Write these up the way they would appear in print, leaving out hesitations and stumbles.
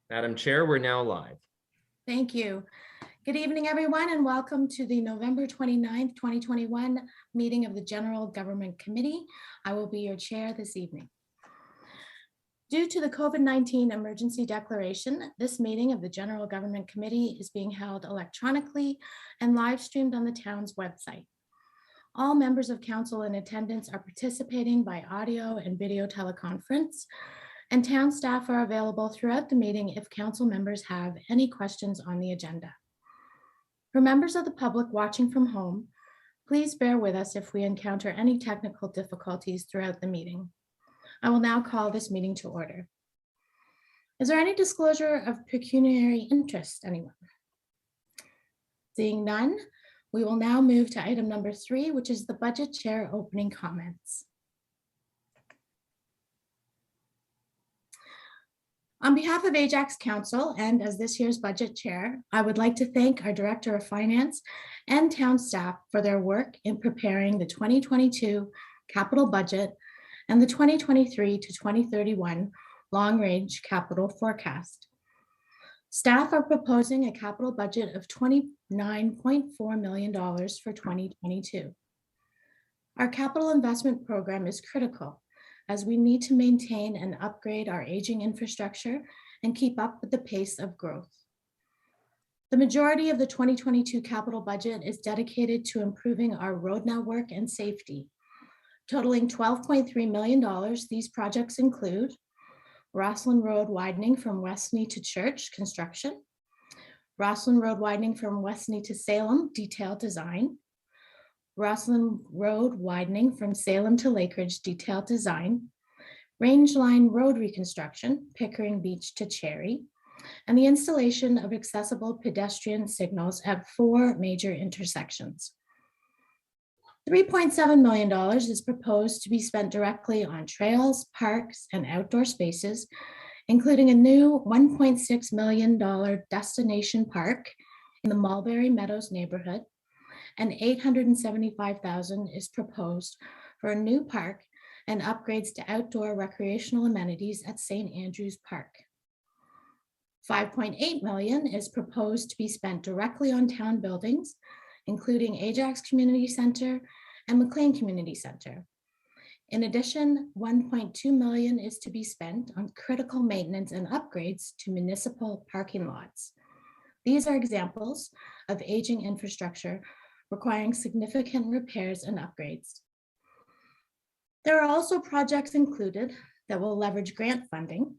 Madam Chair, we're now live. Thank you. Good evening, everyone, and welcome to the November 29th, 2021 meeting of the General Government Committee. I will be your chair this evening. Due to the COVID-19 emergency declaration, this meeting of the General Government Committee is being held electronically and live streamed on the town's website. All members of council in attendance are participating by audio and video teleconference, and town staff are available throughout the meeting if council members have any questions on the agenda. For members of the public watching from home, please bear with us if we encounter any technical difficulties throughout the meeting. I will now call this meeting to order. Is there any disclosure of pecuniary interest, anyone? Seeing none, we will now move to item number 3, which is the budget chair opening comments. On behalf of Ajax Council and as this year's budget chair, I would like to thank our Director of Finance and town staff for their work in preparing the 2022 capital budget and the 2023 to 2031 long-range capital forecast. Staff are proposing a capital budget of $29.4 million for 2022. Our capital investment program is critical as we need to maintain and upgrade our aging infrastructure and keep up with the pace of growth. The majority of the 2022 capital budget is dedicated to improving our road network and safety. Totaling $12.3 million, these projects include Rosslyn Road widening from Westney to Church construction, Rosslyn Road widening from Westney to Salem detailed design, Rosslyn Road widening from Salem to Lakeridge detailed design, Range Line Road reconstruction, Pickering Beach to Cherry, and the installation of accessible pedestrian signals at 4 major intersections. $3.7 million is proposed to be spent directly on trails, parks, and outdoor spaces, including a new $1.6 million destination park in the Mulberry Meadows neighborhood, and $875,000 is proposed for a new park and upgrades to outdoor recreational amenities at St. Andrews Park. $5.8 million is proposed to be spent directly on town buildings, including Ajax Community Center and McLean Community Center. In addition, $1.2 million is to be spent on critical maintenance and upgrades to municipal parking lots. These are examples of aging infrastructure requiring significant repairs and upgrades. There are also projects included that will leverage grant funding,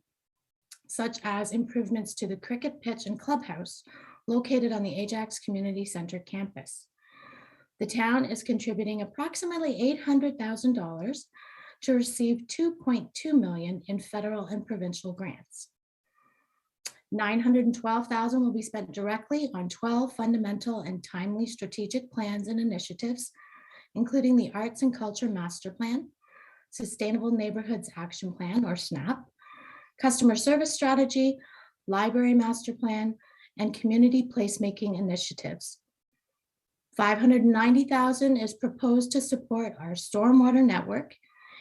such as improvements to the cricket pitch and clubhouse located on the Ajax Community Center campus. The town is contributing approximately $800,000 to receive $2.2 million in federal and provincial grants. $912,000 will be spent directly on 12 fundamental and timely strategic plans and initiatives, including the Arts and Culture Master Plan, Sustainable Neighborhoods Action Plan, or SNAP, Customer Service Strategy, Library Master Plan, and Community Placemaking Initiatives. $590,000 is proposed to support our stormwater network,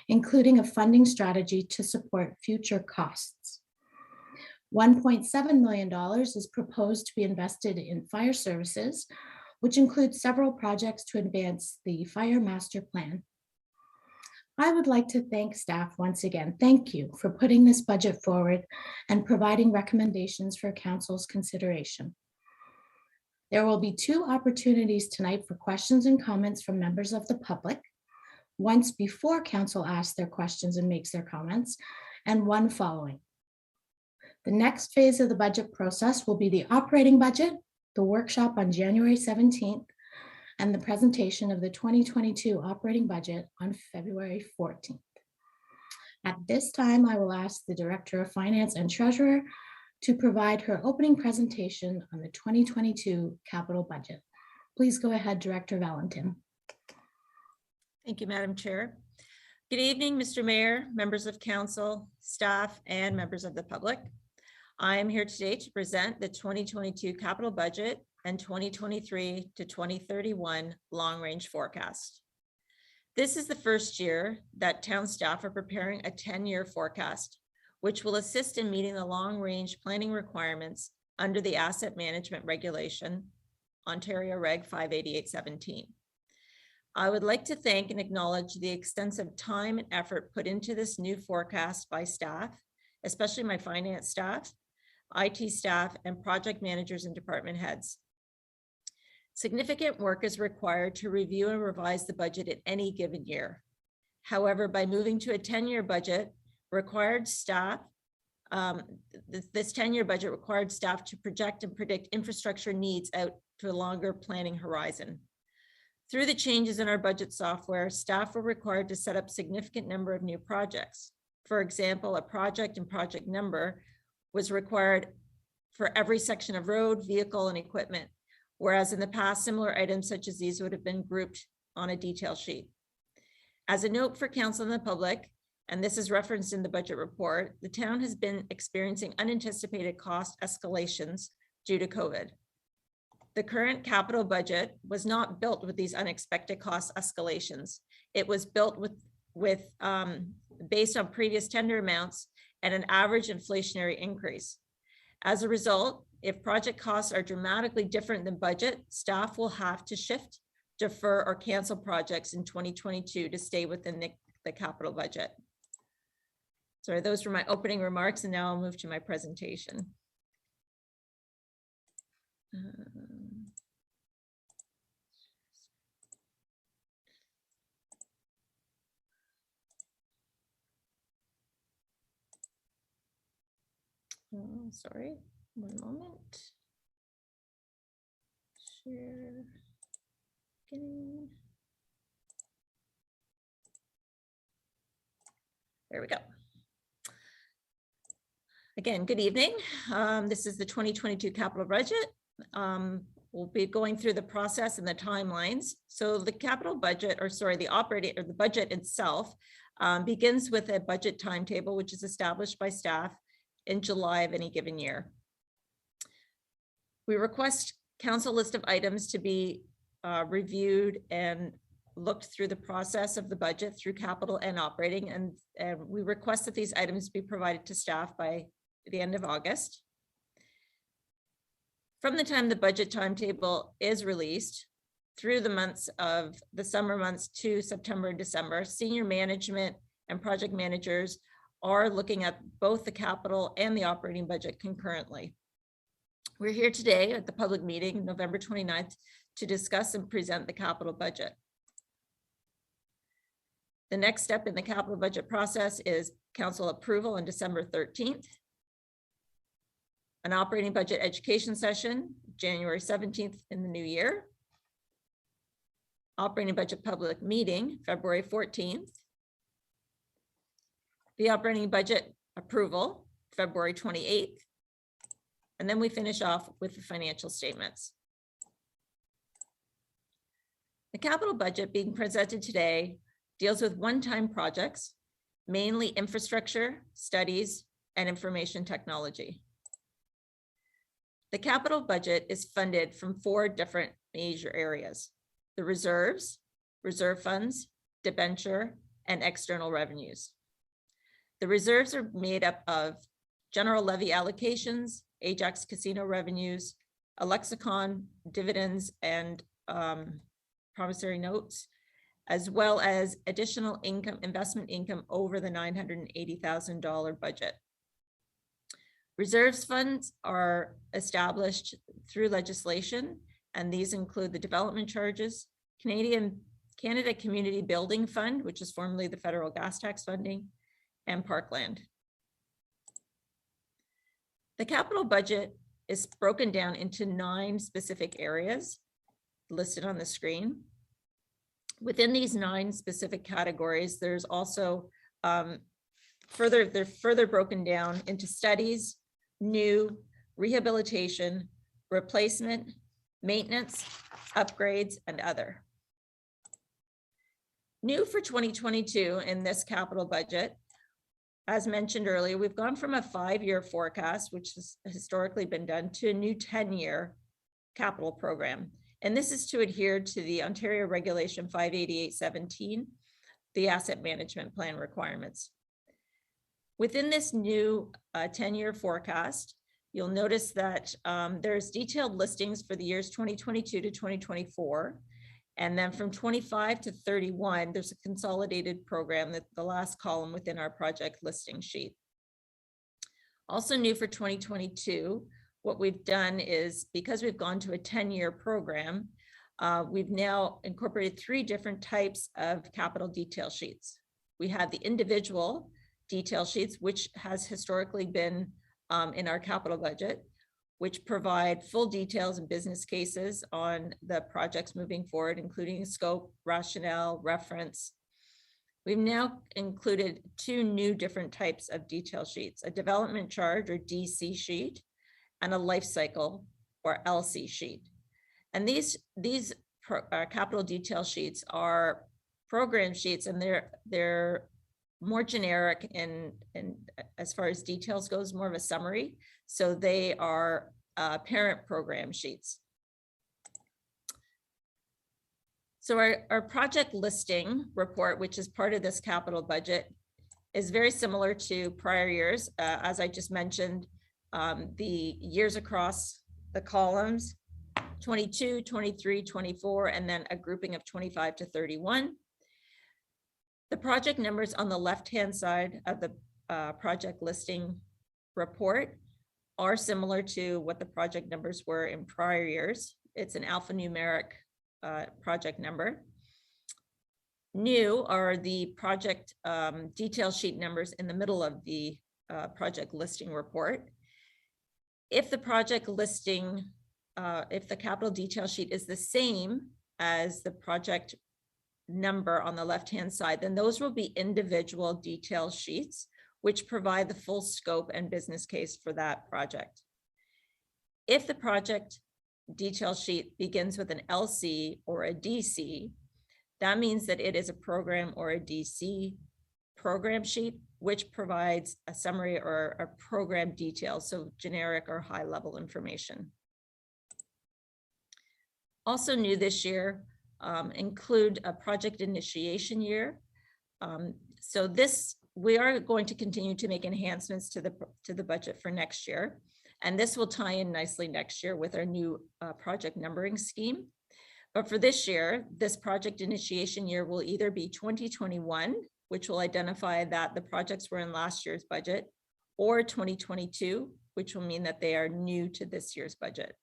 including a funding strategy to support future costs. $1.7 million is proposed to be invested in fire services, which includes several projects to advance the Fire Master Plan. I would like to thank staff once again. Thank you for putting this budget forward and providing recommendations for council's consideration. There will be 2 opportunities tonight for questions and comments from members of the public, once before council asks their questions and makes their comments, and one following. The next phase of the budget process will be the operating budget, the workshop on January 17th, and the presentation of the 2022 operating budget on February 14th. At this time, I will ask the Director of Finance and Treasurer to provide her opening presentation on the 2022 capital budget. Please go ahead, Director Valentin. Thank you, Madam Chair. Good evening, Mr. Mayor, members of council, staff, and members of the public. I am here today to present the 2022 capital budget and 2023 to 2031 long-range forecast. This is the first year that town staff are preparing a 10-year forecast, which will assist in meeting the long-range planning requirements under the Asset Management Regulation, Ontario Reg 58817. I would like to thank and acknowledge the extensive time and effort put into this new forecast by staff, especially my finance staff, IT staff, and project managers and department heads. Significant work is required to review and revise the budget in any given year. However, by moving to a 10-year budget, required staff, this 10-year budget required staff to project and predict infrastructure needs out to a longer planning horizon. Through the changes in our budget software, staff were required to set up significant number of new projects. For example, a project and project number was required for every section of road, vehicle, and equipment, whereas in the past, similar items such as these would have been grouped on a detail sheet. As a note for council and the public, and this is referenced in the budget report, the town has been experiencing unanticipated cost escalations due to COVID. The current capital budget was not built with these unexpected cost escalations. It was built based on previous tender amounts and an average inflationary increase. As a result, if project costs are dramatically different than budget, staff will have to shift, defer, or cancel projects in 2022 to stay within the capital budget. Sorry, those were my opening remarks, and now I'll move to my presentation. Oh, sorry, one moment. Share. Beginning. There we go. Again, good evening. This is the 2022 capital budget. We'll be going through the process and the timelines. So the capital budget, or sorry, the budget itself begins with a budget timetable, which is established by staff in July of any given year. We request council list of items to be reviewed and looked through the process of the budget through capital and operating, and we request that these items be provided to staff by the end of August. From the time the budget timetable is released through the months of the summer months to September and December, senior management and project managers are looking at both the capital and the operating budget concurrently. We're here today at the public meeting, November 29th, to discuss and present the capital budget. The next step in the capital budget process is council approval on December 13th. An operating budget education session, January 17th in the new year. Operating budget public meeting, February 14th. The operating budget approval, February 28th. And then we finish off with the financial statements. The capital budget being presented today deals with one-time projects, mainly infrastructure, studies, and information technology. The capital budget is funded from 4 different major areas: the reserves, reserve funds, debenture, and external revenues. The reserves are made up of general levy allocations, Ajax casino revenues, a lexicon, dividends, and promissory notes, as well as additional income, investment income over the $980,000 budget. Reserves funds are established through legislation, and these include the development charges, Canada Community Building Fund, which is formerly the federal gas tax funding, and parkland. The capital budget is broken down into 9 specific areas listed on the screen. Within these 9 specific categories, there's also they're further broken down into studies, new, rehabilitation, replacement, maintenance, upgrades, and other. New for 2022 in this capital budget, as mentioned earlier, we've gone from a 5-year forecast, which has historically been done, to a new 10-year capital program. And this is to adhere to the Ontario Regulation 58817, the asset management plan requirements. Within this new 10-year forecast, you'll notice that there's detailed listings for the years 2022 to 2024. And then from 25 to 31, there's a consolidated program, that the last column within our project listing sheet. Also new for 2022, what we've done is, because we've gone to a 10-year program, we've now incorporated 3 different types of capital detail sheets. We have the individual detail sheets, which has historically been in our capital budget, which provide full details and business cases on the projects moving forward, including scope, rationale, reference. We've now included 2 new different types of detail sheets: a development charge or DC sheet and a life cycle or LC sheet. And these capital detail sheets are program sheets, and they're more generic in as far as details goes, more of a summary. So they are parent program sheets. So our project listing report, which is part of this capital budget, is very similar to prior years. As I just mentioned, the years across the columns, 22, 23, 24, and then a grouping of 25 to 31. The project numbers on the left-hand side of the project listing report are similar to what the project numbers were in prior years. It's an alphanumeric project number. New are the project detail sheet numbers in the middle of the project listing report. If the project listing, if the capital detail sheet is the same as the project number on the left-hand side, then those will be individual detail sheets, which provide the full scope and business case for that project. If the project detail sheet begins with an LC or a DC, that means that it is a program or a DC program sheet, which provides a summary or a program detail, so generic or high-level information. Also new this year, include a project initiation year. So we are going to continue to make enhancements to the budget for next year. And this will tie in nicely next year with our new project numbering scheme. But for this year, this project initiation year will either be 2021, which will identify that the projects were in last year's budget, or 2022, which will mean that they are new to this year's budget.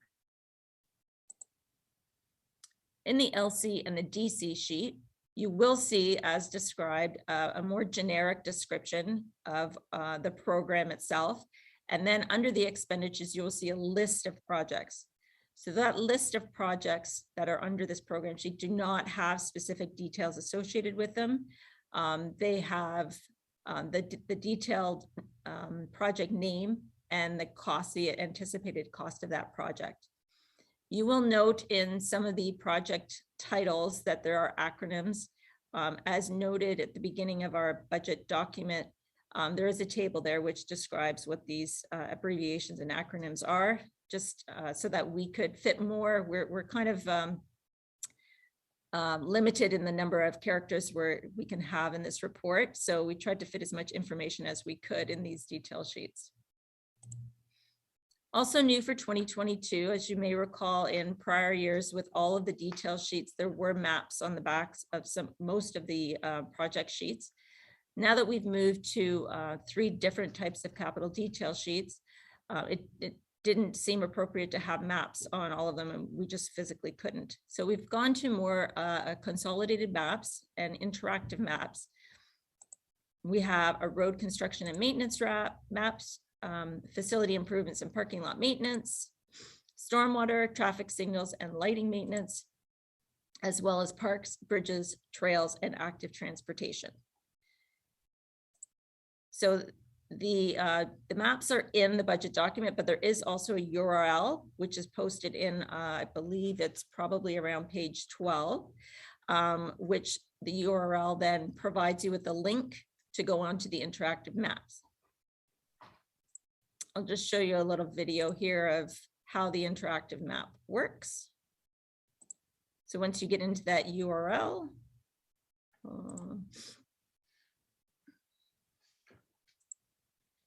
In the LC and the DC sheet, you will see, as described, a more generic description of the program itself. And then under the expenditures, you will see a list of projects. So that list of projects that are under this program sheet do not have specific details associated with them. They have the detailed project name and the cost, the anticipated cost of that project. You will note in some of the project titles that there are acronyms. As noted at the beginning of our budget document, there is a table there which describes what these abbreviations and acronyms are, just so that we could fit more. We're kind of limited in the number of characters we can have in this report. So we tried to fit as much information as we could in these detail sheets. Also new for 2022, as you may recall, in prior years with all of the detail sheets, there were maps on the backs of most of the project sheets. Now that we've moved to 3 different types of capital detail sheets, it didn't seem appropriate to have maps on all of them, and we just physically couldn't. So we've gone to more consolidated maps and interactive maps. We have a road construction and maintenance maps, facility improvements and parking lot maintenance, stormwater, traffic signals and lighting maintenance, as well as parks, bridges, trails, and active transportation. So the maps are in the budget document, but there is also a URL, which is posted in, I believe it's probably around page 12, which the URL then provides you with the link to go onto the interactive maps. I'll just show you a little video here of how the interactive map works. So once you get into that URL,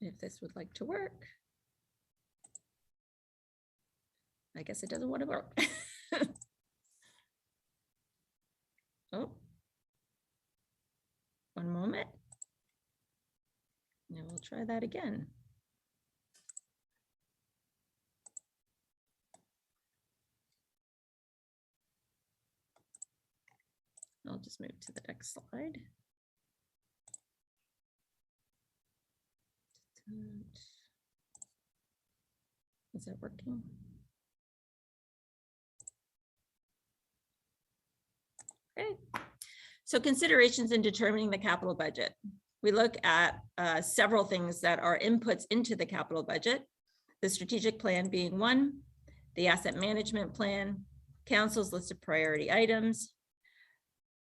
if this would like to work. I guess it doesn't want to work. Oh, one moment. And we'll try that again. I'll just move to the next slide. Is it working? Okay. So considerations in determining the capital budget. We look at several things that are inputs into the capital budget. The strategic plan being one, the asset management plan, council's list of priority items,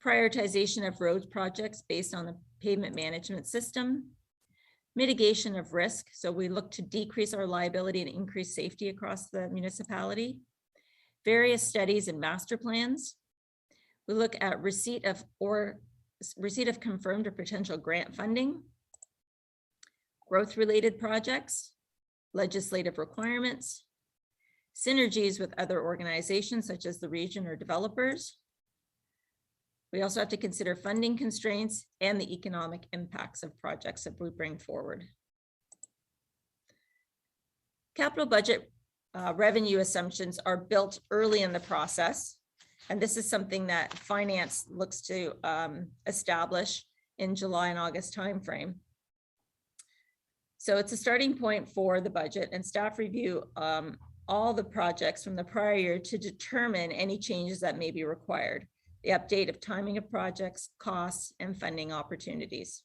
prioritization of roads projects based on the pavement management system, mitigation of risk. So we look to decrease our liability and increase safety across the municipality, various studies and master plans. We look at receipt of confirmed or potential grant funding, growth-related projects, legislative requirements, synergies with other organizations such as the region or developers. We also have to consider funding constraints and the economic impacts of projects that we bring forward. Capital budget revenue assumptions are built early in the process. And this is something that finance looks to establish in July and August timeframe. So it's a starting point for the budget, and staff review all the projects from the prior year to determine any changes that may be required, the update of timing of projects, costs, and funding opportunities.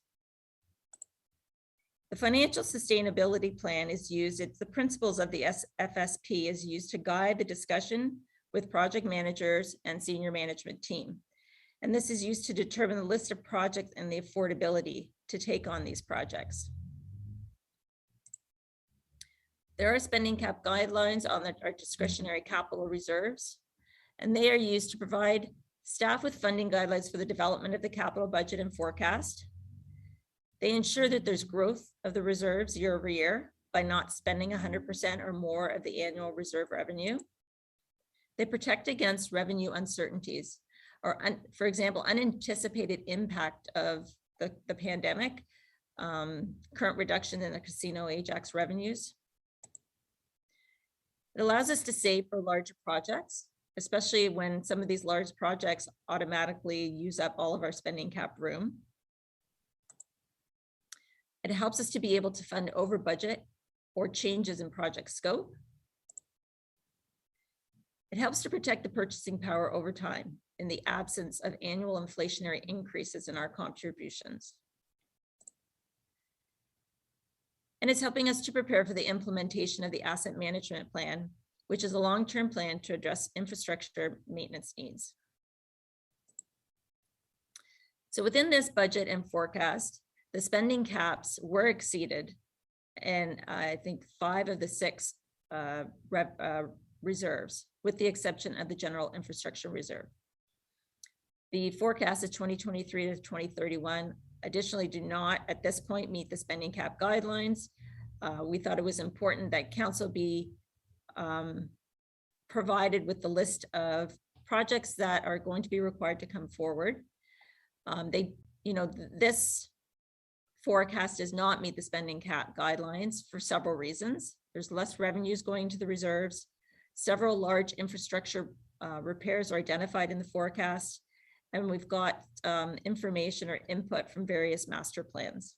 The financial sustainability plan is used, it's the principles of the FSP is used to guide the discussion with project managers and senior management team. And this is used to determine the list of projects and the affordability to take on these projects. There are spending cap guidelines on our discretionary capital reserves, and they are used to provide staff with funding guidelines for the development of the capital budget and forecast. They ensure that there's growth of the reserves year over year by not spending 100% or more of the annual reserve revenue. They protect against revenue uncertainties, or for example, unanticipated impact of the pandemic, current reduction in the Casino Ajax revenues. It allows us to save for larger projects, especially when some of these large projects automatically use up all of our spending cap room. It helps us to be able to fund over budget or changes in project scope. It helps to protect the purchasing power over time in the absence of annual inflationary increases in our contributions. And it's helping us to prepare for the implementation of the asset management plan, which is a long-term plan to address infrastructure maintenance needs. So within this budget and forecast, the spending caps were exceeded, and I think 5 of the 6 reserves, with the exception of the general infrastructure reserve. The forecast of 2023 to 2031 additionally do not at this point meet the spending cap guidelines. We thought it was important that council be provided with the list of projects that are going to be required to come forward. This forecast does not meet the spending cap guidelines for several reasons. There's less revenues going to the reserves. Several large infrastructure repairs are identified in the forecast, and we've got information or input from various master plans.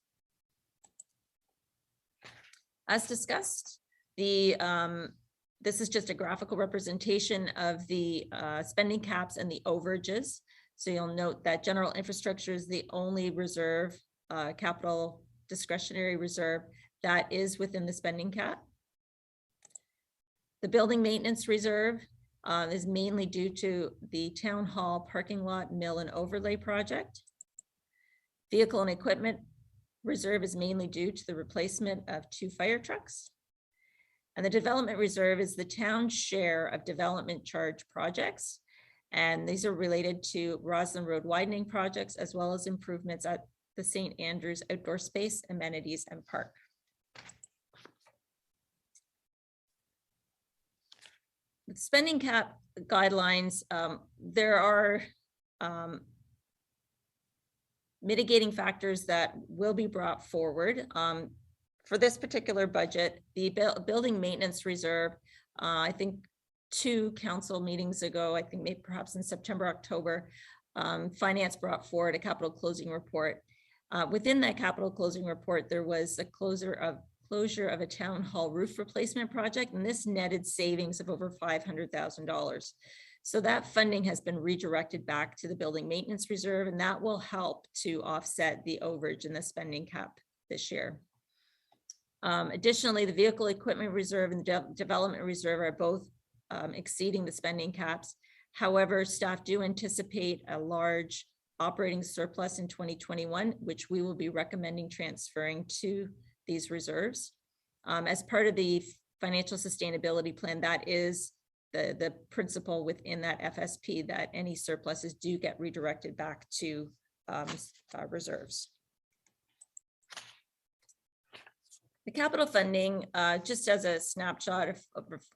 As discussed, this is just a graphical representation of the spending caps and the overages. So you'll note that general infrastructure is the only reserve, capital discretionary reserve that is within the spending cap. The building maintenance reserve is mainly due to the town hall parking lot mill and overlay project. Vehicle and equipment reserve is mainly due to the replacement of 2 fire trucks. And the development reserve is the town's share of development charge projects. And these are related to Roslyn Road widening projects, as well as improvements at the St. Andrews outdoor space, amenities, and park. With spending cap guidelines, there are mitigating factors that will be brought forward. For this particular budget, the building maintenance reserve, I think 2 council meetings ago, I think maybe perhaps in September, October, Finance brought forward a capital closing report. Within that capital closing report, there was a closure of a town hall roof replacement project, and this netted savings of over $500,000. So that funding has been redirected back to the building maintenance reserve, and that will help to offset the overage in the spending cap this year. Additionally, the vehicle equipment reserve and development reserve are both exceeding the spending caps. However, staff do anticipate a large operating surplus in 2021, which we will be recommending transferring to these reserves. As part of the financial sustainability plan, that is the principle within that FSP, that any surpluses do get redirected back to reserves. The capital funding, just as a snapshot of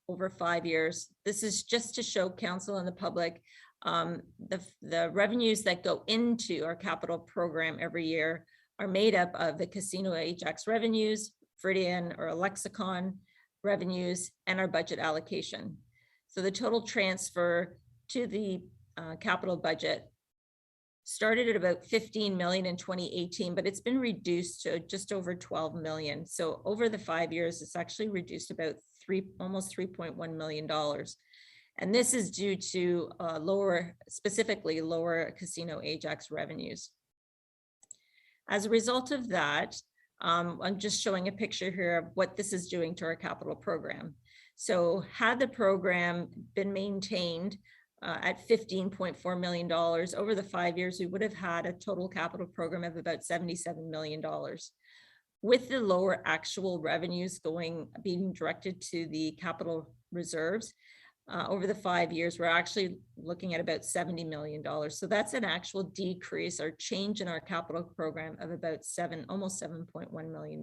over 5 years, this is just to show council and the public the revenues that go into our capital program every year are made up of the Casino Ajax revenues, Viridian or Lexicon revenues, and our budget allocation. So the total transfer to the capital budget started at about 15 million in 2018, but it's been reduced to just over 12 million. So over the 5 years, it's actually reduced about almost $3.1 million. And this is due to specifically lower Casino Ajax revenues. As a result of that, I'm just showing a picture here of what this is doing to our capital program. So had the program been maintained at $15.4 million over the 5 years, we would have had a total capital program of about $77 million. With the lower actual revenues being directed to the capital reserves, over the 5 years, we're actually looking at about $70 million. So that's an actual decrease or change in our capital program of about almost $7.1 million.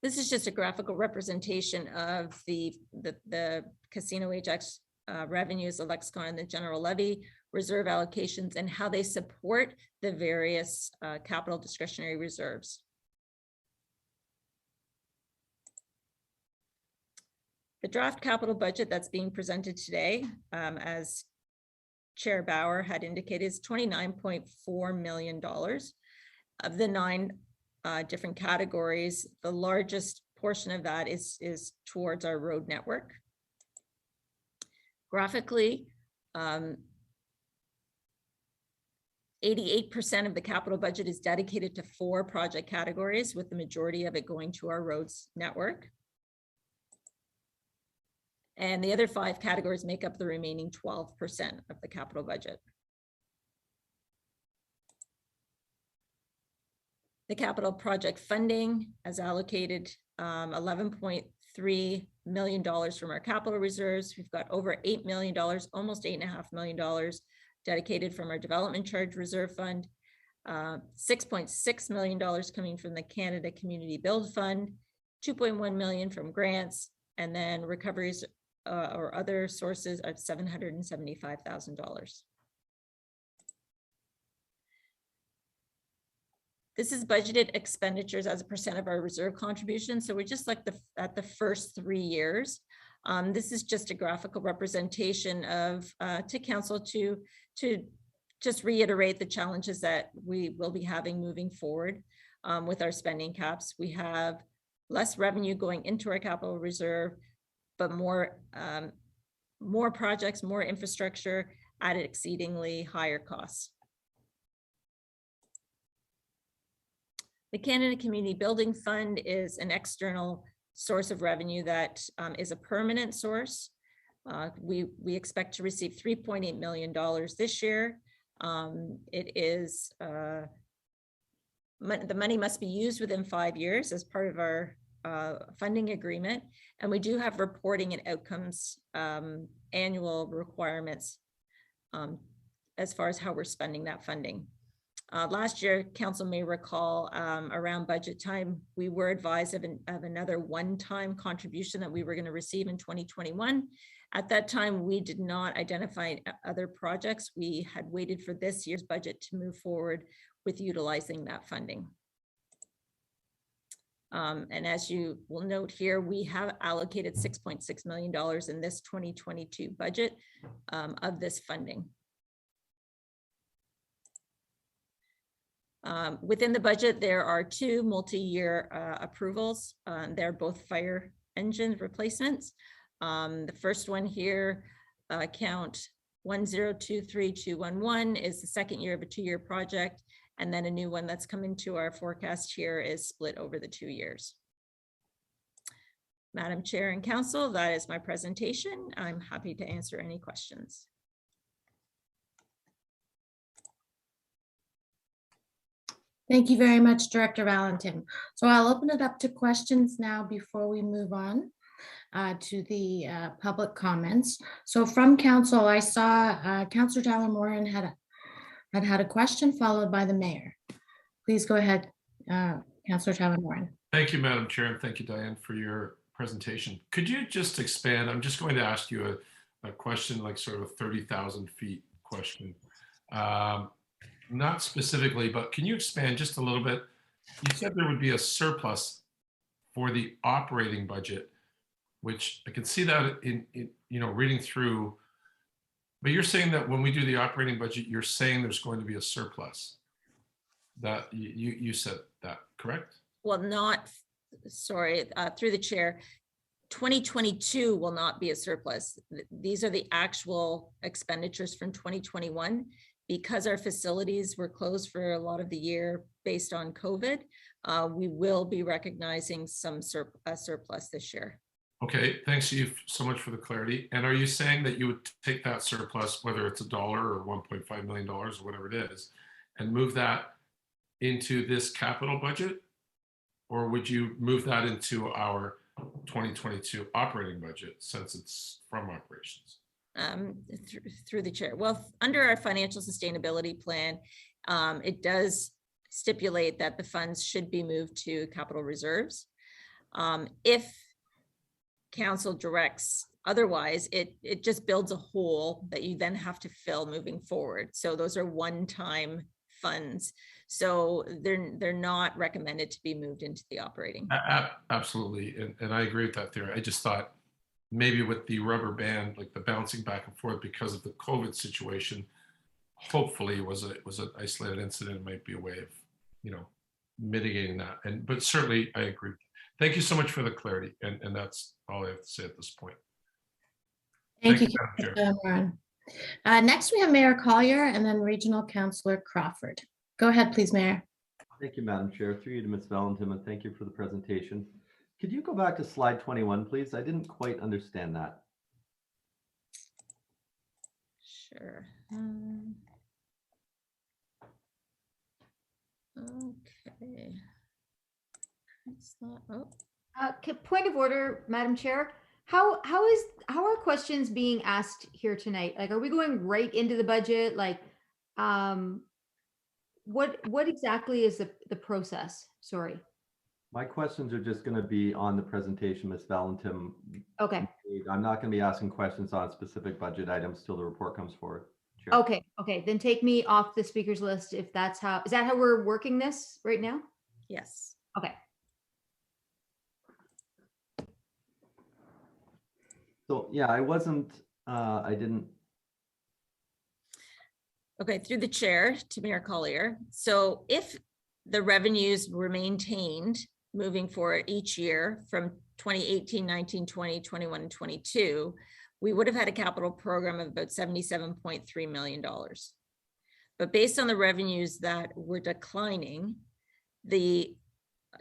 This is just a graphical representation of the Casino Ajax revenues, the Lexicon, and the general levy reserve allocations, and how they support the various capital discretionary reserves. The draft capital budget that's being presented today, as Chair Bauer had indicated, is $29.4 million. Of the 9 different categories, the largest portion of that is towards our road network. Graphically, 88% of the capital budget is dedicated to 4 project categories, with the majority of it going to our roads network. And the other 5 categories make up the remaining 12% of the capital budget. The capital project funding has allocated $11.3 million from our capital reserves. We've got over $8 million, almost $8.5 million dedicated from our development charge reserve fund, $6.6 million coming from the Canada Community Build Fund, $2.1 million from grants, and then recoveries or other sources of $775,000. This is budgeted expenditures as a percent of our reserve contribution. So we're just like at the first 3 years. This is just a graphical representation of to council to just reiterate the challenges that we will be having moving forward with our spending caps. We have less revenue going into our capital reserve, but more projects, more infrastructure at exceedingly higher costs. The Canada Community Building Fund is an external source of revenue that is a permanent source. We expect to receive $3.8 million this year. It is the money must be used within 5 years as part of our funding agreement, and we do have reporting and outcomes annual requirements as far as how we're spending that funding. Last year, council may recall, around budget time, we were advised of another one-time contribution that we were going to receive in 2021. At that time, we did not identify other projects. We had waited for this year's budget to move forward with utilizing that funding. And as you will note here, we have allocated $6.6 million in this 2022 budget of this funding. Within the budget, there are two multi-year approvals. They're both fire engine replacements. The first one here, account 1023211, is the second year of a 2-year project. And then a new one that's come into our forecast here is split over the 2 years. Madam Chair and Council, that is my presentation. I'm happy to answer any questions. Thank you very much, Director Valentin. So I'll open it up to questions now before we move on to the public comments. So from council, I saw Councillor Tyler Moran had a question followed by the mayor. Please go ahead, Councillor Tyler Moran. Thank you, Madam Chair, and thank you, Diane, for your presentation. Could you just expand? I'm just going to ask you a question, like sort of a 30,000 feet question. Not specifically, but can you expand just a little bit? You said there would be a surplus for the operating budget, which I can see that in reading through. But you're saying that when we do the operating budget, you're saying there's going to be a surplus. That you said that, correct? Well, through the chair, 2022 will not be a surplus. These are the actual expenditures from 2021. Because our facilities were closed for a lot of the year based on COVID, we will be recognizing some surplus this year. Okay, thanks you so much for the clarity. And are you saying that you would take that surplus, whether it's $1 or $1.5 million or whatever it is, and move that into this capital budget? Or would you move that into our 2022 operating budget since it's from operations? Through the chair. Well, under our financial sustainability plan, it does stipulate that the funds should be moved to capital reserves. If council directs otherwise, it just builds a hole that you then have to fill moving forward. So those are one-time funds. So they're not recommended to be moved into the operating. Absolutely, and I agree with that theory. I just thought maybe with the rubber band, like the bouncing back and forth because of the COVID situation, hopefully it was an isolated incident. It might be a way of, mitigating that. But certainly I agree. Thank you so much for the clarity. And that's all I have to say at this point. Thank you, Councillor Moran. Next we have Mayor Collier and then Regional Councillor Crawford. Go ahead, please, Mayor. Thank you, Madam Chair. Through you to Ms. Valentin, and thank you for the presentation. Could you go back to slide 21, please? I didn't quite understand that. Sure. Okay. It's not, Point of order, Madam Chair. How are questions being asked here tonight? Like, are we going right into the budget? Like, what exactly is the process? Sorry. My questions are just going to be on the presentation, Ms. Valentin. Okay. I'm not going to be asking questions on specific budget items till the report comes forward. Chair. Okay. Okay. Then take me off the speakers list if is that how we're working this right now? yes. Okay. So yeah, I didn't. Okay, through the chair to Mayor Collier. So if the revenues were maintained moving forward each year from 2018, 19, 20, 21, and 22, we would have had a capital program of about $77.3 million. But based on the revenues that were declining, the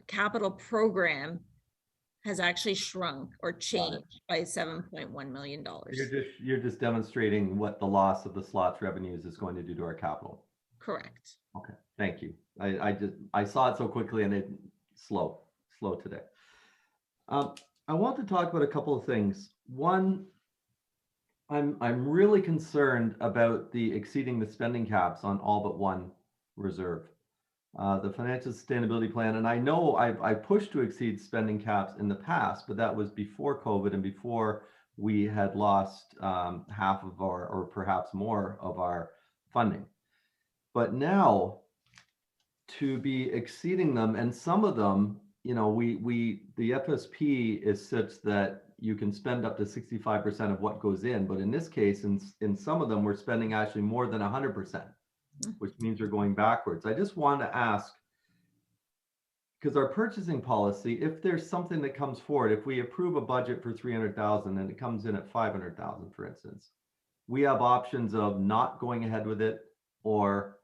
capital program has actually shrunk or changed by $7.1 million. You're just demonstrating what the loss of the slots revenues is going to do to our capital. Correct. Okay, thank you. I saw it so quickly and it's slow today. I want to talk about a couple of things. One, I'm really concerned about the exceeding the spending caps on all but one reserve. The financial sustainability plan, and I know I pushed to exceed spending caps in the past, but that was before COVID and before we had lost half of our, or perhaps more of our funding. But now to be exceeding them, and some of them, you know, the FSP is such that you can spend up to 65% of what goes in, but in this case, in some of them, we're spending actually more than 100%, which means we're going backwards. I just want to ask, because our purchasing policy, if there's something that comes forward, if we approve a budget for 300,000 and it comes in at 500,000, for instance, we have options of not going ahead with it, or,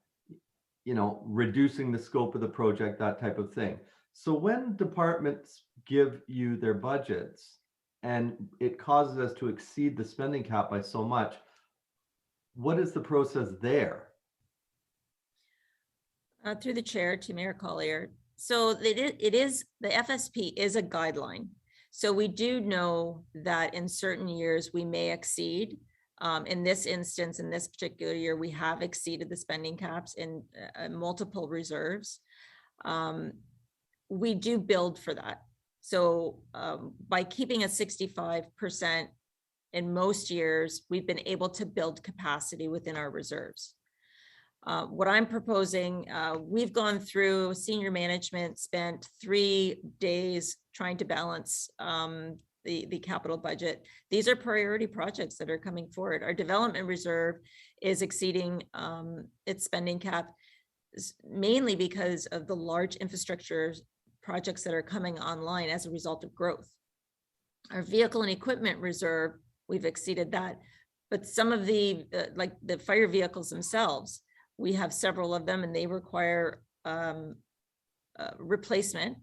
you know, reducing the scope of the project, that type of thing. So when departments give you their budgets and it causes us to exceed the spending cap by so much, what is the process there? Through the chair to Mayor Collier. So it is, the FSP is a guideline. So we do know that in certain years we may exceed. In this instance, in this particular year, we have exceeded the spending caps in multiple reserves. We do build for that. So by keeping a 65% in most years, we've been able to build capacity within our reserves. What I'm proposing, we've gone through, senior management spent 3 days trying to balance the capital budget. These are priority projects that are coming forward. Our development reserve is exceeding its spending cap, mainly because of the large infrastructure projects that are coming online as a result of growth. Our vehicle and equipment reserve, we've exceeded that, but some of the, like the fire vehicles themselves, we have several of them and they require replacement.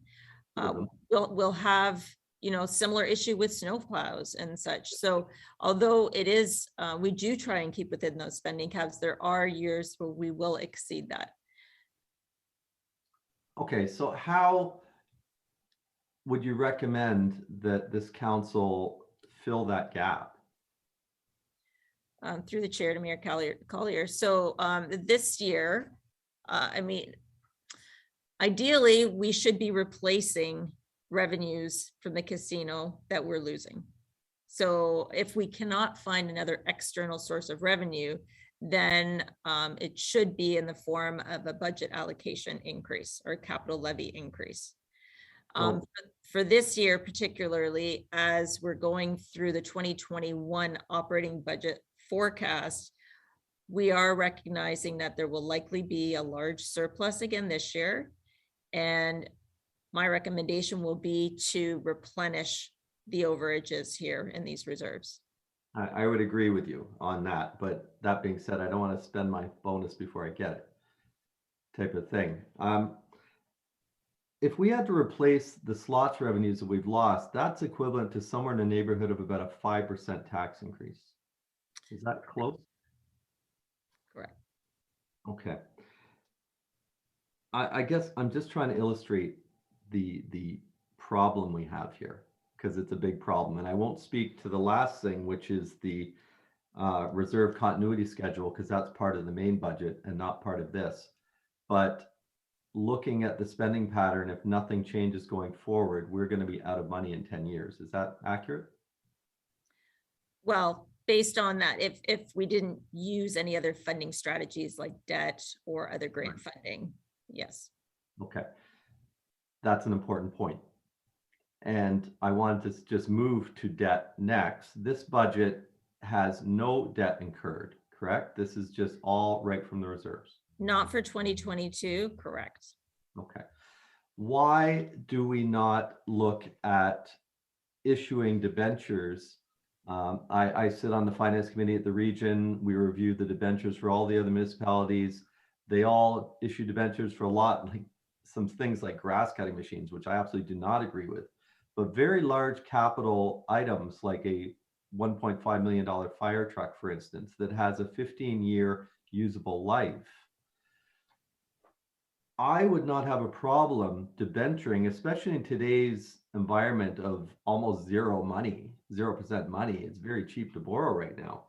We'll have, you know, similar issue with snow plows and such. So although it is, we do try and keep within those spending caps, there are years where we will exceed that. Okay, so how would you recommend that this council fill that gap? Through the chair to Mayor Collier. So this year, I mean, ideally, we should be replacing revenues from the casino that we're losing. So if we cannot find another external source of revenue, then it should be in the form of a budget allocation increase or capital levy increase. For this year, particularly as we're going through the 2021 operating budget forecast, we are recognizing that there will likely be a large surplus again this year. And my recommendation will be to replenish the overages here in these reserves. I would agree with you on that, but that being said, I don't want to spend my bonus before I get it, type of thing. If we had to replace the slots revenues that we've lost, that's equivalent to somewhere in the neighborhood of about a 5% tax increase. Is that close? Correct. Okay. I guess I'm just trying to illustrate the problem we have here, because it's a big problem. And I won't speak to the last thing, which is the reserve continuity schedule, because that's part of the main budget and not part of this. But looking at the spending pattern, if nothing changes going forward, we're going to be out of money in 10 years. Is that accurate? Well, based on that, if we didn't use any other funding strategies like debt or other grant funding, yes. Okay. That's an important point. And I wanted to just move to debt next. This budget has no debt incurred, correct? This is just all right from the reserves. Not for 2022, correct. Okay. Why do we not look at issuing debentures? I sit on the finance committee at the region. We review the debentures for all the other municipalities. They all issue debentures for a lot, like some things like grass cutting machines, which I absolutely do not agree with. But very large capital items like a $1.5 million fire truck, for instance, that has a 15-year usable life. I would not have a problem debenturing, especially in today's environment of almost 0% money. It's very cheap to borrow right now.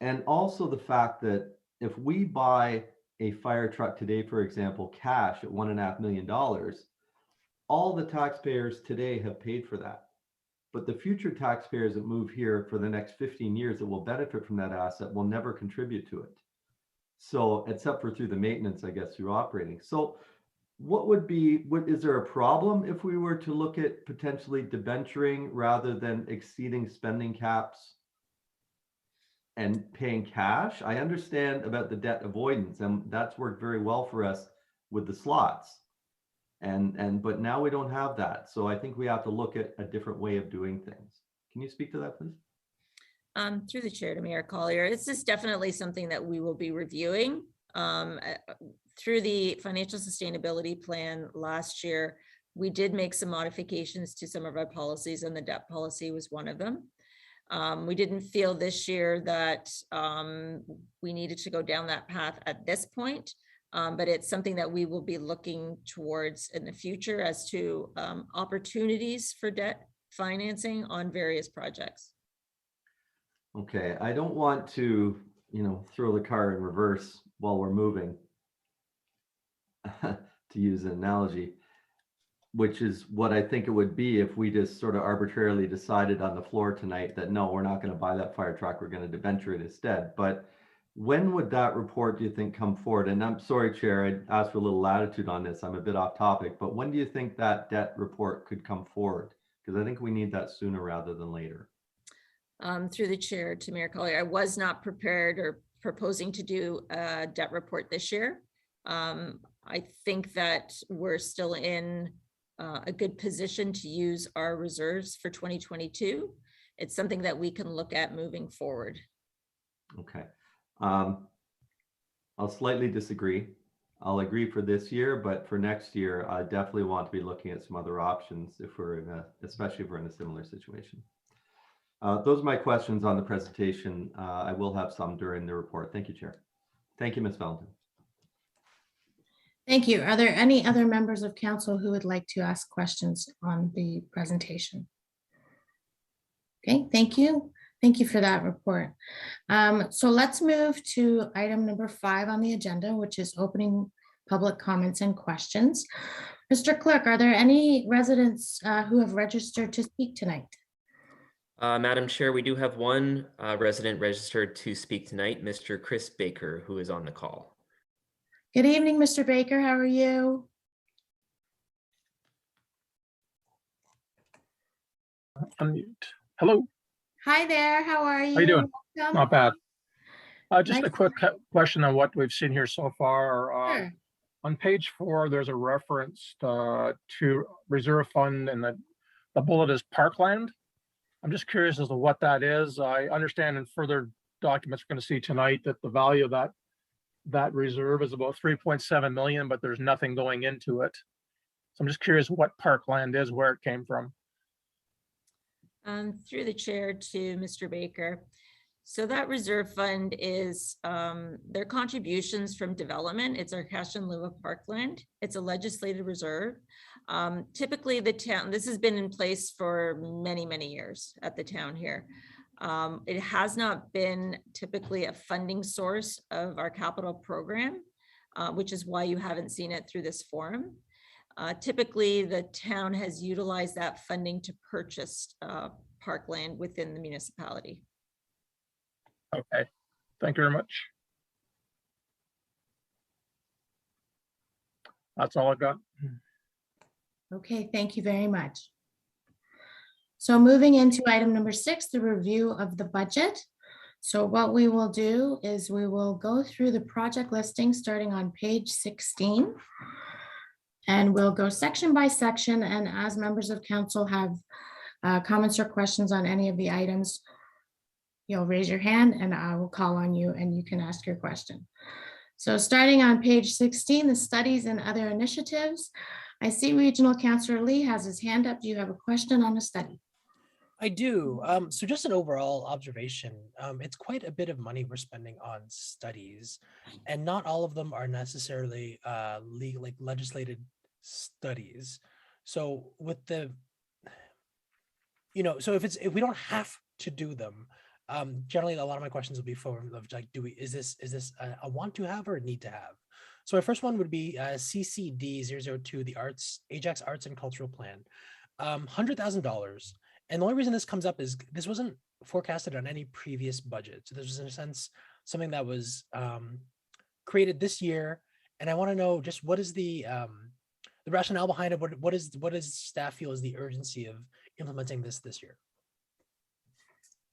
And also the fact that if we buy a fire truck today, for example, cash at $1.5 million, all the taxpayers today have paid for that. But the future taxpayers that move here for the next 15 years that will benefit from that asset will never contribute to it. So, except for through the maintenance, I guess, through operating. So is there a problem if we were to look at potentially debenturing rather than exceeding spending caps and paying cash? I understand about the debt avoidance, and that's worked very well for us with the slots. But now we don't have that. So I think we have to look at a different way of doing things. Can you speak to that, please? Through the chair to Mayor Collier, this is definitely something that we will be reviewing. Through the financial sustainability plan last year, we did make some modifications to some of our policies, and the debt policy was one of them. We didn't feel this year that we needed to go down that path at this point, but it's something that we will be looking towards in the future as to opportunities for debt financing on various projects. Okay, I don't want to, throw the car in reverse while we're moving, to use an analogy, which is what I think it would be if we just sort of arbitrarily decided on the floor tonight that, no, we're not going to buy that fire truck, we're going to debenture it instead. But when would that report, do you think, come forward? And I'm sorry, Chair, I asked for a little latitude on this. I'm a bit off topic, but when do you think that debt report could come forward? Because I think we need that sooner rather than later. Through the chair to Mayor Collier, I was not prepared or proposing to do a debt report this year. I think that we're still in a good position to use our reserves for 2022. It's something that we can look at moving forward. Okay. I'll slightly disagree. I'll agree for this year, but for next year, I definitely want to be looking at some other options if we're especially if we're in a similar situation. Those are my questions on the presentation. I will have some during the report. Thank you, Chair. Thank you, Ms. Valentin. Thank you. Are there any other members of council who would like to ask questions on the presentation? Okay, thank you. Thank you for that report. So let's move to item number 5 on the agenda, which is opening public comments and questions. Mr. Clerk, are there any residents who have registered to speak tonight? Madam Chair, we do have one resident registered to speak tonight, Mr. Chris Baker, who is on the call. Good evening, Mr. Baker. How are you? Unmute. Hello. Hi there. How are you? How you doing? Welcome. Not bad. Just Nice a quick question on what we've seen here so far. Sure. On page 4, there's a reference to reserve fund, and the bullet is parkland. I'm just curious as to what that is. I understand in further documents we're going to see tonight that the value of that reserve is about 3.7 million, but there's nothing going into it. So I'm just curious what parkland is, where it came from. Through the chair to Mr. Baker. So that reserve fund is their contributions from development. It's our cash in lieu of parkland. It's a legislative reserve. Typically the town, this has been in place for many, many years at the town here. It has not been typically a funding source of our capital program, which is why you haven't seen it through this forum. Typically, the town has utilized that funding to purchase parkland within the municipality. Okay, thank you very much. That's all I've got. Okay, thank you very much. So moving into item number 6, the review of the budget. So what we will do is we will go through the project listing starting on page 16. And we'll go section by section. And as members of council have comments or questions on any of the items, you'll raise your hand and I will call on you and you can ask your question. So starting on page 16, the studies and other initiatives. I see Regional Councillor Lee has his hand up. Do you have a question on the study? I do. So just an overall observation. It's quite a bit of money we're spending on studies, and not all of them are necessarily legislated studies. So with the, so if we don't have to do them, generally a lot of my questions will be for like, is this a want to have or a need to have? So my first one would be CCD 002, the Ajax Arts and Cultural Plan, $100,000. And the only reason this comes up is this wasn't forecasted on any previous budget. So this was in a sense something that was created this year. And I want to know just what is the rationale behind it? What does staff feel is the urgency of implementing this year?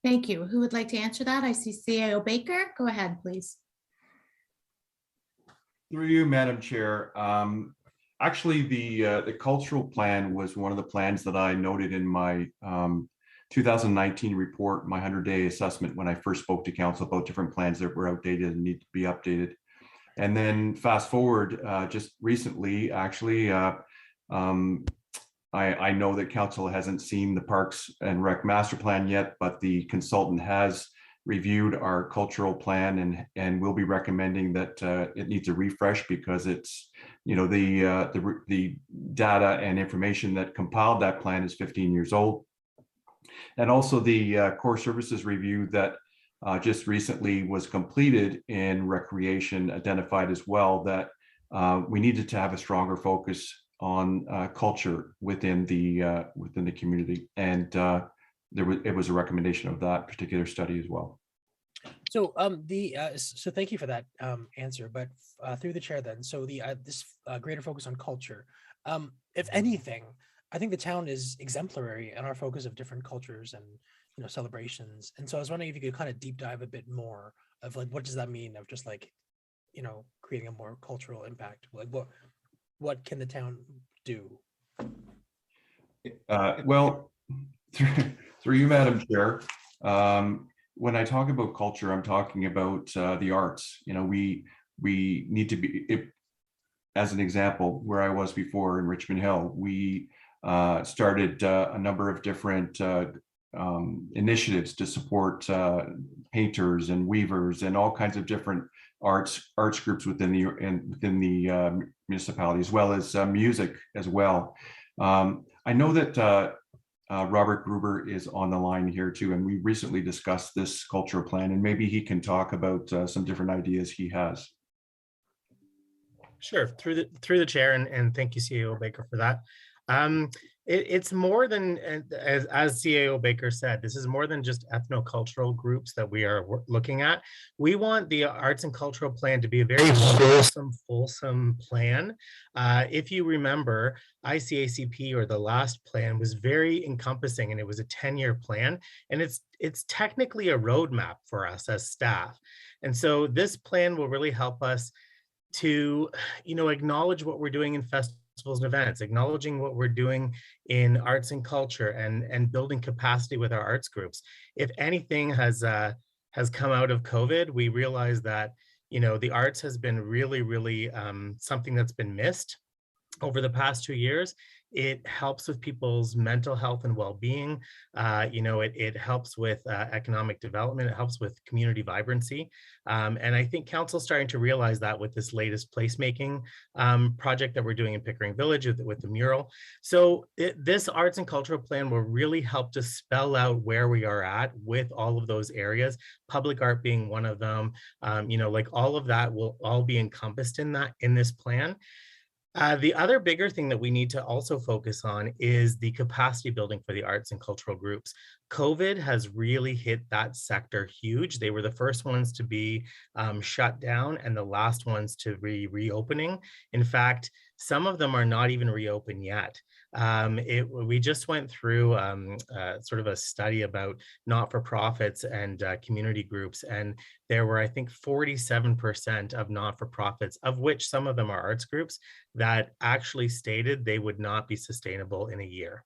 Thank you. Who would like to answer that? I see CAO Baker. Go ahead, please. Through you, Madam Chair. Actually, the cultural plan was one of the plans that I noted in my 2019 report, my 100-day assessment, when I first spoke to council about different plans that were outdated and need to be updated. And then fast forward, just recently, actually, I know that council hasn't seen the Parks and Rec master plan yet, but the consultant has reviewed our cultural plan and will be recommending that it needs a refresh because it's, you know, the data and information that compiled that plan is 15 years old. And also the core services review that just recently was completed in recreation identified as well that we needed to have a stronger focus on culture within the community, and it was a recommendation of that particular study as well. So so thank you for that answer, but through the chair then, so this greater focus on culture, if anything, I think the town is exemplary in our focus of different cultures and, you know, celebrations. And so I was wondering if you could kind of deep dive a bit more of like, what does that mean of just like, you know, creating a more cultural impact? Like what can the town do? Well, through you, Madam Chair, when I talk about culture, I'm talking about the arts. You know, we need to be, as an example, where I was before in Richmond Hill, we started a number of different initiatives to support painters and weavers and all kinds of different arts groups within the municipality, as well as music as well. I know that Robert Gruber is on the line here too, and we recently discussed this cultural plan, and maybe he can talk about some different ideas he has. Sure, through the chair, and thank you, CAO Baker, for that. It's more than, as CAO Baker said, this is more than just ethnocultural groups that we are looking at. We want the arts and cultural plan to be a very fulsome plan. If you remember, ICACP, or the last plan, was very encompassing, and it was a 10-year plan, and it's technically a roadmap for us as staff. And so this plan will really help us to, you know, acknowledge what we're doing in festivals and events, acknowledging what we're doing in arts and culture, and building capacity with our arts groups. If anything has come out of COVID, we realize that, you know, the arts has been really something that's been missed over the past 2 years. It helps with people's mental health and well-being. You know, it helps with economic development. It helps with community vibrancy. And I think council's starting to realize that with this latest placemaking project that we're doing in Pickering Village with the mural. So this arts and cultural plan will really help to spell out where we are at with all of those areas, public art being one of them. You know, like all of that will all be encompassed in this plan. The other bigger thing that we need to also focus on is the capacity building for the arts and cultural groups. COVID has really hit that sector huge. They were the first ones to be shut down and the last ones to be reopening. In fact, some of them are not even reopened yet. We just went through sort of a study about not-for-profits and community groups, and there were, I think, 47% of not-for-profits, of which some of them are arts groups, that actually stated they would not be sustainable in a year.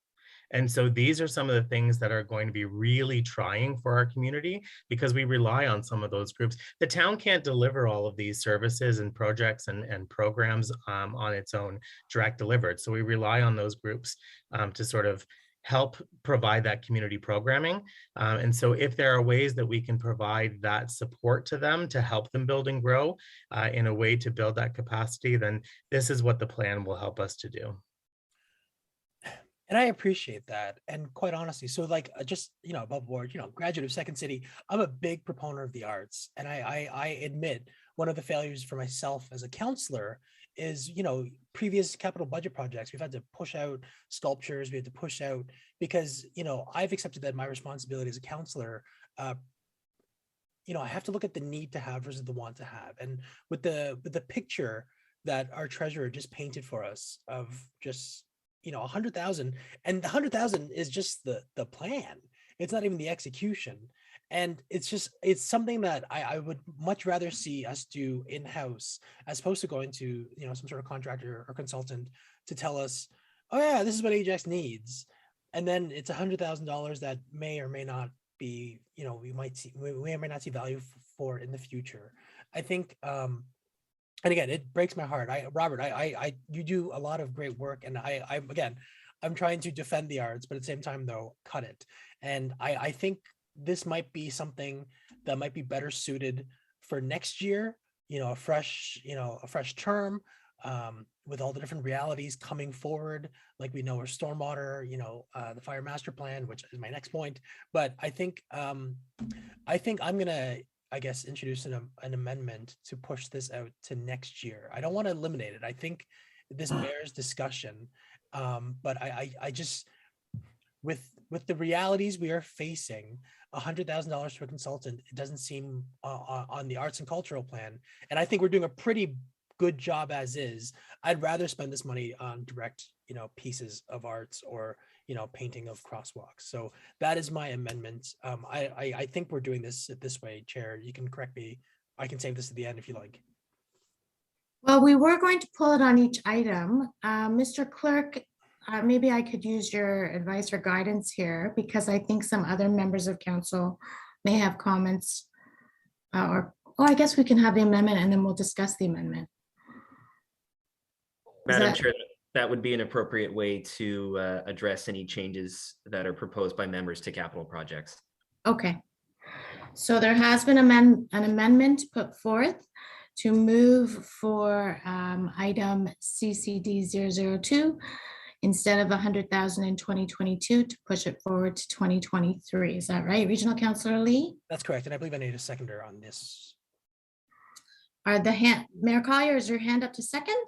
And so these are some of the things that are going to be really trying for our community, because we rely on some of those groups. The town can't deliver all of these services and projects and programs on its own, direct delivered. So we rely on those groups to sort of help provide that community programming. And so if there are ways that we can provide that support to them to help them build and grow in a way to build that capacity, then this is what the plan will help us to do. And I appreciate that. And quite honestly, so like just, you know, above board, you know, graduate of Second City, I'm a big proponent of the arts. And I admit one of the failures for myself as a counselor is, previous capital budget projects, we've had to push out sculptures, we had to push out because, I've accepted that my responsibility as a counselor, I have to look at the need to have versus the want to have. And with the picture that our treasurer just painted for us of just, 100,000, and the 100,000 is just the plan. It's not even the execution. And it's something that I would much rather see us do in-house as opposed to going to, some sort of contractor or consultant to tell us, oh yeah, this is what Ajax needs. And then it's $100,000 that may or may not be, we may or may not see value for in the future. I think, and again, it breaks my heart. Robert, you do a lot of great work, and I'm trying to defend the arts, but at the same time, though, cut it. And I think this might be something that might be better suited for next year. A fresh term, with all the different realities coming forward, like we know our stormwater, the fire master plan, which is my next point. But I think I'm gonna, introduce an amendment to push this out to next year. I don't want to eliminate it. I think this bears discussion. But I just, with the realities we are facing, $100,000 to a consultant, it doesn't seem on the arts and cultural plan. And I think we're doing a pretty good job as is. I'd rather spend this money on direct, pieces of arts or, painting of crosswalks. So that is my amendment. I think we're doing this way, Chair. You can correct me. I can save this at the end if you like. Well, we were going to pull it on each item. Mr. Clerk, maybe I could use your advice or guidance here, because I think some other members of council may have comments, I guess we can have the amendment and then we'll discuss the amendment. Madam Chair, that would be an appropriate way to address any changes that are proposed by members to capital projects. Okay. So there has been an amendment put forth to move for item CCD 002 instead of 100,000 in 2022 to push it forward to 2023. Is that right, Regional Councillor Lee? That's correct. And I believe I need a seconder on this. Mayor Collier, is your hand up to second?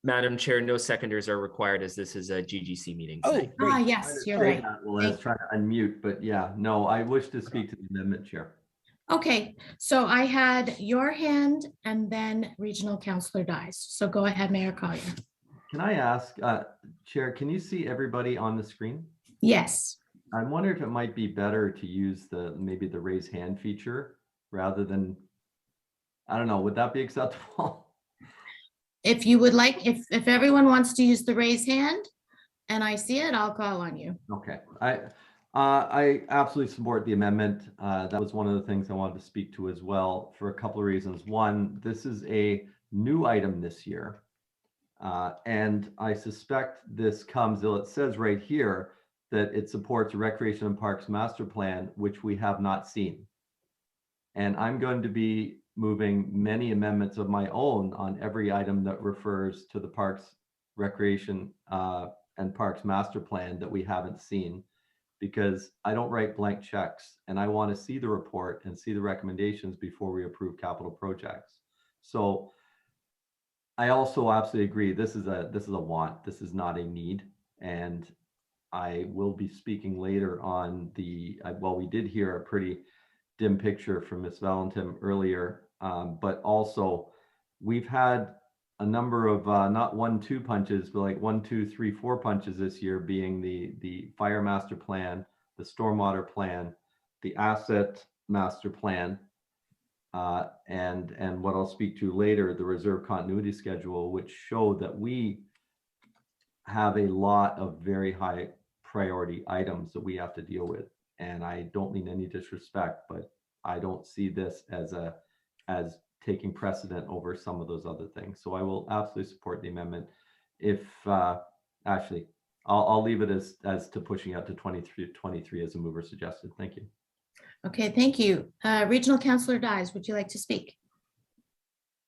Madam Chair, no seconders are required as this is a GGC meeting. Oh, tonight. great. Yes, you're right. Well, let's try to unmute, but yeah, no, I wish to speak to the amendment, Chair. Okay, so I had your hand and then Regional Councillor Dies. So go ahead, Mayor Collier. Can I ask, Chair, can you see everybody on the screen? Yes. I'm wondering if it might be better to use maybe the raise hand feature rather than, I don't know, would that be acceptable? If you would like, if everyone wants to use the raise hand and I see it, I'll call on you. Okay, I absolutely support the amendment. That was one of the things I wanted to speak to as well for a couple of reasons. One, this is a new item this year. And I suspect this comes, it says right here that it supports a Recreation and Parks Master Plan, which we have not seen. And I'm going to be moving many amendments of my own on every item that refers to the Parks, Recreation, and Parks Master Plan that we haven't seen, because I don't write blank checks and I want to see the report and see the recommendations before we approve capital projects. So I also absolutely agree. This is a want. This is not a need. And I will be speaking later on well, we did hear a pretty dim picture from Ms. Valentin earlier, but also we've had a number of not 1-2 punches, but like 1, 2, 3, 4 punches this year, being the fire master plan, the stormwater plan, the asset master plan, and what I'll speak to later, the reserve continuity schedule, which show that we have a lot of very high priority items that we have to deal with. And I don't mean any disrespect, but I don't see this as taking precedent over some of those other things. So I will absolutely support the amendment. If actually, I'll leave it as to pushing out to 23 as a mover suggested. Thank you. Okay, thank you. Regional Councillor Dies, would you like to speak?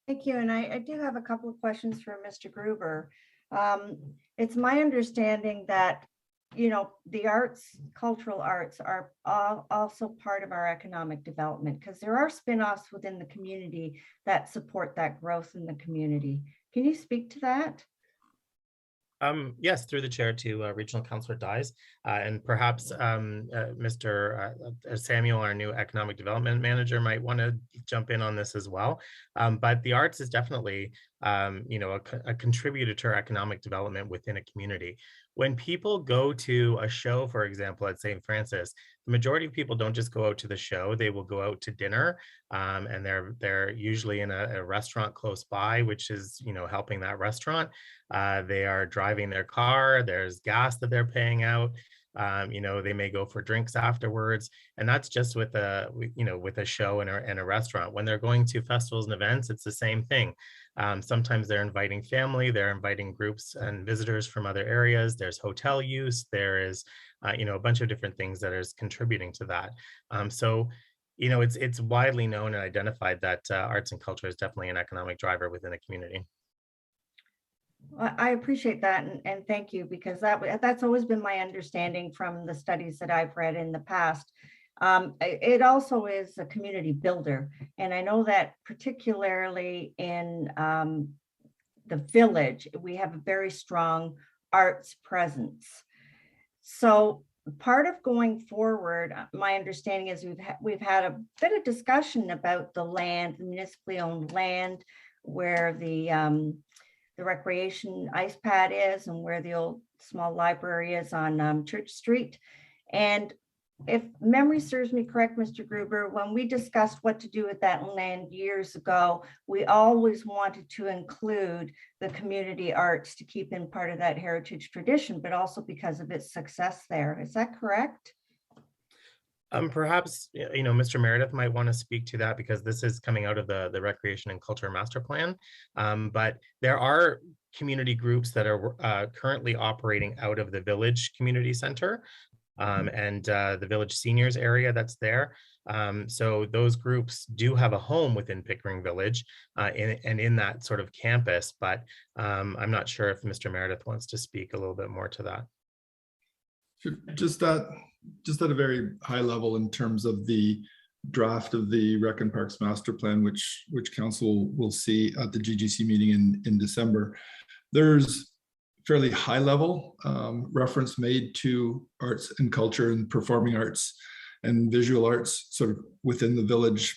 Thank you. And I do have a couple of questions for Mr. Gruber. It's my understanding that you know, the arts, cultural arts are also part of our economic development because there are spin-offs within the community that support that growth in the community. Can you speak to that? Yes, through the chair to Regional Councillor Dyes, and perhaps Mr. Samuel, our new Economic Development Manager, might want to jump in on this as well. But the arts is definitely, you know, a contributor to economic development within a community. When people go to a show, for example, at St. Francis, the majority of people don't just go out to the show; they will go out to dinner, and they're usually in a restaurant close by, which is, you know, helping that restaurant. They are driving their car, there's gas that they're paying out. You know, they may go for drinks afterwards. And that's just with you know, with a show and a restaurant. When they're going to festivals and events, it's the same thing. Sometimes they're inviting family, they're inviting groups and visitors from other areas. There's hotel use, there is, you know, a bunch of different things that is contributing to that. So, you know, it's widely known and identified that arts and culture is definitely an economic driver within a community. I appreciate that, and thank you, because that's always been my understanding from the studies that I've read in the past. It also is a community builder, and I know that particularly in the village, we have a very strong arts presence. So part of going forward, my understanding is we've had a bit of discussion about the land, the municipally owned land, where the recreation ice pad is and where the old small library is on Church Street. And if memory serves me correct, Mr. Gruber, when we discussed what to do with that land years ago, we always wanted to include the community arts to keep in part of that heritage tradition, but also because of its success there. Is that correct? Perhaps, you know, Mr. Meredith might want to speak to that because this is coming out of the Recreation and Culture Master Plan. But there are community groups that are currently operating out of the Village Community Center and the Village Seniors area that's there. So those groups do have a home within Pickering Village and in that sort of campus. But I'm not sure if Mr. Meredith wants to speak a little bit more to that. Just at a very high level in terms of the draft of the Rec and Parks Master Plan, which council will see at the GGC meeting in December. There's fairly high level reference made to arts and culture and performing arts and visual arts sort of within the village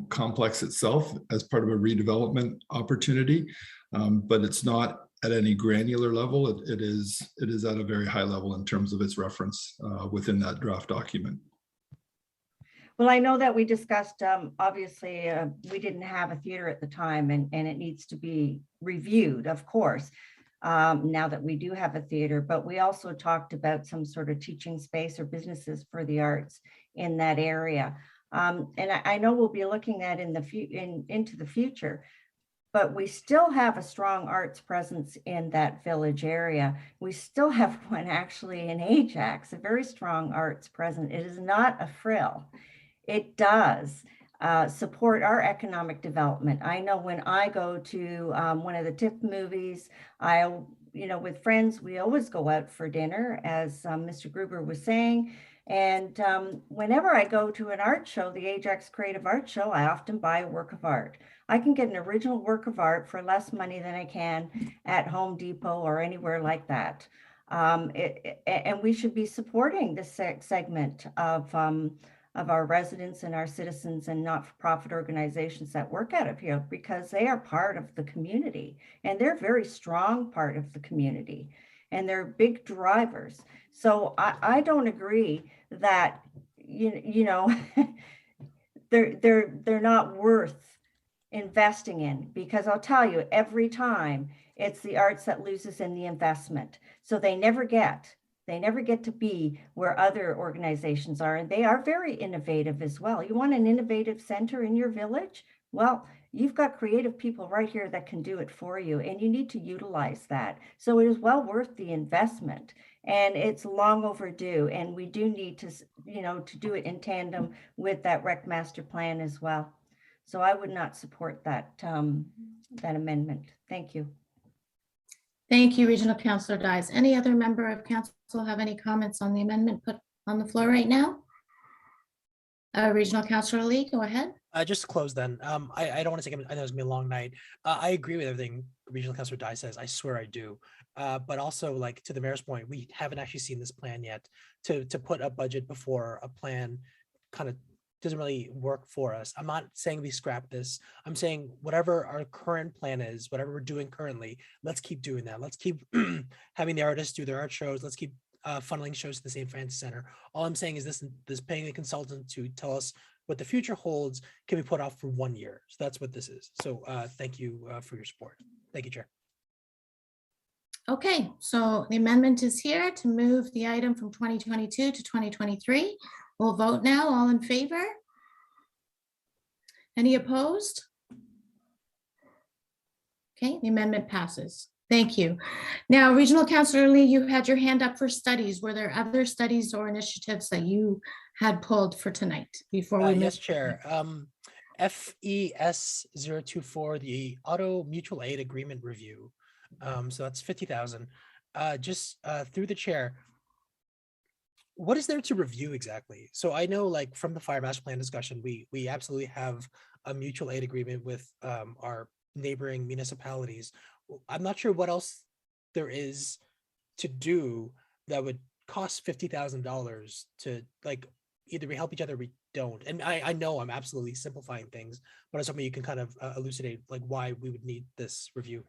complex itself as part of a redevelopment opportunity, but it's not at any granular level. It is at a very high level in terms of its reference within that draft document. Well, I know that we discussed, obviously, we didn't have a theater at the time, and it needs to be reviewed, of course, now that we do have a theater, but we also talked about some sort of teaching space or businesses for the arts in that area. And I know we'll be looking at into the future, but we still have a strong arts presence in that village area. We still have one actually in Ajax, a very strong arts presence. It is not a frill. It does support our economic development. I know when I go to one of the TIFF movies, with friends, we always go out for dinner, as Mr. Gruber was saying. And whenever I go to an art show, the Ajax Creative Art Show, I often buy a work of art. I can get an original work of art for less money than I can at Home Depot or anywhere like that. And we should be supporting this segment of our residents and our citizens and not-for-profit organizations that work out of here, because they are part of the community and they're a very strong part of the community and they're big drivers. So I don't agree that, they're not worth investing in, because I'll tell you, every time it's the arts that loses in the investment. So they never get to be where other organizations are, and they are very innovative as well. You want an innovative center in your village? Well, you've got creative people right here that can do it for you, and you need to utilize that. So it is well worth the investment, and it's long overdue, and we do need to, to do it in tandem with that Rec Master Plan as well. So I would not support that amendment. Thank you. Thank you, Regional Councillor Dies. Any other member of council have any comments on the amendment put on the floor right now? Regional Councillor Lee, go ahead. Just to close then, I don't want to take, I know it's gonna be a long night. I agree with everything Regional Councillor Dye says. I swear I do. But also, like, to the mayor's point, we haven't actually seen this plan yet. To put a budget before a plan kind of doesn't really work for us. I'm not saying we scrap this. I'm saying whatever our current plan is, whatever we're doing currently, let's keep doing that. Let's keep having the artists do their art shows. Let's keep funneling shows to the St. Francis Center. All I'm saying is this paying a consultant to tell us what the future holds can be put off for 1 year. So that's what this is. So thank you for your support. Thank you, Chair. Okay, so the amendment is here to move the item from 2022 to 2023. We'll vote now. All in favor? Any opposed? Okay, the amendment passes. Thank you. Now, Regional Councillor Lee, you had your hand up for studies. Were there other studies or initiatives that you had pulled for tonight before we move? Yes, Chair. FES 024, the Auto Mutual Aid Agreement Review. So that's 50,000. Just through the chair, what is there to review exactly? So I know, like, from the Fire Master Plan discussion, we absolutely have a mutual aid agreement with our neighboring municipalities. I'm not sure what else there is to do that would cost $50,000 to, like, either we help each other or we don't. And I know I'm absolutely simplifying things, but it's something you can kind of elucidate, like, why we would need this review.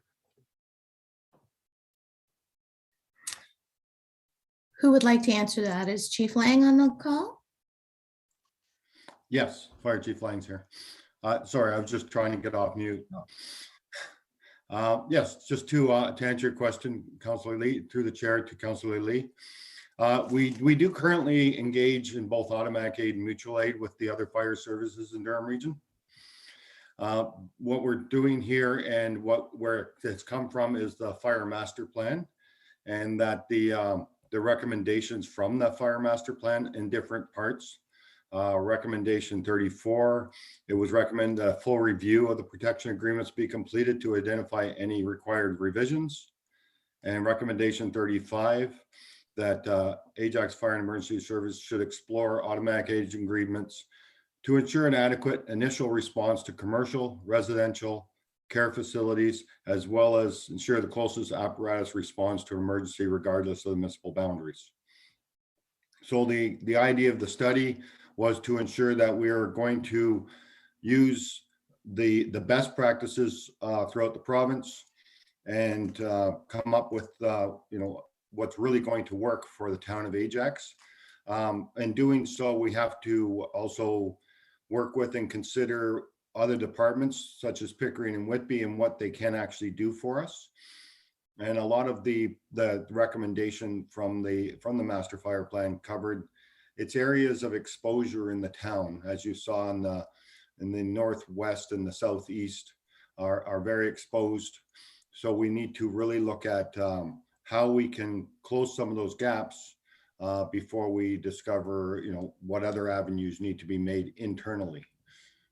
Who would like to answer that? Is Chief Lang on the call? Yes, Fire Chief Lang's here. Sorry, I was just trying to get off mute. Yes, just to answer your question, Councillor Lee, through the chair to Councillor Lee. We do currently engage in both automatic aid and mutual aid with the other fire services in Durham region. What we're doing here and where it's come from is the Fire Master Plan, and that the recommendations from the Fire Master Plan in different parts. Recommendation 34, it was recommended a full review of the protection agreements be completed to identify any required revisions. And recommendation 35, that Ajax Fire and Emergency Service should explore automatic aid agreements to ensure an adequate initial response to commercial, residential, care facilities, as well as ensure the closest apparatus responds to emergency regardless of the municipal boundaries. So the idea of the study was to ensure that we are going to use the best practices throughout the province and come up with what's really going to work for the town of Ajax. In doing so, we have to also work with and consider other departments such as Pickering and Whitby and what they can actually do for us. And a lot of the recommendation from the master fire plan covered its areas of exposure in the town, as you saw in the northwest and the southeast are very exposed. So we need to really look at how we can close some of those gaps before we discover, what other avenues need to be made internally.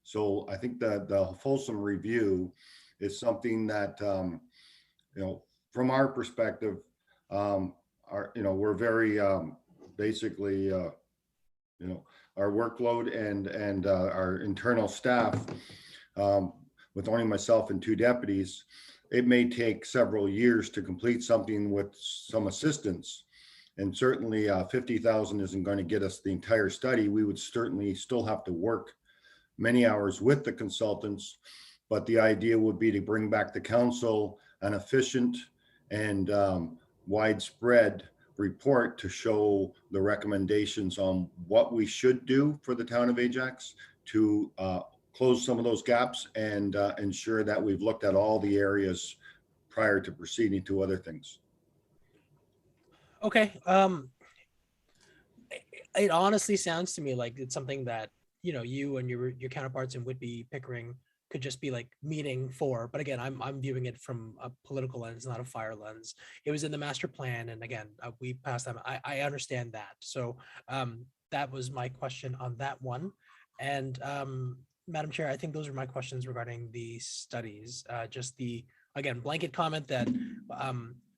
So I think that the fulsome review is something that, from our perspective, we're very basically, our workload and our internal staff, with only myself and 2 deputies, it may take several years to complete something with some assistance. And certainly 50,000 isn't going to get us the entire study. We would certainly still have to work many hours with the consultants, but the idea would be to bring back the council an efficient and widespread report to show the recommendations on what we should do for the town of Ajax to close some of those gaps and ensure that we've looked at all the areas prior to proceeding to other things. Okay. It honestly sounds to me like it's something that, you and your counterparts in Whitby, Pickering could just be like meeting for. But again, I'm viewing it from a political lens, not a fire lens. It was in the master plan, and again, we passed them. I understand that. So that was my question on that one. And Madam Chair, I think those are my questions regarding the studies. Just the, again, blanket comment that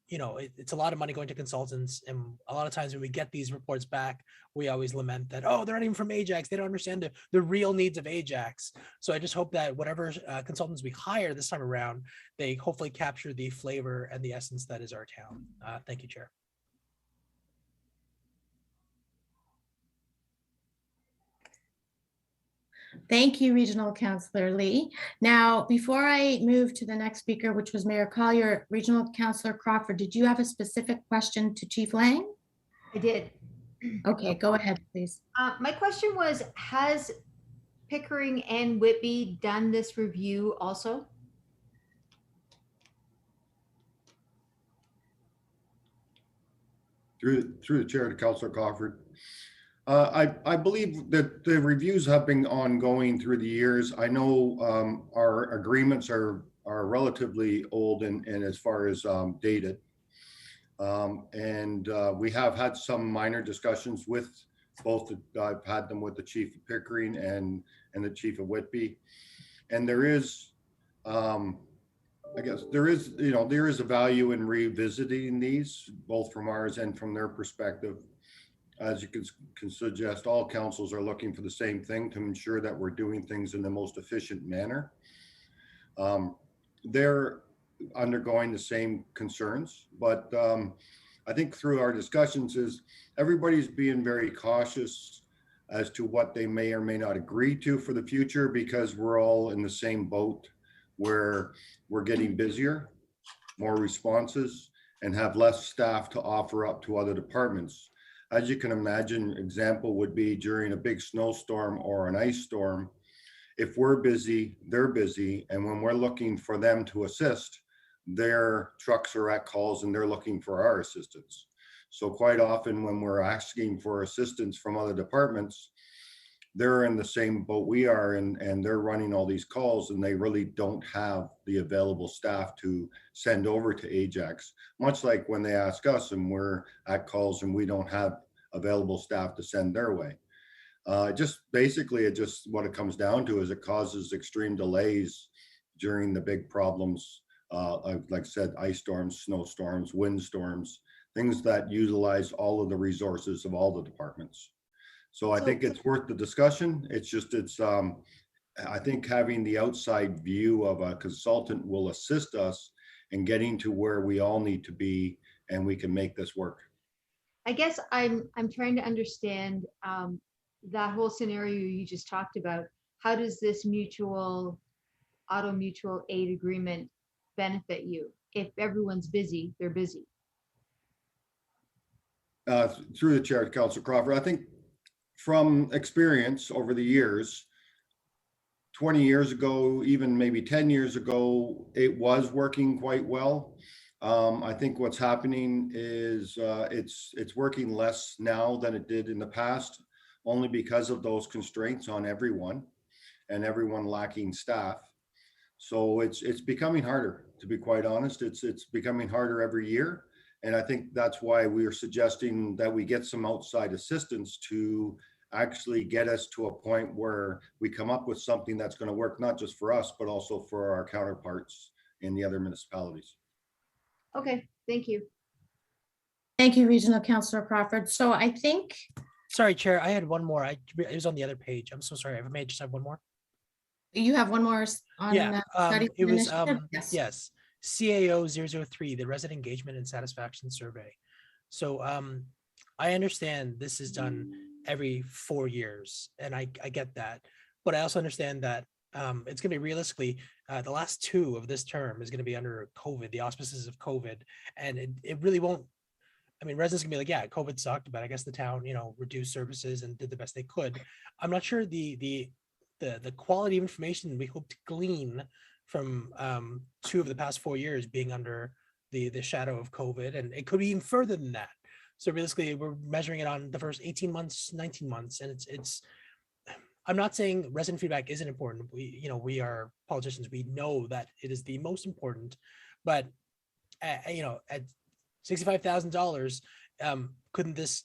it's a lot of money going to consultants. And a lot of times when we get these reports back, we always lament that, oh, they're not even from Ajax. They don't understand the real needs of Ajax. So I just hope that whatever consultants we hire this time around, they hopefully capture the flavor and the essence that is our town. Thank you, Chair. Thank you, Regional Councillor Lee. Now, before I move to the next speaker, which was Mayor Collier, Regional Councillor Crawford, did you have a specific question to Chief Lang? I did. Okay, go ahead, please. My question was, has Pickering and Whitby done this review also? Through the chair to Councillor Crawford. I believe that the reviews have been ongoing through the years. I know our agreements are relatively old and as far as dated. We have had some minor discussions with both. I've had them with the Chief of Pickering and the Chief of Whitby. And there is, I guess there is a value in revisiting these, both from ours and from their perspective. As you can suggest, all councils are looking for the same thing, to ensure that we're doing things in the most efficient manner. They're undergoing the same concerns, but I think through our discussions is everybody's being very cautious as to what they may or may not agree to for the future, because we're all in the same boat where we're getting busier, more responses, and have less staff to offer up to other departments. As you can imagine, example would be during a big snowstorm or an ice storm. If we're busy, they're busy. And when we're looking for them to assist, their trucks are at calls and they're looking for our assistance. So quite often when we're asking for assistance from other departments, they're in the same boat we are, and they're running all these calls, and they really don't have the available staff to send over to Ajax, much like when they ask us and we're at calls and we don't have available staff to send their way. Just basically, what it comes down to is it causes extreme delays during the big problems, like I said, ice storms, snowstorms, windstorms, things that utilize all of the resources of all the departments. So I think it's worth the discussion. I think having the outside view of a consultant will assist us in getting to where we all need to be, and we can make this work. I guess I'm trying to understand that whole scenario you just talked about. How does this auto mutual aid agreement benefit you? If everyone's busy, they're busy. Through the chair, Councillor Crawford, I think from experience over the years, 20 years ago, even maybe 10 years ago, it was working quite well. I think what's happening is it's working less now than it did in the past, only because of those constraints on everyone and everyone lacking staff. So it's becoming harder, to be quite honest. It's becoming harder every year. And I think that's why we are suggesting that we get some outside assistance to actually get us to a point where we come up with something that's going to work, not just for us, but also for our counterparts in the other municipalities. Okay, thank you. Thank you, Regional Councillor Crawford. So I think. Sorry, Chair, I had one more. It was on the other page. I'm so sorry. I may just have one more. You have one more on Yeah, study it was initiative? yes, CAO 003, the Resident Engagement and Satisfaction Survey. So I understand this is done every 4 years, and I get that, but I also understand that it's going to be realistically the last 2 of this term is going to be under COVID, the auspices of COVID, and it really won't. I mean, residents can be like, yeah, COVID sucked, but I guess the town, reduced services and did the best they could. I'm not sure the quality of information we hope to glean from 2 of the past 4 years being under the shadow of COVID, and it could be even further than that. So realistically, we're measuring it on the first 18 months, 19 months, and it's. I'm not saying resident feedback isn't important. We are politicians. We know that it is the most important, but at $65,000, couldn't this?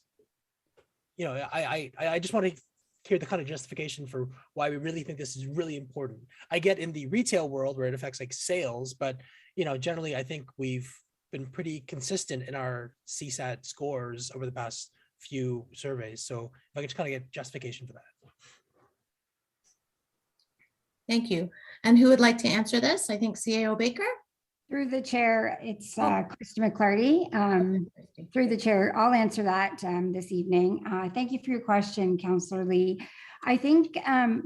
I just want to hear the kind of justification for why we really think this is really important. I get in the retail world where it affects like sales, but generally I think we've been pretty consistent in our CSAT scores over the past few surveys. So if I could just kind of get justification for that. Thank you. And who would like to answer this? I think CAO Baker. Through the chair, it's Oh. Krista McClarty. Through the chair, I'll answer that this evening. Thank you for your question, Councillor Lee. I think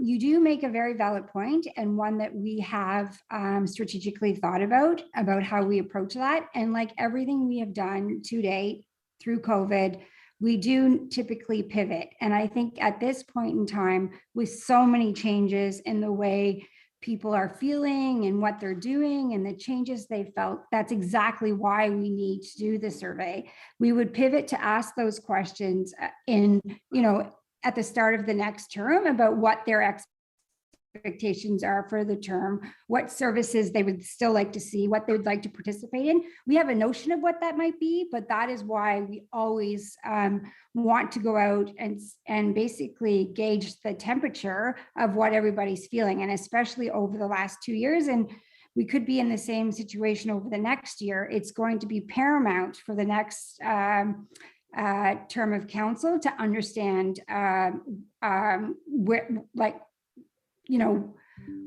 you do make a very valid point, and one that we have strategically thought about how we approach that. And like everything we have done to date through COVID, we do typically pivot. And I think at this point in time, with so many changes in the way people are feeling and what they're doing and the changes they felt, that's exactly why we need to do the survey. We would pivot to ask those questions in, at the start of the next term about what their expectations are for the term, what services they would still like to see, what they would like to participate in. We have a notion of what that might be, but that is why we always want to go out and basically gauge the temperature of what everybody's feeling, and especially over the last 2 years. And we could be in the same situation over the next year. It's going to be paramount for the next term of council to understand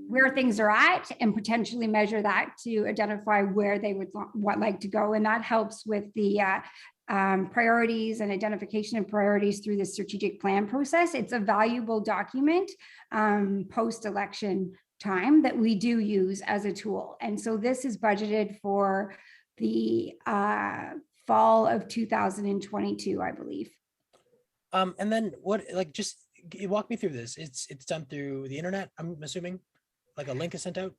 where things are at, and potentially measure that to identify where they would like to go. And that helps with the priorities and identification of priorities through the strategic plan process. It's a valuable document post-election time that we do use as a tool. And so this is budgeted for the fall of 2022, I believe. And then what, just walk me through this. It's done through the internet, I'm assuming, like a link is sent out?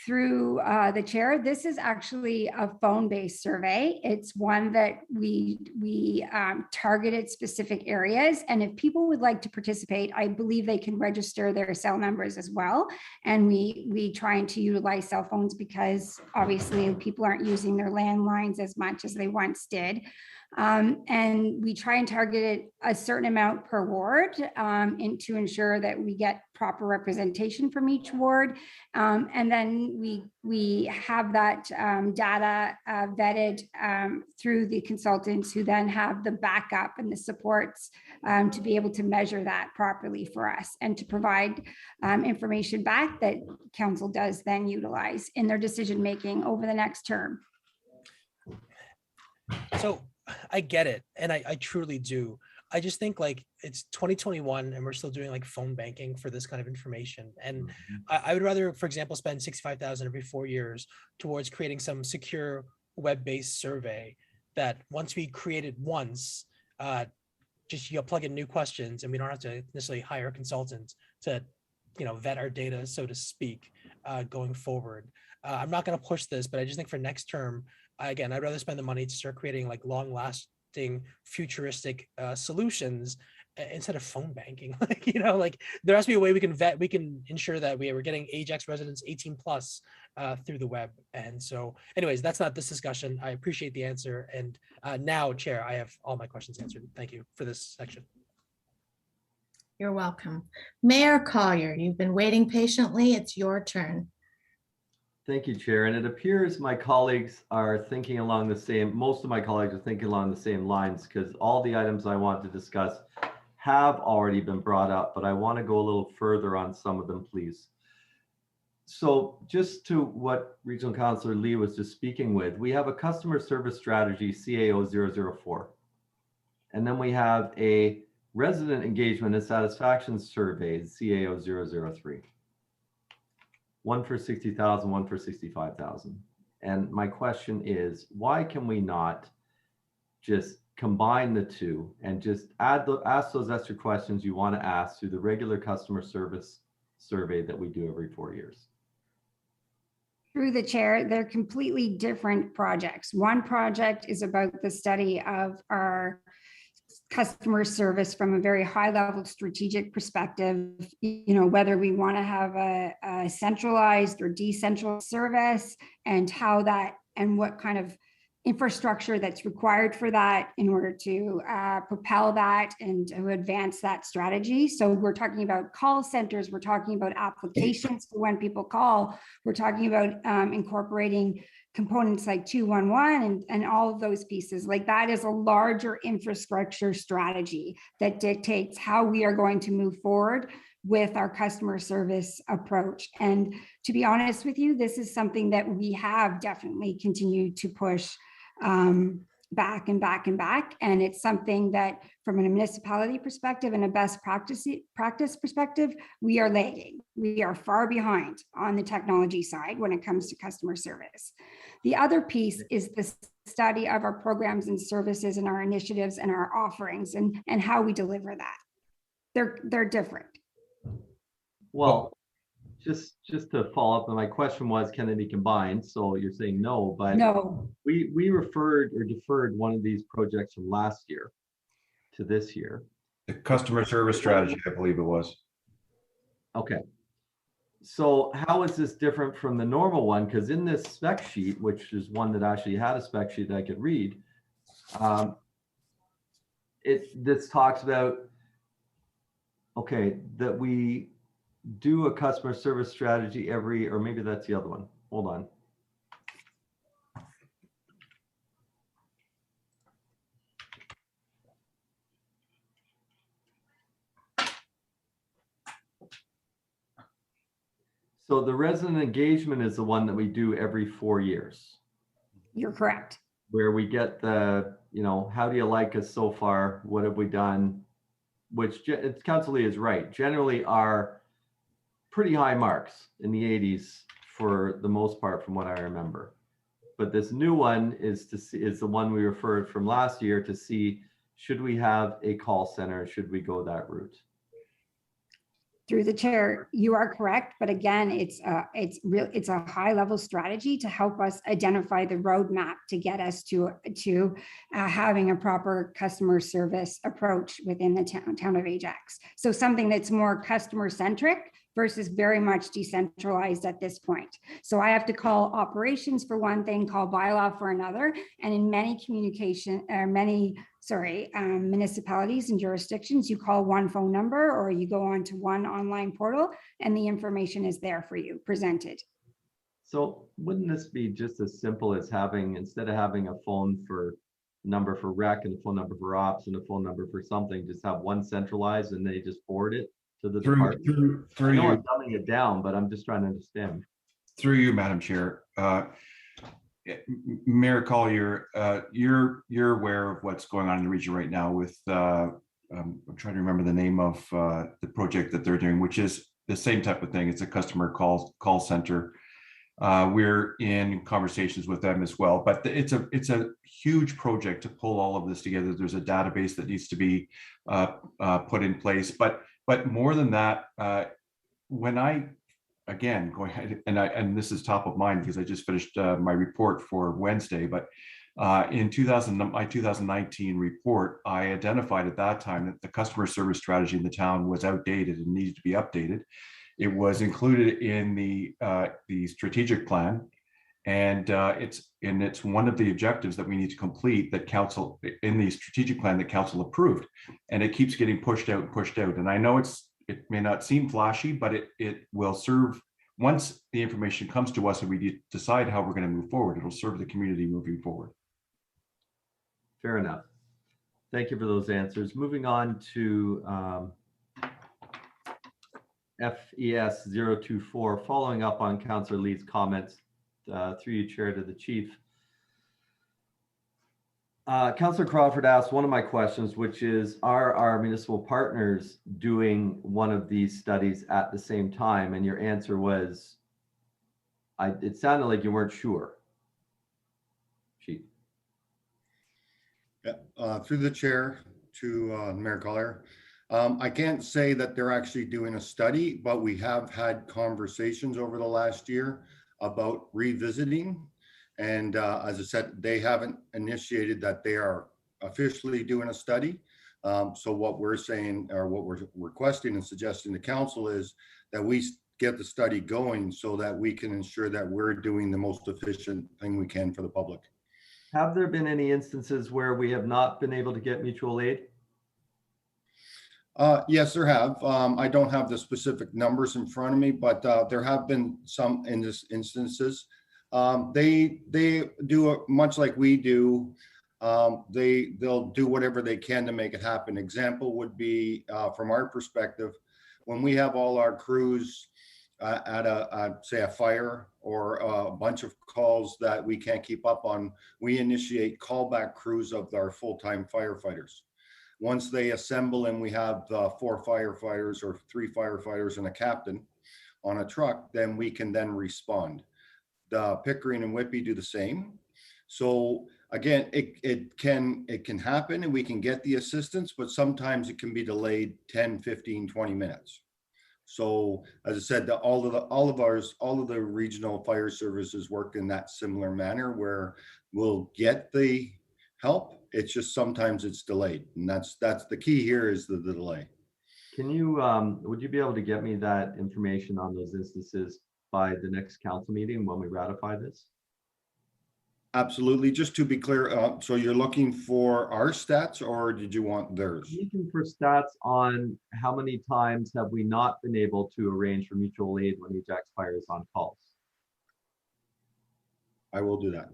Through the chair, this is actually a phone-based survey. It's one that we targeted specific areas, and if people would like to participate, I believe they can register their cell numbers as well. And we trying to utilize cell phones because obviously people aren't using their landlines as much as they once did. And we try and target it a certain amount per ward to ensure that we get proper representation from each ward. And then we have that data vetted through the consultants, who then have the backup and the supports to be able to measure that properly for us, and to provide information back that council does then utilize in their decision-making over the next term. So I get it, and I truly do. I just think it's 2021 and we're still doing phone banking for this kind of information. And I would rather, for example, spend $65,000 every 4 years towards creating some secure web-based survey that once we create it once, just plug in new questions, and we don't have to necessarily hire a consultant to vet our data, so to speak, going forward. I'm not going to push this, but I just think for next term, again, I'd rather spend the money to start creating long-lasting, futuristic solutions instead of phone banking. There has to be a way we can ensure that we're getting Ajax residents 18 plus through the web. And so, anyways, that's not this discussion. I appreciate the answer. And now, Chair, I have all my questions answered. Thank you for this section. You're welcome. Mayor Collier, you've been waiting patiently. It's your turn. Thank you, Chair. And it appears my colleagues are thinking along the same, most of my colleagues are thinking along the same lines, because all the items I want to discuss have already been brought up, but I want to go a little further on some of them, please. So just to what Regional Councillor Lee was just speaking with, we have a customer service strategy, CAO 004. And then we have a resident engagement and satisfaction survey, CAO 003. One for 60,000, one for 65,000. And my question is, why can we not just combine the two and just ask those extra questions you want to ask through the regular customer service survey that we do every 4 years? Through the chair, they're completely different projects. One project is about the study of our customer service from a very high level strategic perspective, whether we want to have a centralized or decentralized service, and how that, and what kind of infrastructure that's required for that in order to propel that and to advance that strategy. So we're talking about call centers, we're talking about applications for when people call, we're talking about incorporating components like 211 and all of those pieces. Like that is a larger infrastructure strategy that dictates how we are going to move forward with our customer service approach. And to be honest with you, this is something that we have definitely continued to push back and back and back. And it's something that from a municipality perspective and a best practice perspective, we are lagging. We are far behind on the technology side when it comes to customer service. The other piece is the study of our programs and services and our initiatives and our offerings and how we deliver that. They're different. Well, just to follow up, and my question was, can they be combined? So you're saying no, but no. We referred or deferred one of these projects from last year to this year. The customer service strategy, I believe it was. Okay. So how is this different from the normal one? Because in this spec sheet, which is one that actually had a spec sheet that I could read, this talks about, okay, that we do a customer service strategy every, or maybe that's the other one. Hold on. So the resident engagement is the one that we do every 4 years. You're correct. Where we get the, how do you like us so far? What have we done? Which Council Lee is right. Generally are pretty high marks in the 80s for the most part, from what I remember. But this new one is the one we referred from last year to see, should we have a call center? Should we go that route? Through the chair, you are correct, but again, it's a high level strategy to help us identify the roadmap to get us to having a proper customer service approach within the town of Ajax. So something that's more customer centric versus very much decentralized at this point. So I have to call operations for one thing, call bylaw for another, and in many municipalities and jurisdictions, you call one phone number or you go on to one online portal and the information is there for you presented. So wouldn't this be just as simple as having, instead of having a phone number for rec and a phone number for ops and a phone number for something, just have one centralized and they just forward it to the department? I know I'm dumbing it down, but I'm just trying to understand. Through you, Madam Chair. Mayor Collier, you're aware of what's going on in the region right now with, I'm trying to remember the name of the project that they're doing, which is the same type of thing. It's a customer call center. We're in conversations with them as well, but it's a huge project to pull all of this together. There's a database that needs to be put in place, but more than that, when I again, go ahead, and this is top of mind because I just finished my report for Wednesday, but in my 2019 report, I identified at that time that the customer service strategy in the town was outdated and needed to be updated. It was included in the strategic plan, and it's one of the objectives that we need to complete that council in the strategic plan that council approved, and it keeps getting pushed out and pushed out. And I know it may not seem flashy, but it will serve, once the information comes to us and we decide how we're going to move forward, it'll serve the community moving forward. Fair enough. Thank you for those answers. Moving on to FES 024, following up on Councillor Lee's comments through you, Chair, to the Chief. Councillor Crawford asked one of my questions, which is, are our municipal partners doing one of these studies at the same time? And your answer was, it sounded like you weren't sure. Chief. Yeah, through the chair to Mayor Collier. I can't say that they're actually doing a study, but we have had conversations over the last year about revisiting. And as I said, they haven't initiated that they are officially doing a study. So what we're saying, or what we're requesting and suggesting to council, is that we get the study going so that we can ensure that we're doing the most efficient thing we can for the public. Have there been any instances where we have not been able to get mutual aid? Yes, there have. I don't have the specific numbers in front of me, but there have been some instances. They do much like we do. They'll do whatever they can to make it happen. Example would be from our perspective, when we have all our crews at say a fire or a bunch of calls that we can't keep up on, we initiate callback crews of our full-time firefighters. Once they assemble and we have 4 firefighters or 3 firefighters and a captain on a truck, then we can then respond. The Pickering and Whitby do the same. So again, it can happen and we can get the assistance, but sometimes it can be delayed 10, 15, 20 minutes. So as I said, all of the regional fire services work in that similar manner where we'll get the help. It's just sometimes it's delayed, and that's the key here is the delay. Can you, would you be able to get me that information on those instances by the next council meeting when we ratify this? Absolutely. Just to be clear, so you're looking for our stats or did you want theirs? I'm looking for stats on how many times have we not been able to arrange for mutual aid when Ajax Fire is on calls? I will do that.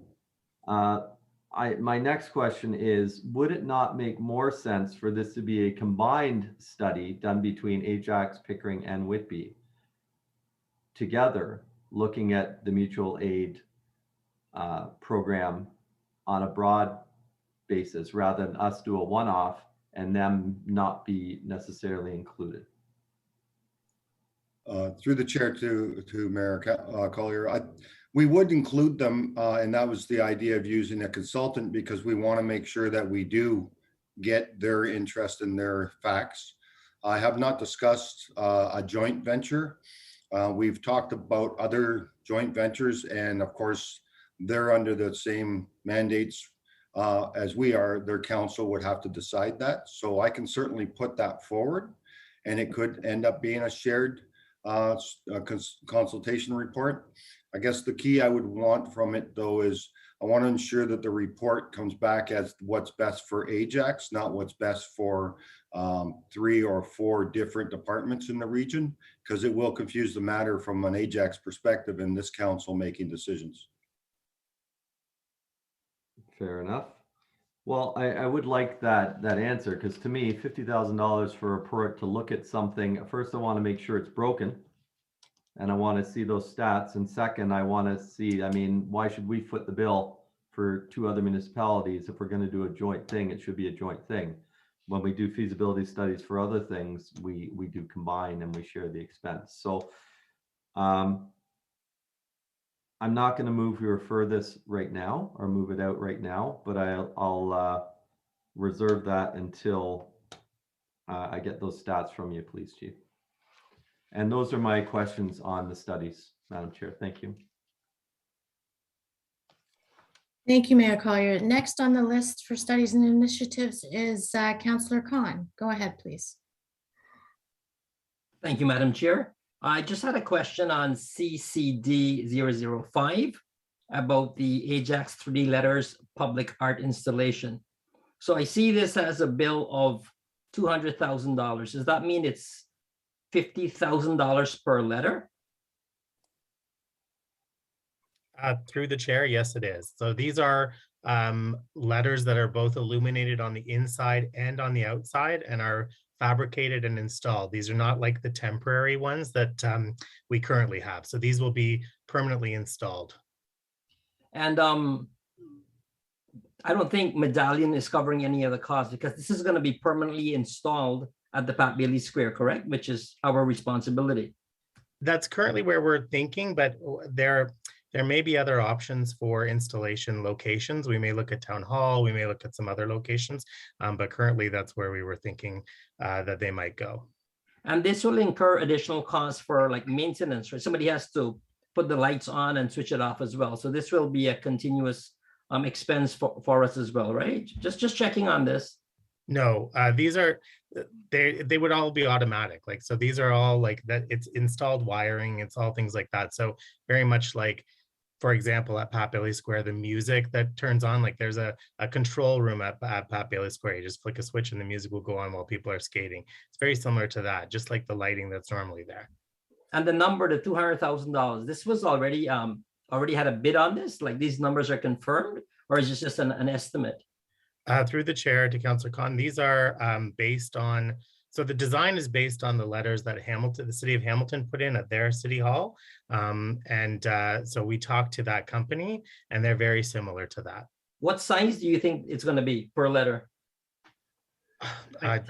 My next question is, would it not make more sense for this to be a combined study done between Ajax, Pickering, and Whitby together, looking at the mutual aid program on a broad basis rather than us do a one-off and them not be necessarily included? Through the chair to Mayor Collier, we would include them, and that was the idea of using a consultant because we want to make sure that we do get their interest in their facts. I have not discussed a joint venture. We've talked about other joint ventures, and of course, they're under the same mandates as we are. Their council would have to decide that. So I can certainly put that forward, and it could end up being a shared consultation report. I guess the key I would want from it though is I want to ensure that the report comes back as what's best for Ajax, not what's best for 3 or 4 different departments in the region, because it will confuse the matter from an Ajax perspective in this council making decisions. Fair enough. Well, I would like that answer, because to me, $50,000 for a report to look at something, first I want to make sure it's broken. And I want to see those stats. And second, I want to see, I mean, why should we foot the bill for 2 other municipalities? If we're going to do a joint thing, it should be a joint thing. When we do feasibility studies for other things, we do combine and we share the expense. So I'm not going to move or refer this right now or move it out right now, but I'll reserve that until I get those stats from you, please, Chief. And those are my questions on the studies, Madam Chair. Thank you. Thank you, Mayor Collier. Next on the list for studies and initiatives is Councillor Khan. Go ahead, please. Thank you, Madam Chair. I just had a question on CCD 005 about the Ajax 3D Letters public art installation. So I see this as a bill of $200,000. Does that mean it's $50,000 per letter? Through the chair, yes, it is. So these are letters that are both illuminated on the inside and on the outside and are fabricated and installed. These are not like the temporary ones that we currently have. So these will be permanently installed. And I don't think Medallion is covering any of the costs because this is going to be permanently installed at the Pat Bailey Square, correct? Which is our responsibility. That's currently where we're thinking, but there may be other options for installation locations. We may look at Town Hall, we may look at some other locations, but currently that's where we were thinking that they might go. And this will incur additional costs for like maintenance, right? Somebody has to put the lights on and switch it off as well. So this will be a continuous expense for us as well, right? Just checking on this. No, these are, they would all be automatic. Like, so these are all like that, it's installed wiring, it's all things like that. So very much like, for example, at Pat Bailey Square, the music that turns on, like there's a control room at Pat Bailey Square. You just flick a switch and the music will go on while people are skating. It's very similar to that, just like the lighting that's normally there. And the number, the $200,000, this was already already had a bid on this? Like these numbers are confirmed, or is this just an estimate? Through the chair to Councillor Khan, these are based on, so the design is based on the letters that the city of Hamilton put in at their city hall. So we talked to that company and they're very similar to that. What size do you think it's going to be per letter? I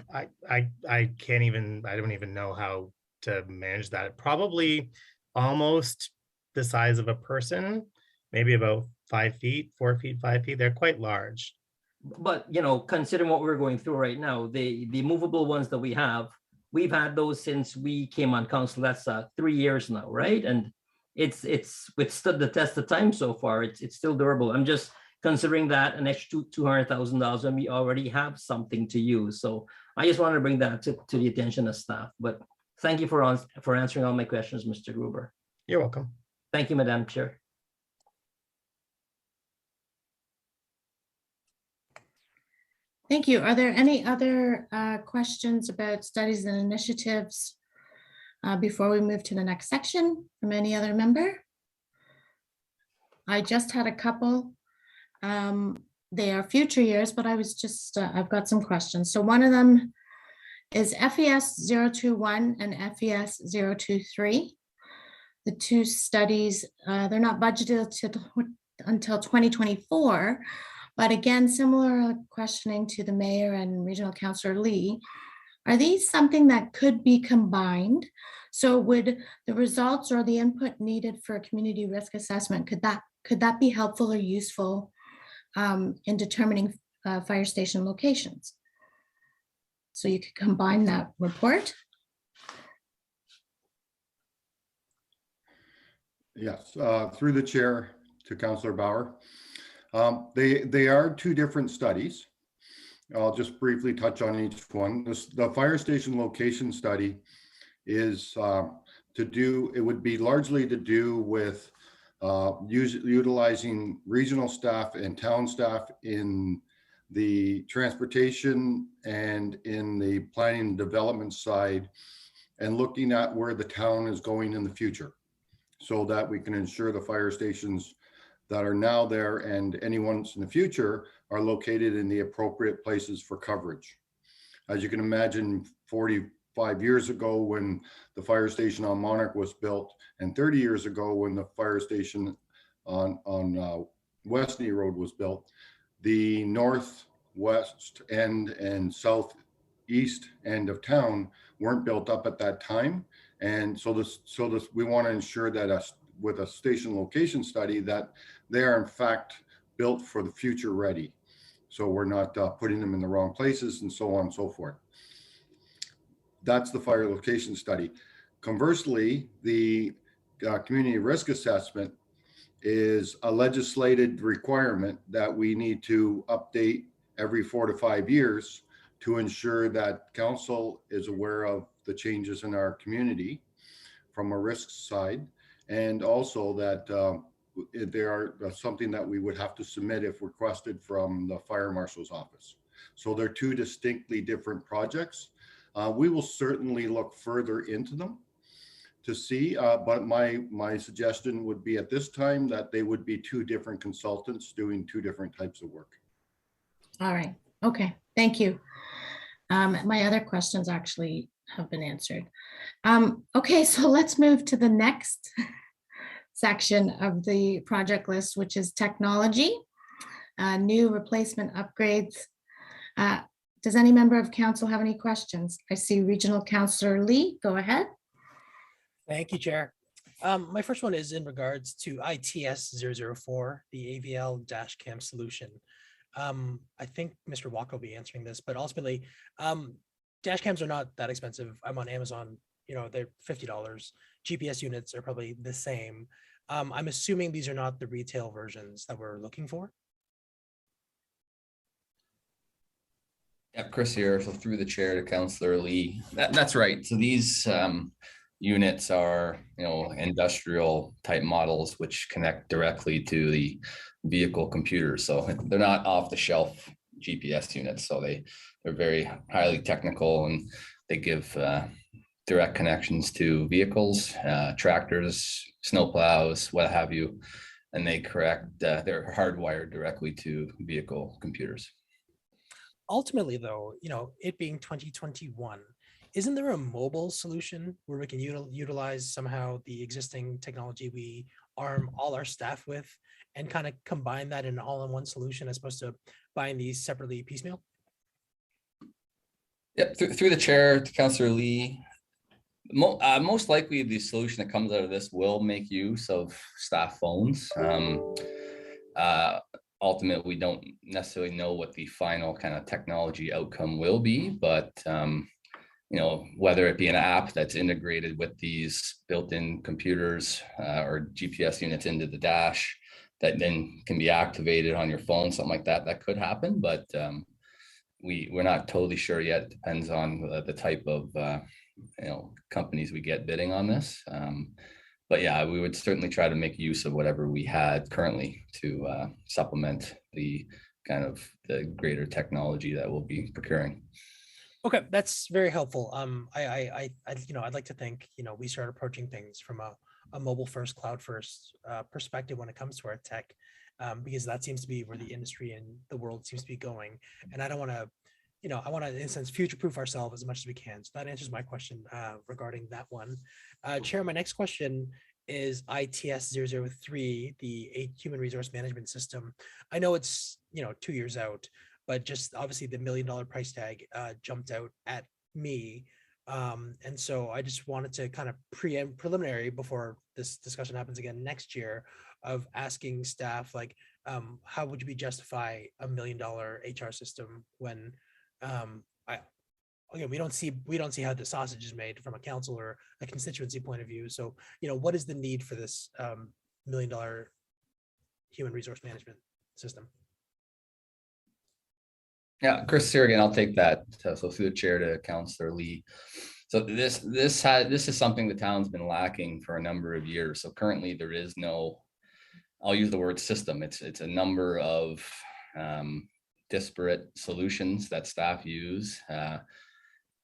can't even, I don't even know how to manage that. Probably almost the size of a person, maybe about 5 feet, 4 feet, 5 feet. They're quite large. But, you know, considering what we're going through right now, the movable ones that we've had those since we came on council. That's 3 years now, right? And it's withstood the test of time so far. It's still durable. I'm just considering that an extra $200,000 and we already have something to use. So I just wanted to bring that to the attention of staff. But thank you for answering all my questions, Mr. Gruber. You're welcome. Thank you, Madam Chair. Thank you. Are there any other questions about studies and initiatives before we move to the next section from any other member? I just had a couple. They are future years, but I've got some questions. So one of them is FES 021 and FES 023. The two studies, they're not budgeted until 2024. But again, similar questioning to the mayor and regional councillor Lee, are these something that could be combined? So would the results or the input needed for a community risk assessment, could that be helpful or useful in determining fire station locations? So you could combine that report. Yes, through the chair to Councillor Bauer. They are two different studies. I'll just briefly touch on each one. The fire station location study is it would be largely to do with utilizing regional staff and town staff in the transportation and in the planning and development side, and looking at where the town is going in the future so that we can ensure the fire stations that are now there and any ones in the future are located in the appropriate places for coverage. As you can imagine, 45 years ago when the fire station on Monarch was built, and 30 years ago when the fire station on Westney Road was built, the northwest end and southeast end of town weren't built up at that time. And so we want to ensure that with a station location study that they are in fact built for the future ready. So we're not putting them in the wrong places and so on and so forth. That's the fire location study. Conversely, the community risk assessment is a legislated requirement that we need to update every 4 to 5 years to ensure that council is aware of the changes in our community from a risk side, and also that they are something that we would have to submit if requested from the fire marshal's office. So they're two distinctly different projects. We will certainly look further into them to see, but my suggestion would be at this time that they would be two different consultants doing two different types of work. All right. Okay. Thank you. My other questions actually have been answered. Okay, so let's move to the next section of the project list, which is technology, new replacement upgrades. Does any member of council have any questions? I see Regional Councillor Lee, go ahead. Thank you, Chair. My first one is in regards to ITS 004, the AVL dash cam solution. I think Mr. Walker will be answering this, but ultimately, dash cams are not that expensive. I'm on Amazon, you know, they're $50. GPS units are probably the same. I'm assuming these are not the retail versions that we're looking for. Yeah, Chris here. So through the chair to Councillor Lee, that's right. So these units are, you know, industrial type models which connect directly to the vehicle computers. So they're not off the shelf GPS units. So they're very highly technical, and they give direct connections to vehicles, tractors, snowplows, what have you. and they correct, they're hardwired directly to vehicle computers. Ultimately, though, it being 2021, isn't there a mobile solution where we can utilize somehow the existing technology we arm all our staff with and kind of combine that in an all-in-one solution as opposed to buying these separately piecemeal? Yep, through the chair to Councillor Lee. Most likely the solution that comes out of this will make use of staff phones. Ultimately, we don't necessarily know what the final kind of technology outcome will be, but whether it be an app that's integrated with these built-in computers or GPS units into the dash that then can be activated on your phone, something like that, that could happen. But we're not totally sure yet. It depends on the type of companies we get bidding on this. But yeah, we would certainly try to make use of whatever we had currently to supplement the kind of the greater technology that we'll be procuring. Okay, that's very helpful. I'd like to think, we start approaching things from a mobile first, cloud first perspective when it comes to our tech, because that seems to be where the industry and the world seems to be going. And I don't want to, I want to, in a sense, future-proof ourselves as much as we can. So that answers my question regarding that one. Chair, my next question is ITS 003, the Human Resource Management System. I know it's, 2 years out, but just obviously the $1 million price tag jumped out at me. And so I just wanted to kind of preliminary before this discussion happens again next year of asking staff, like, how would you justify $1 million HR system when we don't see how the sausage is made from a council or a constituency point of view. So, what is the need for this $1 million human resource management system? Yeah, Chris here again. I'll take that. So through the chair to Councillor Lee. So this is something the town's been lacking for a number of years. So currently there is no, I'll use the word system. It's a number of disparate solutions that staff use,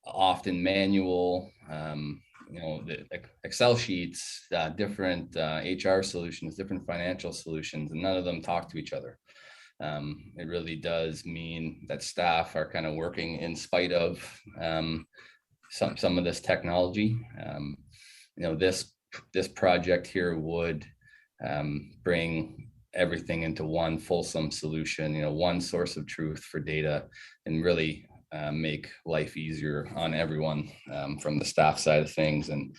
often manual, the Excel sheets, different HR solutions, different financial solutions, and none of them talk to each other. It really does mean that staff are kind of working in spite of some of this technology. This project here would bring everything into one fulsome solution, one source of truth for data, and really make life easier on everyone from the staff side of things. And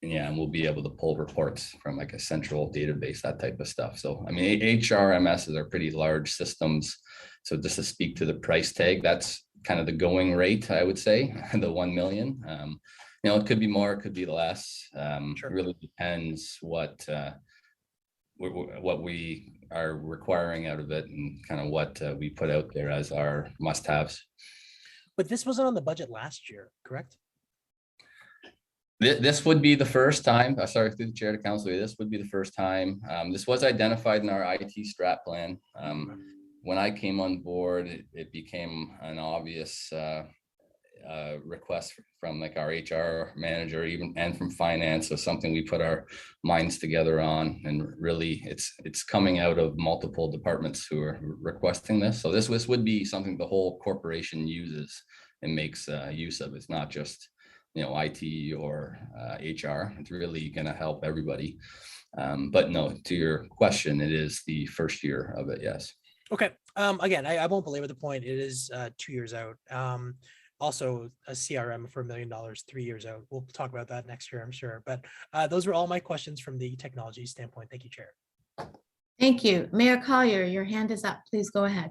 we'll be able to pull reports from like a central database, that type of stuff. So, I mean, HRMSs are pretty large systems. So just to speak to the price tag, that's kind of the going rate, I would say, the 1 million. It could be more, it could be less. Sure. It really depends what we are requiring out of it and kind of what we put out there as our must-haves. But this wasn't on the budget last year, correct? This would be the first time, sorry, through the chair to council, this would be the first time. This was identified in our IT strat plan. When I came on board, it became an obvious request from like our HR manager, and from finance. So something we put our minds together on, and really it's coming out of multiple departments who are requesting this. So this would be something the whole corporation uses and makes use of. It's not just IT or HR. It's really going to help everybody. But no, to your question, it is the first year of it. Yes. Okay. Again, I won't belabor the point. It is 2 years out. Also a CRM for $1 million, 3 years out. We'll talk about that next year, I'm sure. But those were all my questions from the technology standpoint. Thank you, Chair. Thank you. Mayor Collier, your hand is up. Please go ahead.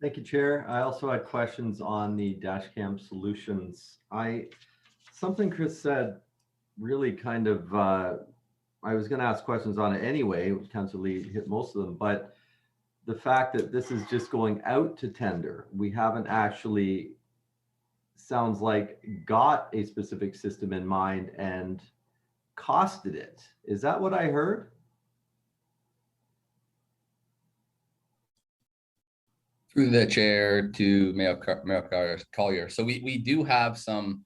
Thank you, Chair. I also had questions on the dash cam solutions. Something Chris said really kind of, I was going to ask questions on it anyway. Councillor Lee hit most of them, but the fact that this is just going out to tender, we haven't actually, sounds like, got a specific system in mind and costed it. Is that what I heard? Through the chair to Mayor Collier. So we do have some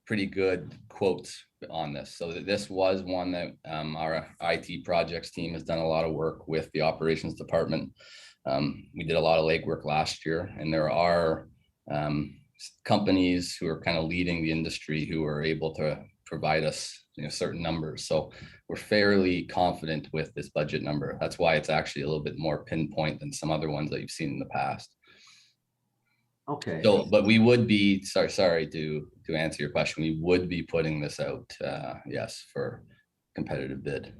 pretty good quotes on this. So this was one that our IT projects team has done a lot of work with the operations department. We did a lot of legwork last year, and there are companies who are kind of leading the industry who are able to provide us, certain numbers. So we're fairly confident with this budget number. That's why it's actually a little bit more pinpoint than some other ones that you've seen in the past. Okay. So, but we would be, sorry to answer your question, we would be putting this out, yes, for competitive bid.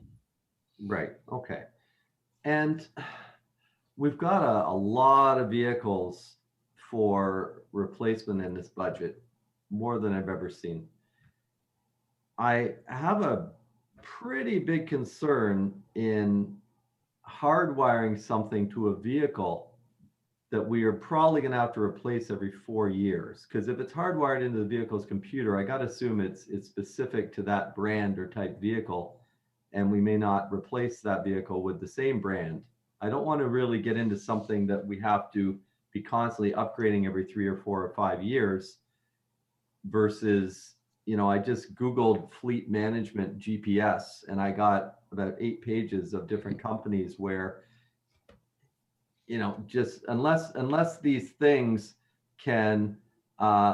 Right. Okay. And we've got a lot of vehicles for replacement in this budget, more than I've ever seen. I have a pretty big concern in hardwiring something to a vehicle that we are probably going to have to replace every 4 years. Because if it's hardwired into the vehicle's computer, I got to assume it's specific to that brand or type vehicle, and we may not replace that vehicle with the same brand. I don't want to really get into something that we have to be constantly upgrading every 3 or 4 or 5 years versus, I just Googled fleet management GPS and I got about 8 pages of different companies where, just unless these things can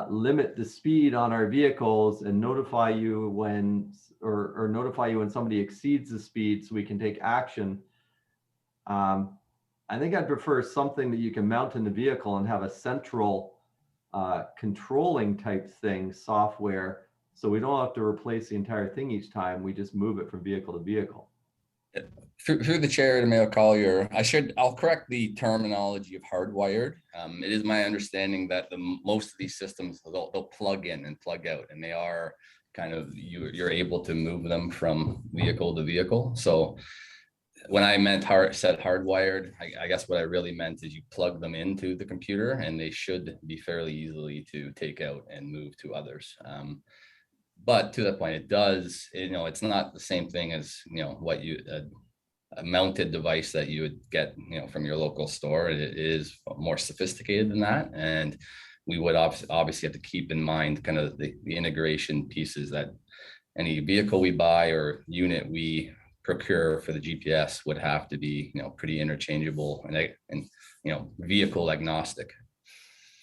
limit the speed on our vehicles and notify you when, or notify you when somebody exceeds the speed so we can take action. I think I'd prefer something that you can mount in the vehicle and have a central controlling type thing, software, so we don't have to replace the entire thing each time. We just move it from vehicle to vehicle. Through the chair to Mayor Collier, I'll correct the terminology of hardwired. It is my understanding that most of these systems, they'll plug in and plug out, and they are kind of, you're able to move them from vehicle to vehicle. So when I said hardwired, I guess what I really meant is you plug them into the computer and they should be fairly easily to take out and move to others. But to that point, it does, it's not the same thing as, what a mounted device that you would get, from your local store. It is more sophisticated than that. And we would obviously have to keep in mind kind of the integration pieces that any vehicle we buy or unit we procure for the GPS would have to be, pretty interchangeable and vehicle agnostic.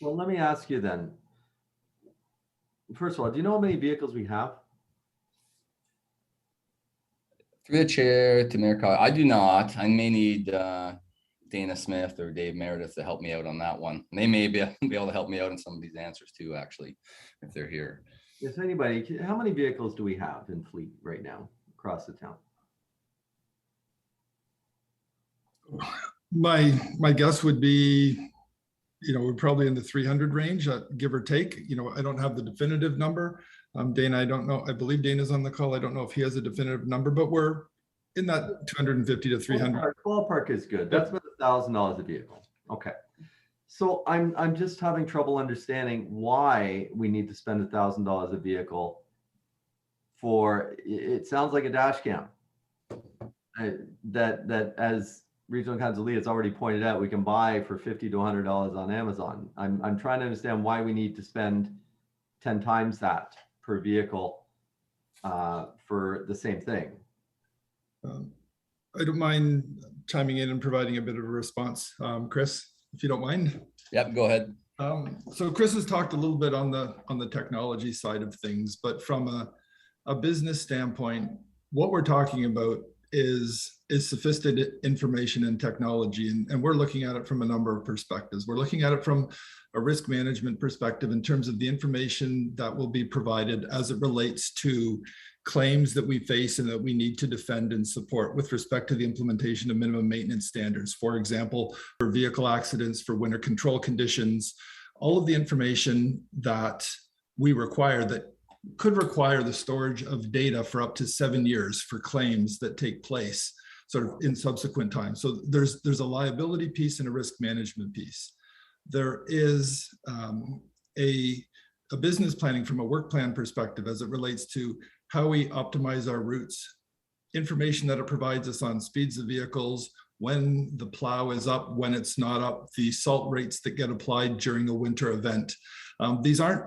Well, let me ask you then. First of all, do you know how many vehicles we have? Through the chair to Mayor Collier, I do not. I may need Dana Smith or Dave Meredith to help me out on that one. And they may be able to help me out in some of these answers too, actually, if they're here. If anybody, how many vehicles do we have in fleet right now across the town? My guess would be, we're probably in the 300 range, give or take. I don't have the definitive number. Dana, I don't know. I believe Dana's on the call. I don't know if he has a definitive number, but we're in that 250 to 300. Ballpark is good. That's about $1,000 a vehicle. Okay. So I'm just having trouble understanding why we need to spend $1,000 a vehicle for, it sounds like a dash cam. That as Regional Council Lee has already pointed out, we can buy for $50 to $100 on Amazon. I'm trying to understand why we need to spend 10 times that per vehicle for the same thing. I don't mind chiming in and providing a bit of a response. Chris, if you don't mind. Yep, go ahead. So Chris has talked a little bit on the technology side of things, but from a business standpoint, what we're talking about is sophisticated information and technology. And we're looking at it from a number of perspectives. We're looking at it from a risk management perspective in terms of the information that will be provided as it relates to claims that we face and that we need to defend and support with respect to the implementation of minimum maintenance standards. For example, for vehicle accidents, for winter control conditions, all of the information that we require that could require the storage of data for up to 7 years for claims that take place sort of in subsequent time. So there's a liability piece and a risk management piece. There is a business planning from a work plan perspective as it relates to how we optimize our routes, information that it provides us on speeds of vehicles, when the plow is up, when it's not up, the salt rates that get applied during a winter event. These aren't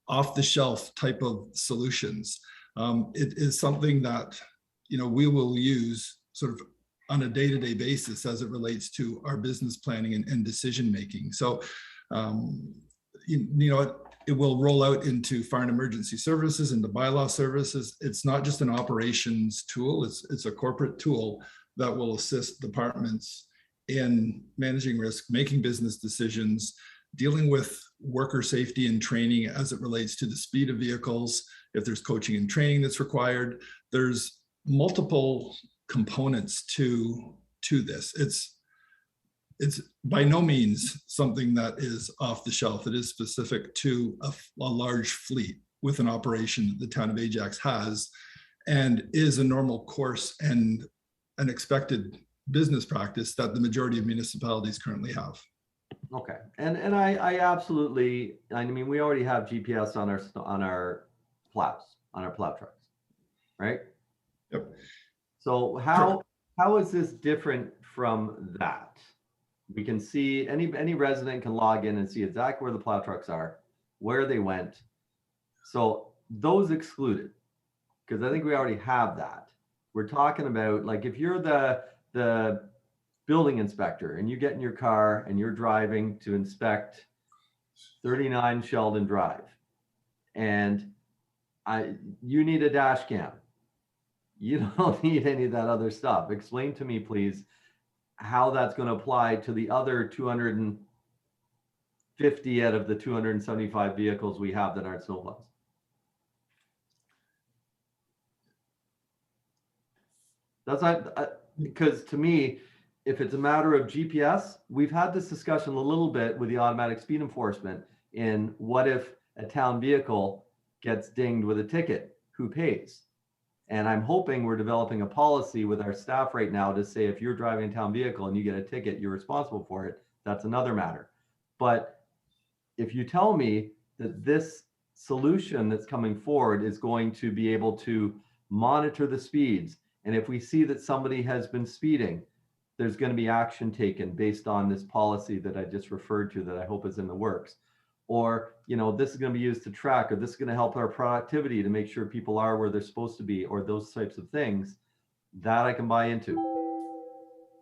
off-the-shelf type of solutions. It is something that, we will use sort of on a day-to-day basis as it relates to our business planning and decision making. So, it will roll out into fire and emergency services, into bylaw services. It's not just an operations tool, it's a corporate tool that will assist departments in managing risk, making business decisions, dealing with worker safety and training as it relates to the speed of vehicles. If there's coaching and training that's required, there's multiple components to this. It's by no means something that is off the shelf. It is specific to a large fleet with an operation that the town of Ajax has, and is a normal course and an expected business practice that the majority of municipalities currently have. Okay, and I absolutely, I mean, we already have GPS on our plows, on our plow trucks, right? Yep. So how is this different from that? We can see, any resident can log in and see exactly where the plow trucks are, where they went. So those excluded, because I think we already have that. We're talking about, like, if you're the building inspector and you get in your car and you're driving to inspect 39 Sheldon Drive, and you need a dash cam. You don't need any of that other stuff. Explain to me, please, how that's going to apply to the other 250 out of the 275 vehicles we have that aren't snowplows. That's not, because to me, if it's a matter of GPS, we've had this discussion a little bit with the automatic speed enforcement in what if a town vehicle gets dinged with a ticket, who pays? And I'm hoping we're developing a policy with our staff right now to say, if you're driving a town vehicle and you get a ticket, you're responsible for it. That's another matter. But if you tell me that this solution that's coming forward is going to be able to monitor the speeds, and if we see that somebody has been speeding, there's going to be action taken based on this policy that I just referred to that I hope is in the works. Or, this is going to be used to track, or this is going to help our productivity to make sure people are where they're supposed to be, or those types of things, that I can buy into.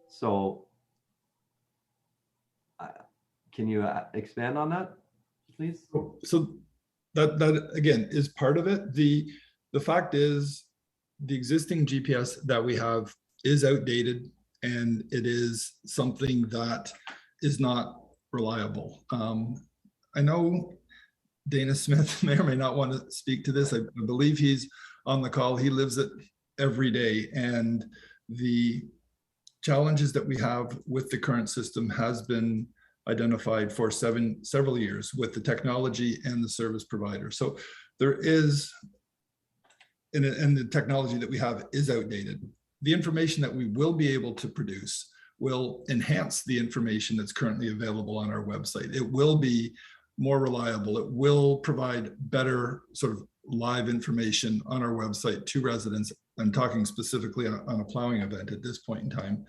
So can you expand on that, please? So that again is part of it. The fact is, the existing GPS that we have is outdated, and it is something that is not reliable. I know Dana Smith may or may not want to speak to this. I believe he's on the call. He lives it every day. And the challenges that we have with the current system has been identified for several years with the technology and the service provider. So there is, and the technology that we have is outdated. The information that we will be able to produce will enhance the information that's currently available on our website. It will be more reliable. It will provide better sort of live information on our website to residents. I'm talking specifically on a plowing event at this point in time,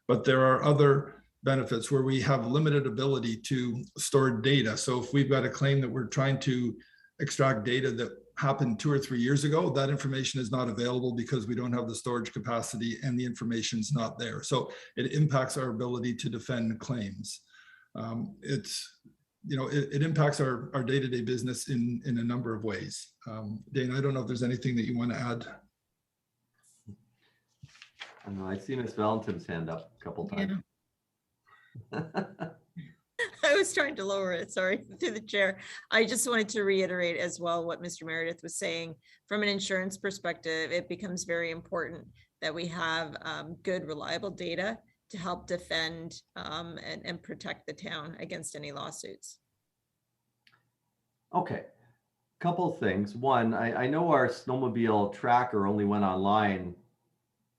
but there are other benefits where we have limited ability to store data. So if we've got a claim that we're trying to extract data that happened 2 or 3 years ago, that information is not available because we don't have the storage capacity and the information's not there. So it impacts our ability to defend claims. It impacts our day-to-day business in a number of ways. Dana, I don't know if there's anything that you want to add. I know, I see Ms. Valentin's hand up a couple times. Yeah. I was trying to lower it, sorry, through the chair. I just wanted to reiterate as well what Mr. Meredith was saying. From an insurance perspective, it becomes very important that we have good, reliable data to help defend and protect the town against any lawsuits. Okay, couple of things. One, I know our snowmobile tracker only went online,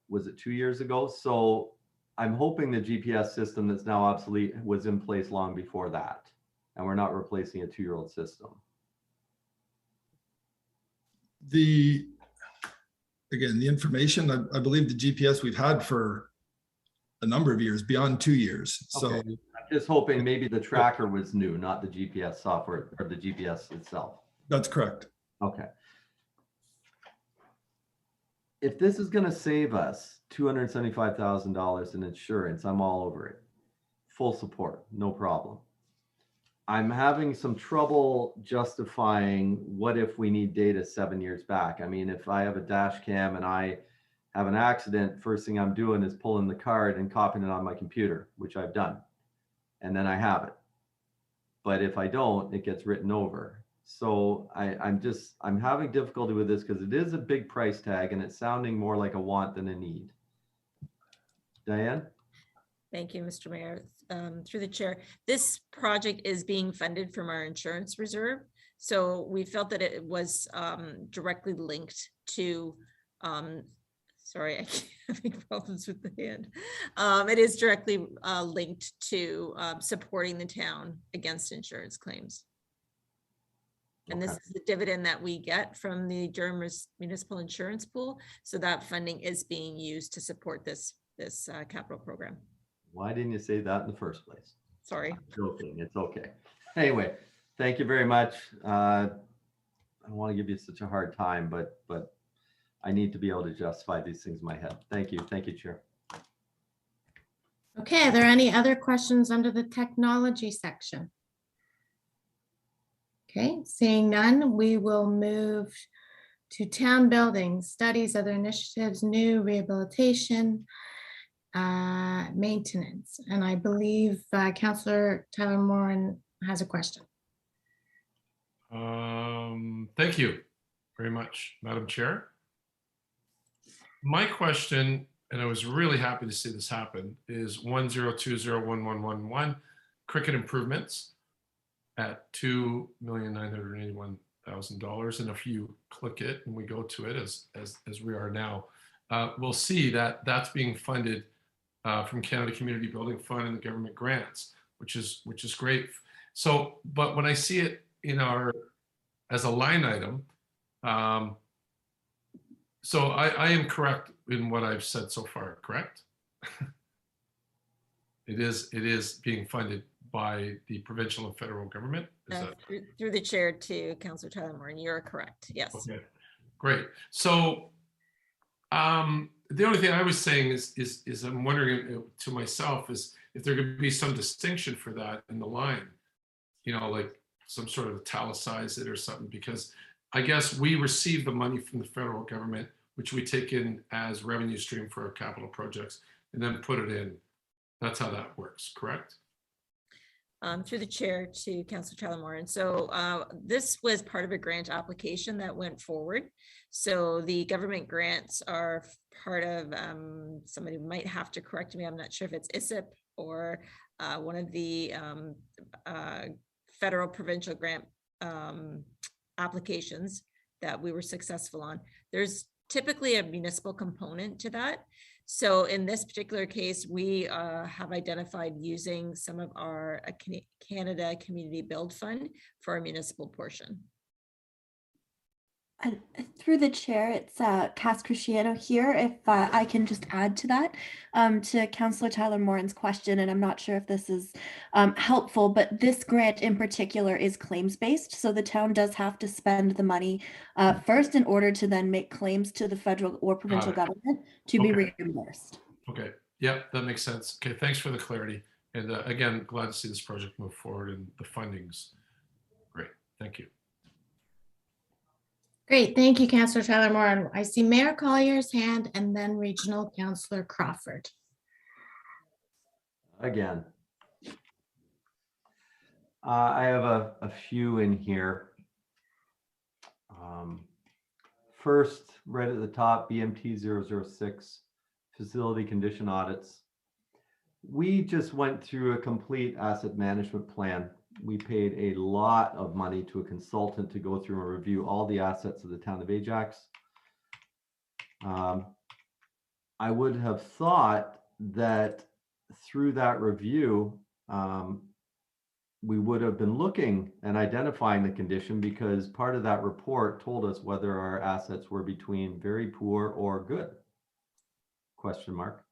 was it 2 years ago? So I'm hoping the GPS system that's now obsolete was in place long before that, and we're not replacing a 2-year-old system. Again, the information, I believe the GPS we've had for a number of years, beyond 2 years. So I'm just hoping maybe the tracker was new, not the GPS software or the GPS itself. That's correct. Okay. If this is going to save us $275,000 in insurance, I'm all over it. Full support, no problem. I'm having some trouble justifying what if we need data 7 years back. I mean, if I have a dash cam and I have an accident, first thing I'm doing is pulling the card and copying it on my computer, which I've done. And then I have it. But if I don't, it gets written over. So I'm having difficulty with this because it is a big price tag and it's sounding more like a want than a need. Diane? Thank you, Mr. Mayor. Through the chair, this project is being funded from our insurance reserve. So we felt that it was directly linked to, sorry, I keep having problems with the hand. It is directly linked to supporting the town against insurance claims. And this is the dividend that we get from the Durham Municipal Insurance Pool. So that funding is being used to support this capital program. Why didn't you say that in the first place? Sorry. I'm joking. It's okay. Anyway, thank you very much. I don't want to give you such a hard time, but I need to be able to justify these things in my head. Thank you. Thank you, Chair. Okay, are there any other questions under the technology section? Okay, seeing none, we will move to town buildings, studies, other initiatives, new rehabilitation, maintenance. And I believe Councillor Tyler Moran has a question. Thank you very much, Madam Chair. My question, and I was really happy to see this happen, is 10201111 cricket improvements at $2,981,000. And if you click it and we go to it as we are now, we'll see that that's being funded from Canada Community Building Fund and the government grants, which is great. So, but when I see it in our as a line item, so I am correct in what I've said so far, correct? It is being funded by the provincial and federal government. Is that through the chair to Councillor Tyler Moran, you're correct. Yes. okay? Great. So the only thing I was saying is I'm wondering to myself is if there could be some distinction for that in the line, you know, like some sort of italicize it or something, because I guess we receive the money from the federal government, which we take in as revenue stream for our capital projects and then put it in. That's how that works, correct? Through the chair to Councillor Tyler Moran. So this was part of a grant application that went forward. So the government grants are part of, somebody might have to correct me, I'm not sure if it's ISIP or one of the federal provincial grant applications that we were successful on. There's typically a municipal component to that. So in this particular case, we have identified using some of our Canada Community Build Fund for our municipal portion. Through the chair, it's Cass Cresciano here. If I can just add to that, to Councillor Tyler Moran's question, and I'm not sure if this is helpful, but this grant in particular is claims-based. So the town does have to spend the money first in order to then make claims to the federal or provincial government to be reimbursed. Okay, yeah, that makes sense. Okay, thanks for the clarity. And again, glad to see this project move forward and the funding's great. Thank you. Great, thank you, Councillor Tyler Moran. I see Mayor Collier's hand and then Regional Councillor Crawford. Again. I have a few in here. First, right at the top, BMT 006, facility condition audits. We just went through a complete asset management plan. We paid a lot of money to a consultant to go through and review all the assets of the town of Ajax. I would have thought that through that review, we would have been looking and identifying the condition, because part of that report told us whether our assets were between very poor or good. Question mark.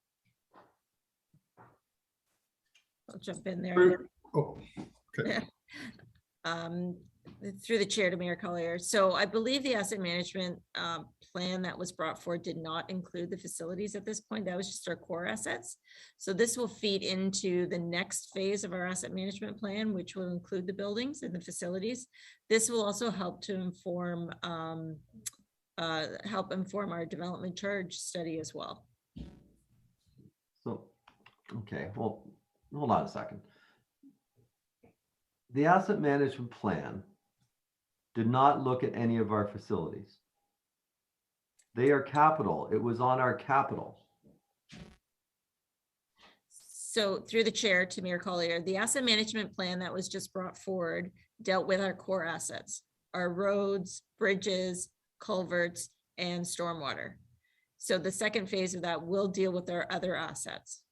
I'll jump in there. Oh. Okay. Through the chair to Mayor Collier. So I believe the asset management plan that was brought forward did not include the facilities at this point. That was just our core assets. So this will feed into the next phase of our asset management plan, which will include the buildings and the facilities. This will also help to inform our development charge study as well. So, okay, well, hold on a second. The asset management plan did not look at any of our facilities. They are capital. It was on our capital. So through the chair to Mayor Collier, the asset management plan that was just brought forward dealt with our core assets, our roads, bridges, culverts, and stormwater. So the second phase of that will deal with our other assets,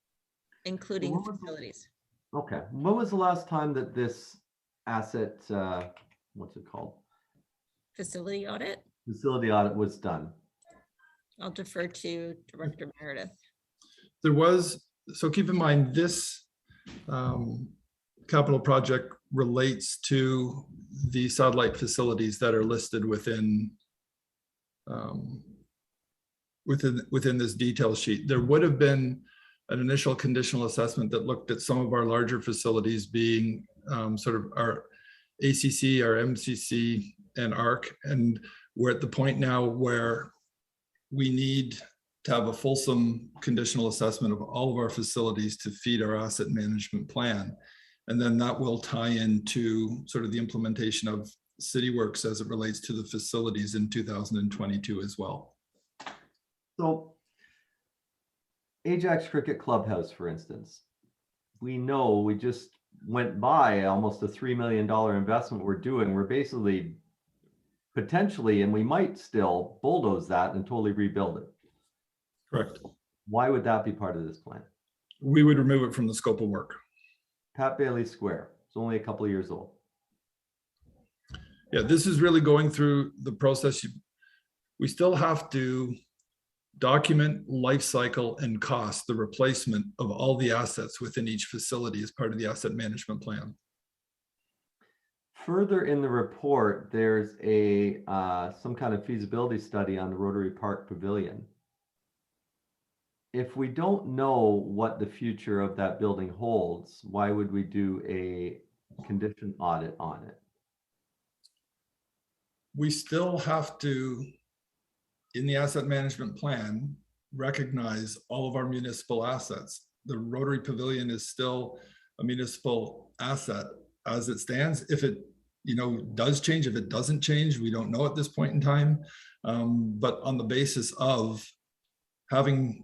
including facilities. Okay, when was the last time that this asset, what's it called? Facility audit? Facility audit was done. I'll defer to Director Meredith. There was, so keep in mind, this capital project relates to the satellite facilities that are listed within within this detail sheet. There would have been an initial conditional assessment that looked at some of our larger facilities being sort of our ACC, our MCC, and ARC. And we're at the point now where we need to have a fulsome conditional assessment of all of our facilities to feed our asset management plan. And then that will tie into sort of the implementation of city works as it relates to the facilities in 2022 as well. So Ajax Cricket Clubhouse, for instance, we know we just went by almost a $3 million investment we're doing. We're basically potentially, and we might still bulldoze that and totally rebuild it. Correct. Why would that be part of this plan? We would remove it from the scope of work. Pat Bailey Square, it's only a couple of years old. Yeah, this is really going through the process. We still have to document life cycle and cost, the replacement of all the assets within each facility as part of the asset management plan. Further in the report, there's a some kind of feasibility study on the Rotary Park Pavilion. If we don't know what the future of that building holds, why would we do a condition audit on it? We still have to, in the asset management plan, recognize all of our municipal assets. The Rotary Pavilion is still a municipal asset as it stands. If it, does change, if it doesn't change, we don't know at this point in time. But on the basis of having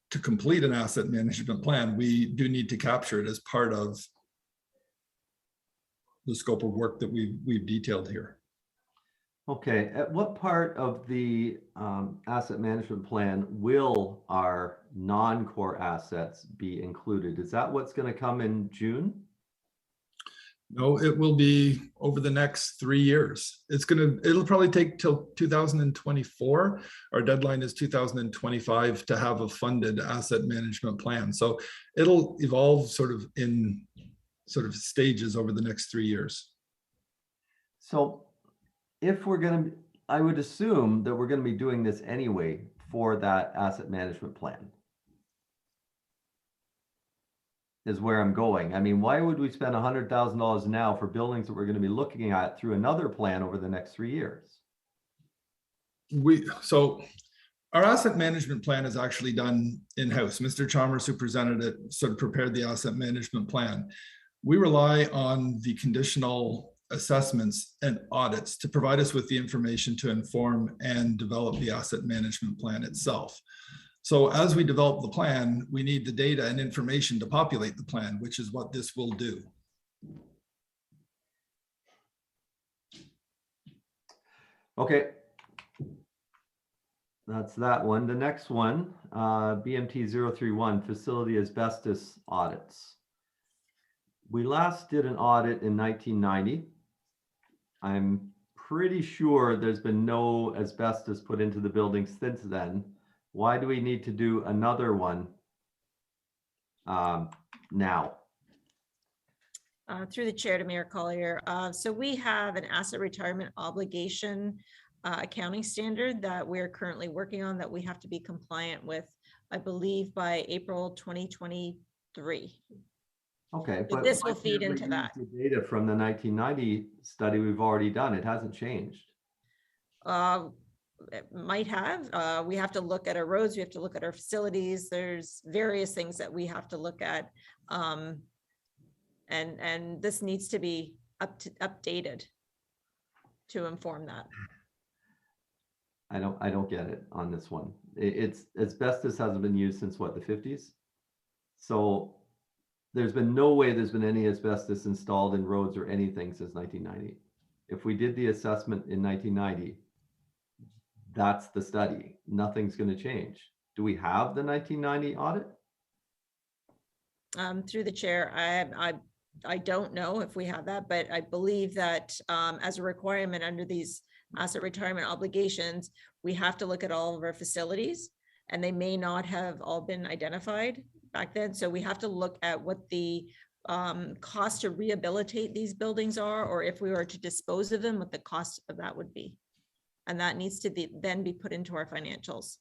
to complete an asset management plan, we do need to capture it as part of the scope of work that we've detailed here. Okay, at what part of the asset management plan will our non-core assets be included? Is that what's going to come in June? No, it will be over the next 3 years. It'll probably take till 2024. Our deadline is 2025 to have a funded asset management plan. So it'll evolve sort of in stages over the next 3 years. So if we're going to, I would assume that we're going to be doing this anyway for that asset management plan, is where I'm going. I mean, why would we spend $100,000 now for buildings that we're going to be looking at through another plan over the next 3 years? So our asset management plan is actually done in-house. Mr. Chalmers, who presented it, sort of prepared the asset management plan. We rely on the conditional assessments and audits to provide us with the information to inform and develop the asset management plan itself. So as we develop the plan, we need the data and information to populate the plan, which is what this will do. Okay. That's that one. The next one, BMT 031, facility asbestos audits. We last did an audit in 1990. I'm pretty sure there's been no asbestos put into the building since then. Why do we need to do another one now? Through the chair to Mayor Collier. So we have an asset retirement obligation accounting standard that we're currently working on that we have to be compliant with, I believe, by April 2023. Okay, So but this why will feed can't we into use that. the data from the 1990 study we've already done. It hasn't changed. It might have. We have to look at our roads. We have to look at our facilities. There's various things that we have to look at. And this needs to be updated to inform that. I don't get it on this one. It's asbestos hasn't been used since what, the 50s? So there's been no way there's been any asbestos installed in roads or anything since 1990. If we did the assessment in 1990, that's the study. Nothing's going to change. Do we have the 1990 audit? Through the chair, I don't know if we have that, but I believe that as a requirement under these asset retirement obligations, we have to look at all of our facilities, and they may not have all been identified back then. So we have to look at what the cost to rehabilitate these buildings are, or if we were to dispose of them, what the cost of that would be. And that needs to be then be put into our financials.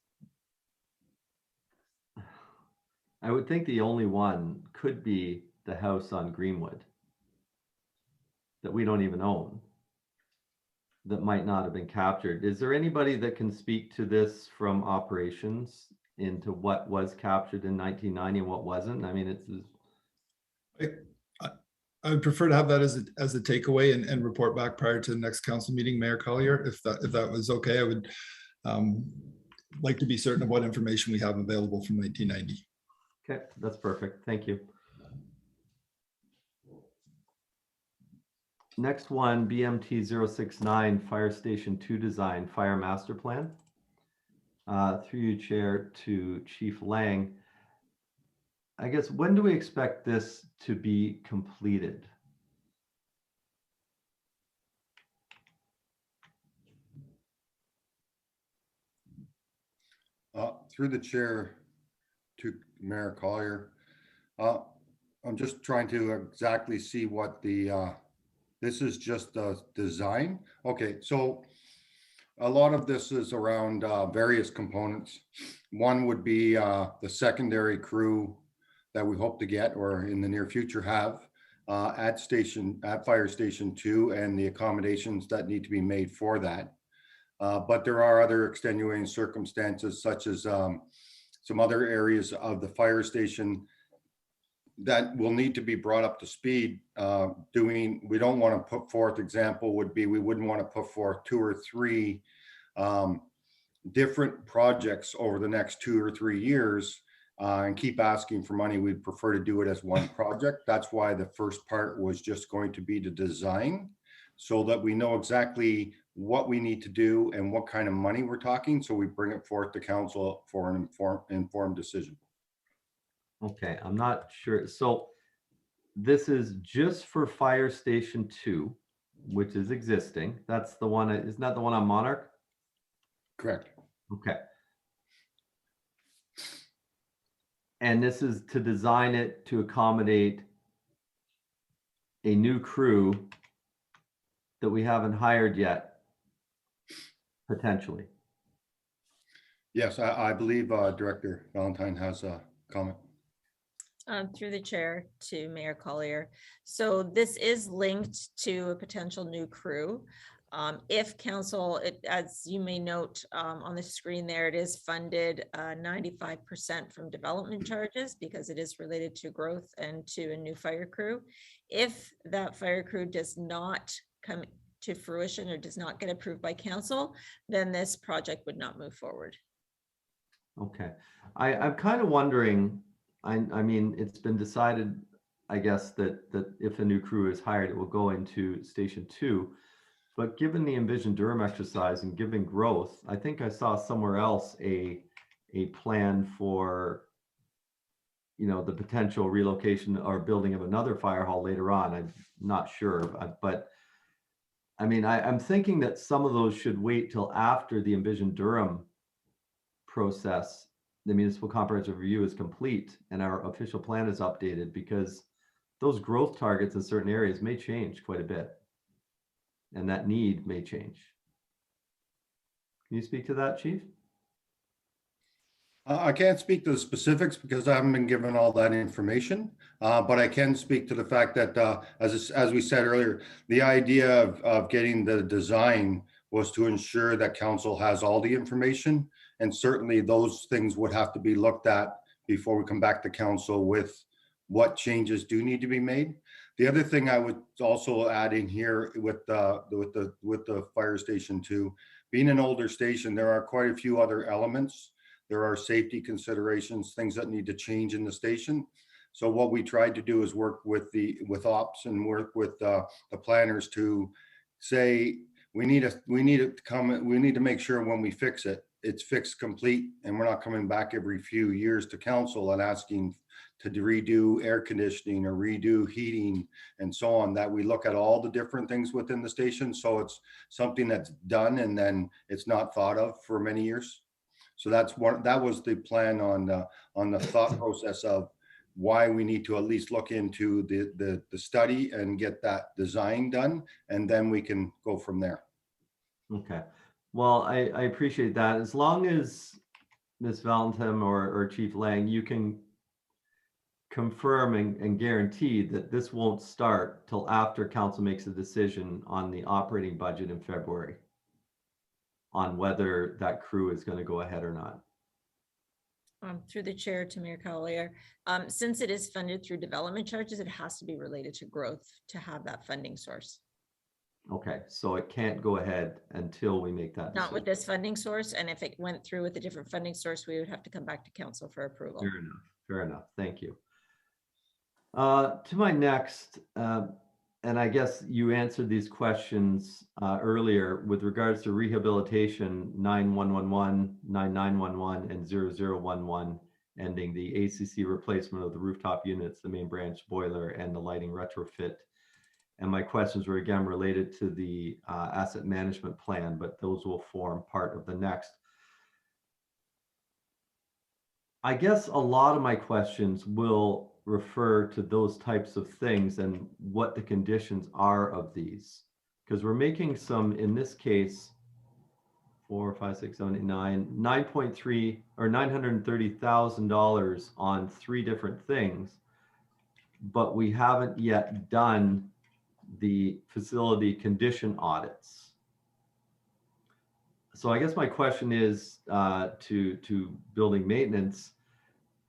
I would think the only one could be the house on Greenwood that we don't even own, that might not have been captured. Is there anybody that can speak to this from operations into what was captured in 1990 and what wasn't? I mean, I would prefer to have that as a takeaway and report back prior to the next council meeting, Mayor Collier, if that was okay. I would like to be certain of what information we have available from 1990. Okay, that's perfect. Thank you. Next one, BMT 069 Fire Station 2 Design Fire Master Plan. Through you, Chair, to Chief Lang. I guess, when do we expect this to be completed? Through the chair to Mayor Collier. I'm just trying to exactly see what the, this is just the design. Okay, so a lot of this is around various components. One would be the secondary crew that we hope to get, or in the near future have, at Fire Station 2, and the accommodations that need to be made for that. But there are other extenuating circumstances, such as some other areas of the fire station that will need to be brought up to speed. We don't want to put forth, example would be, we wouldn't want to put forth 2 or 3 different projects over the next 2 or 3 years and keep asking for money. We'd prefer to do it as one project. That's why the first part was just going to be to design, so that we know exactly what we need to do and what kind of money we're talking, so we bring it forth to council for an informed decision. Okay, I'm not sure. So this is just for Fire Station 2, which is existing. That's the one, isn't that the one on Monarch? Correct. Okay. And this is to design it to accommodate a new crew that we haven't hired yet, potentially. Yes, I believe Director Valentine has a comment. Through the chair to Mayor Collier. So this is linked to a potential new crew. If council, as you may note on the screen there, it is funded 95% from development charges, because it is related to growth and to a new fire crew. If that fire crew does not come to fruition or does not get approved by council, then this project would not move forward. Okay, I'm kind of wondering, I mean, it's been decided, I guess, that if a new crew is hired, it will go into Station 2. But given the Envision Durham exercise and given growth, I think I saw somewhere else a plan for, you know, the potential relocation or building of another fire hall later on. I'm not sure, but I mean, I'm thinking that some of those should wait till after the Envision Durham process, the municipal comprehensive review is complete and our official plan is updated, because those growth targets in certain areas may change quite a bit. And that need may change. Can you speak to that, Chief? I can't speak to the specifics because I haven't been given all that information, but I can speak to the fact that, as we said earlier, the idea of getting the design was to ensure that council has all the information, and certainly those things would have to be looked at before we come back to council with what changes do need to be made. The other thing I would also add in here with the fire station too, being an older station, there are quite a few other elements. There are safety considerations, things that need to change in the station. So what we tried to do is work with ops and work with the planners to say we need to make sure when we fix it, it's fixed complete, and we're not coming back every few years to council and asking to redo air conditioning or redo heating and so on, that we look at all the different things within the station. So it's something that's done and then it's not thought of for many years. So that was the plan on the thought process of why we need to at least look into the study and get that design done, and then we can go from there. Okay. Well, I appreciate that. As long as Ms. Valentin or Chief Lang, you can confirm and guarantee that this won't start till after council makes a decision on the operating budget in February, on whether that crew is going to go ahead or not. Through the chair to Mayor Cavalier, since it is funded through development charges, it has to be related to growth to have that funding source. Okay, so it can't go ahead until we make that decision. Not with this funding source, and if it went through with a different funding source, we would have to come back to council for approval. Fair enough. Fair enough. Thank you. To my next, and I guess you answered these questions earlier with regards to rehabilitation 9111, 9911, and 0011, ending the ACC replacement of the rooftop units, the main branch boiler, and the lighting retrofit. And my questions were again related to the asset management plan, but those will form part of the next. I guess a lot of my questions will refer to those types of things and what the conditions are of these, because we're making some, in this case, 4, 5, 6, 7, 8, 9, 9.3 or $930,000 on 3 different things, but we haven't yet done the facility condition audits. So I guess my question is to building maintenance.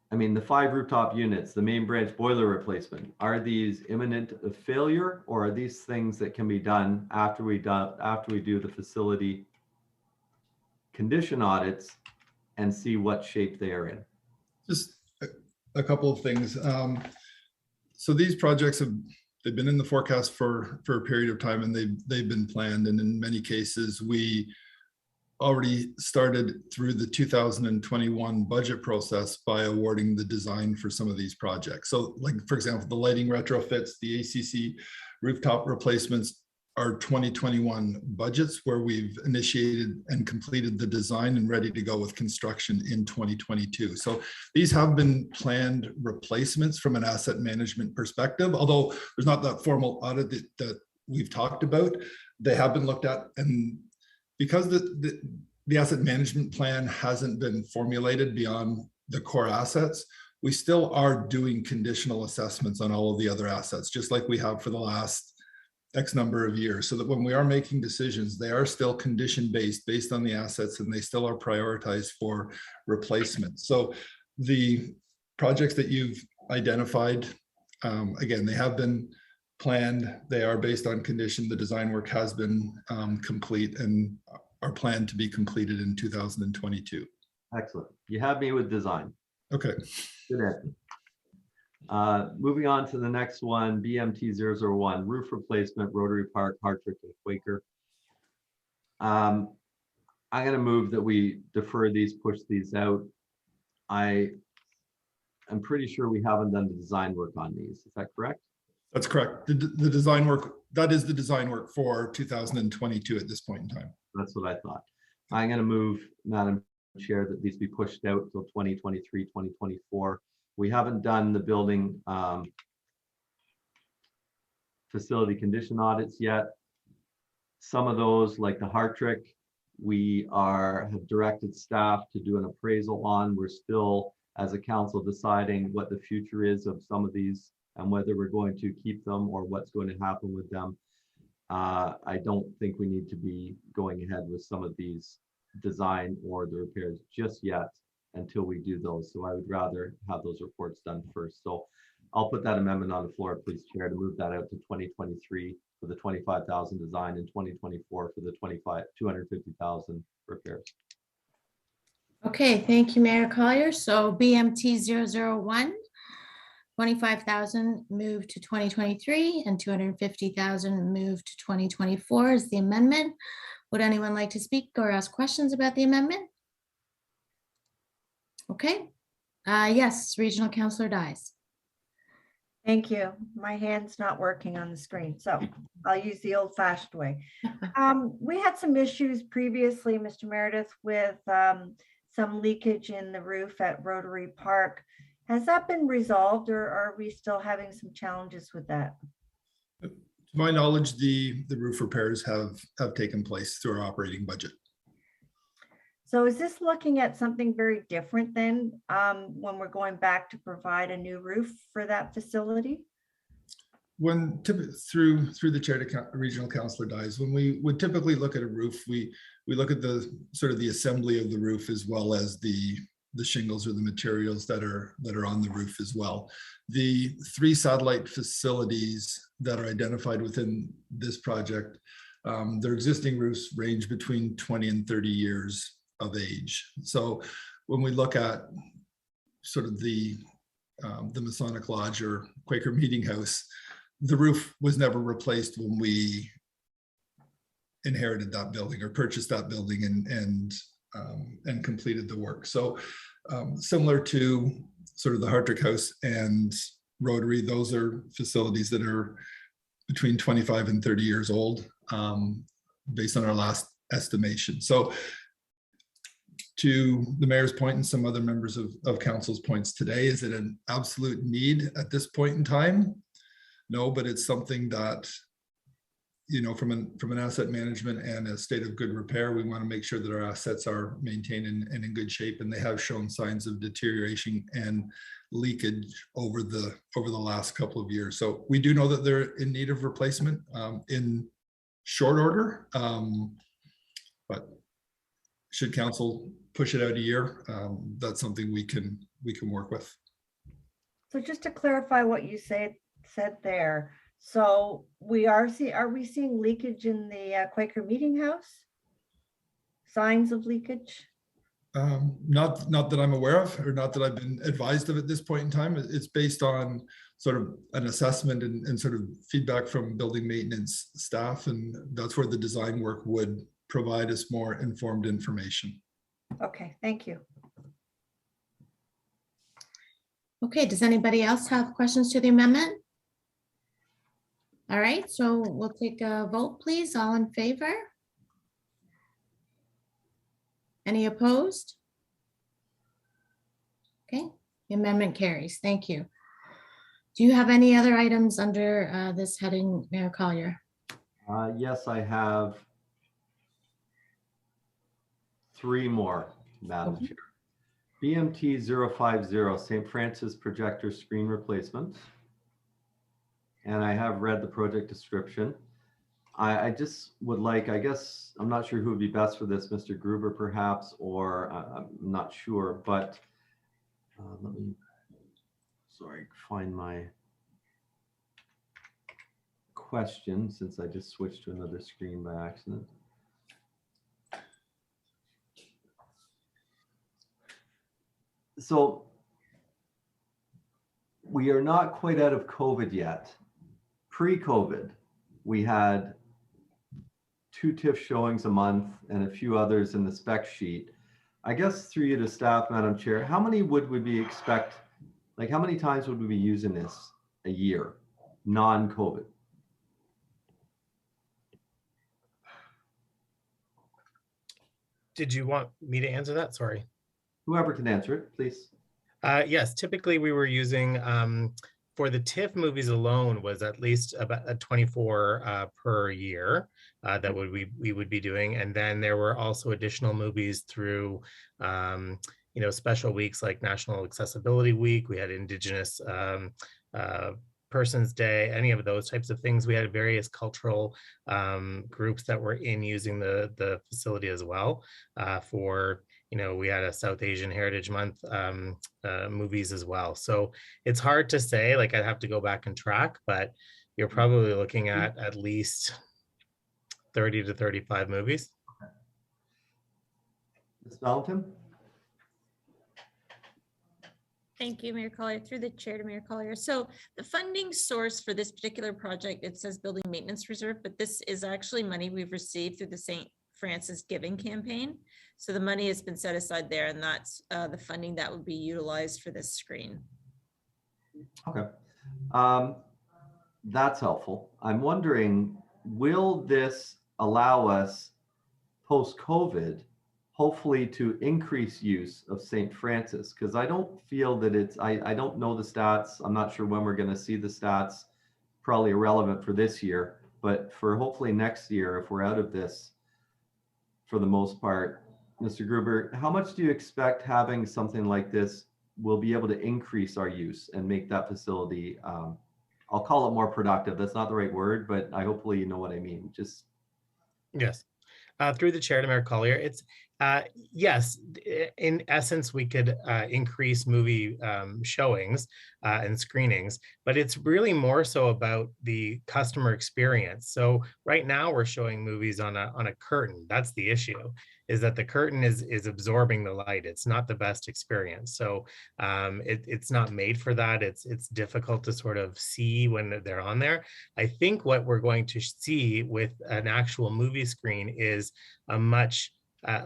I mean, the 5 rooftop units, the main branch boiler replacement, are these imminent of failure, or are these things that can be done after we do the facility condition audits and see what shape they are in? Just a couple of things. So these projects they've been in the forecast for a period of time, and they've been planned, and in many cases we already started through the 2021 budget process by awarding the design for some of these projects. So like, for example, the lighting retrofits, the ACC rooftop replacements are 2021 budgets, where we've initiated and completed the design and ready to go with construction in 2022. So these have been planned replacements from an asset management perspective, although there's not that formal audit that we've talked about. They have been looked at, and because the asset management plan hasn't been formulated beyond the core assets, we still are doing conditional assessments on all of the other assets, just like we have for the last X number of years, so that when we are making decisions, they are still condition based on the assets, and they still are prioritized for replacement. So the projects that you've identified, again, they have been planned, they are based on condition. The design work has been complete and are planned to be completed in 2022. Excellent. You have me with design. Okay. Good answer. Moving on to the next one, BMT 001, roof replacement, Rotary Park, Hartrick, and Quaker. I'm going to move that we defer these, push these out. I'm pretty sure we haven't done the design work on these. Is that correct? That's correct. The design work, that is the design work for 2022 at this point in time. That's what I thought. I'm going to move, Madam Chair, that these be pushed out till 2023, 2024. We haven't done the building facility condition audits yet. Some of those, like the Hartrick, we have directed staff to do an appraisal on. We're still, as a council, deciding what the future is of some of these and whether we're going to keep them or what's going to happen with them. I don't think we need to be going ahead with some of these design or the repairs just yet until we do those. So I would rather have those reports done first. So I'll put that amendment on the floor, please, Chair, to move that out to 2023 for the 25,000 design and 2024 for the 250,000 repairs. Okay, thank you, Mayor Collier. So BMT 001, 25,000 moved to 2023 and 250,000 moved to 2024 is the amendment. Would anyone like to speak or ask questions about the amendment? Okay, yes, Regional Councillor Dies. Thank you. My hand's not working on the screen, so I'll use the old-fashioned way. We had some issues previously, Mr. Meredith, with some leakage in the roof at Rotary Park. Has that been resolved, or are we still having some challenges with that? To my knowledge, the roof repairs have taken place through our operating budget. So is this looking at something very different than when we're going back to provide a new roof for that facility? When through the chair to Regional Councillor Dies, when we would typically look at a roof, we look at the sort of the assembly of the roof as well as the shingles or the materials that are on the roof as well. The 3 satellite facilities that are identified within this project, their existing roofs range between 20 and 30 years of age. So when we look at sort of the Masonic Lodge or Quaker Meeting House, the roof was never replaced when we inherited that building or purchased that building and completed the work. So similar to sort of the Hartrick House and Rotary, those are facilities that are between 25 and 30 years old, based on our last estimation. So to the mayor's point and some other members of council's points today, is it an absolute need at this point in time? No, but it's something that, you know, from an asset management and a state of good repair, we want to make sure that our assets are maintained and in good shape, and they have shown signs of deterioration and leakage over the last couple of years. So we do know that they're in need of replacement in short order, but should council push it out a year, that's something we can work with. So just to clarify what you said there, so are we seeing leakage in the Quaker Meeting House? Signs of leakage? Not that I'm aware of, or not that I've been advised of at this point in time. It's based on sort of an assessment and sort of feedback from building maintenance staff, and that's where the design work would provide us more informed information. Okay, thank you. Okay, does anybody else have questions to the amendment? All right, so we'll take a vote, please. All in favor? Any opposed? Okay, the amendment carries. Thank you. Do you have any other items under this heading, Mayor Collier? Yes, I have 3 more, Madam Chair. BMT 050, St. Francis projector screen replacement. And I have read the project description. I just would like, I guess, I'm not sure who would be best for this, Mr. Gruber perhaps, or I'm not sure, but let me, find my question since I just switched to another screen by accident. So we are not quite out of COVID yet. Pre-COVID, we had 2 TIF showings a month and a few others in the spec sheet. I guess through you to staff, Madam Chair, how many would we expect, like how many times would we be using this a year, non-COVID? Did you want me to answer that? Sorry. Whoever can answer it, please. Yes, typically we were using for the TIFF movies alone was at least about a 24 per year that we would be doing. And then there were also additional movies through special weeks like National Accessibility Week. We had Indigenous Persons Day, any of those types of things. We had various cultural groups that were in using the facility as well for, we had a South Asian Heritage Month movies as well. So it's hard to say, like I'd have to go back and track, but you're probably looking at least 30 to 35 movies. Ms. Valentin? Thank you, Mayor Collier. Through the chair to Mayor Collier. So the funding source for this particular project, it says building maintenance reserve, but this is actually money we've received through the St. Francis Giving campaign. So the money has been set aside there, and that's the funding that would be utilized for this screen. Okay. That's helpful. I'm wondering, will this allow us post-COVID hopefully to increase use of St. Francis? Because I don't feel that it's, I don't know the stats. I'm not sure when we're going to see the stats, probably irrelevant for this year, but for hopefully next year, if we're out of this for the most part. Mr. Gruber, how much do you expect having something like this will be able to increase our use and make that facility, I'll call it more productive. That's not the right word, but hopefully you know what I mean. Just Yes. Through the chair to Mayor Collier, it's yes, in essence, we could increase movie showings and screenings, but it's really more so about the customer experience. So right now we're showing movies on a curtain. That's the issue, is that the curtain is absorbing the light. It's not the best experience. So it's not made for that. It's difficult to sort of see when they're on there. I think what we're going to see with an actual movie screen is a much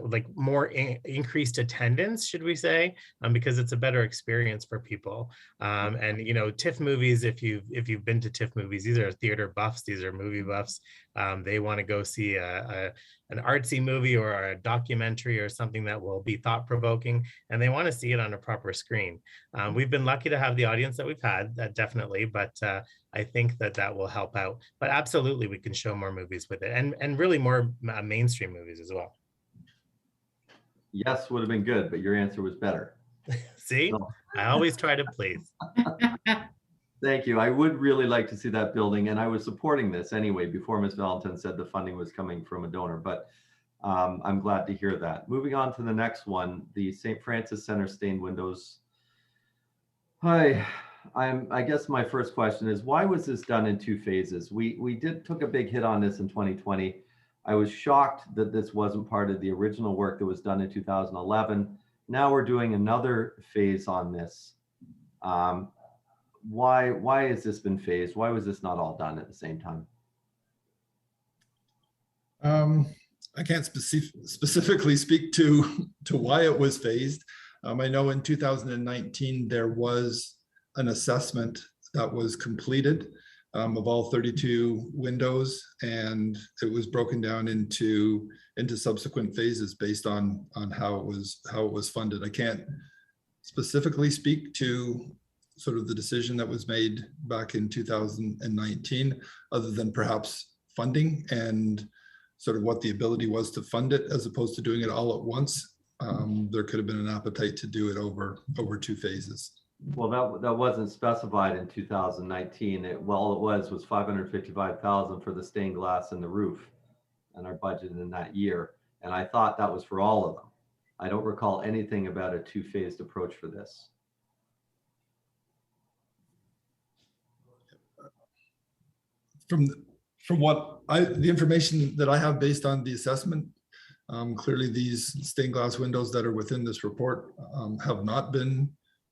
like more increased attendance, should we say, because it's a better experience for people. And TIFF movies, if you've been to TIFF movies, these are theater buffs, these are movie buffs. They want to go see an artsy movie or a documentary or something that will be thought-provoking, and they want to see it on a proper screen. We've been lucky to have the audience that we've had, definitely, but I think that will help out. But absolutely, we can show more movies with it, and really more mainstream movies as well. yes would have been good, but your answer was better. See, So. I always try to please. Thank you. I would really like to see that building, and I was supporting this anyway before Ms. Valentin said the funding was coming from a donor, but I'm glad to hear that. Moving on to the next one, the St. Francis Center stained windows. Hi, I guess my first question is, why was this done in two phases? We took a big hit on this in 2020. I was shocked that this wasn't part of the original work that was done in 2011. Now we're doing another phase on this. Why has this been phased? Why was this not all done at the same time? I can't specifically speak to why it was phased. I know in 2019 there was an assessment that was completed of all 32 windows, and it was broken down into subsequent phases based on how it was funded. I can't specifically speak to sort of the decision that was made back in 2019, other than perhaps funding and sort of what the ability was to fund it as opposed to doing it all at once. There could have been an appetite to do it over two phases. Well, that wasn't specified in 2019. All it was 555,000 for the stained glass and the roof, and our budget in that year. And I thought that was for all of them. I don't recall anything about a two-phased approach for this. From what the information that I have based on the assessment, clearly these stained glass windows that are within this report have not been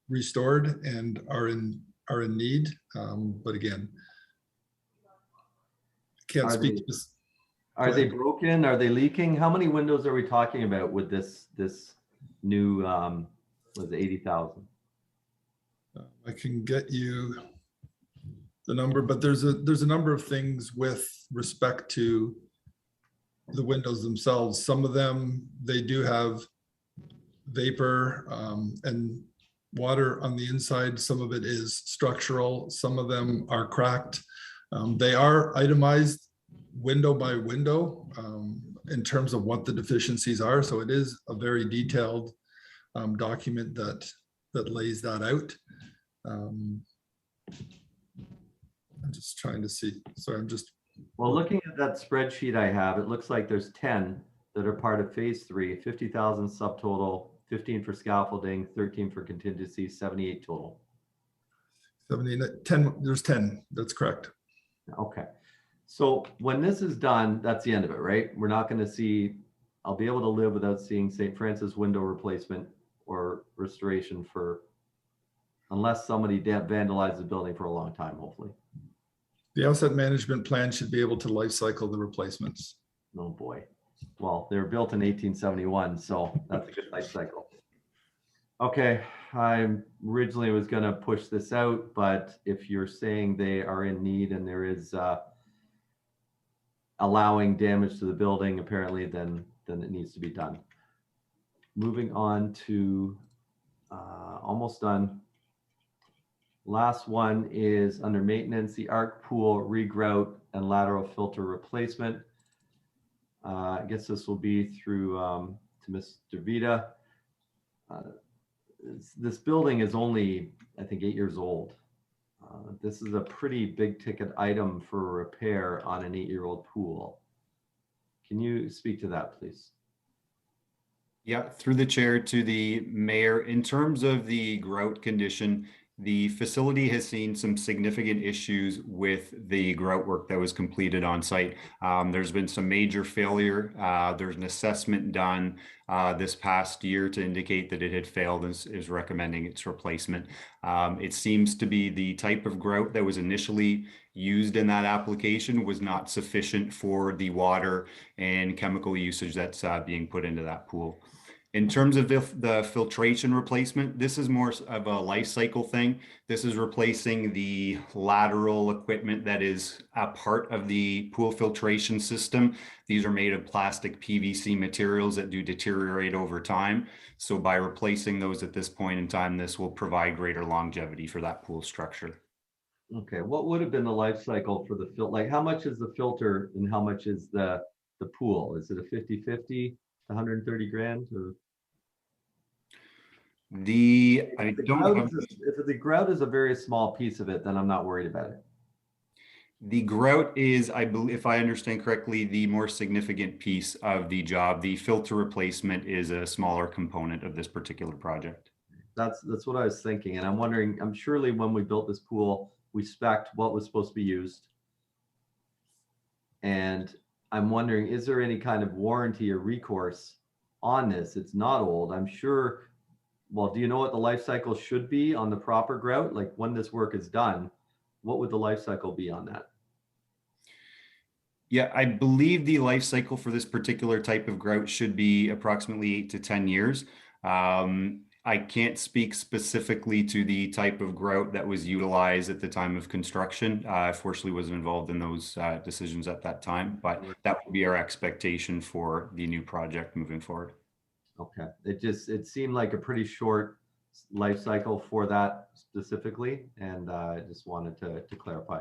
restored and are in need. But again, can't speak. Are they broken? Are they leaking? How many windows are we talking about with this new was it 80,000? I can get you the number, but there's a number of things with respect to the windows themselves. Some of them, they do have vapor and water on the inside. Some of it is structural. Some of them are cracked. They are itemized window by window in terms of what the deficiencies are. So it is a very detailed document that lays that out. I'm just trying to see. Sorry, I'm just. Well, looking at that spreadsheet I have, it looks like there's 10 that are part of phase 3, 50,000 subtotal, 15 for scaffolding, 13 for contingency, 78 total. 10, there's 10, that's correct. Okay. So when this is done, that's the end of it, right? We're not going to see, I'll be able to live without seeing St. Francis window replacement or restoration for, unless somebody vandalizes the building for a long time, hopefully. The asset management plan should be able to life cycle the replacements. Oh boy. Well, they were built in 1871, so that's a good life cycle. Okay, I originally was going to push this out, but if you're saying they are in need and there is allowing damage to the building, apparently, then it needs to be done. Moving on to almost done. Last one is under maintenance, the arc pool regrout and lateral filter replacement. I guess this will be through to Mr. Vita. This building is only, I think, 8 years old. This is a pretty big ticket item for repair on an 8-year-old pool. Can you speak to that, please? Yeah, through the chair to the mayor. In terms of the grout condition, the facility has seen some significant issues with the grout work that was completed on site. There's been some major failure. There's an assessment done this past year to indicate that it had failed and is recommending its replacement. It seems to be the type of grout that was initially used in that application was not sufficient for the water and chemical usage that's being put into that pool. In terms of the filtration replacement, this is more of a life cycle thing. This is replacing the lateral equipment that is a part of the pool filtration system. These are made of plastic PVC materials that do deteriorate over time. So by replacing those at this point in time, this will provide greater longevity for that pool structure. Okay, what would have been the life cycle for the filter? Like, how much is the filter and how much is the pool? Is it a 50-50? 130 grand? Or if the grout is a very small piece of it, then I'm not worried about it. The grout is, I believe, if I understand correctly, the more significant piece of the job. The filter replacement is a smaller component of this particular project. That's what I was thinking, and I'm wondering, surely when we built this pool, we spec'd what was supposed to be used, and I'm wondering, is there any kind of warranty or recourse on this? It's not old, I'm sure. Well, do you know what the life cycle should be on the proper grout? Like, when this work is done, what would the life cycle be on that? Yeah, I believe the life cycle for this particular type of grout should be approximately 8 to 10 years. I can't speak specifically to the type of grout that was utilized at the time of construction. I fortunately wasn't involved in those decisions at that time, but that would be our expectation for the new project moving forward. Okay, it seemed like a pretty short life cycle for that specifically, and I just wanted to clarify.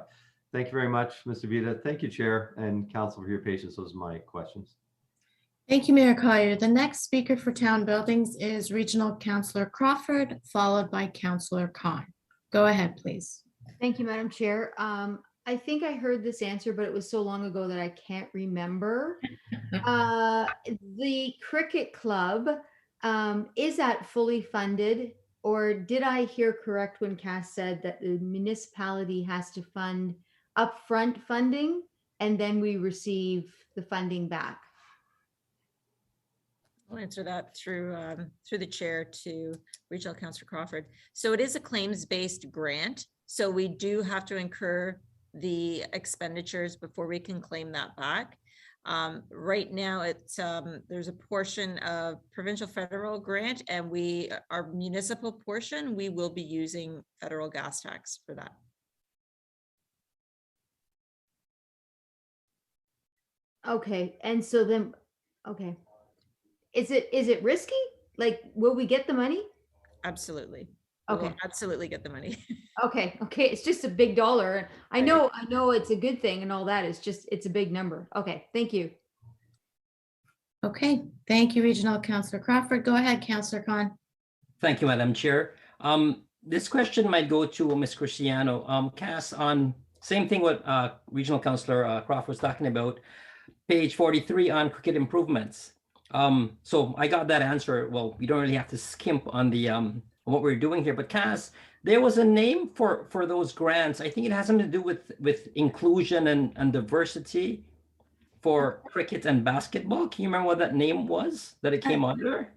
Thank you very much, Mr. Vita. Thank you, Chair and Council, for your patience. Those are my questions. Thank you, Mayor Collier. The next speaker for Town Buildings is Regional Councillor Crawford, followed by Councillor Khan. Go ahead, please. Thank you, Madam Chair. I think I heard this answer, but it was so long ago that I can't remember. The cricket club, is that fully funded? Or did I hear correct when Cass said that the municipality has to fund upfront funding and then we receive the funding back? I'll answer that through the chair to Regional Councillor Crawford. So it is a claims-based grant. So we do have to incur the expenditures before we can claim that back. Right now, it's there's a portion of provincial federal grant, and our municipal portion, we will be using federal gas tax for that. Okay, and so then, okay. Is it risky? Like, will we get the money? Absolutely. We Okay. will absolutely get the money. Okay, it's just a big dollar. I know it's a good thing and all that. It's a big number. Okay, thank you. Okay, thank you, Regional Councillor Crawford. Go ahead, Councillor Khan. Thank you, Madam Chair. This question might go to Ms. Cristiano. Cass, on same thing what Regional Councillor Crawford was talking about, page 43 on cricket improvements. So I got that answer. Well, we don't really have to skimp on the what we're doing here, but Cass, there was a name for those grants. I think it has something to do with inclusion and diversity for cricket and basketball. Can you remember what that name was that it came under?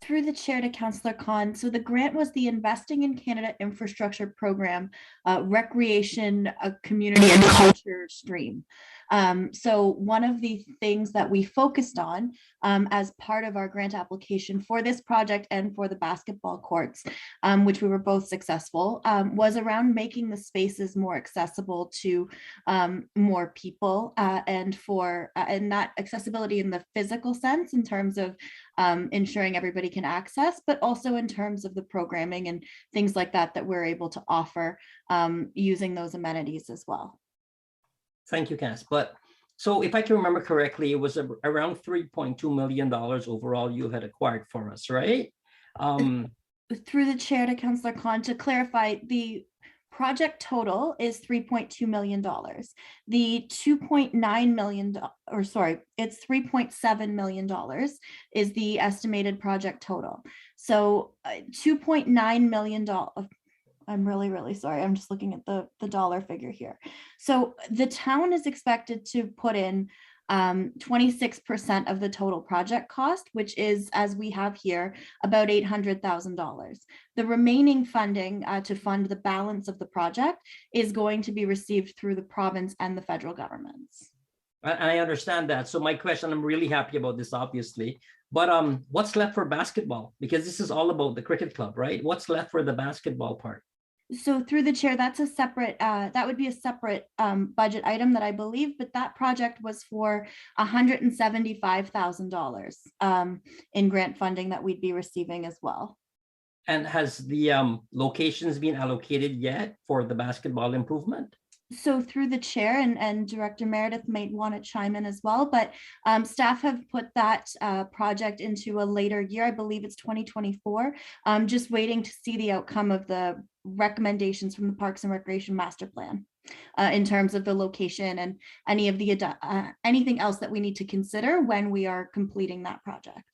Through the chair to Councillor Khan. So the grant was the Investing in Canada Infrastructure Program, Recreation, Community and Culture stream. So one of the things that we focused on as part of our grant application for this project and for the basketball courts, which we were both successful, was around making the spaces more accessible to more people and that accessibility in the physical sense in terms of ensuring everybody can access, but also in terms of the programming and things like that that we're able to offer using those amenities as well. Thank you, Cass. But so if I can remember correctly, it was around $3.2 million overall you had acquired for us, right? Through the chair to Councillor Khan, to clarify, the project total is $3.2 million. The $2.9 million, or sorry, it's $3.7 million is the estimated project total. So $2.9 million. I'm really, really sorry. I'm just looking at the dollar figure here. So the town is expected to put in 26% of the total project cost, which is, as we have here, about $800,000. The remaining funding to fund the balance of the project is going to be received through the province and the federal governments. I understand that. So my question, I'm really happy about this, obviously. But what's left for basketball? Because this is all about the cricket club, right? What's left for the basketball part? So through the chair, that's a separate, that would be a separate budget item that I believe, but that project was for $175,000 in grant funding that we'd be receiving as well. And has the locations been allocated yet for the basketball improvement? So through the chair and Director Meredith might want to chime in as well, but staff have put that project into a later year. I believe it's 2024. Just waiting to see the outcome of the recommendations from the Parks and Recreation Master Plan in terms of the location and any of the anything else that we need to consider when we are completing that project.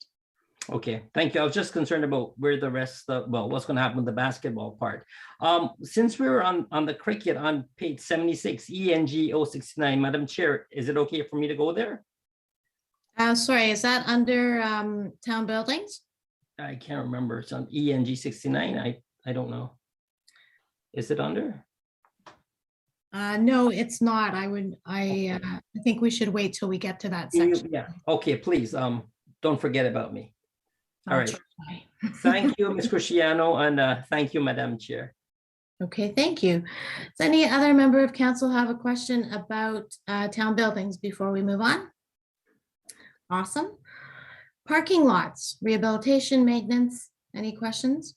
Okay, thank you. I was just concerned about where the rest of, well, what's going to happen with the basketball part. Since we were on the cricket on page 76, ENG 069, Madam Chair, is it okay for me to go there? Sorry, is that under town buildings? I can't remember. It's on ENG 69. I don't know. Is it under? No, it's not. I think we should wait till we get to that section. Yeah, okay, please, don't forget about me. All right. Thank you, Ms. Cristiano, and thank you, Madam Chair. Okay, thank you. Does any other member of council have a question about town buildings before we move on? Awesome. Parking lots, rehabilitation, maintenance, any questions?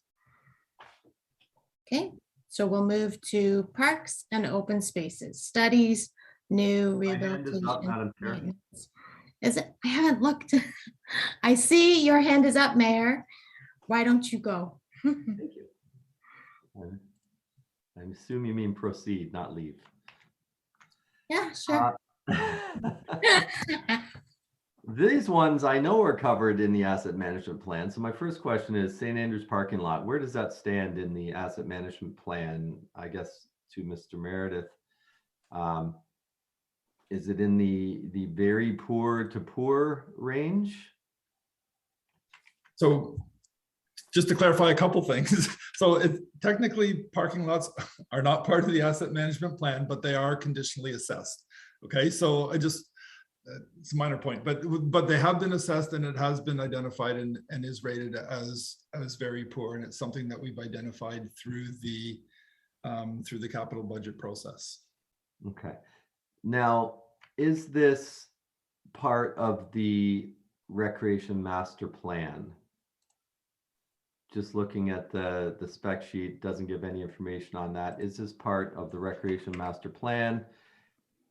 Okay, so we'll move to parks and open spaces, studies, new rehabilitation. Maintenance. Is it? I haven't looked. I see your hand is up, Mayor. Why don't you go? Thank you. I assume you mean proceed, not leave. Yeah, sure. These ones I know are covered in the asset management plan. So my first question is St. Andrews parking lot. Where does that stand in the asset management plan? I guess to Mr. Meredith. Is it in the very poor to poor range? So just to clarify a couple things. So technically parking lots are not part of the asset management plan, but they are conditionally assessed. Okay, so it's a minor point, but they have been assessed and it has been identified and is rated as very poor. And it's something that we've identified through the capital budget process. Okay. Now, is this part of the recreation master plan? just looking at the spec sheet, doesn't give any information on that. Is this part of the recreation master plan?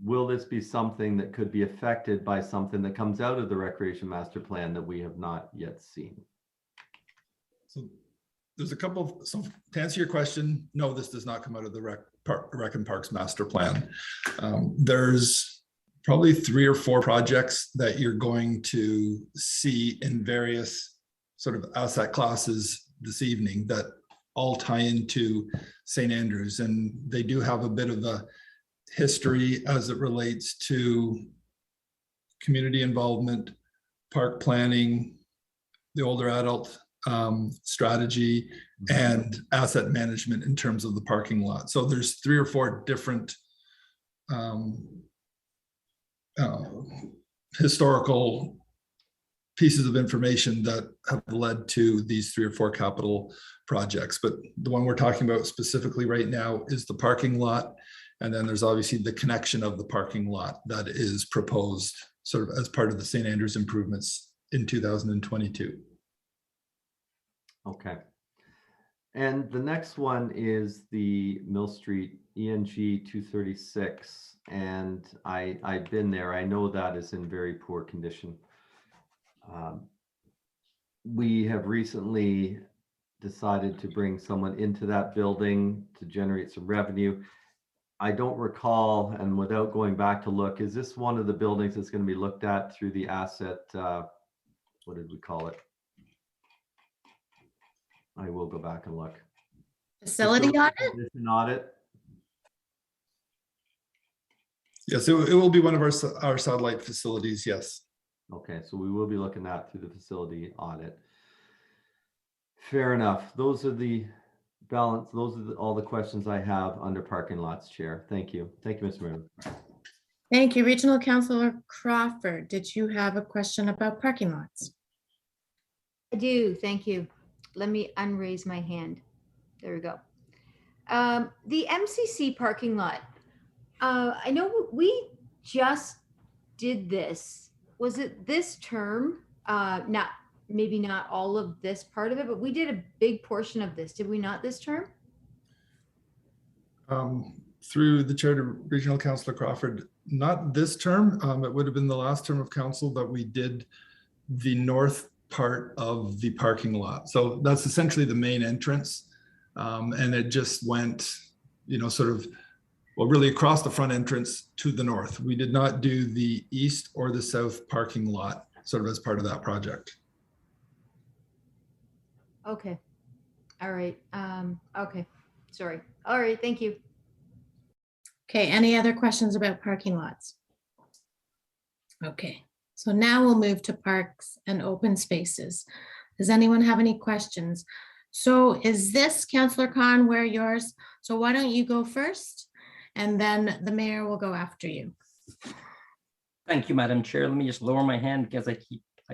Will this be something that could be affected by something that comes out of the recreation master plan that we have not yet seen? So there's a couple of, so to answer your question, no, this does not come out of the Rec and Parks master plan. There's probably 3 or 4 projects that you're going to see in various sort of asset classes this evening that all tie into St. Andrews, and they do have a bit of a history as it relates to community involvement, park planning, the older adult strategy, and asset management in terms of the parking lot. So there's 3 or 4 different historical pieces of information that have led to these 3 or 4 capital projects. But the one we're talking about specifically right now is the parking lot. And then there's obviously the connection of the parking lot that is proposed sort of as part of the St. Andrews improvements in 2022. Okay. And the next one is the Mill Street ENG 236. And I've been there. I know that is in very poor condition. We have recently decided to bring someone into that building to generate some revenue. I don't recall, and without going back to look, is this one of the buildings that's going to be looked at through the asset, what did we call it? I will go back and look. Facility audit? Audit. Yes, it will be one of our satellite facilities, yes. Okay, so we will be looking at through the facility audit. Fair enough. Those are the balance. Those are all the questions I have under parking lots, Chair. Thank you. Thank you, Mr. Mayor. Thank you. Regional Councillor Crawford, did you have a question about parking lots? I do, thank you. Let me unraise my hand. There we go. The MCC parking lot. I know we just did this. Was it this term? Maybe not all of this part of it, but we did a big portion of this. Did we not this term? Through the chair to Regional Councillor Crawford, not this term. It would have been the last term of council that we did the north part of the parking lot. So that's essentially the main entrance. And it just went, sort of, well, really across the front entrance to the north. We did not do the east or the south parking lot sort of as part of that project. Okay. All right. Okay. Sorry. All right. Thank you. Okay, any other questions about parking lots? Okay, so now we'll move to parks and open spaces. Does anyone have any questions? So is this, Councillor Khan, where yours? So why don't you go first and then the mayor will go after you. Thank you, Madam Chair. Let me just lower my hand because I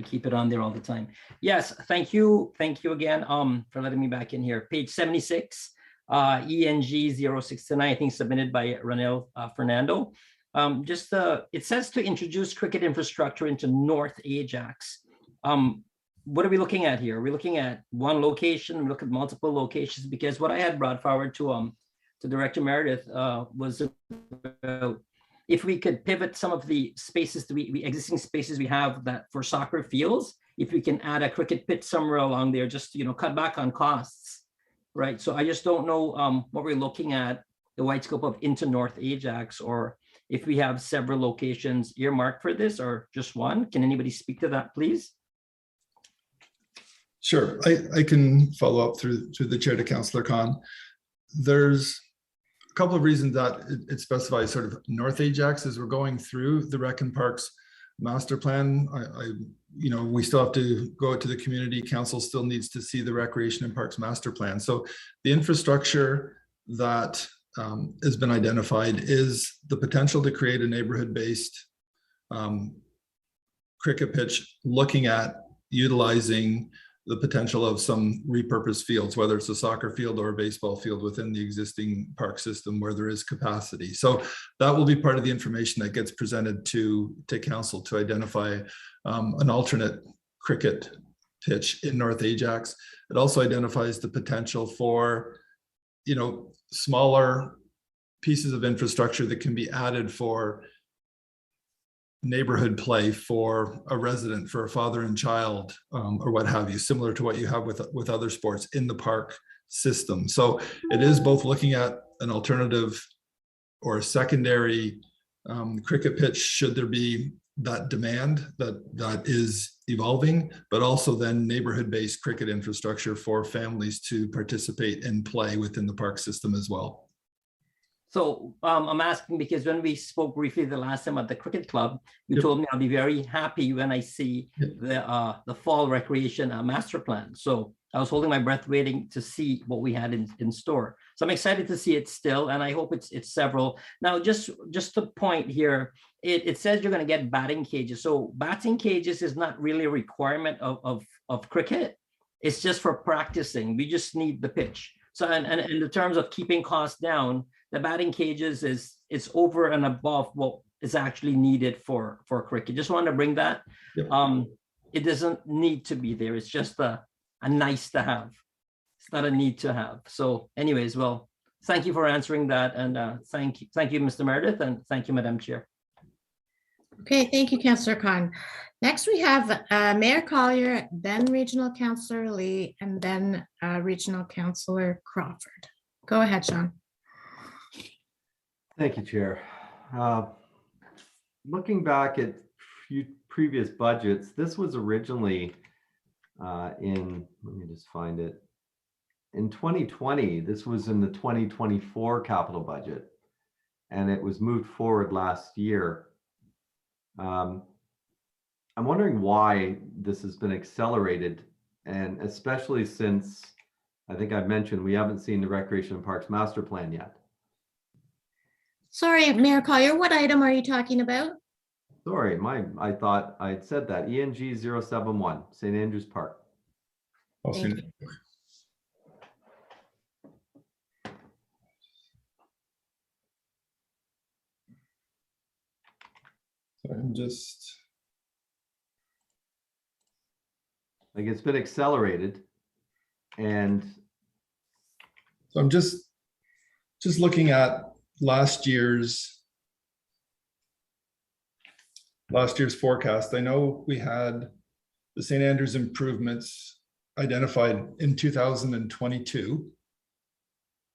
keep it on there all the time. Yes, thank you. Thank you again for letting me back in here. Page 76. ENG 069, I think submitted by Ranel Fernando. It says to introduce cricket infrastructure into North Ajax. What are we looking at here? Are we looking at one location? We look at multiple locations, because what I had brought forward to Director Meredith was about if we could pivot some of the spaces, the existing spaces we have that for soccer fields, if we can add a cricket pitch somewhere along there, just cut back on costs. Right, so I just don't know what we're looking at, the wide scope of into North Ajax, or if we have several locations earmarked for this or just one. Can anybody speak to that, please? Sure, I can follow up through the chair to Councillor Khan. There's a couple of reasons that it specifies sort of North Ajax as we're going through the Rec and Parks master plan. We still have to go out to the community. Council still needs to see the Recreation and Parks master plan. So the infrastructure that has been identified is the potential to create a neighborhood-based cricket pitch, looking at utilizing the potential of some repurposed fields, whether it's a soccer field or a baseball field within the existing park system where there is capacity. So that will be part of the information that gets presented to council to identify an alternate cricket pitch in North Ajax. It also identifies the potential for, smaller pieces of infrastructure that can be added for neighborhood play for a resident, for a father and child, or what have you, similar to what you have with other sports in the park system. So it is both looking at an alternative or a secondary cricket pitch should there be that demand that is evolving, but also then neighborhood-based cricket infrastructure for families to participate and play within the park system as well. So I'm asking because when we spoke briefly the last time at the cricket club, you told me I'll be very happy when I see the fall recreation master plan. So I was holding my breath waiting to see what we had in store. So I'm excited to see it still, and I hope it's several. Now, just the point here, it says you're going to get batting cages. So batting cages is not really a requirement of cricket. It's just for practicing. We just need the pitch. So and in the terms of keeping costs down, the batting cages it's over and above what is actually needed for cricket. Just wanted to bring that. It doesn't need to be there. It's just a nice to have. It's not a need to have. So anyways, well, thank you for answering that. And thank you, Mr. Meredith, and thank you, Madam Chair. Okay, thank you, Councillor Khan. Next, we have Mayor Collier, then Regional Councillor Lee, and then Regional Councillor Crawford. Go ahead, Sean. Thank you, Chair. Looking back at previous budgets, this was originally let me just find it. In 2020, this was in the 2024 capital budget, and it was moved forward last year. I'm wondering why this has been accelerated, and especially since I think I've mentioned we haven't seen the Recreation and Parks Master Plan yet. Sorry, Mayor Collier, what item are you talking about? Sorry, I thought I'd said that. ENG 071, St. Andrews Park. Thank you. So I'm just like, it's been accelerated, and so I'm just looking at last year's forecast. I know we had the St. Andrews improvements identified in 2022.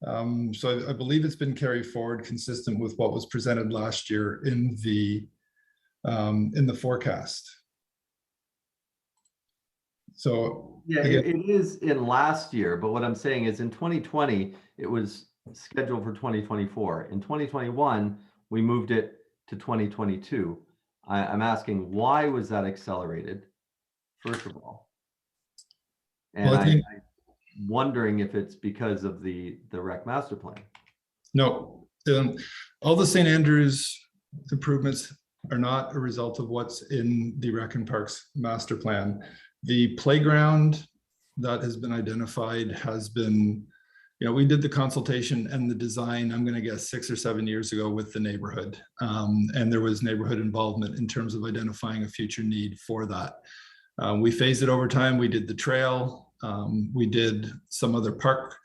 So I believe it's been carried forward consistent with what was presented last year in the forecast. So yeah, again, it is in last year, but what I'm saying is in 2020, it was scheduled for 2024. In 2021, we moved it to 2022. I'm asking, why was that accelerated, first of all? And well, I'm wondering if it's because of the rec master plan. No, all the St. Andrews improvements are not a result of what's in the Rec and Parks master plan. The playground that has been identified has been, we did the consultation and the design, I'm going to guess 6 or 7 years ago with the neighborhood. And there was neighborhood involvement in terms of identifying a future need for that. We phased it over time. We did the trail. We did some other park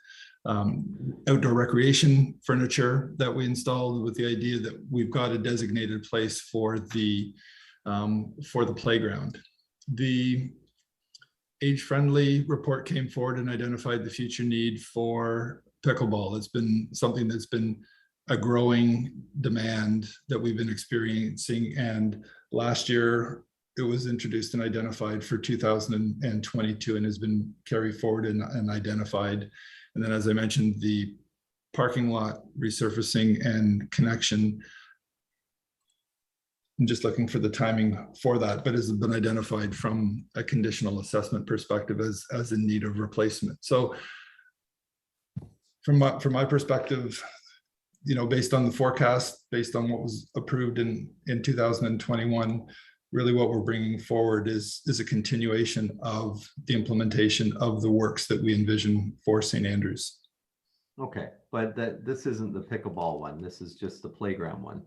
outdoor recreation furniture that we installed with the idea that we've got a designated place for the playground. The age-friendly report came forward and identified the future need for pickleball. It's been something that's been a growing demand that we've been experiencing, and last year it was introduced and identified for 2022 and has been carried forward and identified. And then, as I mentioned, the parking lot resurfacing and connection, I'm just looking for the timing for that, but has been identified from a conditional assessment perspective as in need of replacement. So from my perspective, based on the forecast, based on what was approved in 2021, really what we're bringing forward is a continuation of the implementation of the works that we envision for St. Andrews. Okay, but this isn't the pickleball one. This is just the playground one.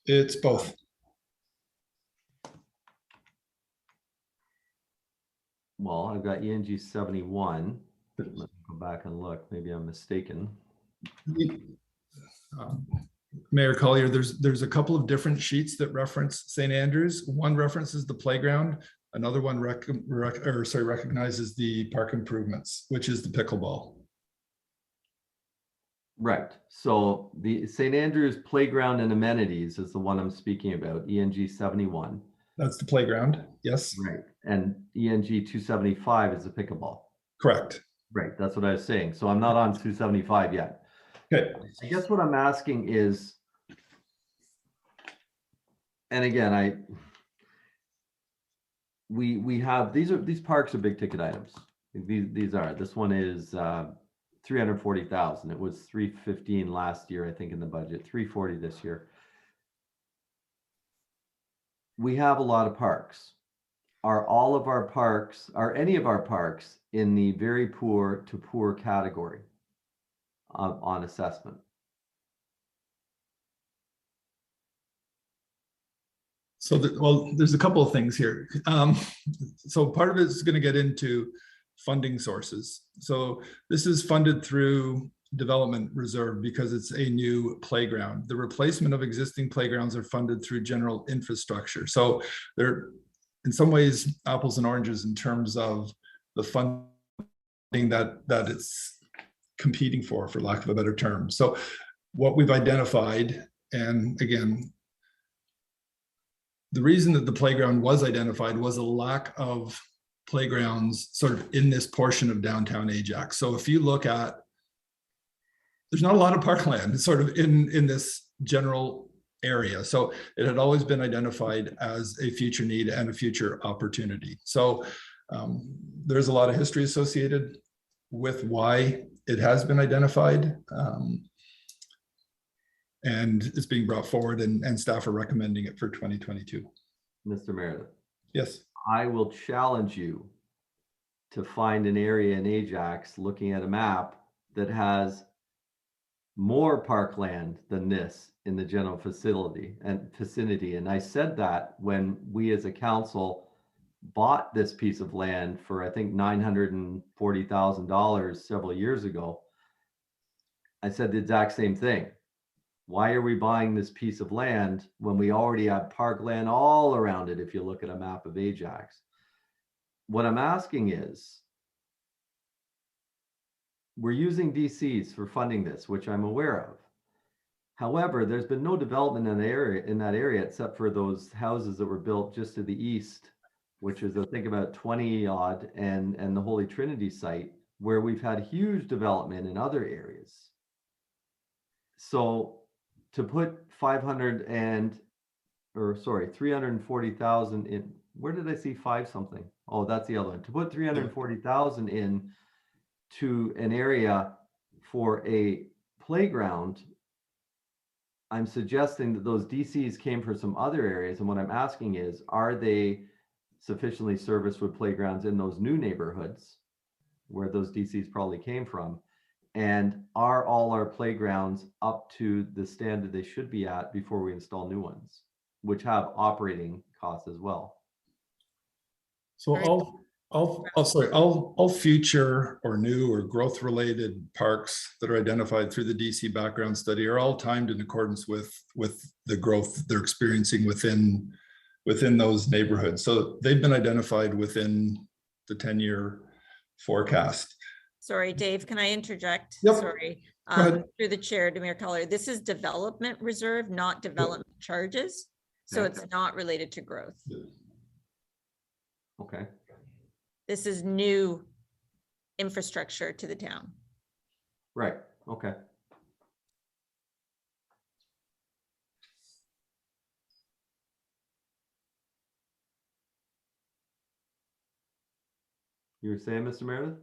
It's both. well, I've got ENG 71. Let me go back and look. Maybe I'm mistaken. Mayor Collier, there's a couple of different sheets that reference St. Andrews. One references the playground. Another one recognizes the park improvements, which is the pickleball. Right. So the St. Andrews Playground and Amenities is the one I'm speaking about, ENG 71. That's the playground, yes. Right. And ENG 275 is the pickleball. Correct. Right. That's what I was saying. So I'm not on 275 yet. Okay. I guess what I'm asking is, and again, we have these parks are big ticket items. This one is 340,000. It was 315 last year, I think, in the budget, 340 this year. We have a lot of parks. Are any of our parks in the very poor to poor category on assessment? So, there's a couple of things here. So part of it is going to get into funding sources. So this is funded through development reserve because it's a new playground. The replacement of existing playgrounds are funded through general infrastructure. So they're in some ways apples and oranges in terms of the funding that it's competing for lack of a better term. So what we've identified, and again, the reason that the playground was identified was a lack of playgrounds sort of in this portion of downtown Ajax. So if you look at, there's not a lot of parkland sort of in this general area. So it had always been identified as a future need and a future opportunity. So there's a lot of history associated with why it has been identified. And it's being brought forward and staff are recommending it for 2022. Mr. Meredith. Yes. I will challenge you to find an area in Ajax looking at a map that has more parkland than this in the general vicinity. And I said that when we as a council bought this piece of land for, I think, $940,000 several years ago. I said the exact same thing. Why are we buying this piece of land when we already have parkland all around it? If you look at a map of Ajax, what I'm asking is, we're using DCs for funding this, which I'm aware of. However, there's been no development in that area except for those houses that were built just to the east, which is I think about 20 odd, and the Holy Trinity site, where we've had huge development in other areas. So to put 340,000 in, where did I see five something? Oh, that's the other one. To put 340,000 in to an area for a playground, I'm suggesting that those DCs came from some other areas. And what I'm asking is, are they sufficiently serviced with playgrounds in those new neighborhoods where those DCs probably came from? And are all our playgrounds up to the standard they should be at before we install new ones, which have operating costs as well? So all future or new or growth related parks that are identified through the DC background study are all timed in accordance with the growth they're experiencing within those neighborhoods. So they've been identified within the 10-year forecast. Sorry, Dave, can I interject? Yep. Sorry. Go ahead. Through the chair to Mayor Collier, this is development reserve, not development charges. So Okay. it's not related to growth. Okay. This is new infrastructure to the town. Right. Okay. You were saying, Mr. Meredith?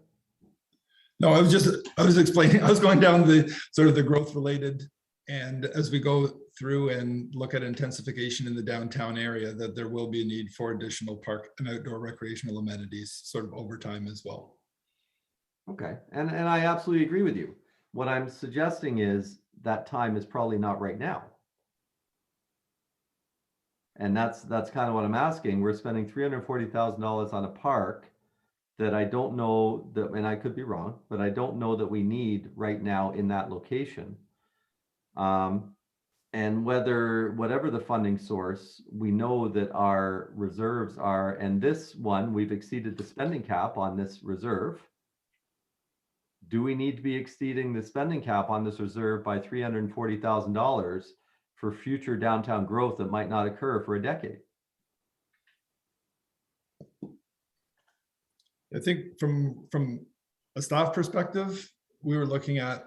No, I was explaining, I was going down the sort of the growth related, and as we go through and look at intensification in the downtown area, that there will be a need for additional park and outdoor recreational amenities sort of over time as well. Okay, and I absolutely agree with you. What I'm suggesting is that time is probably not right now. And that's kind of what I'm asking. We're spending $340,000 on a park that I don't know that, and I could be wrong, but I don't know that we need right now in that location. And whatever the funding source, we know that our reserves are, and this one, we've exceeded the spending cap on this reserve. Do we need to be exceeding the spending cap on this reserve by $340,000 for future downtown growth that might not occur for a decade? I think from a staff perspective, we were looking at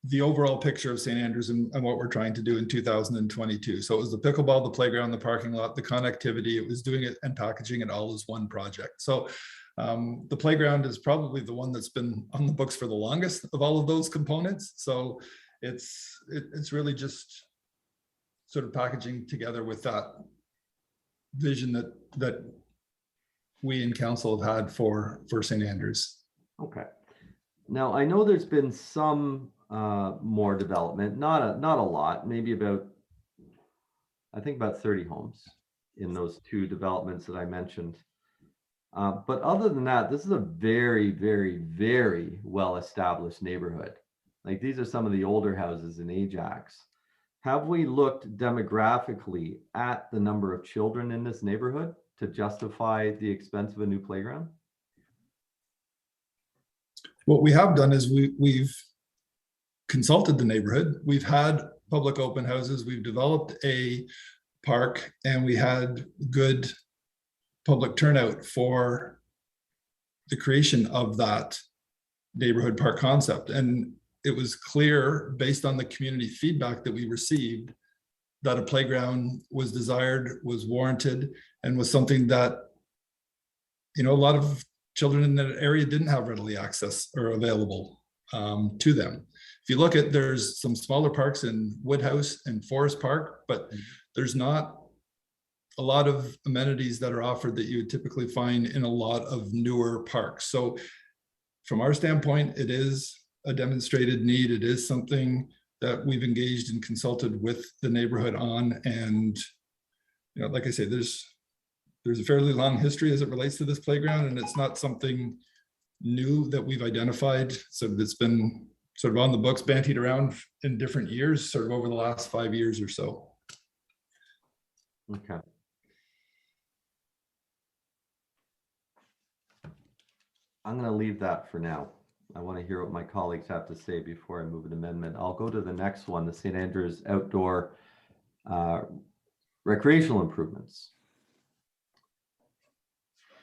the overall picture of St. Andrews and what we're trying to do in 2022. So it was the pickleball, the playground, the parking lot, the connectivity. It was doing it and packaging it all as one project. So the playground is probably the one that's been on the books for the longest of all of those components. So it's really just sort of packaging together with that vision that we in council have had for St. Andrews. Okay. Now I know there's been some more development, not a lot, maybe I think about 30 homes in those two developments that I mentioned. But other than that, this is a very, very, very well-established neighborhood. Like these are some of the older houses in Ajax. Have we looked demographically at the number of children in this neighborhood to justify the expense of a new playground? What we have done is we've consulted the neighborhood. We've had public open houses. We've developed a park, and we had good public turnout for the creation of that neighborhood park concept. And it was clear, based on the community feedback that we received, that a playground was desired, was warranted, and was something that, a lot of children in that area didn't have readily access or available to them. If you look at, there's some smaller parks in Woodhouse and Forest Park, but there's not a lot of amenities that are offered that you would typically find in a lot of newer parks. So from our standpoint, it is a demonstrated need. It is something that we've engaged and consulted with the neighborhood on. And, like I say, there's a fairly long history as it relates to this playground, and it's not something new that we've identified. So it's been sort of on the books, bantied around in different years, sort of over the last 5 years or so. Okay. I'm going to leave that for now. I want to hear what my colleagues have to say before I move an amendment. I'll go to the next one, the St. Andrews outdoor recreational improvements.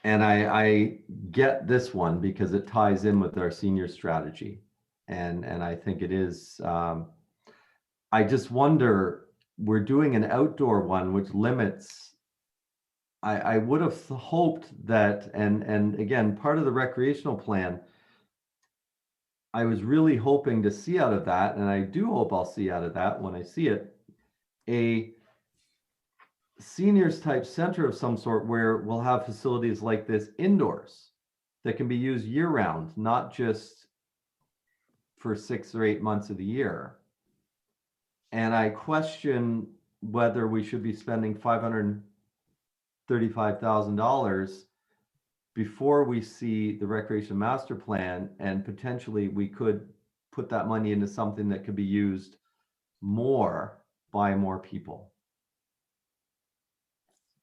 And I get this one because it ties in with our senior strategy. And I think it is, I just wonder, we're doing an outdoor one, which limits, I would have hoped that, and again, part of the recreational plan, I was really hoping to see out of that, and I do hope I'll see out of that when I see it, a seniors type center of some sort where we'll have facilities like this indoors that can be used year round, not just for 6 or 8 months of the year. And I question whether we should be spending $535,000 before we see the recreation master plan, and potentially we could put that money into something that could be used more by more people.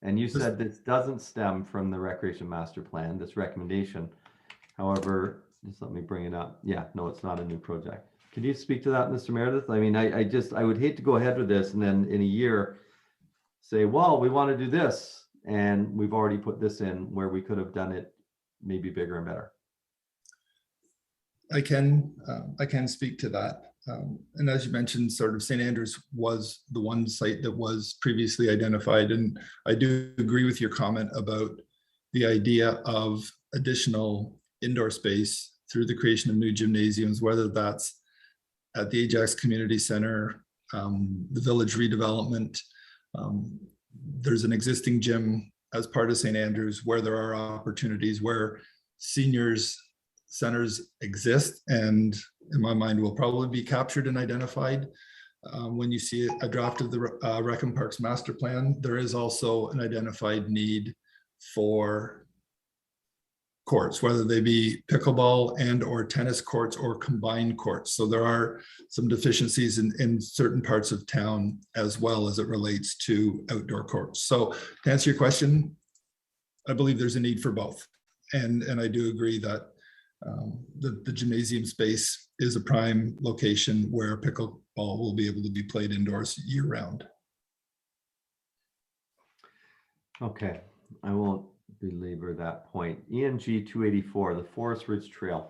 And you said this doesn't stem from the recreation master plan, this recommendation. However, just let me bring it up. Yeah, no, it's not a new project. Could you speak to that, Mr. Meredith? I mean, I would hate to go ahead with this and then in a year say, well, we want to do this, and we've already put this in where we could have done it maybe bigger and better. I can speak to that. And as you mentioned, sort of St. Andrews was the one site that was previously identified. And I do agree with your comment about the idea of additional indoor space through the creation of new gymnasiums, whether that's at the Ajax Community Center, the village redevelopment. There's an existing gym as part of St. Andrews where there are opportunities where seniors centers exist, and in my mind will probably be captured and identified. When you see a draft of the Rec and Parks master plan, there is also an identified need for courts, whether they be pickleball and or tennis courts or combined courts. So there are some deficiencies in certain parts of town as well as it relates to outdoor courts. So to answer your question, I believe there's a need for both. And I do agree that the gymnasium space is a prime location where pickleball will be able to be played indoors year round. Okay, I won't belabor that point. ENG 284, the Forest Ridge Trail.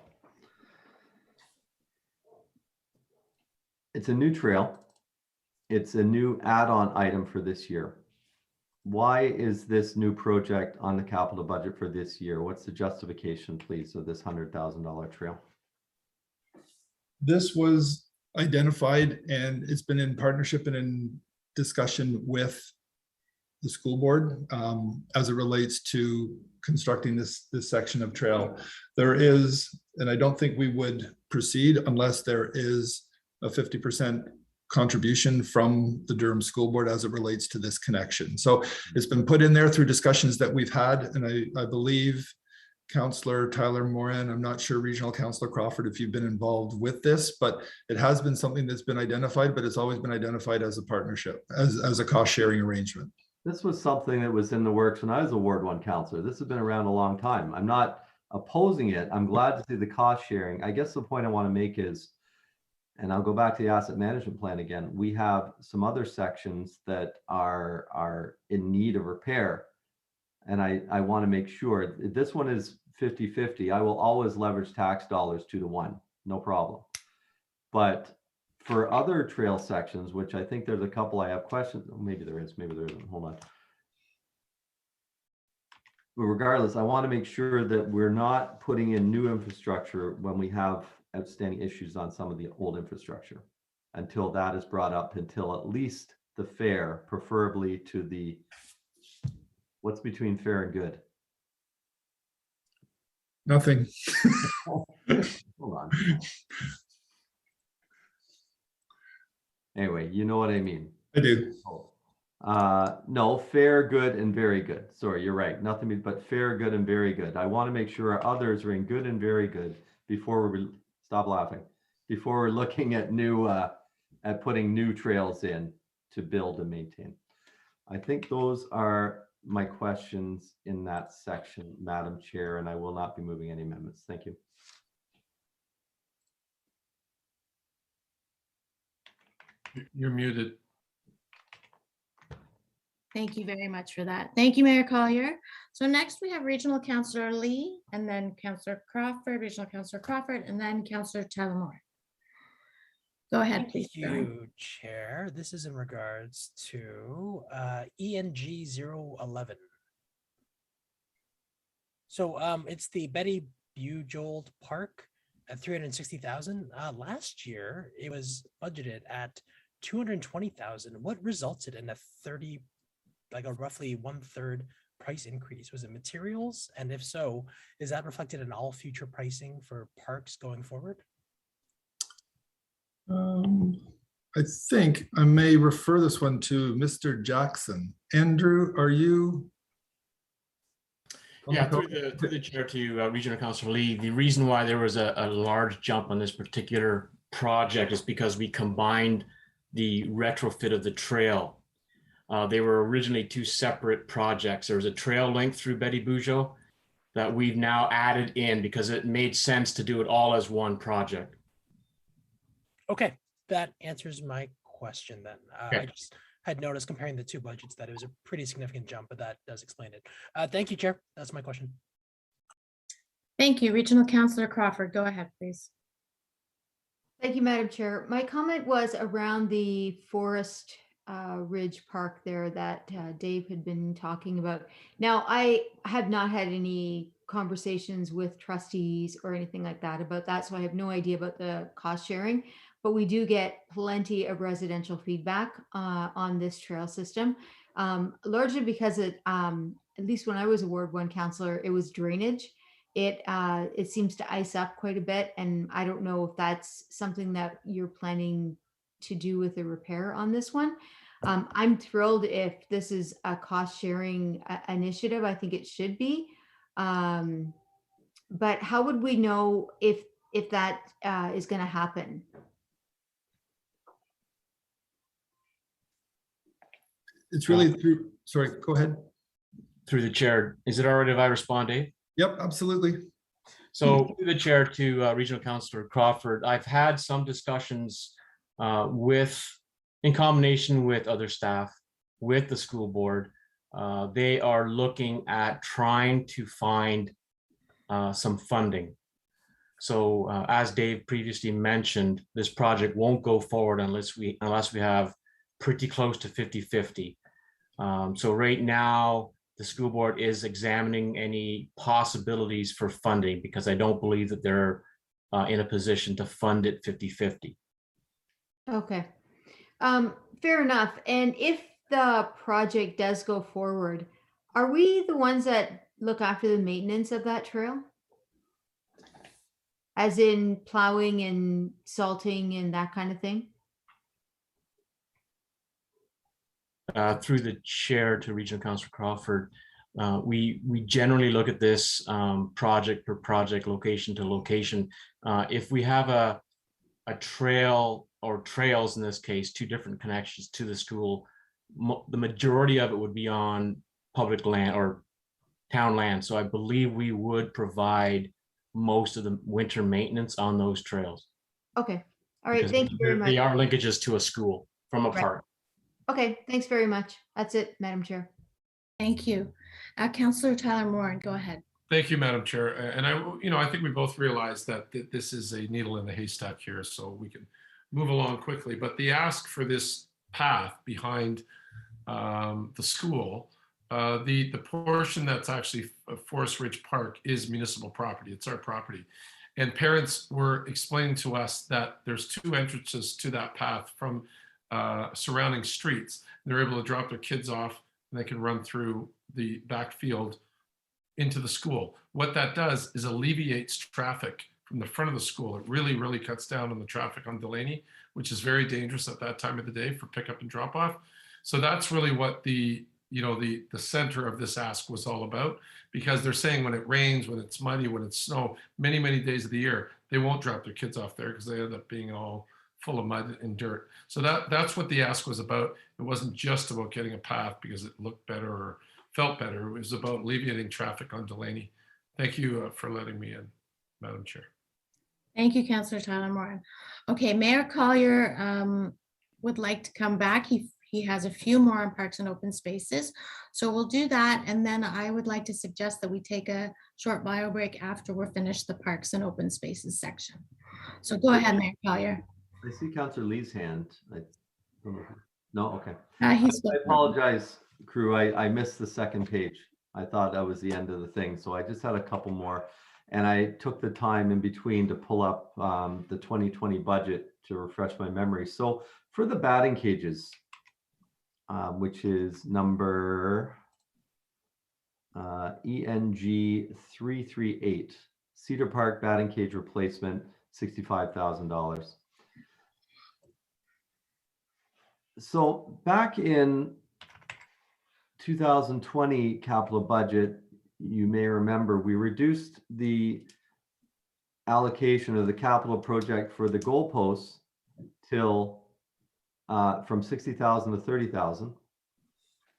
It's a new trail. It's a new add-on item for this year. Why is this new project on the capital budget for this year? What's the justification, please, of this $100,000 trail? This was identified and it's been in partnership and in discussion with the school board as it relates to constructing this section of trail. There is, and I don't think we would proceed unless there is a 50% contribution from the Durham School Board as it relates to this connection. So it's been put in there through discussions that we've had, and I believe Councillor Tyler Moran, I'm not sure Regional Councillor Crawford, if you've been involved with this, but it has been something that's been identified, but it's always been identified as a partnership, as a cost sharing arrangement. This was something that was in the works when I was a Ward 1 councillor. This has been around a long time. I'm not opposing it. I'm glad to see the cost sharing. I guess the point I want to make is, and I'll go back to the asset management plan again, we have some other sections that are in need of repair. And I want to make sure this one is 50-50. I will always leverage tax dollars 2 to 1, no problem. But for other trail sections, which I think there's a couple I have questions, maybe there is, maybe there isn't, hold on. But regardless, I want to make sure that we're not putting in new infrastructure when we have outstanding issues on some of the old infrastructure until that is brought up, until at least the fair, preferably to the, what's between fair and good? Nothing. Hold on. Anyway, you know what I mean. I do. No, fair, good, and very good. Sorry, you're right. Nothing but fair, good, and very good. I want to make sure our others are in good and very good before we stop laughing. Before we're looking at new, at putting new trails in to build and maintain. I think those are my questions in that section, Madam Chair, and I will not be moving any amendments. Thank you. You're muted. Thank you very much for that. Thank you, Mayor Collier. So next we have Regional Councillor Lee, and then Councillor Crawford, Regional Councillor Crawford, and then Councillor Tullamore. Go ahead, please. Thank you, Chair. This is in regards to ENG 011. So it's the Betty Bujold Park at 360,000. Last year, it was budgeted at 220,000. What resulted in a roughly 1/3 price increase? Was it materials? And if so, is that reflected in all future pricing for parks going forward? I think I may refer this one to Mr. Jackson. Andrew, are you? Yeah, through the chair to Regional Councillor Lee, the reason why there was a large jump on this particular project is because we combined the retrofit of the trail. They were originally 2 separate projects. There was a trail link through Betty Bujold that we've now added in because it made sense to do it all as one project. Okay, that answers my question then. Okay. I just had noticed comparing the 2 budgets that it was a pretty significant jump, but that does explain it. Thank you, Chair. That's my question. Thank you, Regional Councillor Crawford. Go ahead, please. Thank you, Madam Chair. My comment was around the Forest Ridge Park there that Dave had been talking about. Now, I have not had any conversations with trustees or anything like that about that, so I have no idea about the cost sharing, but we do get plenty of residential feedback on this trail system, largely because it, at least when I was a Ward 1 councillor, it was drainage. It seems to ice up quite a bit, and I don't know if that's something that you're planning to do with the repair on this one. I'm thrilled if this is a cost sharing initiative. I think it should be. but how would we know if that is going to happen? It's really through, sorry, go ahead. Through the chair, is it all right if I respond, Dave? Yep, absolutely. So through the chair to Regional Councillor Crawford, I've had some discussions in combination with other staff, with the school board. They are looking at trying to find some funding. So as Dave previously mentioned, this project won't go forward unless we have pretty close to 50-50. So right now, the school board is examining any possibilities for funding because I don't believe that they're in a position to fund it 50-50. Okay, fair enough. And if the project does go forward, are we the ones that look after the maintenance of that trail? As in plowing and salting and that kind of thing? Through the chair to Regional Councillor Crawford, we generally look at this project per project, location to location. If we have a trail or trails, in this case, two different connections to the school, the majority of it would be on public land or town land. So I believe we would provide most of the winter maintenance on those trails. Okay, all right, Because thank you very much. they are linkages to a school from a Right. park. Okay, thanks very much. That's it, Madam Chair. Thank you. Councillor Tyler Moore, go ahead. Thank you, Madam Chair. And I think we both realize that this is a needle in the haystack here, so we can move along quickly. But the ask for this path behind the school, the portion that's actually Forest Ridge Park is municipal property. It's our property. And parents were explaining to us that there's two entrances to that path from surrounding streets. They're able to drop their kids off and they can run through the backfield into the school. What that does is alleviates traffic from the front of the school. It really, really cuts down on the traffic on Delaney, which is very dangerous at that time of the day for pickup and drop off. So that's really what the center of this ask was all about, because they're saying when it rains, when it's muddy, when it's snow, many, many days of the year, they won't drop their kids off there because they end up being all full of mud and dirt. So that's what the ask was about. It wasn't just about getting a path because it looked better or felt better. It was about alleviating traffic on Delaney. Thank you for letting me in, Madam Chair. Thank you, Councillor Tyler Moore. Okay, Mayor Collier would like to come back. He has a few more on parks and open spaces. So we'll do that. And then I would like to suggest that we take a short bio break after we're finished the parks and open spaces section. So go ahead, Mayor Collier. I see Councillor Lee's hand. No, okay. I apologize, crew. I missed the second page. I thought that was the end of the thing. So I just had a couple more. And I took the time in between to pull up the 2020 budget to refresh my memory. So for the batting cages, which is number ENG 338, Cedar Park batting cage replacement, $65,000. So back in 2020 capital budget, you may remember we reduced the allocation of the capital project for the goalposts till from 60,000 to 30,000.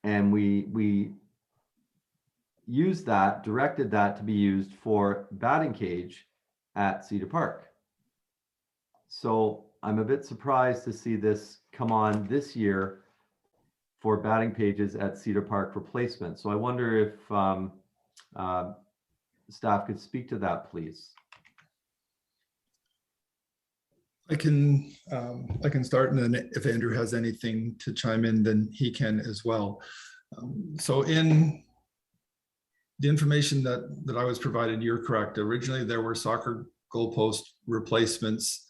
And we used that, directed that to be used for batting cage at Cedar Park. So I'm a bit surprised to see this come on this year for batting cages at Cedar Park replacement. So I wonder if staff could speak to that, please. I can start, and then if Andrew has anything to chime in, then he can as well. So in the information that I was provided, you're correct. Originally, there were soccer goalpost replacements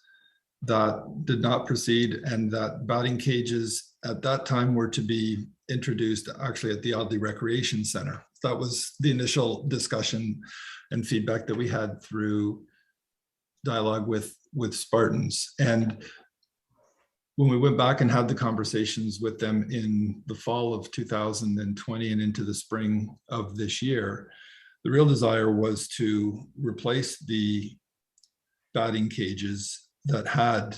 that did not proceed, and that batting cages at that time were to be introduced actually at the Audley Recreation Center. That was the initial discussion and feedback that we had through dialogue with Spartans. And when we went back and had the conversations with them in the fall of 2020 and into the spring of this year, The real desire was to replace the batting cages that had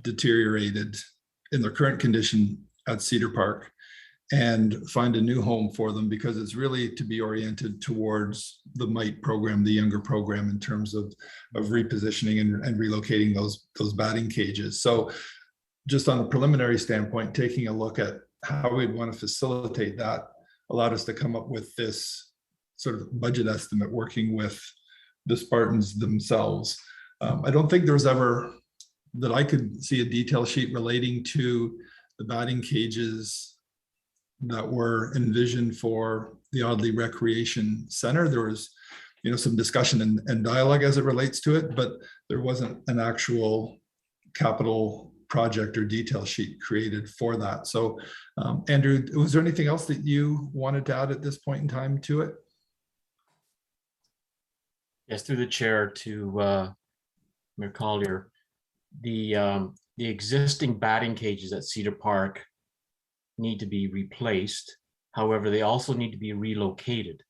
deteriorated in their current condition at Cedar Park and find a new home for them, because it's really to be oriented towards the MITE program, the younger program, in terms of repositioning and relocating those batting cages. So just on a preliminary standpoint, taking a look at how we'd want to facilitate that allowed us to come up with this sort of budget estimate working with the Spartans themselves. I don't think there was ever that I could see a detail sheet relating to the batting cages that were envisioned for the Audley Recreation Center. There was, some discussion and dialogue as it relates to it, but there wasn't an actual capital project or detail sheet created for that. So, Andrew, was there anything else that you wanted to add at this point in time to it? Yes, through the chair to Mayor Collier, the existing batting cages at Cedar Park need to be replaced. However, they also need to be relocated.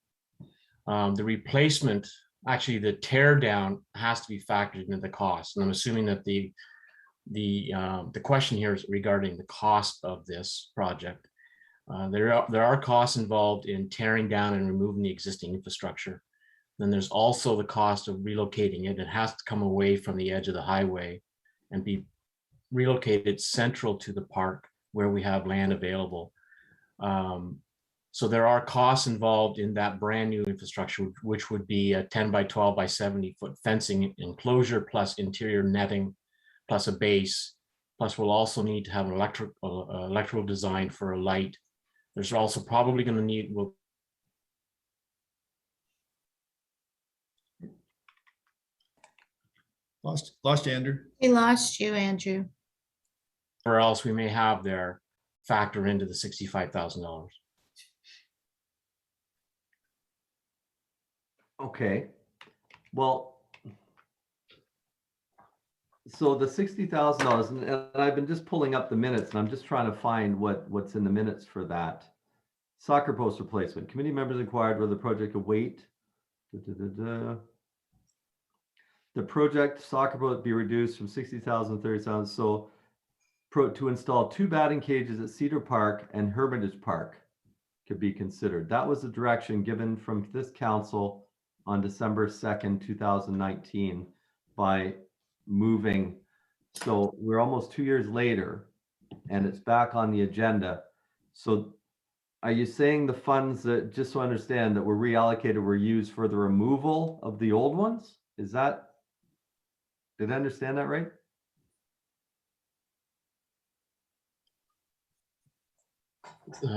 The replacement, actually the tear down, has to be factored into the cost. And I'm assuming that the question here is regarding the cost of this project. There are costs involved in tearing down and removing the existing infrastructure. Then there's also the cost of relocating it. It has to come away from the edge of the highway and be relocated central to the park where we have land available. So there are costs involved in that brand new infrastructure, which would be a 10 by 12 by 70 foot fencing enclosure, plus interior netting, plus a base. Plus we'll also need to have an electrical design for a light. There's also probably going to need, Lost you, Andrew. We lost you, Andrew. or else we may have there factor into the $65,000. Okay, well, so the $60,000, and I've been just pulling up the minutes, and I'm just trying to find what's in the minutes for that. Soccer post replacement. Committee members inquired whether the project could wait. The project soccer post be reduced from 60,000 to 30,000. So to install 2 batting cages at Cedar Park and Hermitage Park could be considered. That was the direction given from this council on December 2nd, 2019 by moving. So we're almost 2 years later and it's back on the agenda. So are you saying the funds that, just so I understand, that were reallocated were used for the removal of the old ones? Is that, did I understand that right?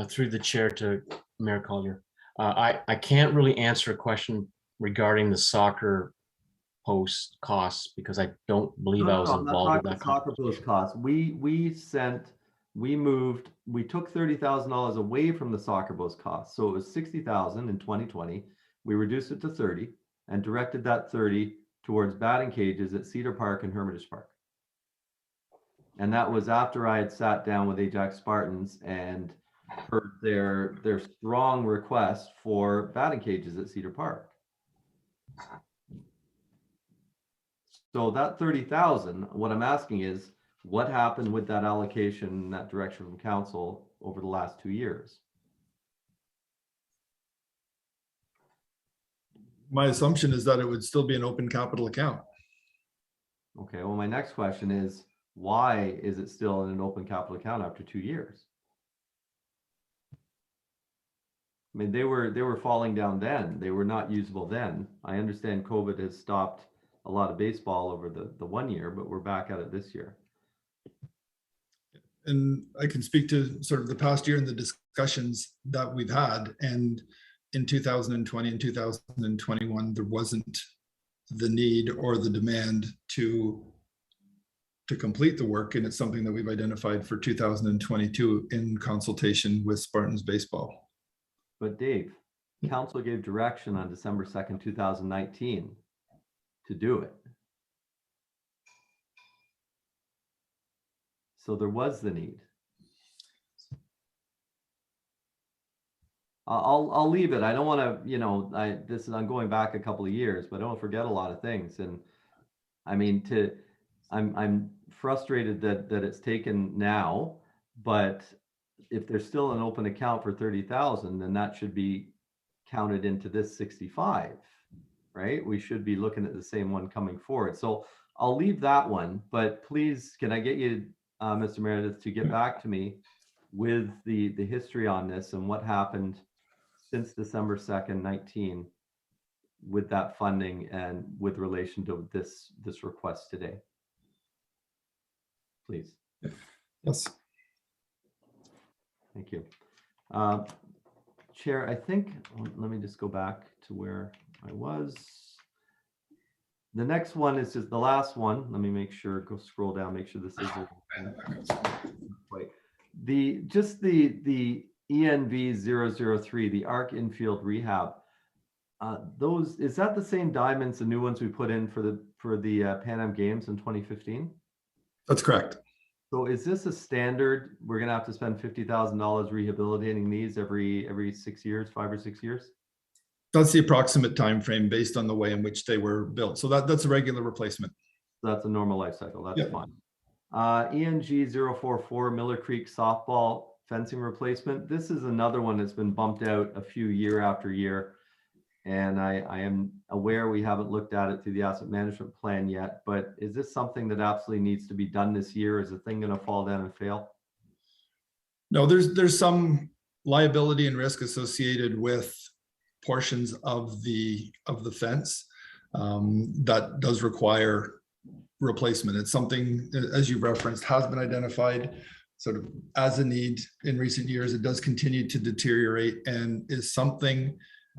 Through the chair to Mayor Collier. I can't really answer a question regarding the soccer post costs because I don't believe I was involved with that. Soccer post costs. We took $30,000 away from the soccer post costs. So it was 60,000 in 2020. We reduced it to 30 and directed that 30 towards batting cages at Cedar Park and Hermitage Park. And that was after I had sat down with Ajax Spartans and heard their strong request for batting cages at Cedar Park. So that 30,000, what I'm asking is, what happened with that allocation in that direction from council over the last 2 years? My assumption is that it would still be an open capital account. Okay, well, my next question is, why is it still in an open capital account after 2 years? I mean, they were falling down then. They were not usable then. I understand COVID has stopped a lot of baseball over the 1 year, but we're back at it this year. And I can speak to sort of the past year and the discussions that we've had. And in 2020 and 2021, there wasn't the need or the demand to complete the work. And it's something that we've identified for 2022 in consultation with Spartans Baseball. But Dave, council gave direction on December 2nd, 2019 to do it. So there was the need. I'll leave it. I don't want to, you know, I'm going back a couple of years, but I don't forget a lot of things. And I mean, I'm frustrated that it's taken now, but if there's still an open account for 30,000, then that should be counted into this 65, right? We should be looking at the same one coming forward. So I'll leave that one, but please, can I get you, Mr. Meredith, to get back to me with the history on this and what happened since December 2nd, 19 with that funding and with relation to this request today? Please. Yes. Thank you. Chair, I think, let me just go back to where I was. The next one is just the last one. Let me make sure, go scroll down, make sure this is the ENV 003, the ARC infield rehab. Those, is that the same diamonds, the new ones we put in for the Pan Am Games in 2015? That's correct. So is this a standard? We're gonna have to spend $50,000 rehabilitating these every 6 years, 5 or 6 years? That's the approximate time frame based on the way in which they were built. So that's a regular replacement. That's a normal life cycle. That's Yep. fine. ENG 044 Miller Creek softball fencing replacement. This is another one that's been bumped out a few year after year. And I am aware we haven't looked at it through the asset management plan yet, but is this something that absolutely needs to be done this year? Is the thing going to fall down and fail? No, there's some liability and risk associated with portions of the fence that does require replacement. It's something, as you referenced, has been identified sort of as a need in recent years. It does continue to deteriorate and is something,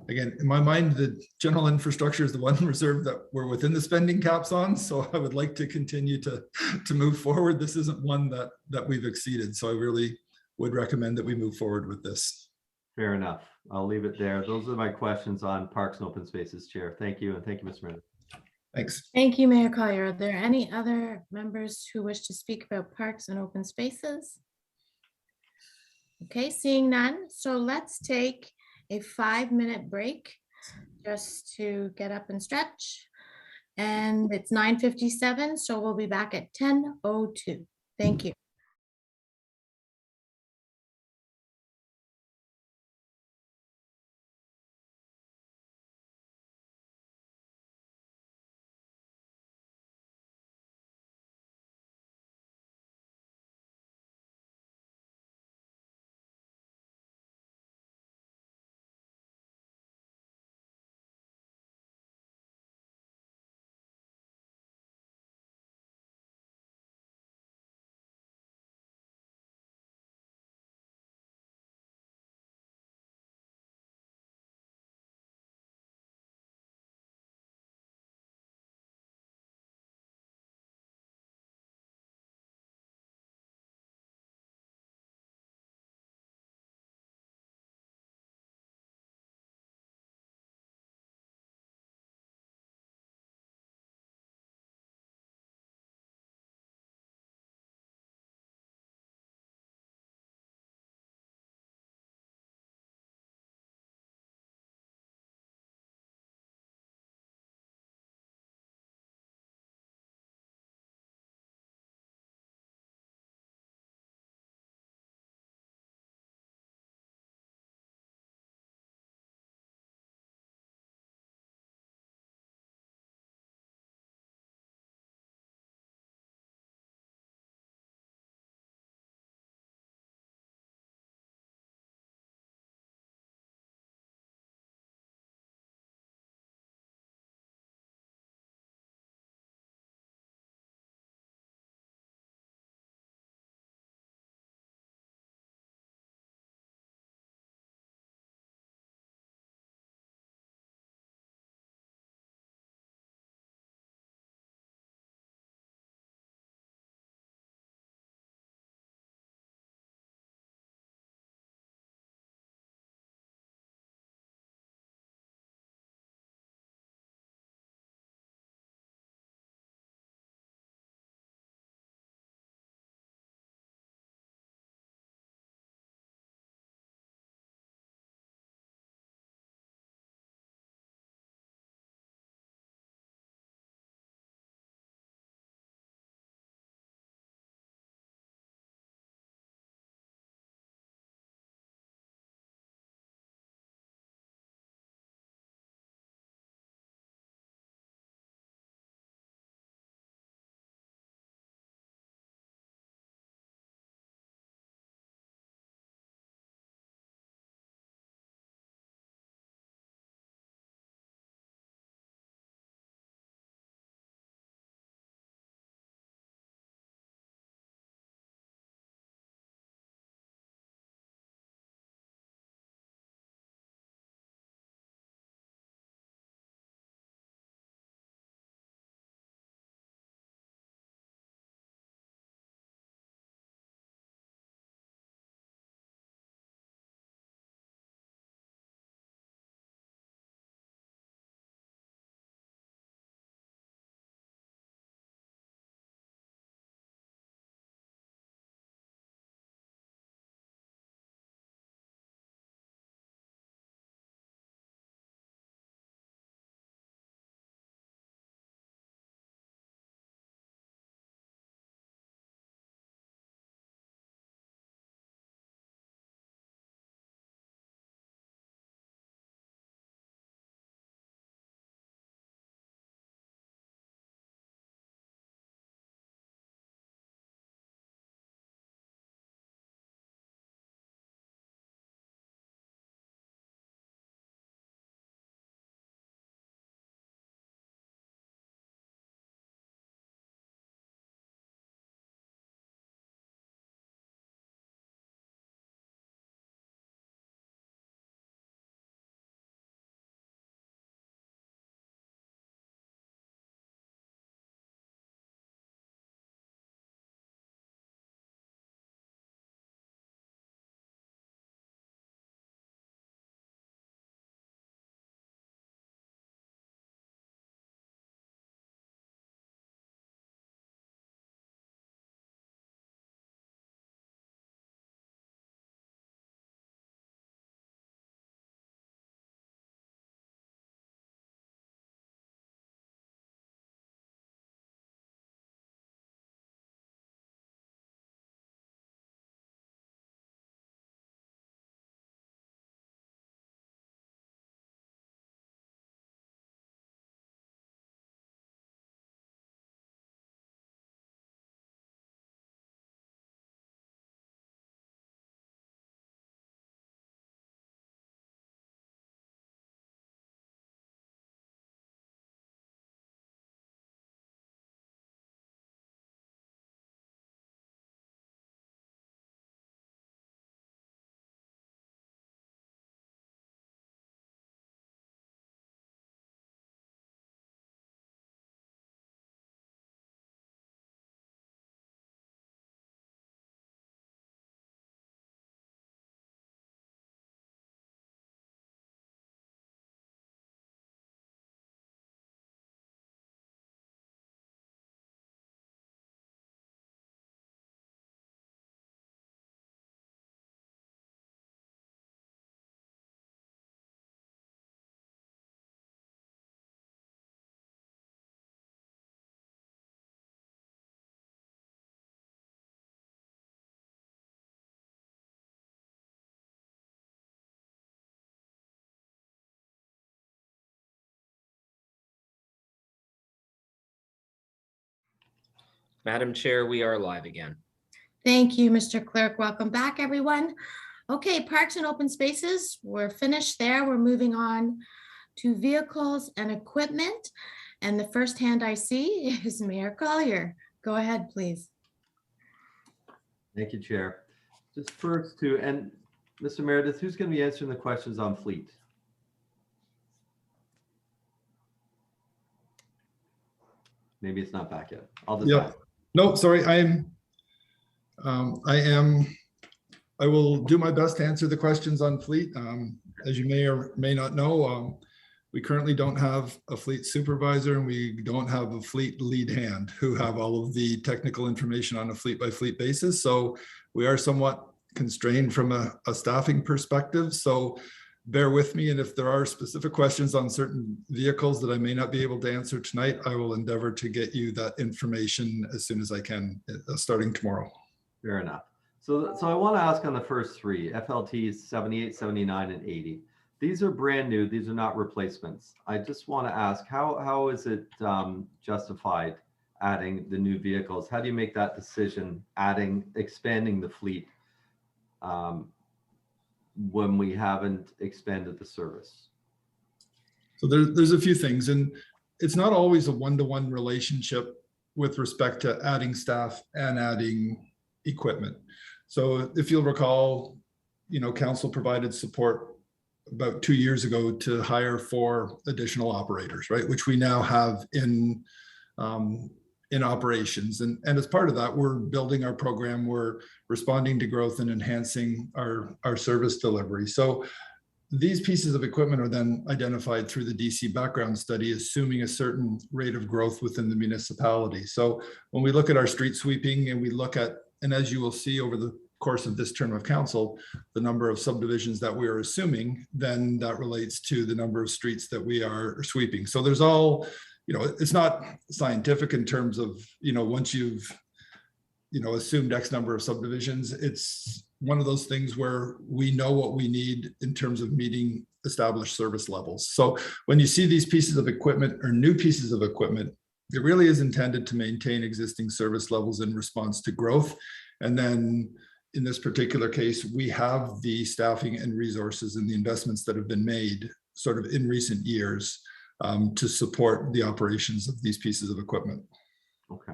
again, in my mind, the general infrastructure is the one reserve that we're within the spending caps on. So I would like to continue to move forward. This isn't one that we've exceeded. So I really would recommend that we move forward with this. Fair enough. I'll leave it there. Those are my questions on parks and open spaces, Chair. Thank you. And thank you, Mr. Meredith. Thanks. Thank you, Mayor Collier. Are there any other members who wish to speak about parks and open spaces? Okay, seeing none. So let's take a 5-minute break just to get up and stretch. And it's 9:57, so we'll be back at 10:02. Thank you. Madam Chair, we are live again. Thank you, Mr. Clerk. Welcome back, everyone. Okay, parks and open spaces, we're finished there. We're moving on to vehicles and equipment. And the first hand I see is Mayor Collier. Go ahead, please. Thank you, Chair. Just first to, and Mr. Meredith, who's going to be answering the questions on fleet? Maybe it's not back yet. I'll just Yeah. No, sorry. I will do my best to answer the questions on fleet. As you may or may not know, we currently don't have a fleet supervisor and we don't have a fleet lead hand who have all of the technical information on a fleet by fleet basis. So we are somewhat constrained from a staffing perspective. So bear with me. And if there are specific questions on certain vehicles that I may not be able to answer tonight, I will endeavor to get you that information as soon as I can, starting tomorrow. Fair enough. So I want to ask on the first three, FLTs 78, 79, and 80. These are brand new. These are not replacements. I just want to ask, how is it justified adding the new vehicles? How do you make that decision, expanding the fleet when we haven't expanded the service? So there's a few things, and it's not always a one-to-one relationship with respect to adding staff and adding equipment. So if you'll recall, council provided support about 2 years ago to hire 4 additional operators, right? Which we now have in operations. And as part of that, we're building our program, we're responding to growth and enhancing our service delivery. So these pieces of equipment are then identified through the DC background study, assuming a certain rate of growth within the municipality. So when we look at our street sweeping and we look at, and as you will see over the course of this term of council, the number of subdivisions that we are assuming, then that relates to the number of streets that we are sweeping. So there's all, it's not scientific in terms of, once you've, assumed X number of subdivisions, it's one of those things where we know what we need in terms of meeting established service levels. So when you see these pieces of equipment or new pieces of equipment, it really is intended to maintain existing service levels in response to growth. And then in this particular case, we have the staffing and resources and the investments that have been made sort of in recent years to support the operations of these pieces of equipment. Okay.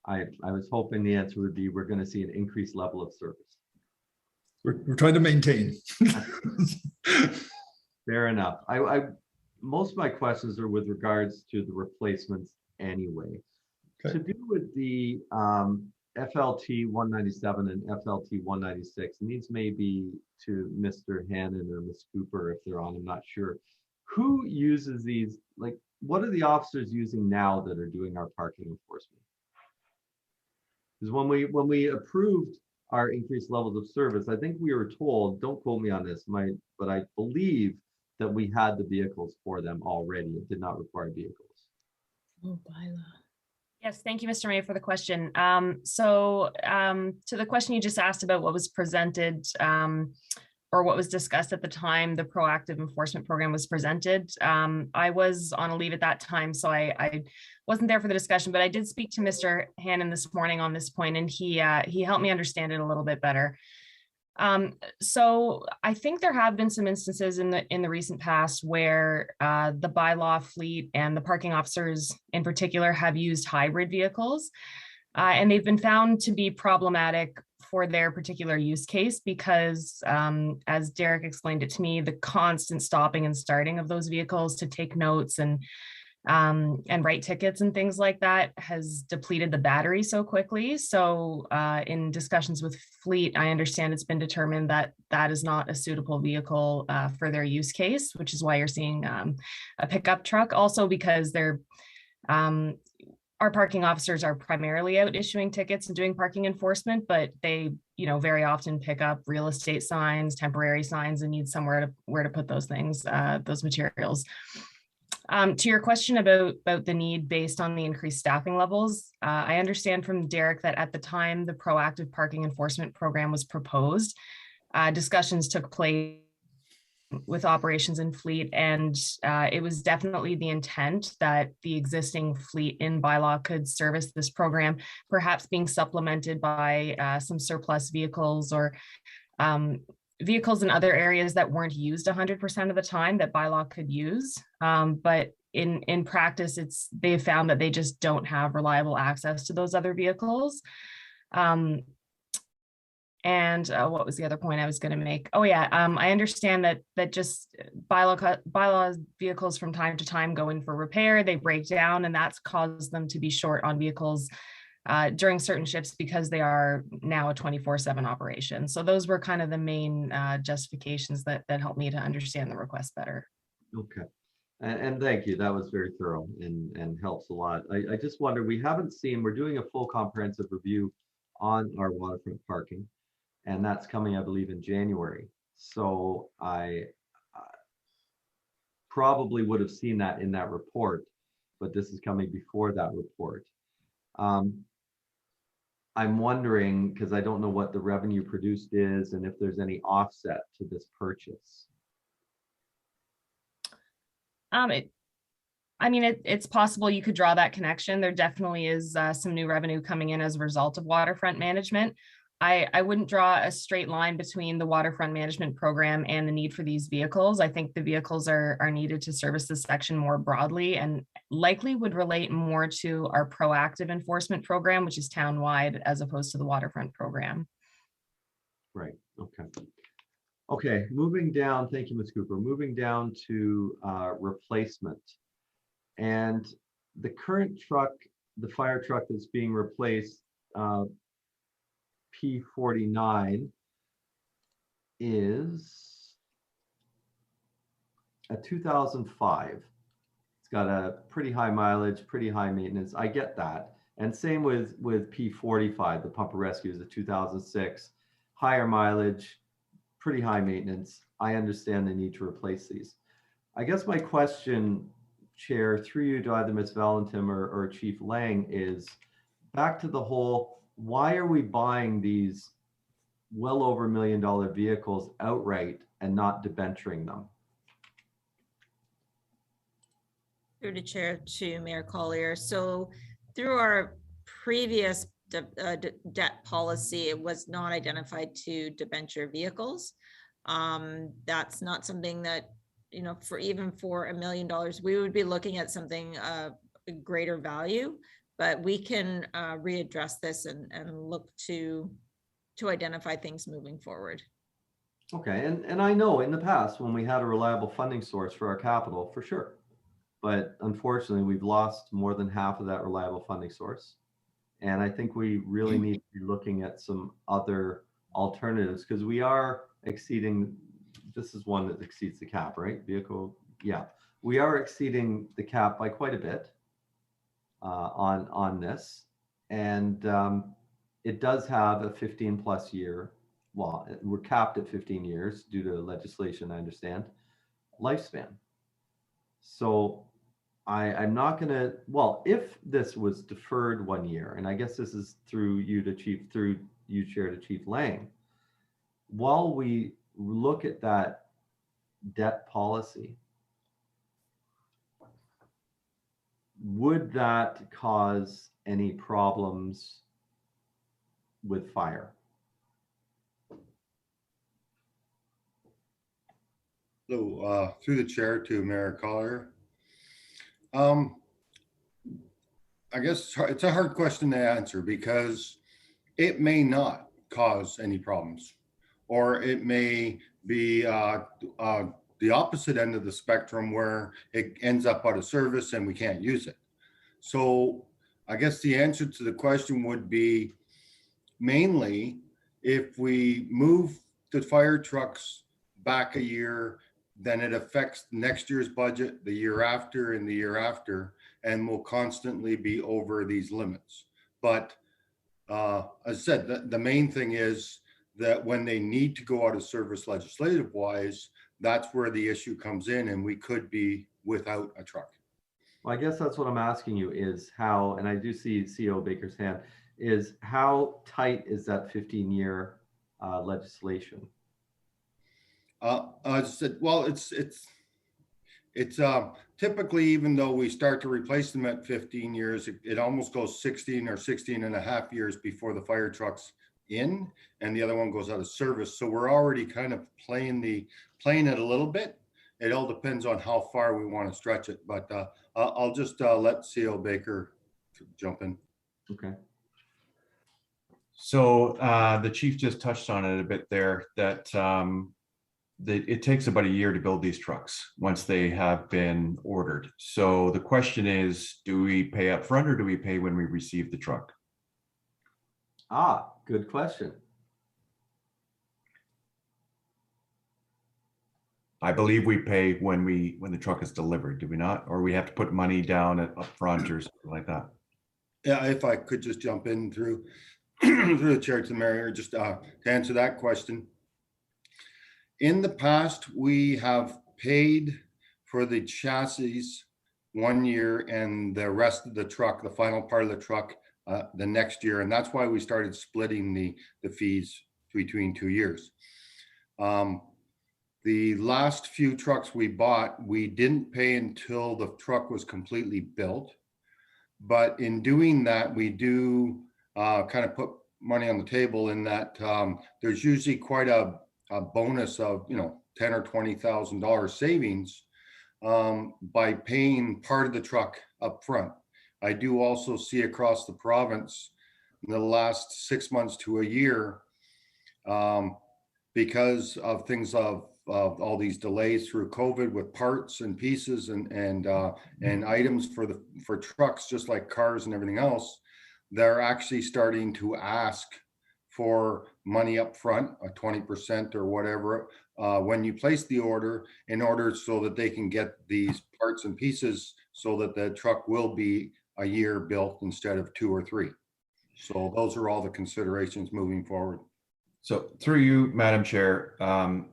I was hoping the answer would be, we're going to see an increased level of service. We're trying to maintain. Fair enough. Most of my questions are with regards to the replacements anyway. Okay. To do with the FLT 197 and FLT 196, and these may be to Mr. Hannon or Ms. Cooper if they're on, I'm not sure. Who uses these? Like, what are the officers using now that are doing our parking enforcement? Because when we approved our increased levels of service, I think we were told, don't quote me on this, but I believe that we had the vehicles for them already. It did not require vehicles. Oh, bylaw. Yes, thank you, Mr. Mayor, for the question. To the question you just asked about what was presented or what was discussed at the time the proactive enforcement program was presented, I was on a leave at that time, so I wasn't there for the discussion, but I did speak to Mr. Hannon this morning on this point, and he helped me understand it a little bit better. So I think there have been some instances in the recent past where the bylaw fleet and the parking officers in particular have used hybrid vehicles, and they've been found to be problematic for their particular use case because, as Derek explained it to me, the constant stopping and starting of those vehicles to take notes and write tickets and things like that has depleted the battery so quickly. So in discussions with fleet, I understand it's been determined that that is not a suitable vehicle for their use case, which is why you're seeing a pickup truck. Also because they're our parking officers are primarily out issuing tickets and doing parking enforcement, but they, very often pick up real estate signs, temporary signs, and need somewhere where to put those things, those materials. To your question about the need based on the increased staffing levels, I understand from Derek that at the time the proactive parking enforcement program was proposed, discussions took place with operations and fleet, and it was definitely the intent that the existing fleet in bylaw could service this program, perhaps being supplemented by some surplus vehicles or vehicles in other areas that weren't used 100% of the time that bylaw could use. But in practice, they've found that they just don't have reliable access to those other vehicles. And what was the other point I was going to make? Oh yeah, I understand that just bylaws vehicles from time to time go in for repair, they break down, and that's caused them to be short on vehicles during certain shifts because they are now a 24/7 operation. So those were kind of the main justifications that helped me to understand the request better. Okay. And thank you. That was very thorough and helps a lot. I just wonder, we're doing a full comprehensive review on our waterfront parking, and that's coming, I believe, in January. So I probably would have seen that in that report, but this is coming before that report. I'm wondering, because I don't know what the revenue produced is and if there's any offset to this purchase. It's possible you could draw that connection. There definitely is some new revenue coming in as a result of waterfront management. I wouldn't draw a straight line between the waterfront management program and the need for these vehicles. I think the vehicles are needed to service this section more broadly and likely would relate more to our proactive enforcement program, which is town-wide, as opposed to the waterfront program. Right, okay. Okay, moving down, thank you, Ms. Cooper. Moving down to replacement. And the current truck, the fire truck that's being replaced, P49, is a 2005. It's got a pretty high mileage, pretty high maintenance. I get that. And same with P45, the pumper rescue is a 2006, higher mileage, pretty high maintenance. I understand the need to replace these. I guess my question, Chair, through you to either Ms. Valentim or Chief Lang, is back to the whole, why are we buying these well over $1 million vehicles outright and not debenturing them? Through the chair to Mayor Collier. So through our previous debt policy, it was not identified to debenture vehicles. That's not something that, for $1 million, we would be looking at something greater value, but we can readdress this and look to identify things moving forward. Okay, and I know in the past when we had a reliable funding source for our capital, for sure, but unfortunately we've lost more than half of that reliable funding source. And I think we really need to be looking at some other alternatives, because we are exceeding, this is one that exceeds the cap, right? Vehicle, yeah. We are exceeding the cap by quite a bit on this. And it does have a 15+ year, well, we're capped at 15 years due to legislation, I understand, lifespan. So I'm not gonna, well, if this was deferred 1 year, and I guess this is through you, Chair, to Chief Lang, while we look at that debt policy, would that cause any problems with fire? So through the chair to Mayor Collier. I guess it's a hard question to answer, because it may not cause any problems, or it may be the opposite end of the spectrum where it ends up out of service and we can't use it. So I guess the answer to the question would be, mainly if we move the fire trucks back a year, then it affects next year's budget, the year after, and the year after, and will constantly be over these limits. But as I said, the main thing is that when they need to go out of service legislative wise, that's where the issue comes in, and we could be without a truck. Well, I guess that's what I'm asking you is how, and I do see CEO Baker's hand, is how tight is that 15-year legislation? I said, well, it's typically, even though we start to replace them at 15 years, it almost goes 16 or 16 and a half years before the fire truck's in, and the other one goes out of service. So we're already kind of playing it a little bit. It all depends on how far we want to stretch it, but I'll just let CO Baker jump in. Okay. So the chief just touched on it a bit there, that it takes about a year to build these trucks once they have been ordered. So the question is, do we pay up front or do we pay when we receive the truck? Ah, good question. I believe we pay when the truck is delivered, do we not? Or we have to put money down up front or something like that? Yeah, if I could just jump in through through the chair to the mayor, just to answer that question. In the past, we have paid for the chassis 1 year and the rest of the truck, the final part of the truck, the next year. And that's why we started splitting the fees between 2 years. The last few trucks we bought, we didn't pay until the truck was completely built. But in doing that, we do kind of put money on the table in that there's usually quite a bonus of, $10,000 or $20,000 savings by paying part of the truck up front. I do also see across the province in the last 6 months to a year, because of things of all these delays through COVID with parts and pieces and items for trucks, just like cars and everything else, they're actually starting to ask for money up front, a 20% or whatever, when you place the order, in order so that they can get these parts and pieces so that the truck will be a year built instead of 2 or 3. So those are all the considerations moving forward. So through you, Madam Chair, Mr.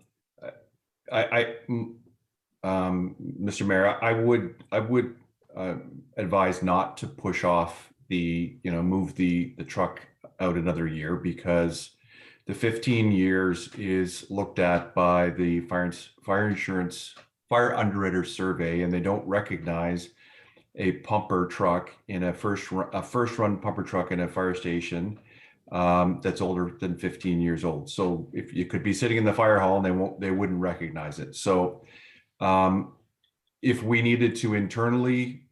Mayor, I would advise not to push off move the truck out another year, because the 15 years is looked at by the fire underwriter survey, and they don't recognize a pumper truck in a first run pumper truck in a fire station that's older than 15 years old. So if you could be sitting in the fire hall and they wouldn't recognize it. So if we needed to internally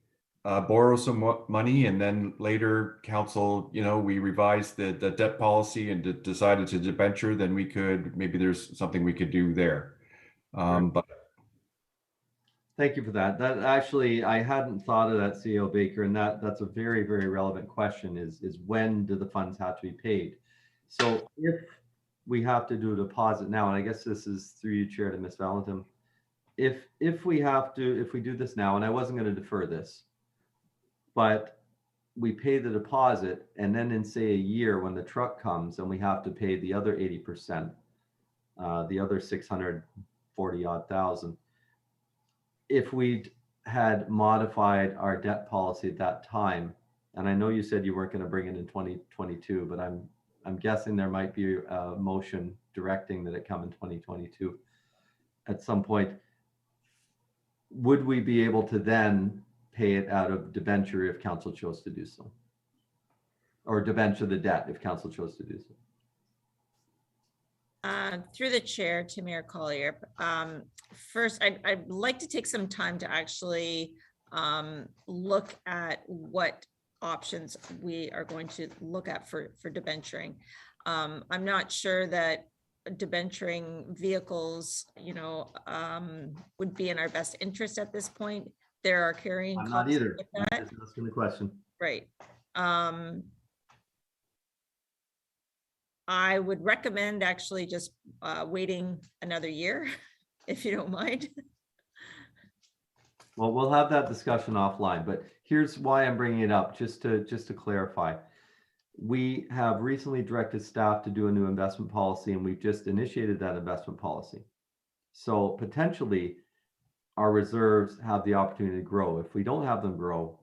borrow some money, and then later council, we revised the debt policy and decided to debenture, then maybe there's something we could do there. But Thank you for that. That actually, I hadn't thought of that, CO Baker, and that's a very, very relevant question, is when do the funds have to be paid? So if we have to do a deposit now, and I guess this is through you, Chair, to Ms. Valentin, if we do this now, and I wasn't going to defer this, but we pay the deposit, and then in say a year when the truck comes and we have to pay the other 80%, the other 640 odd thousand, if we had modified our debt policy at that time, and I know you said you weren't going to bring it in 2022, but I'm guessing there might be a motion directing that it come in 2022 at some point, would we be able to then pay it out of debenture if council chose to do so? Or debenture the debt if council chose to do so? Through the chair to Mayor Collier. First, I'd like to take some time to actually look at what options we are going to look at for debenturing. I'm not sure that debenturing vehicles, would be in our best interest at this point. There are carrying costs. Not either. I'm just asking the question. Right. I would recommend actually just waiting another year, if you don't mind. Well, we'll have that discussion offline, but here's why I'm bringing it up, just to clarify. We have recently directed staff to do a new investment policy, and we've just initiated that investment policy. So potentially our reserves have the opportunity to grow. If we don't have them grow,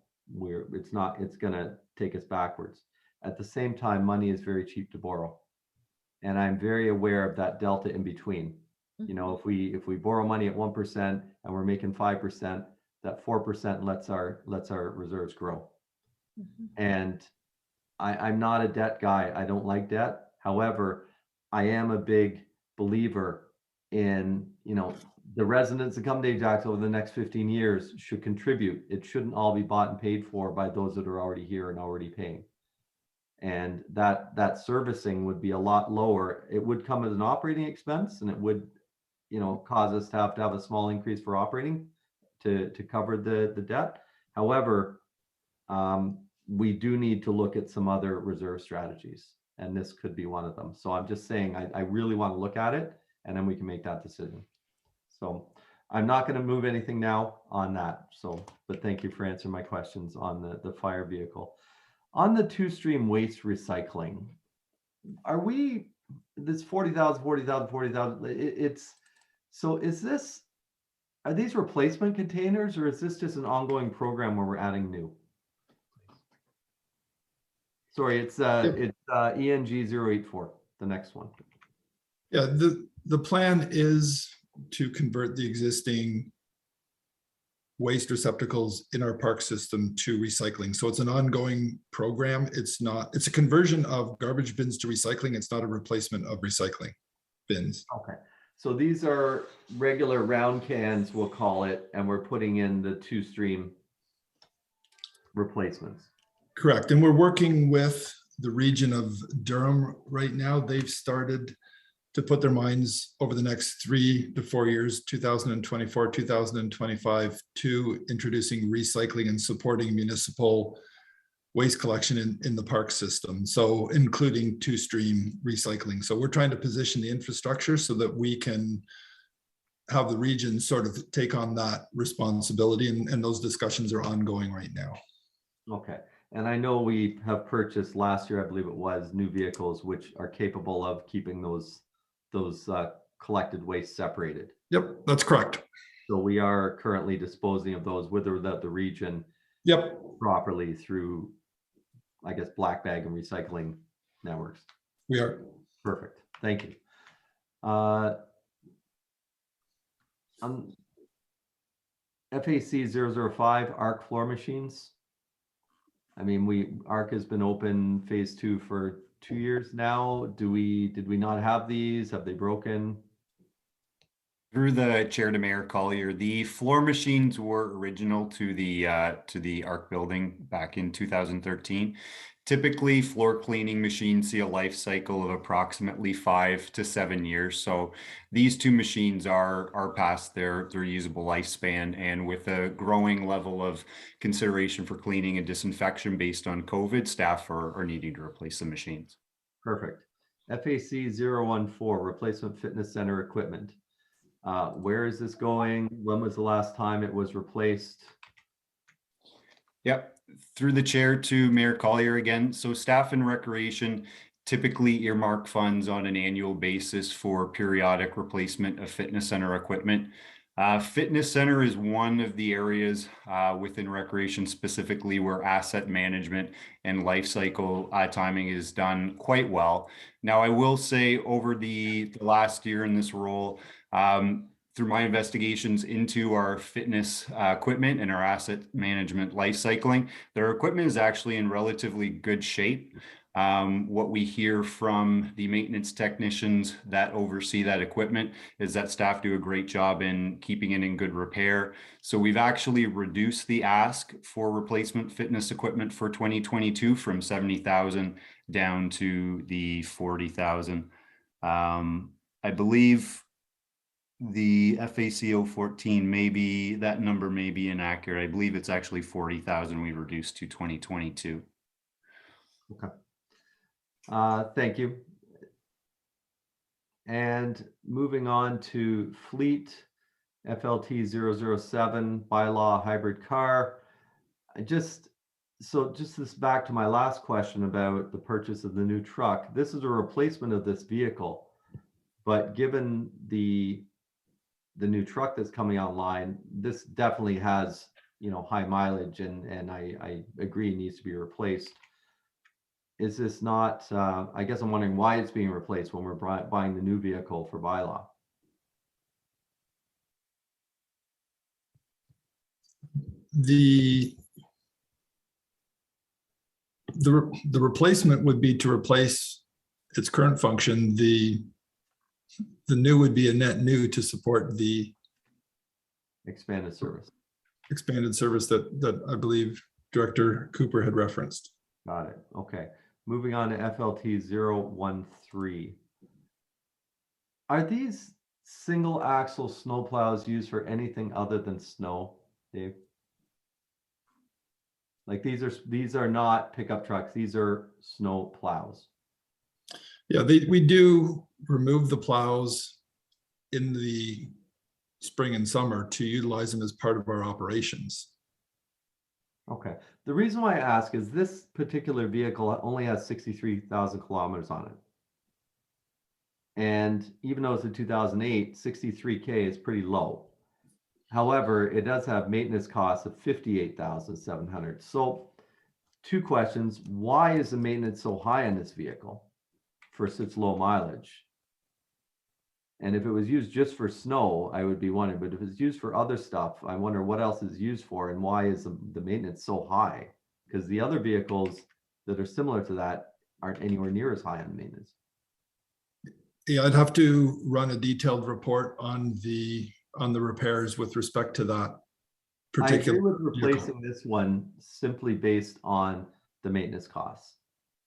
it's going to take us backwards. At the same time, money is very cheap to borrow. And I'm very aware of that delta in between. You know, if we borrow money at 1% and we're making 5%, that 4% lets our reserves grow. And I'm not a debt guy. I don't like debt. However, I am a big believer in, you know, the residents that come to Ajax over the next 15 years should contribute. It shouldn't all be bought and paid for by those that are already here and already paying. And that servicing would be a lot lower. It would come as an operating expense, and it would, you know, cause us to have a small increase for operating to cover the debt. However, we do need to look at some other reserve strategies, and this could be one of them. So I'm just saying, I really want to look at it, and then we can make that decision. So I'm not going to move anything now on that. So, but thank you for answering my questions on the fire vehicle. On the two-stream waste recycling, are we, this 40,000, 40,000, 40,000, it's, so is this, are these replacement containers, or is this just an ongoing program where we're adding new? Sorry, it's ENG 084, the next one. Yeah, the plan is to convert the existing waste receptacles in our park system to recycling. So it's an ongoing program. It's a conversion of garbage bins to recycling. It's not a replacement of recycling bins. Okay. So these are regular round cans, we'll call it, and we're putting in the two-stream replacements. Correct. And we're working with the region of Durham right now. They've started to put their minds over the next 3 to 4 years, 2024, 2025, to introducing recycling and supporting municipal waste collection in the park system. So including two-stream recycling. So we're trying to position the infrastructure so that we can have the region sort of take on that responsibility. And those discussions are ongoing right now. Okay. And I know we have purchased last year, I believe it was, new vehicles which are capable of keeping those collected waste separated. Yep, that's correct. So we are currently disposing of those with or without the region. Yep. Properly through, I guess, black bag and recycling networks. We are. Perfect. Thank you. FAC 005 ARC floor machines. I mean, ARC has been open phase 2 for 2 years now. Did we not have these? Have they broken? Through the chair to Mayor Collier, the floor machines were original to the ARC building back in 2013. Typically, floor cleaning machines see a life cycle of approximately 5 to 7 years. So these two machines are past their usable lifespan, and with a growing level of consideration for cleaning and disinfection based on COVID, staff are needing to replace the machines. Perfect. FAC 014 replacement fitness center equipment. Where is this going? When was the last time it was replaced? Yep. Through the chair to Mayor Collier again. So staff and recreation typically earmark funds on an annual basis for periodic replacement of fitness center equipment. Fitness center is one of the areas within recreation specifically where asset management and life cycle timing is done quite well. Now, I will say over the last year in this role, through my investigations into our fitness equipment and our asset management life cycling, their equipment is actually in relatively good shape. What we hear from the maintenance technicians that oversee that equipment is that staff do a great job in keeping it in good repair. So we've actually reduced the ask for replacement fitness equipment for 2022 from 70,000 down to the 40,000. I believe the FAC 014 maybe that number may be inaccurate. I believe it's actually 40,000 we reduced to 2022. Okay. Thank you. And moving on to fleet FLT 007 bylaw hybrid car. Just this back to my last question about the purchase of the new truck. This is a replacement of this vehicle, but given the new truck that's coming online, this definitely has, you know, high mileage, and I agree needs to be replaced. Is this not, I guess I'm wondering why it's being replaced when we're buying the new vehicle for bylaw? the replacement would be to replace its current function. The new would be a net new to support the expanded service. Expanded service that I believe Director Cooper had referenced. Got it. Okay. Moving on to FLT 013. Are these single axle snow plows used for anything other than snow, Dave? Like these are not pickup trucks, these are snow plows. Yeah, we do remove the plows in the spring and summer to utilize them as part of our operations. Okay. The reason why I ask is this particular vehicle only has 63,000 kilometers on it. And even though it's a 2008, 63K is pretty low. However, it does have maintenance costs of 58,700. So 2 questions. Why is the maintenance so high on this vehicle for such low mileage? And if it was used just for snow, I would be wondering, but if it's used for other stuff, I wonder what else it's used for and why is the maintenance so high? Because the other vehicles that are similar to that aren't anywhere near as high on maintenance. Yeah, I'd have to run a detailed report on the repairs with respect to that particular. I agree with replacing this one simply based on the maintenance costs.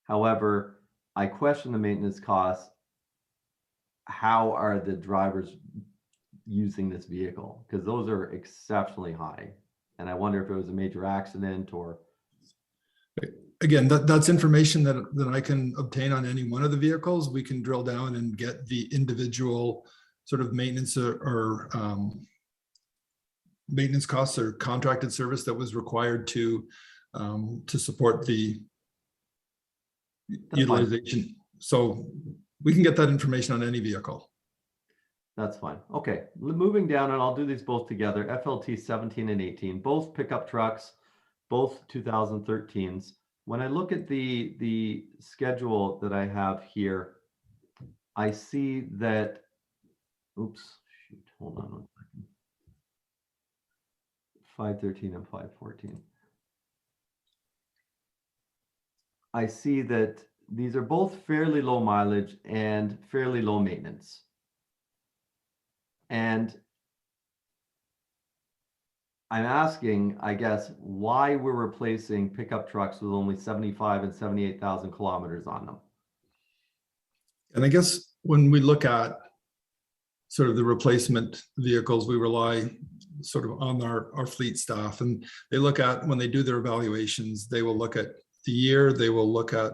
However, I question the maintenance costs. How are the drivers using this vehicle? Because those are exceptionally high. And I wonder if it was a major accident or. Again, that's information that I can obtain on any one of the vehicles. We can drill down and get the individual sort of maintenance or maintenance costs or contracted service that was required to support the utilization. So we can get that information on any vehicle. That's fine. Okay, moving down, and I'll do these both together. FLT 17 and 18, both pickup trucks, both 2013s. When I look at the schedule that I have here, I see that, oops, shoot, hold on 1 second. 513 and 514. I see that these are both fairly low mileage and fairly low maintenance. And I'm asking, I guess, why we're replacing pickup trucks with only 75 and 78,000 kilometers on them. And I guess when we look at sort of the replacement vehicles, we rely sort of on our fleet staff, and they look at, when they do their evaluations, they will look at the year, they will look at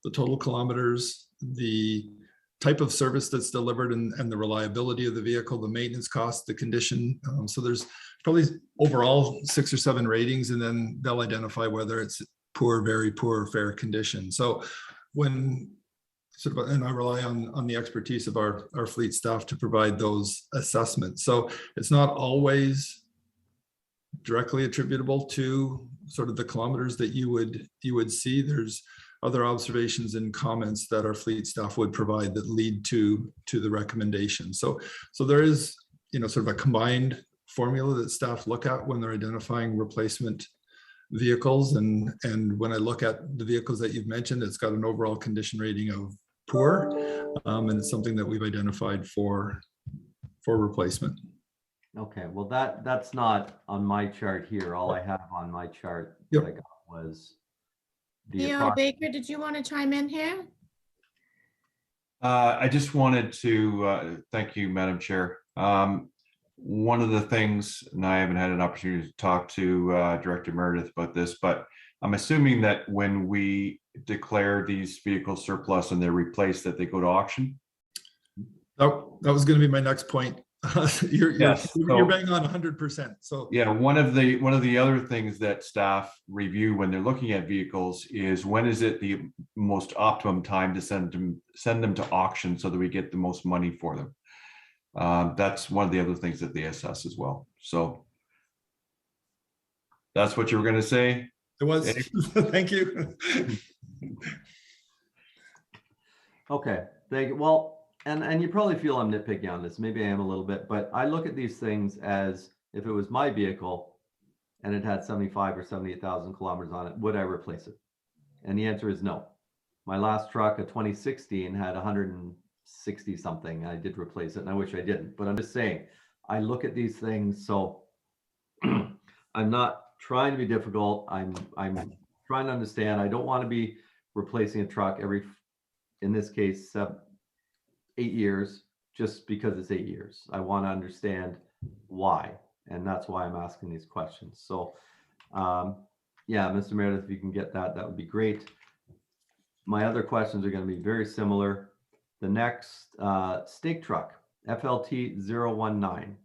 the total kilometers, the type of service that's delivered, and the reliability of the vehicle, the maintenance cost, the condition. So there's probably overall 6 or 7 ratings, and then they'll identify whether it's poor, very poor, or fair condition. So when sort of, and I rely on the expertise of our fleet staff to provide those assessments. So it's not always directly attributable to sort of the kilometers that you would see. There's other observations and comments that our fleet staff would provide that lead to the recommendation. So there is, sort of a combined formula that staff look at when they're identifying replacement vehicles. And when I look at the vehicles that you've mentioned, it's got an overall condition rating of poor, and it's something that we've identified for replacement. Okay, well that's not on my chart here. All I have on my chart that I got was Theo Baker, did you want to chime in here? I just wanted to thank you, Madam Chair. One of the things, and I haven't had an opportunity to talk to Director Meredith about this, but I'm assuming that when we declare these vehicles surplus and they're replaced, that they go to auction. Oh, that was going to be my next point. You're bang on 100%. So yeah, one of the other things that staff review when they're looking at vehicles is when is it the most optimum time to send them to auction so that we get the most money for them. That's one of the other things that they assess as well. So that's what you were going to say. It was. Thank you. Okay, thank you. Well, and you probably feel I'm nitpicking on this. Maybe I am a little bit, but I look at these things as if it was my vehicle and it had 75 or 78,000 kilometers on it, would I replace it? And the answer is no. My last truck, a 2016, had 160 something. I did replace it, and I wish I didn't. But I'm just saying, I look at these things, so I'm not trying to be difficult. I'm trying to understand. I don't want to be replacing a truck every, in this case, 8 years, just because it's 8 years. I want to understand why, and that's why I'm asking these questions. So, yeah, Mr. Meredith, if you can get that, that would be great. My other questions are going to be very similar. The next stake truck, FLT 019.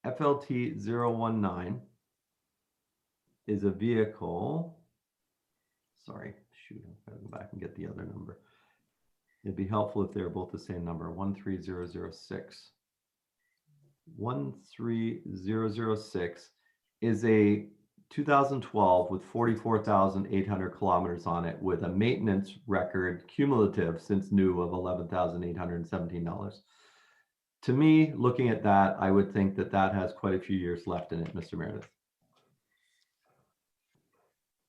FLT 019 is a vehicle. Sorry, shoot, I've got to go back and get the other number. It'd be helpful if they were both the same number, 13006. 13006 is a 2012 with 44,800 kilometers on it, with a maintenance record cumulative since new of $11,817. To me, looking at that, I would think that that has quite a few years left in it, Mr. Meredith.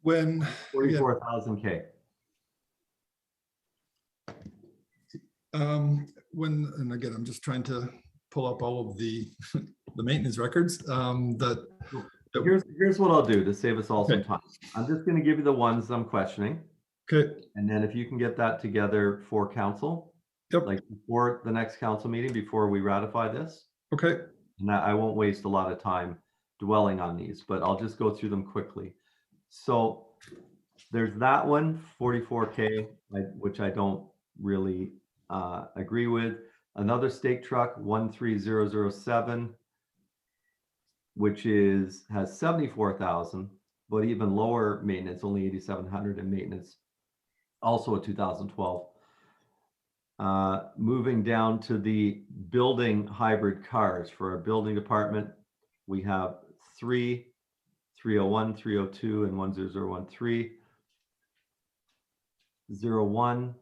When 44,000 K. When, and again, I'm just trying to pull up all of the the maintenance records. Here's what I'll do to save us all some time. I'm just going to give you the ones I'm questioning. Okay. And then if you can get that together for council, like before the next council meeting, before we ratify this. Okay. And I won't waste a lot of time dwelling on these, but I'll just go through them quickly. So there's that one, 44K, which I don't really agree with. Another stake truck, 13007, which has 74,000, but even lower maintenance, only 8,700 in maintenance. Also a 2012. Moving down to the building hybrid cars for our building department, we have 301, 302, and 10013. 01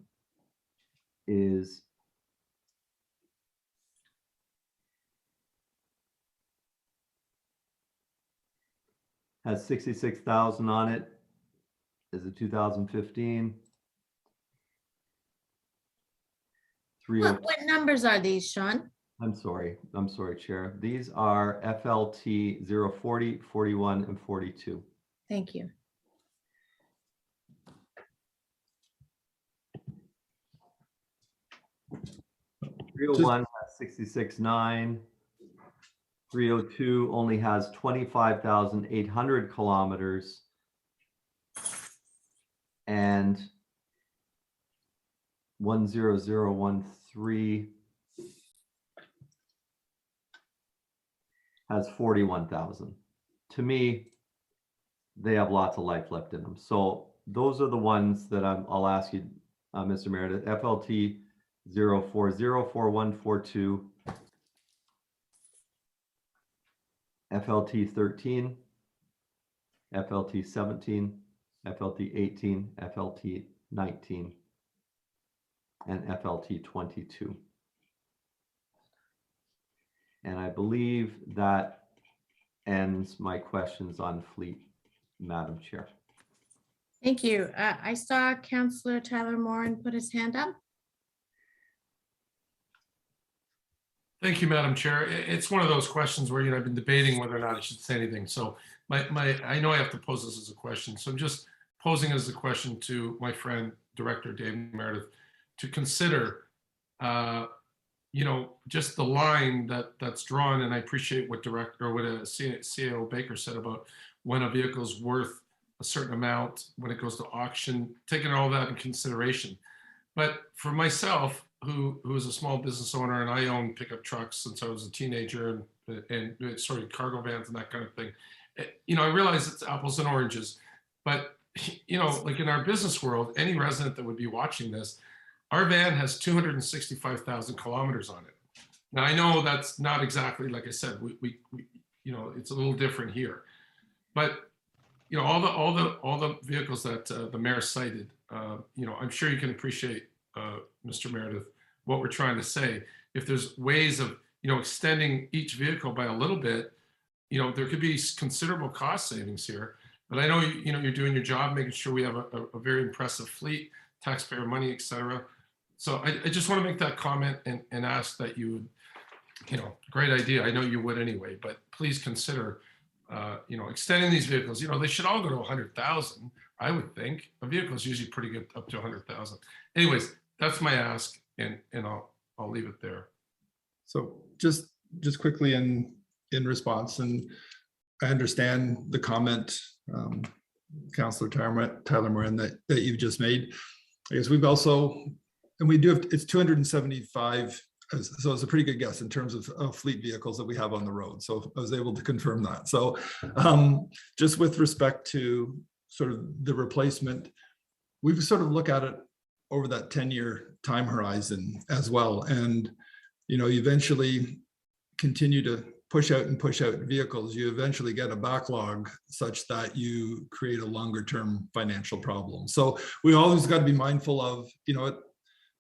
has 66,000 on it, is a 2015. What numbers are these, Sean? I'm sorry, Chair. These are FLT 040, 41, and 42. Thank you. Just, 301 has 66.9. 302 only has 25,800 kilometers. And 10013 has 41,000. To me, they have lots of life left in them. So those are the ones that I'll ask you, Mr. Meredith. FLT 0404142, FLT 13, FLT 17, FLT 18, FLT 19, and FLT 22. And I believe that ends my questions on fleet, Madam Chair. Thank you. I saw Councillor Tyler Moran put his hand up. Thank you, Madam Chair. It's one of those questions where, I've been debating whether or not I should say anything. So I know I have to pose this as a question. So I'm just posing as a question to my friend, Director Dave Meredith, to consider, just the line that's drawn. And I appreciate what CAO Baker said about when a vehicle is worth a certain amount, when it goes to auction, taking all that in consideration. But for myself, who is a small business owner, and I own pickup trucks since I was a teenager, and cargo vans and that kind of thing. I realize it's apples and oranges, but like in our business world, any resident that would be watching this, our van has 265,000 kilometers on it. Now I know that's not exactly, like I said, we it's a little different here, but all the vehicles that the mayor cited, I'm sure you can appreciate, Mr. Meredith, what we're trying to say. If there's ways of extending each vehicle by a little bit, there could be considerable cost savings here. But I know you're doing your job, making sure we have a very impressive fleet, taxpayer money, et cetera. So I just want to make that comment and ask that you great idea. I know you would anyway, but please consider, extending these vehicles. They should all go to 100,000. I would think a vehicle is usually pretty good up to 100,000. Anyways, that's my ask, and I'll leave it there. So just quickly in response, and I understand the comment, Councillor Tyler Morin, that you've just made. I guess we've also, and we do have, it's 275. So it's a pretty good guess in terms of fleet vehicles that we have on the road. So I was able to confirm that. So just with respect to sort of the replacement, we've sort of look at it over that 10-year time horizon as well. And, you eventually continue to push out vehicles. You eventually get a backlog such that you create a longer term financial problem. So we always got to be mindful of,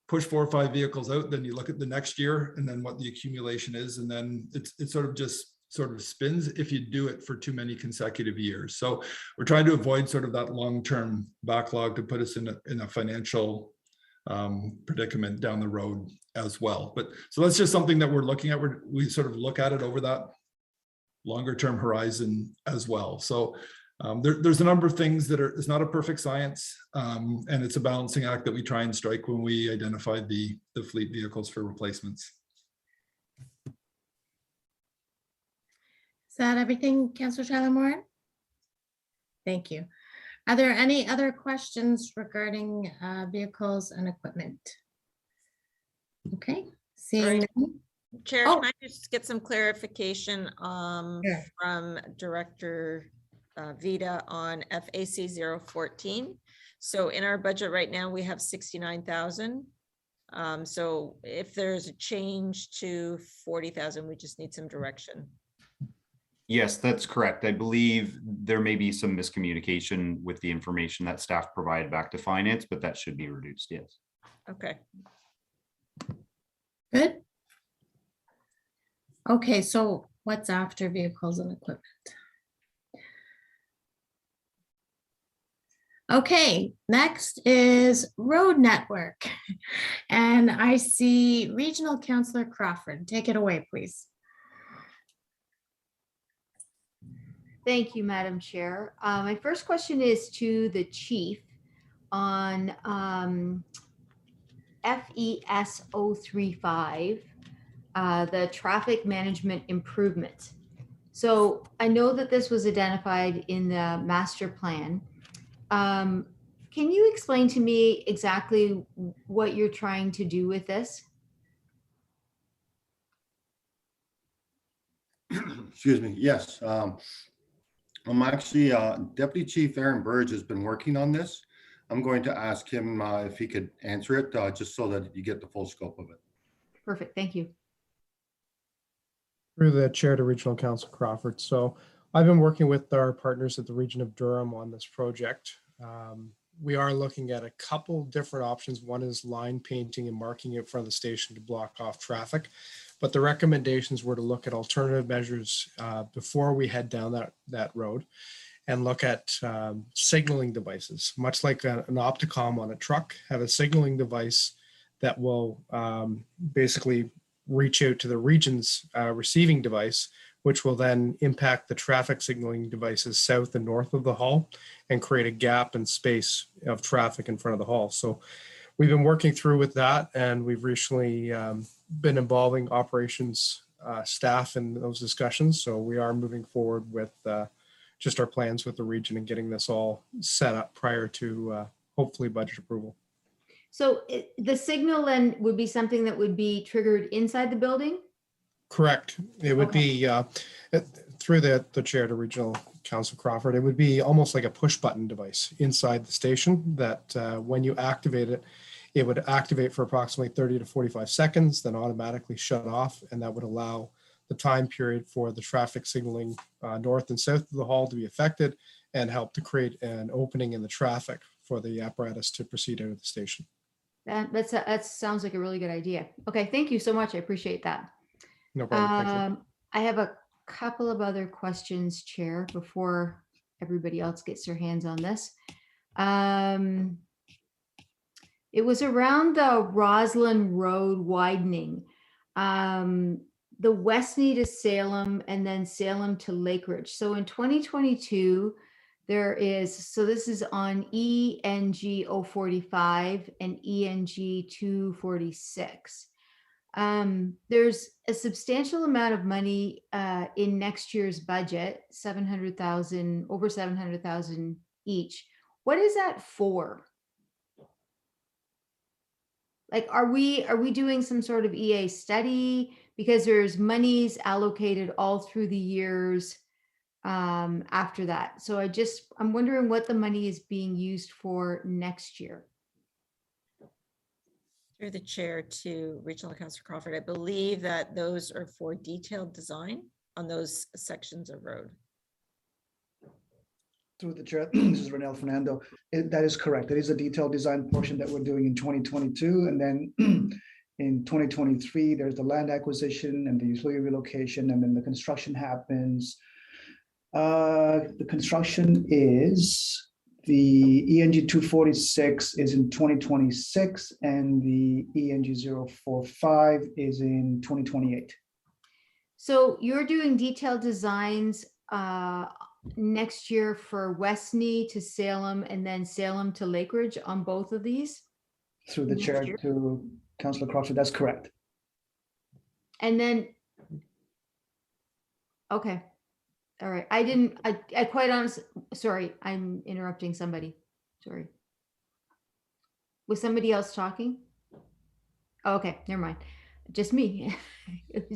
push 4 or 5 vehicles out, then you look at the next year and then what the accumulation is. And then it sort of spins if you do it for too many consecutive years. So we're trying to avoid sort of that long-term backlog to put us in a financial predicament down the road as well. But so that's just something that we're looking at. We sort of look at it over that longer term horizon as well. So there's a number of things that it's not a perfect science, and it's a balancing act that we try and strike when we identify the fleet vehicles for replacements. Is that everything, Councillor Tyler Morin? Thank you. Are there any other questions regarding vehicles and equipment? Okay, seeing none. Chair, can I just get some clarification Sure. from Director Vita on FAC 014? So in our budget right now, we have 69,000. So if there's a change to 40,000, we just need some direction. Yes, that's correct. I believe there may be some miscommunication with the information that staff provided back to finance, but that should be reduced, yes. Okay. Good. Okay, so what's after vehicles and equipment? Okay, next is road network. And I see Regional Councillor Crawford. Take it away, please. Thank you, Madam Chair. My first question is to the chief on FES 035, the traffic management improvement. So I know that this was identified in the master plan. Can you explain to me exactly what you're trying to do with this? Excuse me. Yes. I'm actually, Deputy Chief Aaron Burge has been working on this. I'm going to ask him if he could answer it, just so that you get the full scope of it. Perfect. Thank you. Through the chair to Regional Council Crawford. So I've been working with our partners at the Region of Durham on this project. We are looking at a couple different options. One is line painting and marking in front of the station to block off traffic. But the recommendations were to look at alternative measures before we head down that road, and look at signaling devices, much like an Opticom on a truck, have a signaling device that will basically reach out to the region's receiving device, which will then impact the traffic signaling devices south and north of the hall and create a gap and space of traffic in front of the hall. So we've been working through with that, and we've recently been involving operations staff in those discussions. So we are moving forward with just our plans with the region and getting this all set up prior to hopefully budget approval. So the signal then would be something that would be triggered inside the building? Correct. It would be through the chair to Regional Council Crawford. It would be almost like a push button device inside the station that when you activate it, it would activate for approximately 30 to 45 seconds, then automatically shut off. And that would allow the time period for the traffic signaling north and south of the hall to be affected and help to create an opening in the traffic for the apparatus to proceed out of the station. That sounds like a really good idea. Okay, thank you so much. I appreciate that. No problem. Thank you. I have a couple of other questions, Chair, before everybody else gets their hands on this. It was around the Roslyn Road widening, the Westney to Salem and then Salem to Lake Ridge. So in 2022, there is, so this is on ENG 045 and ENG 246. There's a substantial amount of money in next year's budget, 700,000, over 700,000 each. What is that for? Like, are we doing some sort of EA study? Because there's monies allocated all through the years after that. So I'm wondering what the money is being used for next year. Through the chair to Regional Councillor Crawford, I believe that those are for detailed design on those sections of road. Through the chair, this is Renel Fernando. That is correct. There is a detailed design portion that we're doing in 2022. And then in 2023, there's the land acquisition and the utility relocation, and then the construction happens. The construction is, the ENG 246 is in 2026, and the ENG 045 is in 2028. So you're doing detailed designs next year for Westney to Salem and then Salem to Lake Ridge on both of these? Through the chair to Councillor Crawford, that's correct. And then, okay. All right. I quite honestly, sorry, I'm interrupting somebody. Sorry. Was somebody else talking? Oh, okay, never mind. Just me. It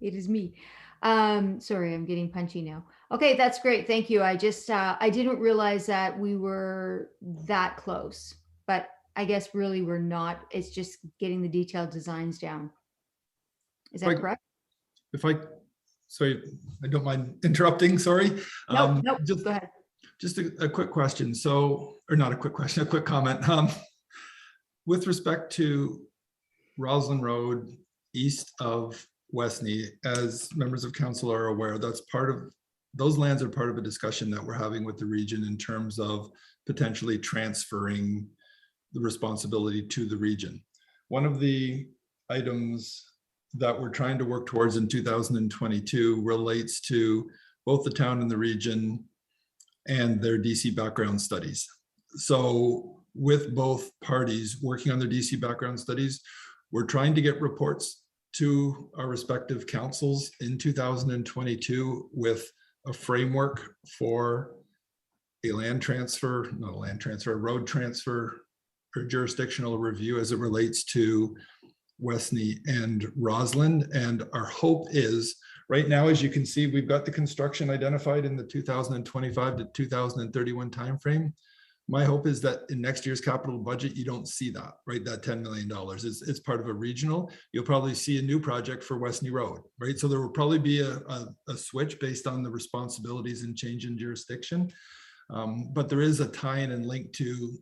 is me. Sorry, I'm getting punchy now. Okay, that's great. Thank you. I just, I didn't realize that we were that close, but I guess really we're not. It's just getting the detailed designs down. Is that correct? Sorry, I don't mind interrupting, sorry. Nope, just, go ahead. Just a quick question. So, or not a quick question, a quick comment. With respect to Roslyn Road, east of Westney, as members of council are aware, that's part of, those lands are part of a discussion that we're having with the region in terms of potentially transferring the responsibility to the region. One of the items that we're trying to work towards in 2022 relates to both the town and the region and their DC background studies. So with both parties working on their DC background studies, we're trying to get reports to our respective councils in 2022 with a framework for a land transfer, not a land transfer, a road transfer or jurisdictional review as it relates to Westney and Roslyn. And our hope is, right now, as you can see, we've got the construction identified in the 2025 to 2031 timeframe. My hope is that in next year's capital budget, you don't see that, right? That $10 million it's part of a regional. You'll probably see a new project for Westney Road, right? So there will probably be a switch based on the responsibilities and change in jurisdiction. But there is a tie-in and link to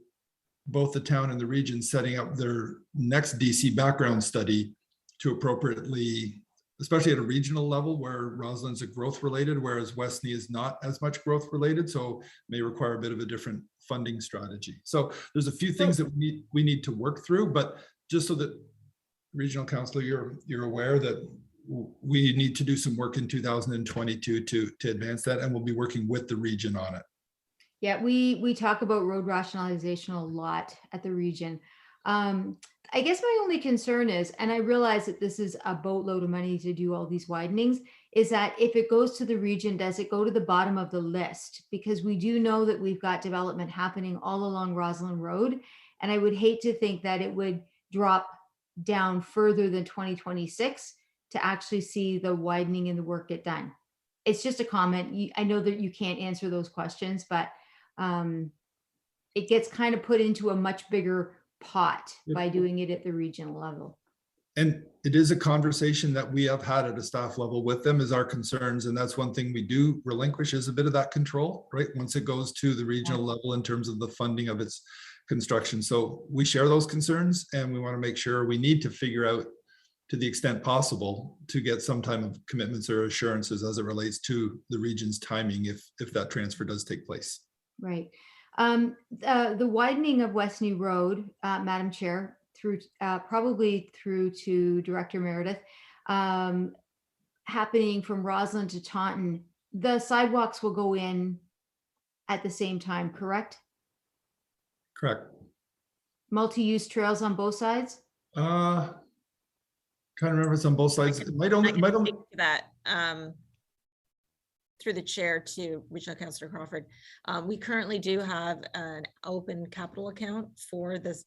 both the town and the region setting up their next DC background study to appropriately, especially at a regional level where Roslyn's a growth related, whereas Westney is not as much growth related, so may require a bit of a different funding strategy. So there's a few things that we need to work through, but just so that regional councillor, you're aware that we need to do some work in 2022 to advance that, and we'll be working with the region on it. Yeah, we talk about road rationalization a lot at the region. I guess my only concern is, and I realize that this is a boatload of money to do all these widenings, is that if it goes to the region, does it go to the bottom of the list? Because we do know that we've got development happening all along Roslyn Road. And I would hate to think that it would drop down further than 2026 to actually see the widening and the work get done. It's just a comment. I know that you can't answer those questions, but it gets kind of put into a much bigger pot by doing it at the regional level. And it is a conversation that we have had at a staff level with them, is our concerns. And that's one thing we do relinquish, is a bit of that control, right? Once it goes to the regional level in terms of the funding of its construction. So we share those concerns, and we want to make sure, we need to figure out to the extent possible, to get some type of commitments or assurances as it relates to the region's timing if that transfer does take place. Right. The widening of Westney Road, Madam Chair, through probably through to Director Meredith, happening from Roslyn to Taunton, the sidewalks will go in at the same time, correct? Correct. Multi-use trails on both sides? Trying to remember if it's on both sides. It might only, Speak to that through the chair to Regional Councillor Crawford. We currently do have an open capital account for this.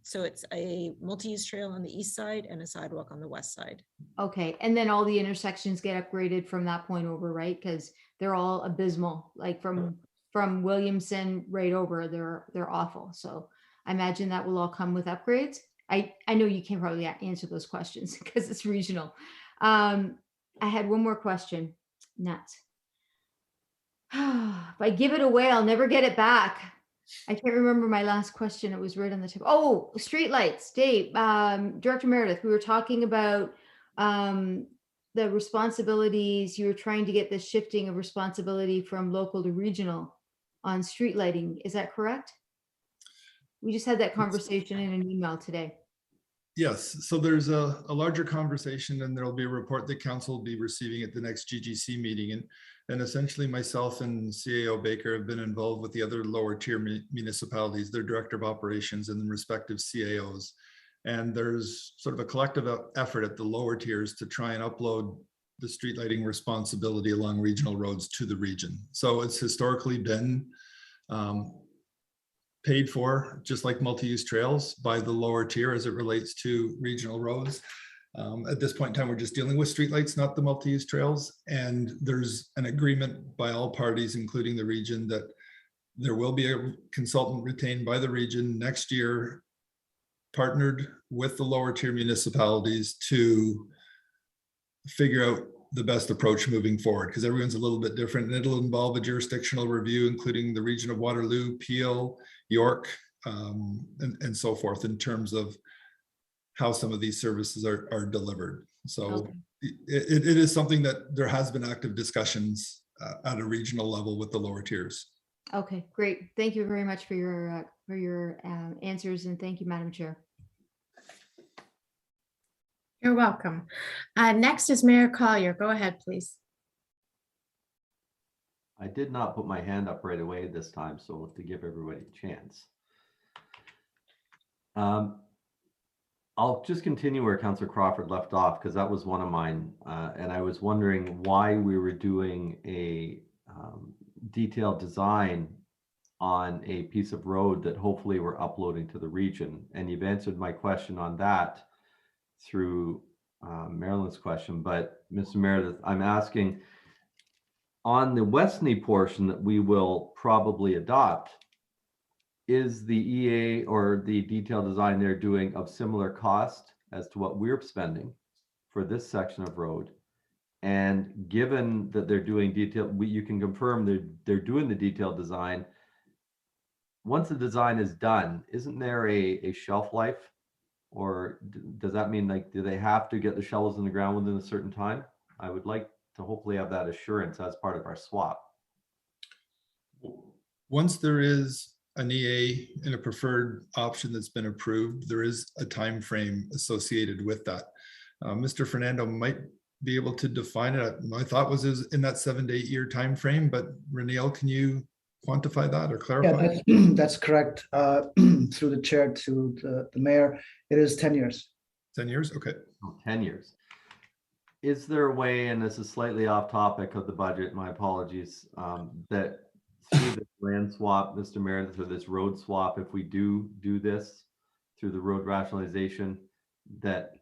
So it's a multi-use trail on the east side and a sidewalk on the west side. Okay, and then all the intersections get upgraded from that point over, right? Because they're all abysmal, like from Williamson right over, they're awful. So I imagine that will all come with upgrades. I know you can't probably answer those questions because it's regional. I had one more question. Nuts. If I give it away, I'll never get it back. I can't remember my last question. It was right on the tip. Oh, streetlights, Dave, Director Meredith, we were talking about the responsibilities. You were trying to get the shifting of responsibility from local to regional on street lighting. Is that correct? We just had that conversation in an email today. Yes, so there's a larger conversation, and there'll be a report that council will be receiving at the next GGC meeting. And essentially myself and CAO Baker have been involved with the other lower tier municipalities, their director of operations and the respective CAOs. And there's sort of a collective effort at the lower tiers to try and upload the street lighting responsibility along regional roads to the region. So it's historically been paid for, just like multi-use trails, by the lower tier as it relates to regional roads. At this point in time, we're just dealing with streetlights, not the multi-use trails. And there's an agreement by all parties, including the region, that there will be a consultant retained by the region next year, partnered with the lower tier municipalities to figure out the best approach moving forward, because everyone's a little bit different, and it'll involve a jurisdictional review, including the region of Waterloo, Peel, York, and so forth, in terms of how some of these services are delivered. So okay. it is something that there has been active discussions at a regional level with the lower tiers. Okay, great. Thank you very much for your answers, and thank you, Madam Chair. You're welcome. Next is Mayor Collier. Go ahead, please. I did not put my hand up right away this time, so to give everybody a chance. I'll just continue where Councillor Crawford left off, because that was one of mine. And I was wondering why we were doing a detailed design on a piece of road that hopefully we're uploading to the region. And you've answered my question on that through Marilyn's question. But Mr. Meredith, I'm asking, on the Westney portion that we will probably adopt, is the EA or the detailed design they're doing of similar cost as to what we're spending for this section of road? And given that they're doing detail, you can confirm they're doing the detailed design. Once the design is done, isn't there a shelf life? Or does that mean, like, do they have to get the shovels in the ground within a certain time? I would like to hopefully have that assurance as part of our swap. Once there is an EA and a preferred option that's been approved, there is a time frame associated with that. Mr. Fernando might be able to define it. My thought was in that 7 to 8 year time frame, but Reneel, can you quantify that or clarify? Yeah, that's correct. Through the chair to the mayor, it is 10 years. 10 years, okay. 10 years. Is there a way, and this is slightly off topic of the budget, my apologies, that through this land swap, Mr. Meredith, or this road swap, if we do this through the road rationalization, that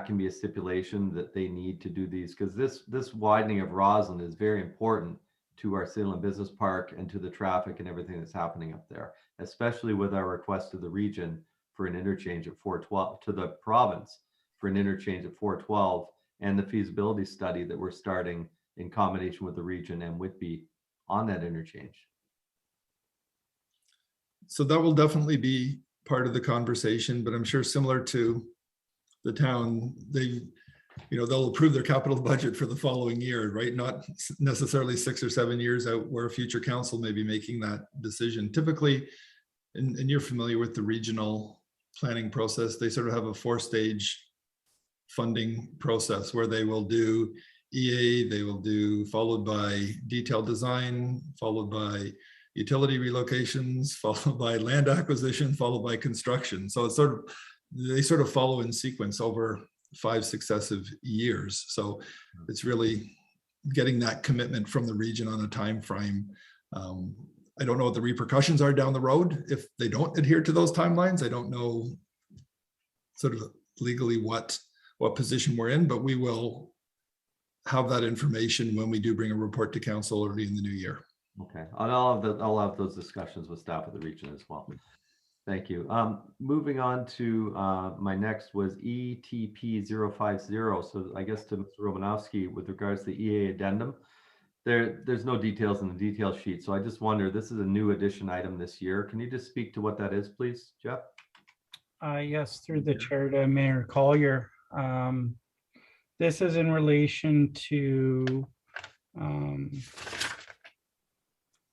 can be a stipulation that they need to do these, because this widening of Roslyn is very important to our Salem Business Park and to the traffic and everything that's happening up there, especially with our request to the region for an interchange at 412, to the province for an interchange at 412, and the feasibility study that we're starting in combination with the region and Whitby on that interchange. So that will definitely be part of the conversation, but I'm sure similar to the town, they'll approve their capital budget for the following year, right? Not necessarily 6 or 7 years out where a future council may be making that decision. Typically, and you're familiar with the regional planning process, they sort of have a 4-stage funding process where they will do EA, they will do followed by detailed design, followed by utility relocations, followed by land acquisition, followed by construction. So it's they sort of follow in sequence over 5 successive years. So it's really getting that commitment from the region on a time frame. I don't know what the repercussions are down the road if they don't adhere to those timelines. I don't know sort of legally what position we're in, but we will have that information when we do bring a report to council early in the new year. Okay, I'll have those discussions with staff of the region as well. Thank you. Moving on to my next was ETP 050. So I guess to Mr. Romanowski with regards to the EA addendum, there's no details in the detail sheet. So I just wonder, this is a new addition item this year. Can you just speak to what that is, please, Jeff? Yes, through the chair to Mayor Collier. This is in relation to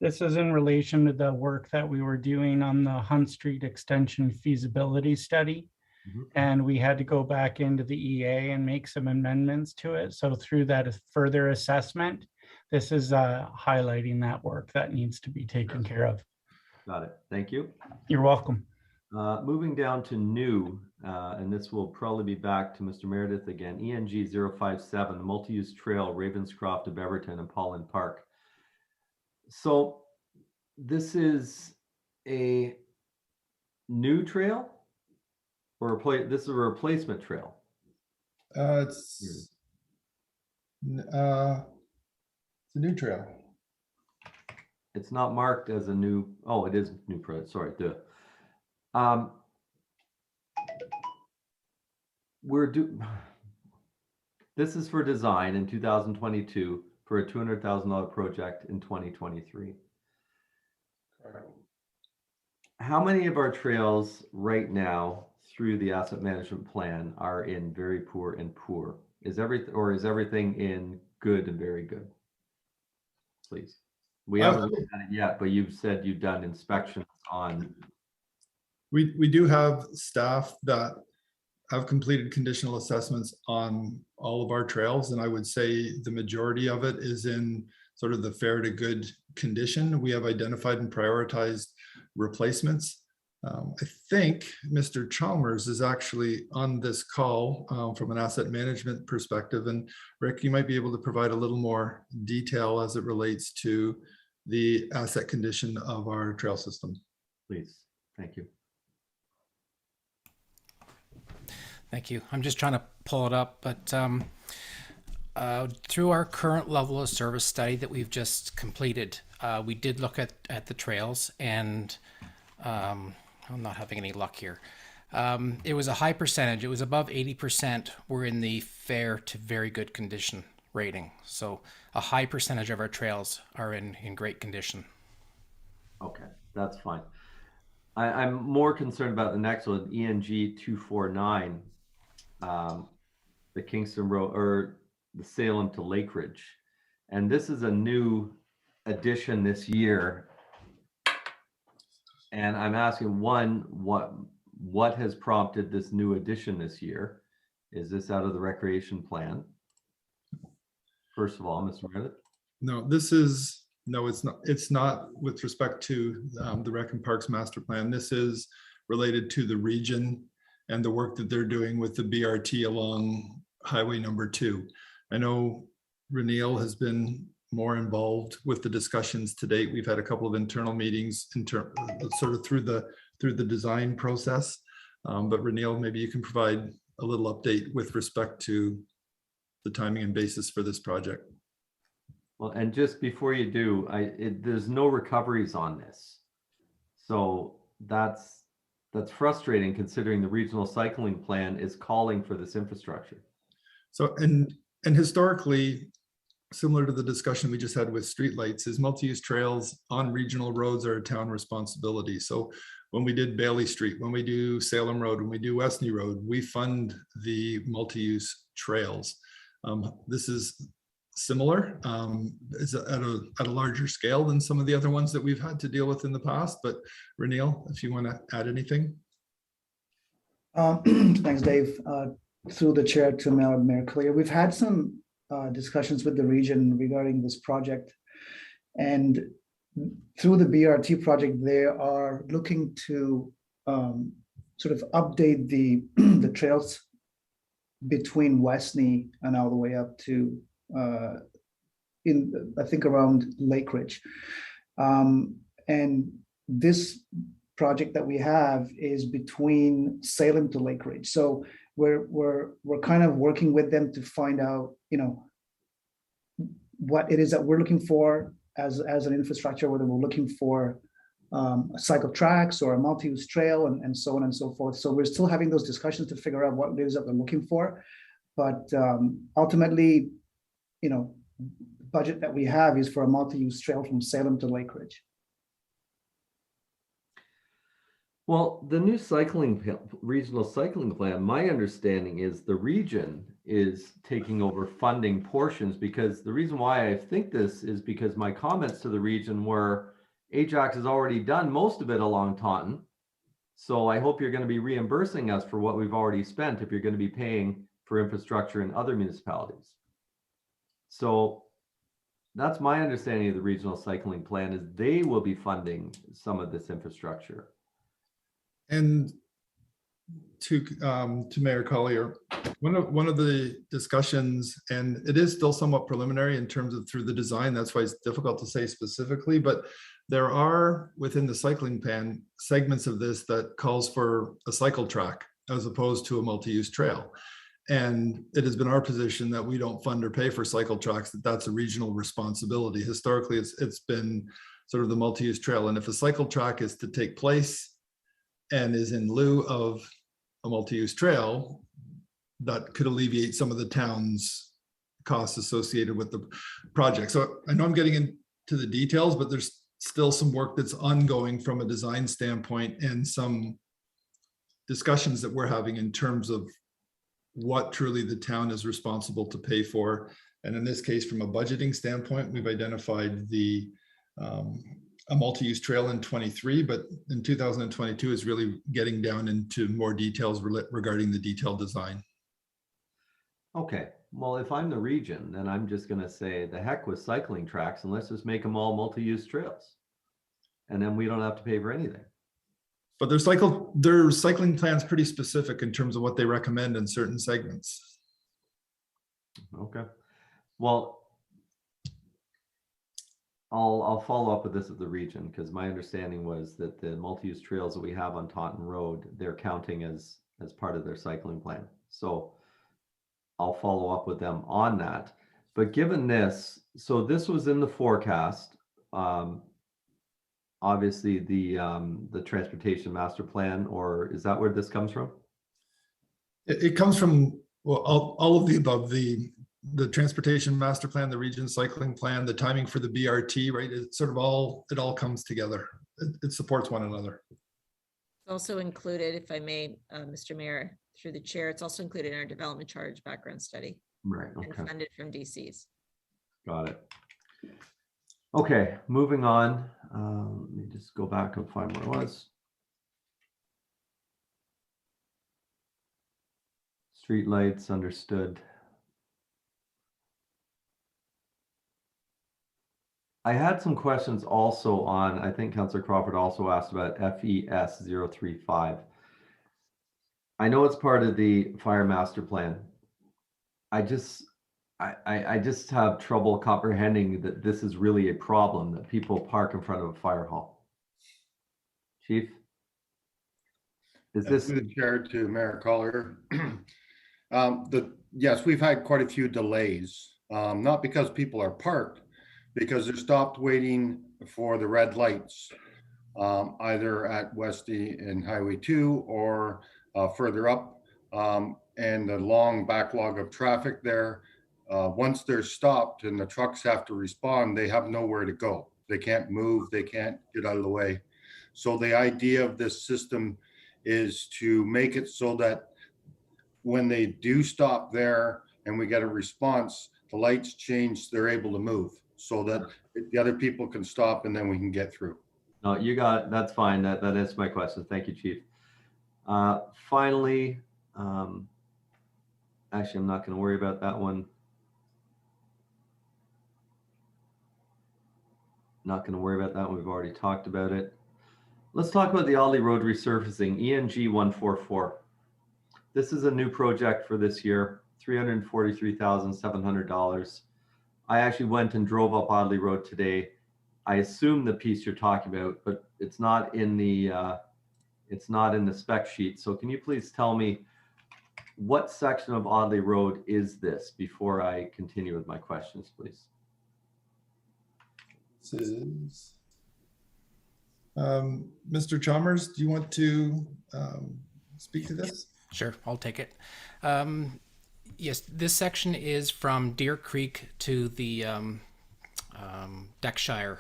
the work that we were doing on the Hunt Street Extension feasibility study. And we had to go back into the EA and make some amendments to it. So through that further assessment, this is highlighting that work that needs to be taken care of. Got it. Thank you. You're welcome. Moving down to new, and this will probably be back to Mr. Meredith again, ENG 057, the multi-use trail, Ravenscroft to Beaverton and Paulin Park. So this is a new trail or this is a replacement trail? It's a new trail. It's not marked as a new, oh, it is new project, sorry. This is for design in 2022 for a $200,000 project in 2023. How many of our trails right now through the asset management plan are in very poor and poor? Is everything in good and very good? Please. We haven't looked at it yet, but you've said you've done inspections on. We do have staff that have completed conditional assessments on all of our trails, and I would say the majority of it is in sort of the fair to good condition. We have identified and prioritized replacements. I think Mr. Chalmers is actually on this call from an asset management perspective. And Rick, you might be able to provide a little more detail as it relates to the asset condition of our trail system. Please. Thank you. Thank you. I'm just trying to pull it up, but through our current level of service study that we've just completed, we did look at the trails, and I'm not having any luck here. It was a high percentage. It was above 80% were in the fair to very good condition rating. So a high percentage of our trails are in great condition. Okay, that's fine. I'm more concerned about the next one, ENG 249, the Kingston Road or the Salem to Lake Ridge. And this is a new addition this year. And I'm asking, one, what has prompted this new addition this year? Is this out of the recreation plan? First of all, Mr. Meredith? No, it's not. It's not with respect to the Rec and Parks Master Plan. This is related to the region and the work that they're doing with the BRT along Highway number 2. I know Reneel has been more involved with the discussions to date. We've had a couple of internal meetings sort of through the design process. But Reneel, maybe you can provide a little update with respect to the timing and basis for this project. Well, and just before you do, there's no recoveries on this. So that's frustrating considering the regional cycling plan is calling for this infrastructure. So, and historically, similar to the discussion we just had with streetlights, is multi-use trails on regional roads are a town responsibility. So when we did Bailey Street, when we do Salem Road, when we do Westney Road, we fund the multi-use trails. This is similar. It's at a larger scale than some of the other ones that we've had to deal with in the past. But Reneel, if you want to add anything. Thanks, Dave. Through the chair to Mayor Collier, we've had some discussions with the region regarding this project, and through the BRT project, they are looking to sort of update the trails between Westney and all the way up to I think around Lake Ridge. And this project that we have is between Salem to Lake Ridge. So we're kind of working with them to find out, what it is that we're looking for as an infrastructure, whether we're looking for cycle tracks or a multi-use trail and so on and so forth. So we're still having those discussions to figure out what it is that they're looking for. But ultimately, the budget that we have is for a multi-use trail from Salem to Lake Ridge. Well, the new regional cycling plan, my understanding is the region is taking over funding portions, because the reason why I think this is because my comments to the region were Ajax has already done most of it along Taunton. So I hope you're going to be reimbursing us for what we've already spent if you're going to be paying for infrastructure in other municipalities. So that's my understanding of the regional cycling plan, is they will be funding some of this infrastructure. And to Mayor Collier, one of the discussions, and it is still somewhat preliminary in terms of through the design, that's why it's difficult to say specifically, but there are within the cycling plan segments of this that calls for a cycle track as opposed to a multi-use trail. And it has been our position that we don't fund or pay for cycle tracks, that's a regional responsibility. Historically, it's been sort of the multi-use trail. And if a cycle track is to take place and is in lieu of a multi-use trail, that could alleviate some of the town's costs associated with the project. So I know I'm getting into the details, but there's still some work that's ongoing from a design standpoint and some discussions that we're having in terms of what truly the town is responsible to pay for. And in this case, from a budgeting standpoint, we've identified a multi-use trail in 23, but in 2022 is really getting down into more details regarding the detailed design. Okay, well, if I'm the region, then I'm just going to say the heck with cycling tracks and let's just make them all multi-use trails. And then we don't have to pay for anything. But their cycling plan's pretty specific in terms of what they recommend in certain segments. Okay, well, I'll follow up with this at the region, because my understanding was that the multi-use trails that we have on Taunton Road, they're counting as part of their cycling plan. So I'll follow up with them on that. But given this, so this was in the forecast. Obviously the transportation master plan, or is that where this comes from? It comes from, well, all of the above, the transportation master plan, the region cycling plan, the timing for the BRT, right? It's sort of it all comes together. It supports one another. Also included, if I may, Mr. Mayor, through the chair, it's also included in our development charge background study. Right. Okay. And funded from DCs. Got it. Okay, moving on. Let me just go back and find where it was. Streetlights, understood. I had some questions also on, I think Councillor Crawford also asked about FES 035. I know it's part of the fire master plan. I just have trouble comprehending that this is really a problem, that people park in front of a fire hall. Chief? Is this the chair to Mayor Collier? Yes, we've had quite a few delays, not because people are parked, because they're stopped waiting for the red lights, either at Westy and Highway 2 or further up, and the long backlog of traffic there. Once they're stopped and the trucks have to respond, they have nowhere to go. They can't move, they can't get out of the way. So the idea of this system is to make it so that when they do stop there and we get a response, the lights change, they're able to move so that the other people can stop and then we can get through. No, you got, that's fine. That answers my question. Thank you, Chief. Finally, actually, I'm not going to worry about that one. Not going to worry about that one. We've already talked about it. Let's talk about the Audley Road resurfacing, ENG 144. This is a new project for this year, $343,700. I actually went and drove up Audley Road today. I assume the piece you're talking about, but it's not in the spec sheet. So can you please tell me what section of Audley Road is this before I continue with my questions, please? This is Mr. Chalmers, do you want to speak to this? Sure, I'll take it. Yes, this section is from Deer Creek to the Deckshire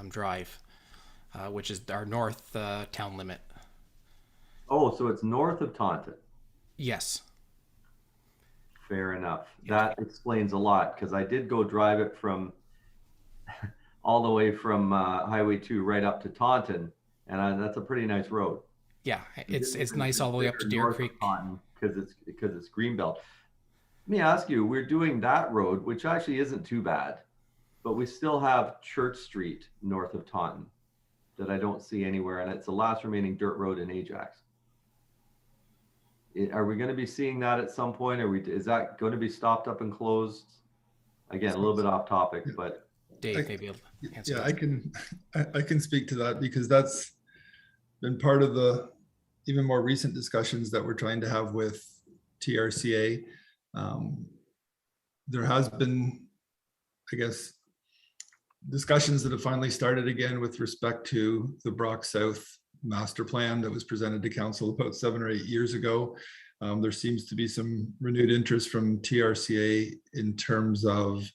Drive, which is our north town limit. Oh, so it's north of Taunton. Yes. Fair enough. That explains a lot, because I did go drive it from all the way from Highway 2 right up to Taunton, and that's a pretty nice road. Yeah, it's nice all the way up to Deer Creek. Because it's Greenbelt. Let me ask you, we're doing that road, which actually isn't too bad, but we still have Church Street north of Taunton that I don't see anywhere, and it's the last remaining dirt road in Ajax. Are we going to be seeing that at some point? Is that going to be stopped up and closed? Again, a little bit off topic, but Dave, maybe I'll answer that. I can speak to that, because that's been part of the even more recent discussions that we're trying to have with TRCA. There has been, I guess, discussions that have finally started again with respect to the Brock South master plan that was presented to council about 7 or 8 years ago. There seems to be some renewed interest from TRCA in terms of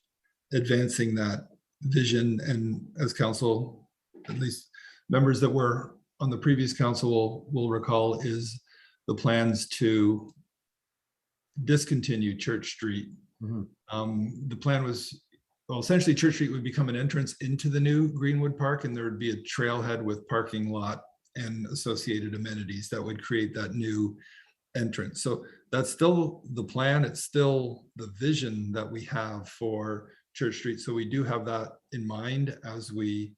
advancing that vision. And as council, at least members that were on the previous council will recall, is the plans to discontinue Church Street. The plan was, well, essentially Church Street would become an entrance into the new Greenwood Park, and there would be a trailhead with parking lot and associated amenities that would create that new entrance. So that's still the plan. It's still the vision that we have for Church Street. So we do have that in mind as we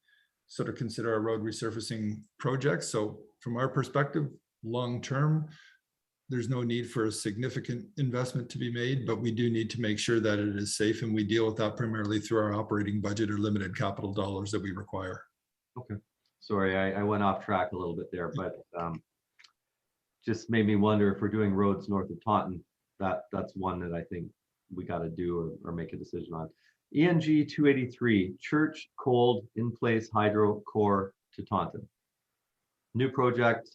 sort of consider our road resurfacing projects. So from our perspective, long term, there's no need for a significant investment to be made, but we do need to make sure that it is safe, and we deal with that primarily through our operating budget or limited capital dollars that we require. okay. Sorry, I went off track a little bit there, but just made me wonder if we're doing roads north of Taunton, that's one that I think we got to do or make a decision on. ENG 283, Church Cold in Place Hydro Core to Taunton. New project.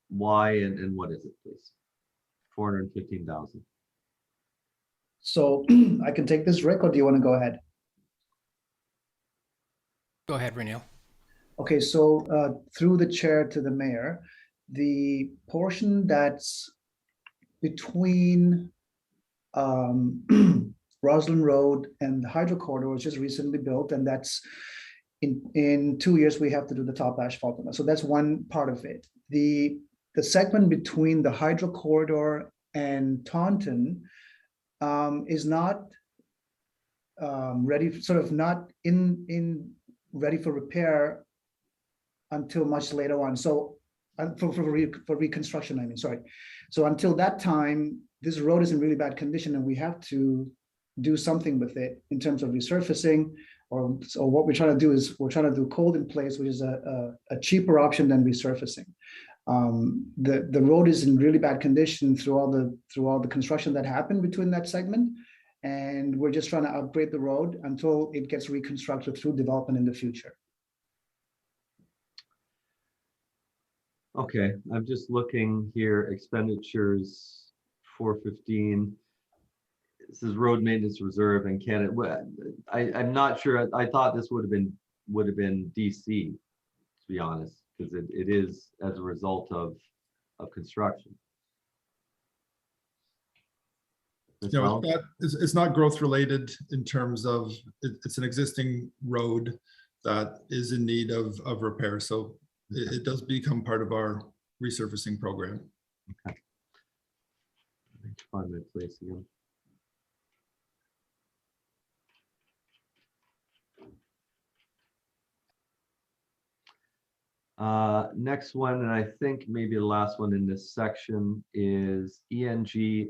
Why and what is it, please? 415,000. So I can take this, Rick, or do you want to go ahead? Go ahead, Renil. Okay, so through the chair to the mayor, the portion that's between Roslyn Road and the hydro corridor was just recently built, and that's in 2 years we have to do the top asphalt. So that's one part of it. The segment between the hydro corridor and Taunton is not ready, sort of not ready for repair until much later on. So for reconstruction, I mean, sorry. So until that time, this road is in really bad condition, and we have to do something with it in terms of resurfacing. So what we're trying to do is we're trying to do cold in place, which is a cheaper option than resurfacing. The road is in really bad condition through all the construction that happened between that segment, and we're just trying to upgrade the road until it gets reconstructed through development in the future. Okay, I'm just looking here, expenditures 415. This is road maintenance reserve and Canada. I'm not sure. I thought this would have been DC. to be honest, because it is as a result of construction. No, it's not growth related in terms of it's an existing road that is in need of repair. So it does become part of our resurfacing program. Okay. Find my place again. Next one, and I think maybe the last one in this section is ETP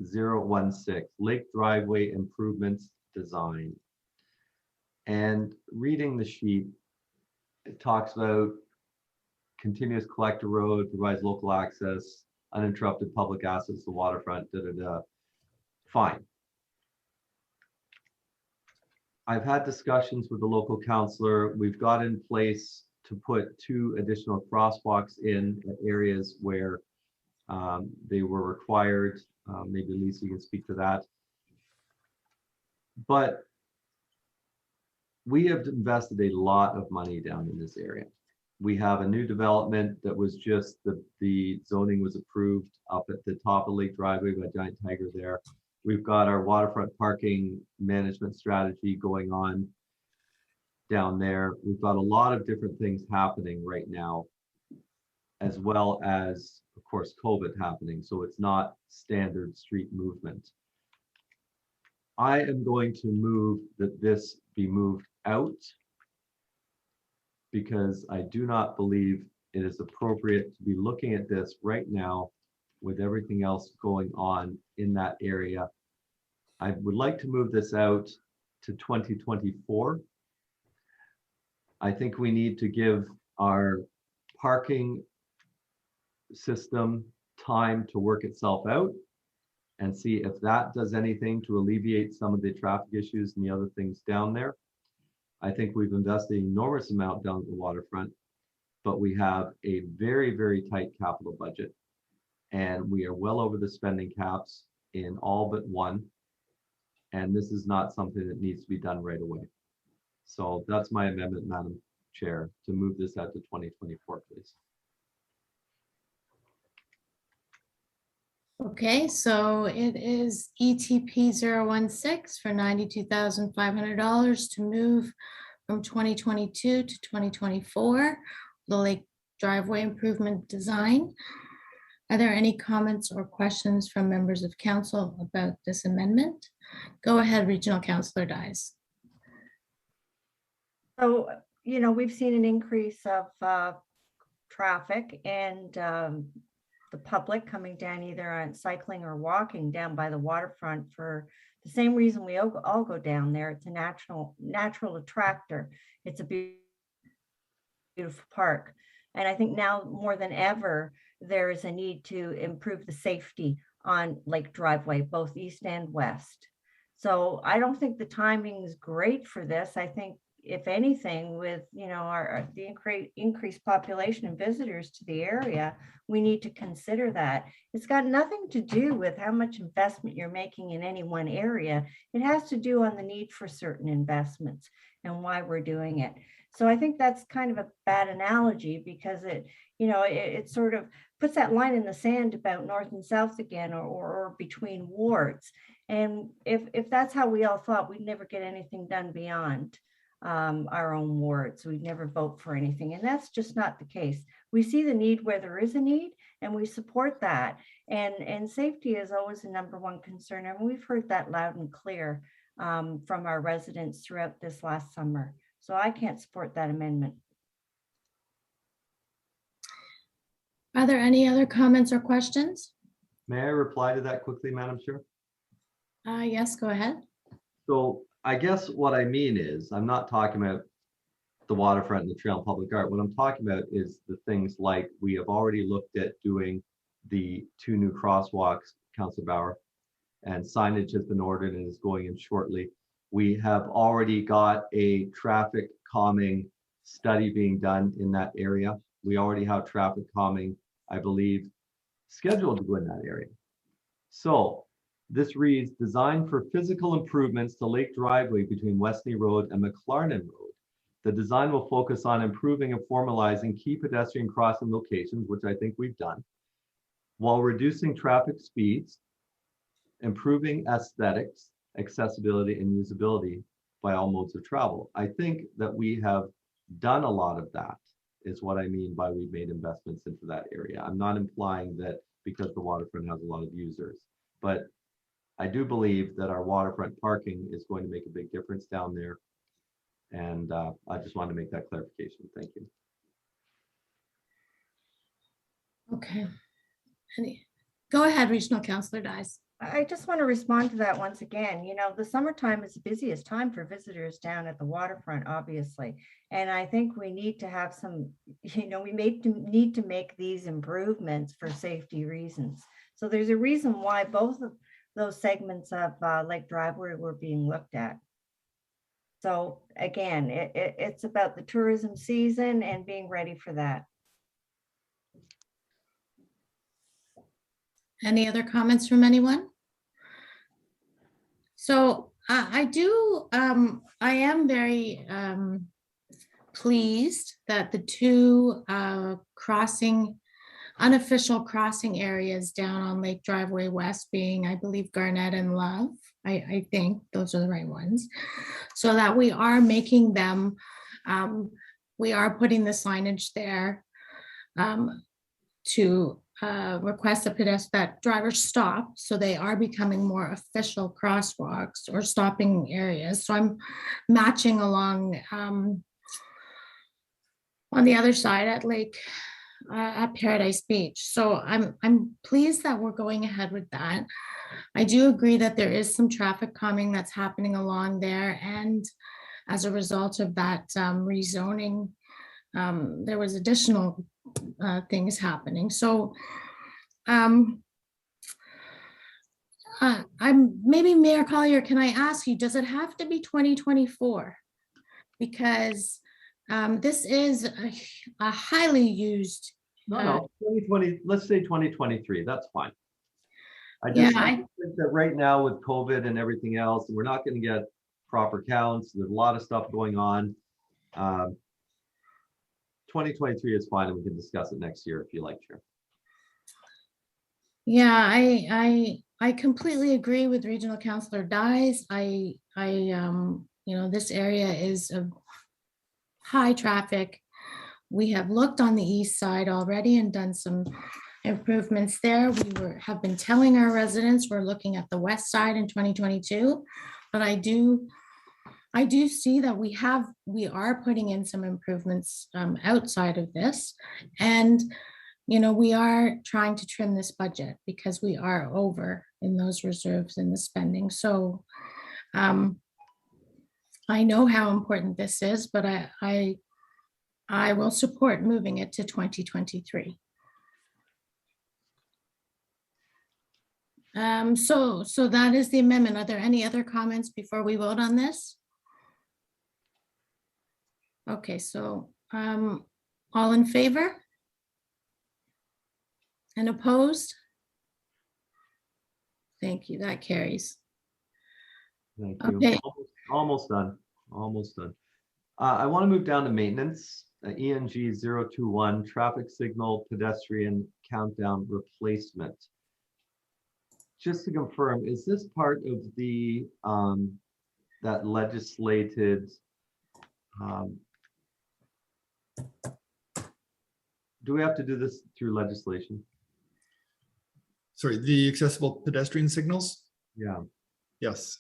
016, Lake Driveway Improvements Design. And reading the sheet, it talks about continuous collector road, provides local access, uninterrupted public access to the waterfront, Fine. I've had discussions with the local councillor. We've got in place to put 2 additional crosswalks in at areas where they were required. Maybe Lisa, you can speak to that. But we have invested a lot of money down in this area. We have a new development that was just the zoning was approved up at the top of Lake Driveway by Giant Tiger there. We've got our waterfront parking management strategy going on down there. We've got a lot of different things happening right now, as well as, of course, COVID happening. So it's not standard street movement. I am going to move that this be moved out because I do not believe it is appropriate to be looking at this right now with everything else going on in that area. I would like to move this out to 2024. I think we need to give our parking system time to work itself out and see if that does anything to alleviate some of the traffic issues and the other things down there. I think we've invested an enormous amount down at the waterfront, but we have a very, very tight capital budget. And we are well over the spending caps in all but one. And this is not something that needs to be done right away. So that's my amendment, Madam Chair, to move this out to 2024, please. Okay, so it is ETP 016 for $92,500 to move from 2022 to 2024, the Lake Driveway Improvement Design. Are there any comments or questions from members of council about this amendment? Go ahead, Regional Councillor Dyes. So, we've seen an increase of traffic and the public coming down either on cycling or walking down by the waterfront for the same reason we all go down there. It's a natural attractor. It's a beautiful park. And I think now more than ever, there is a need to improve the safety on Lake Driveway, both east and west. So I don't think the timing is great for this. I think if anything, with the increased population and visitors to the area, we need to consider that. It's got nothing to do with how much investment you're making in any one area. It has to do on the need for certain investments and why we're doing it. So I think that's kind of a bad analogy because it sort of puts that line in the sand about north and south again, or between wards. And if that's how we all thought, we'd never get anything done beyond our own wards. We'd never vote for anything. And that's just not the case. We see the need where there is a need and we support that. And safety is always the #1 concern. And we've heard that loud and clear from our residents throughout this last summer. So I can't support that amendment. Are there any other comments or questions? May I reply to that quickly, Madam Chair? Yes, go ahead. So I guess what I mean is, I'm not talking about the waterfront and the trail and public art. What I'm talking about is the things like we have already looked at doing the 2 new crosswalks, Councilor Bauer, and signage has been ordered and is going in shortly. We have already got a traffic calming study being done in that area. We already have traffic calming, I believe, scheduled to go in that area. So this reads, design for physical improvements to Lake Driveway between Westney Road and McLarnon Road. The design will focus on improving and formalizing key pedestrian crossing locations, which I think we've done, while reducing traffic speeds, improving aesthetics, accessibility, and usability by all modes of travel. I think that we have done a lot of that, is what I mean by we've made investments into that area. I'm not implying that because the waterfront has a lot of users, but I do believe that our waterfront parking is going to make a big difference down there. And I just wanted to make that clarification. Thank you. Okay. Go ahead, Regional Councillor Dyes. I just want to respond to that once again. You know, the summertime is the busiest time for visitors down at the waterfront, obviously. And I think we need to have some, you know, we need to make these improvements for safety reasons. So there's a reason why both of those segments of Lake Driveway were being looked at. So again, it's about the tourism season and being ready for that. Any other comments from anyone? So I am very pleased that the two unofficial crossing areas down on Lake Driveway West being, I believe, Garnett and Love, I think those are the right ones, so that we are making them, we are putting the signage there to request that drivers stop, so they are becoming more official crosswalks or stopping areas. So I'm matching along on the other side at at Paradise Beach. So I'm pleased that we're going ahead with that. I do agree that there is some traffic calming that's happening along there, and as a result of that rezoning, there was additional things happening. So I'm maybe Mayor Collier, can I ask you, does it have to be 2024? Because this is a highly used. No, 2020, let's say 2023, that's fine. I Yeah, think that right now with COVID and everything else, we're not going to get proper counts. There's a lot of stuff going on. 2023 is fine, and we can discuss it next year if you like, Chair. Yeah, I completely agree with Regional Councillor Dyes. You know, this area is of high traffic. We have looked on the east side already and done some improvements there. We have been telling our residents we're looking at the west side in 2022, but I do see that we are putting in some improvements outside of this, and you know, we are trying to trim this budget because we are over in those reserves in the spending. So I know how important this is, but I will support moving it to 2023. So that is the amendment. Are there any other comments before we vote on this? Okay, so all in favor? And opposed? Thank you, that carries. Thank you. Okay. Almost done. Almost done. I want to move down to maintenance. ENG 021 traffic signal pedestrian countdown replacement. Just to confirm, is this part of the that legislated? Do we have to do this through legislation? Sorry, the accessible pedestrian signals? Yeah. Yes.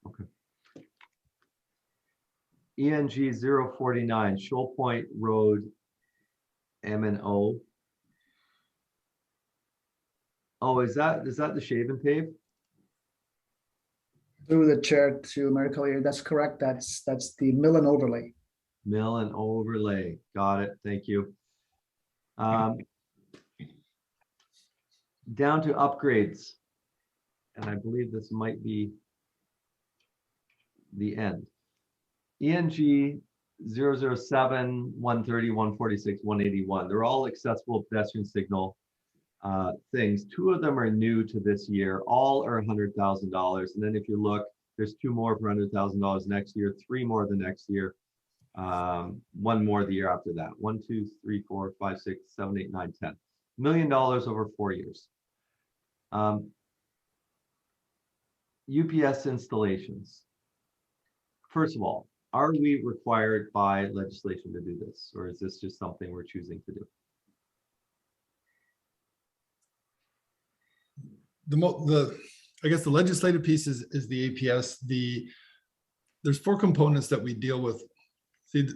Okay. ENG 049 Shoal Point Road M&O. Oh, is that the shave and pave? Through the chair to Mayor Collier, that's correct. That's the mill and overlay. Mill and overlay. Got it. Thank you. Down to upgrades. And I believe this might be the end. ENG 007, 130, 146, 181. They're all accessible pedestrian signal things. Two of them are new to this year. All are $100,000. And then if you look, there's two more for $100,000 next year, three more the next year. One more the year after that. 1, 2, 3, 4, 5, 6, 7, 8, 9, 10. $1 million over 4 years. UPS installations. First of all, are we required by legislation to do this, or is this just something we're choosing to do? I guess the legislative piece is the APS. There's 4 components that we deal with. See,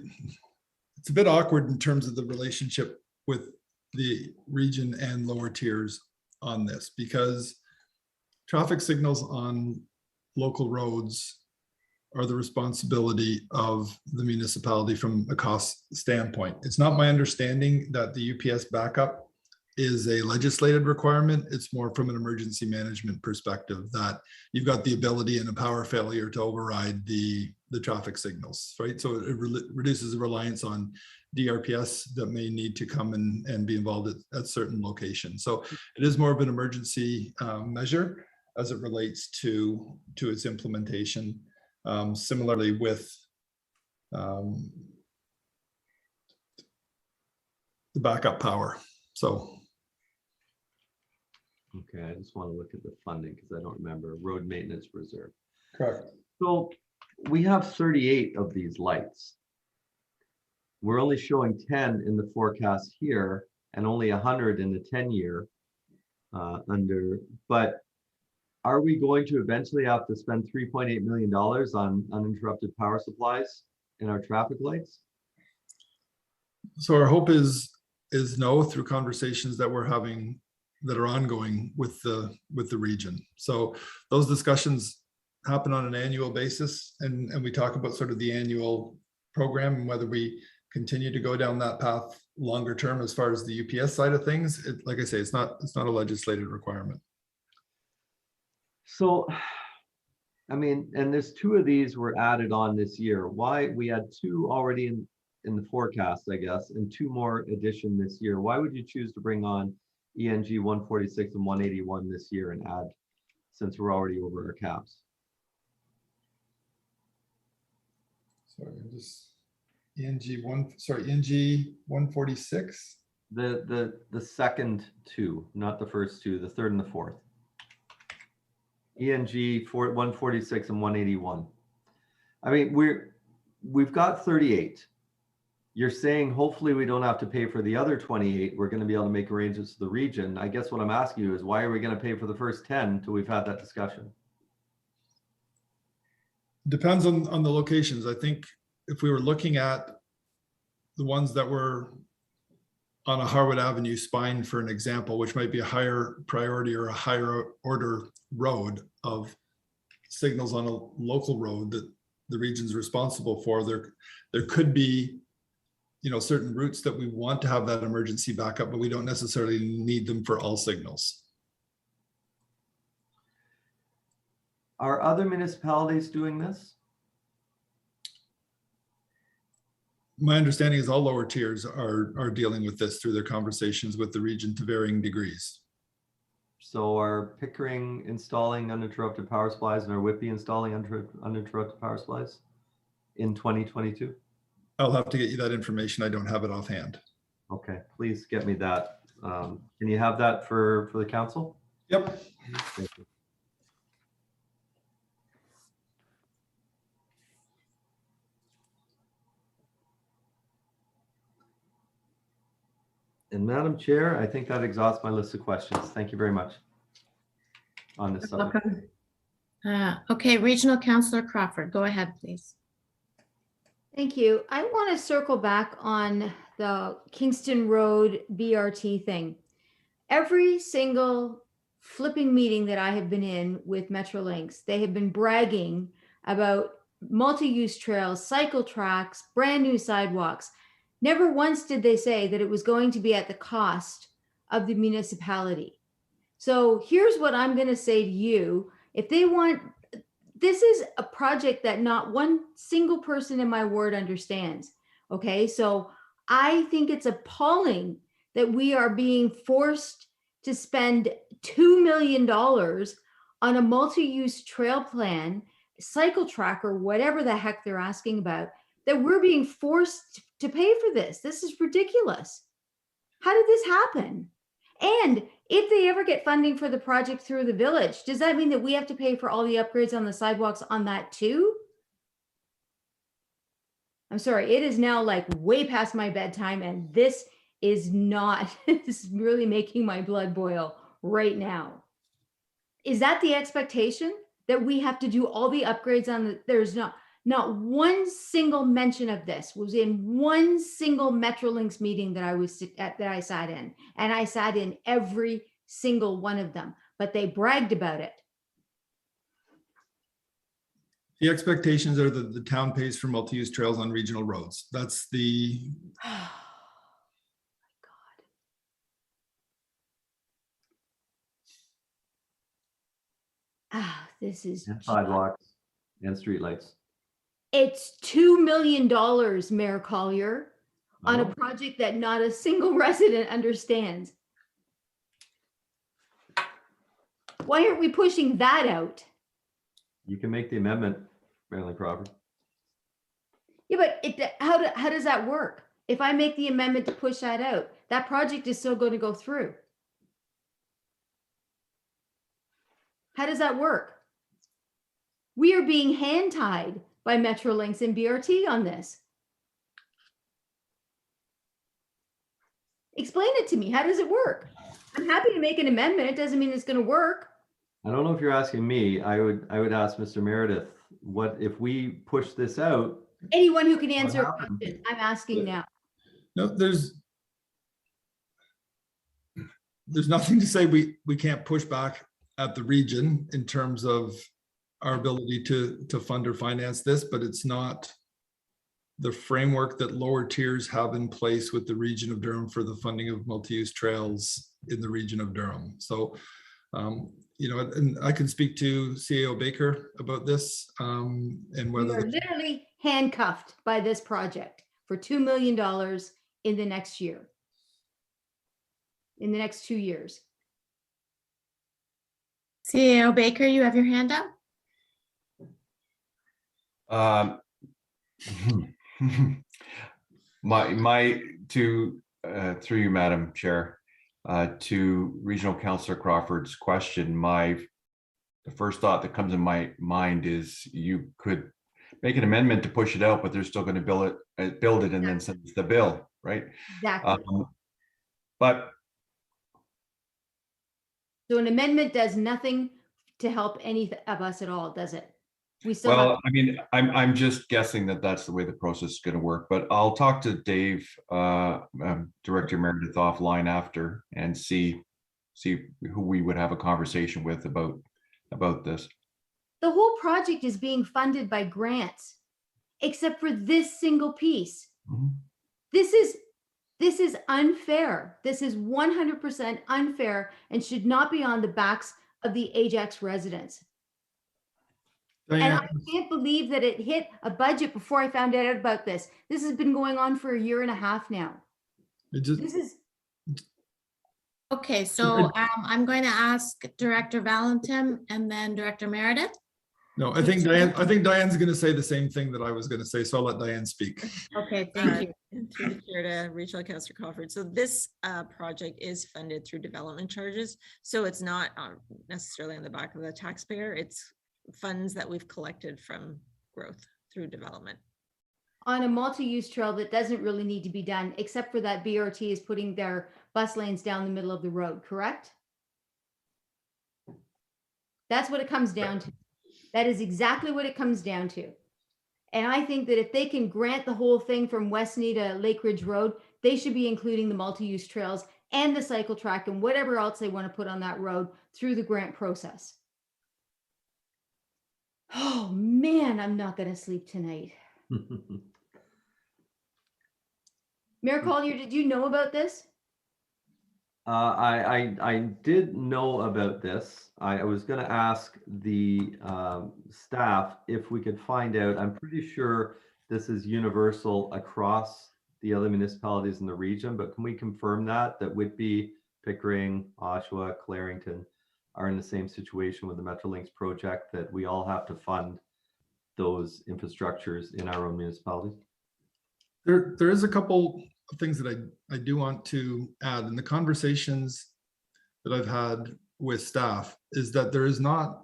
it's a bit awkward in terms of the relationship with the region and lower tiers on this, because traffic signals on local roads are the responsibility of the municipality from a cost standpoint. It's not my understanding that the UPS backup is a legislated requirement. It's more from an emergency management perspective that you've got the ability in a power failure to override the traffic signals, right? So it reduces the reliance on DRPS that may need to come and be involved at certain locations. So it is more of an emergency measure as it relates to its implementation. Similarly with the backup power. So. Okay, I just want to look at the funding because I don't remember. Road maintenance reserve. Correct. So we have 38 of these lights. We're only showing 10 in the forecast here and only 100 in the 10-year but are we going to eventually have to spend $3.8 million on uninterrupted power supplies in our traffic lights? So our hope is no, through conversations that we're having that are ongoing with the region. So those discussions happen on an annual basis, and we talk about sort of the annual program and whether we continue to go down that path longer term as far as the UPS side of things. Like I say, it's not a legislated requirement. So, I mean, and there's 2 of these were added on this year. Why? We had 2 already in the forecast, I guess, and 2 more addition this year. Why would you choose to bring on ENG 146 and 181 this year and add, since we're already over our caps? Sorry, ENG 146. The second 2, not the first 2, the third and the fourth. ENG 146 and 181. I mean, we've got 38. You're saying hopefully we don't have to pay for the other 28. We're going to be able to make arrangements to the region. I guess what I'm asking you is, why are we going to pay for the first 10 until we've had that discussion? Depends on the locations. I think if we were looking at the ones that were on a Harwood Avenue spine, for an example, which might be a higher priority or a higher order road of signals on a local road that the region's responsible for, there could be, certain routes that we want to have that emergency backup, but we don't necessarily need them for all signals. Are other municipalities doing this? My understanding is all lower tiers are dealing with this through their conversations with the region to varying degrees. So are Pickering installing uninterrupted power supplies and are Whitby installing uninterrupted power supplies in 2022? I'll have to get you that information. I don't have it offhand. Okay, please get me that. Can you have that for the council? Yep. Thank you. And Madam Chair, I think that exhausts my list of questions. Thank you very much on this subject. Okay, Regional Councillor Crawford, go ahead, please. Thank you. I want to circle back on the Kingston Road BRT thing. Every single flipping meeting that I have been in with Metrolinx, they have been bragging about multi-use trails, cycle tracks, brand new sidewalks. Never once did they say that it was going to be at the cost of the municipality. So here's what I'm going to say to you. If they want, this is a project that not one single person in my ward understands. Okay, so I think it's appalling that we are being forced to spend $2 million on a multi-use trail plan, cycle track, or whatever the heck they're asking about, that we're being forced to pay for this. This is ridiculous. How did this happen? And if they ever get funding for the project through the village, does that mean that we have to pay for all the upgrades on the sidewalks on that too? I'm sorry, it is now like way past my bedtime, and this is not, this is really making my blood boil right now. Is that the expectation, that we have to do all the upgrades on the, there's not one single mention of this was in one single Metrolinx meeting that I was at, that I sat in, and I sat in every single one of them, but they bragged about it. The expectations are that the town pays for multi-use trails on regional roads. That's the. Ah, this is. And sidewalks and streetlights. It's $2 million, Mayor Collier, on a Oh. project that not a single resident understands. Why aren't we pushing that out? You can make the amendment, Marilyn Crawford. Yeah, but how does that work? If I make the amendment to push that out, that project is still going to go through. How does that work? We are being hand-tied by Metrolinx and BRT on this. Explain it to me. How does it work? I'm happy to make an amendment. It doesn't mean it's going to work. I don't know if you're asking me. I would ask Mr. Meredith, what if we push this out? Anyone who can answer a question, I'm asking now. No, there's nothing to say we can't push back at the region in terms of our ability to fund or finance this, but it's not the framework that lower tiers have in place with the region of Durham for the funding of multi-use trails in the region of Durham. So, you know, and I can speak to CAO Baker about this and We whether are literally handcuffed by this project for $2 million in the next year, in the next 2 years. CEO Baker, you have your hand up? Through you, Madam Chair, to Regional Councillor Crawford's question, the first thought that comes in my mind is you could make an amendment to push it out, but they're still going to build it and then send us the bill, right? Exactly. But So an amendment does nothing to help any of us at all, does it? We still well, have, I mean, I'm just guessing that that's the way the process is going to work, but I'll talk to Dave, Director Meredith offline after and see who we would have a conversation with about this. the whole project is being funded by grants, except for this single piece. This is unfair. This is 100% unfair and should not be on the backs of the Ajax residents. And I can't believe that it hit a budget before I found out about this. This has been going on for 1.5 years now. This is Okay, so I'm going to ask Director Valentin and then Director Meredith. No, I think Diane's going to say the same thing that I was going to say, so I'll let Diane speak. Okay, thank you. And through the chair to Regional Councillor Crawford. So this project is funded through development charges. So it's not necessarily on the back of the taxpayer. It's funds that we've collected from growth through development. on a multi-use trail that doesn't really need to be done, except for that BRT is putting their bus lanes down the middle of the road, correct? That's what it comes down to. That is exactly what it comes down to. And I think that if they can grant the whole thing from Westney to Lake Ridge Road, they should be including the multi-use trails and the cycle track and whatever else they want to put on that road through the grant process. Oh man, I'm not going to sleep tonight. Mayor Collier, did you know about this? I did know about this. I was going to ask the staff if we could find out. I'm pretty sure this is universal across the other municipalities in the region, but can we confirm that Whitby, Pickering, Oshawa, Clarington are in the same situation with the Metrolinx project, that we all have to fund those infrastructures in our own municipalities? There is a couple of things that I do want to add. In the conversations that I've had with staff is that there is not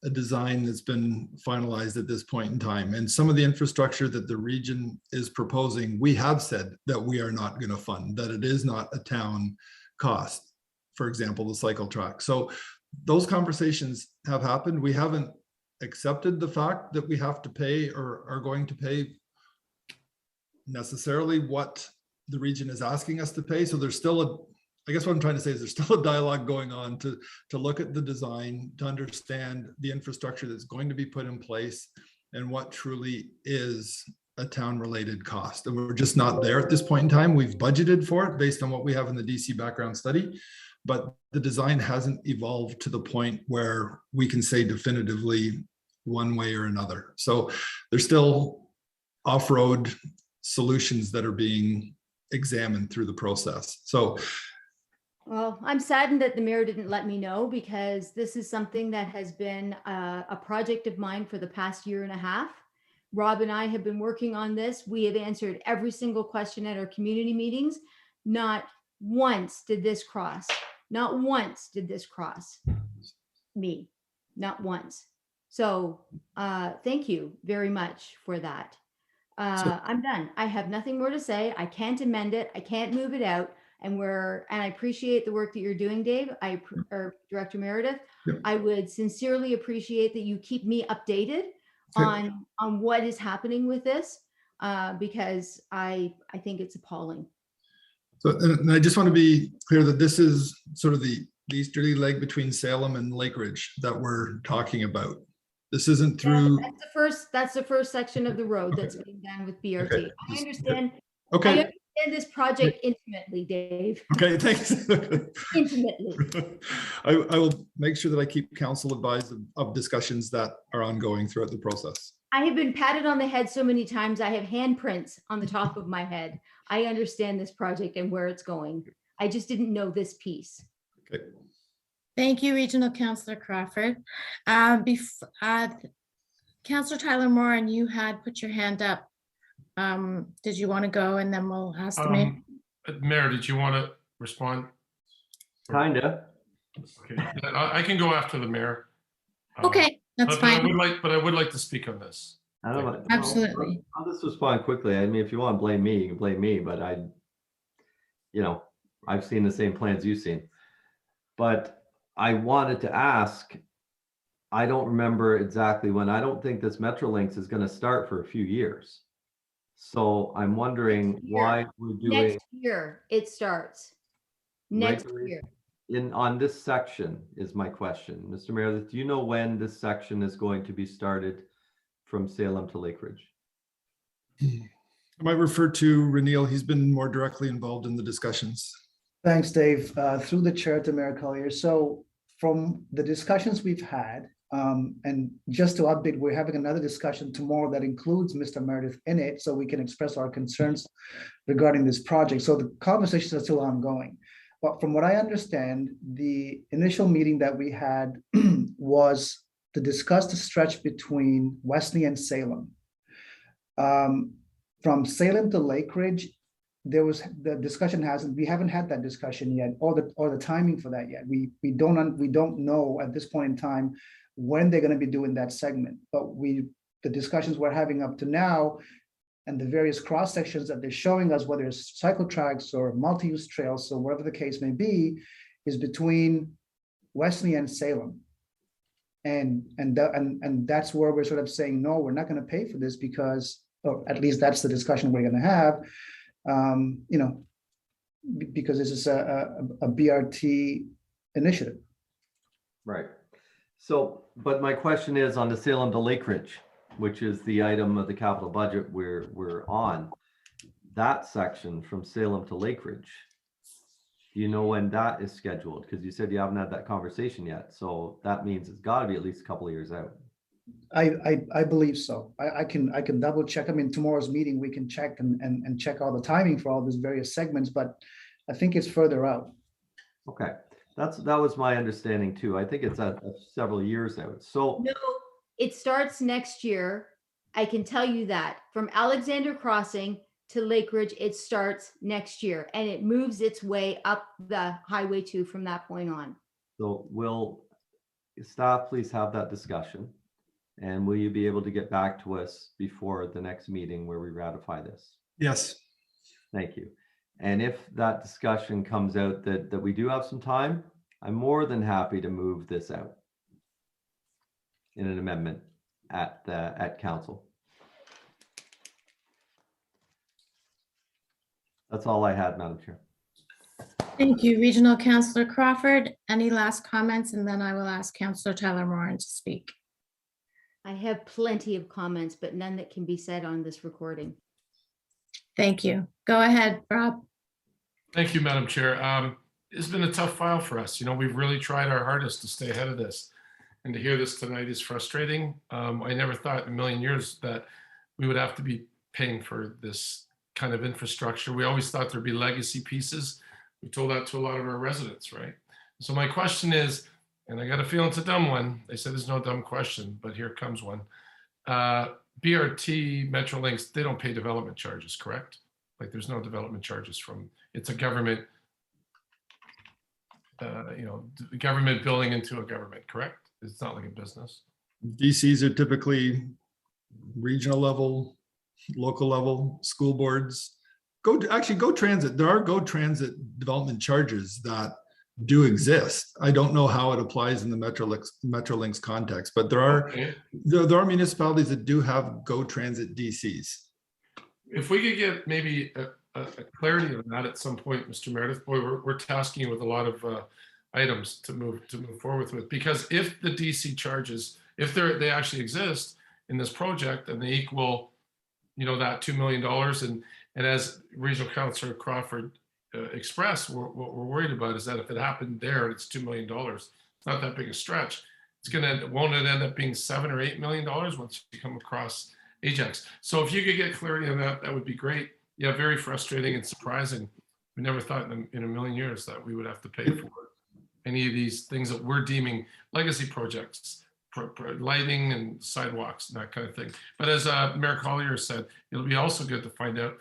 a design that's been finalized at this point in time. And some of the infrastructure that the region is proposing, we have said that we are not going to fund, that it is not a town cost. For example, the cycle track. So those conversations have happened. We haven't accepted the fact that we have to pay or are going to pay necessarily what the region is asking us to pay. So there's still I guess what I'm trying to say is there's still a dialogue going on to look at the design, to understand the infrastructure that's going to be put in place and what truly is a town related cost. And we're just not there at this point in time. We've budgeted for it based on what we have in the DC background study, but the design hasn't evolved to the point where we can say definitively one way or another. So there's still off-road solutions that are being examined through the process. So well, I'm saddened that the mayor didn't let me know, because this is something that has been a project of mine for the past year and a half. Rob and I have been working on this. We have answered every single question at our community meetings. Not once did this cross. Not once did this cross me. Not once. So thank you very much for that. I'm done. I have nothing more to say. I can't amend it. I can't move it out. And I appreciate the work that you're doing, Dave, or Director Meredith. Yep. I would sincerely appreciate that you keep me updated on what is happening with this, because I think it's appalling. So, and I just want to be clear that this is sort of the easterly leg between Salem and Lake Ridge that we're talking about. This isn't through. That's the first section of the road that's being done with BRT. Okay. I understand. Okay. I understand this project intimately, Dave. Okay, thanks. Intimately. I will make sure that I keep council advised of discussions that are ongoing throughout the process. I have been patted on the head so many times. I have handprints on the top of my head. I understand this project and where it's going. I just didn't know this piece. Okay. Thank you, Regional Councillor Crawford. Councillor Tyler Moore, and you had put your hand up. Did you want to go, and then we'll ask the mayor? Mayor, did you want to respond? Kinda. Okay, I can go after the mayor. Okay, that's but fine. I would like to speak on this. I don't know. Absolutely. I'll just respond quickly. I mean, if you want to blame me, you can blame me, but I've seen the same plans you've seen. But I wanted to ask, I don't remember exactly when. I don't think this Metrolinx is going to start for a few years. So I'm wondering why we're doing. Next year it starts. Next year. On this section is my question. Mr. Mayor, do you know when this section is going to be started from Salem to Lake Ridge? I might refer to Renil. He's been more directly involved in the discussions. Thanks, Dave. Through the chair to Mayor Collier. So from the discussions we've had, and just to update, we're having another discussion tomorrow that includes Mr. Meredith in it, so we can express our concerns regarding this project. So the conversations are still ongoing. But from what I understand, the initial meeting that we had was to discuss the stretch between Wesley and Salem. From Salem to Lake Ridge, we haven't had that discussion yet, or the timing for that yet. We don't know at this point in time when they're going to be doing that segment. But the discussions we're having up to now, and the various cross sections that they're showing us, whether it's cycle tracks or multi-use trails, so whatever the case may be, is between Wesley and Salem. And that's where we're sort of saying, no, we're not going to pay for this because, or at least that's the discussion we're going to have, because this is a BRT initiative. Right. So, but my question is on the Salem to Lake Ridge, which is the item of the capital budget we're on, that section from Salem to Lake Ridge. Do you know when that is scheduled? Because you said you haven't had that conversation yet. So that means it's got to be at least a couple of years out. I believe so. I can double check. I mean, tomorrow's meeting, we can check and check all the timing for all these various segments, but I think it's further out. Okay. That was my understanding too. I think it's several years out. So no, it starts next year. I can tell you that from Alexander Crossing to Lake Ridge, it starts next year and it moves its way up the Highway 2 from that point on. So will staff please have that discussion? And will you be able to get back to us before the next meeting where we ratify this? Yes. Thank you. And if that discussion comes out that we do have some time, I'm more than happy to move this out in an amendment at council. That's all I had, Madam Chair. Thank you, Regional Councillor Crawford. Any last comments? And then I will ask Councillor Tyler Moran to speak. I have plenty of comments, but none that can be said on this recording. Thank you. Go ahead, Rob. Thank you, Madam Chair. It's been a tough file for us. You know, we've really tried our hardest to stay ahead of this. And to hear this tonight is frustrating. I never thought in a million years that we would have to be paying for this kind of infrastructure. We always thought there'd be legacy pieces. We told that to a lot of our residents, right? So my question is, and I got a feeling it's a dumb one. They said there's no dumb question, but here comes one. BRT, Metrolinx, they don't pay development charges, correct? Like there's no development charges from, it's a government, government billing into a government, correct? It's not like a business. DCs are typically regional level, local level, school boards. Go Transit. There are Go Transit development charges that do exist. I don't know how it applies in the Metrolinx context, but there are municipalities that do have Go Transit DCs. If we could get maybe a clarity on that at some point, Mr. Meredith, boy, we're tasking you with a lot of items to move forward with, because if the DC charges, if they actually exist in this project and they equal, that $2 million, and as Regional Councillor Crawford expressed, what we're worried about is that if it happened there, it's $2 million. It's not that big a stretch. Won't it end up being $7 or $8 million once you come across Ajax? So if you could get clarity on that, that would be great. Yeah, very frustrating and surprising. We never thought in a million years that we would have to pay for any of these things that we're deeming legacy projects, lighting and sidewalks and that kind of thing. But as Mayor Collier said, it'll be also good to find out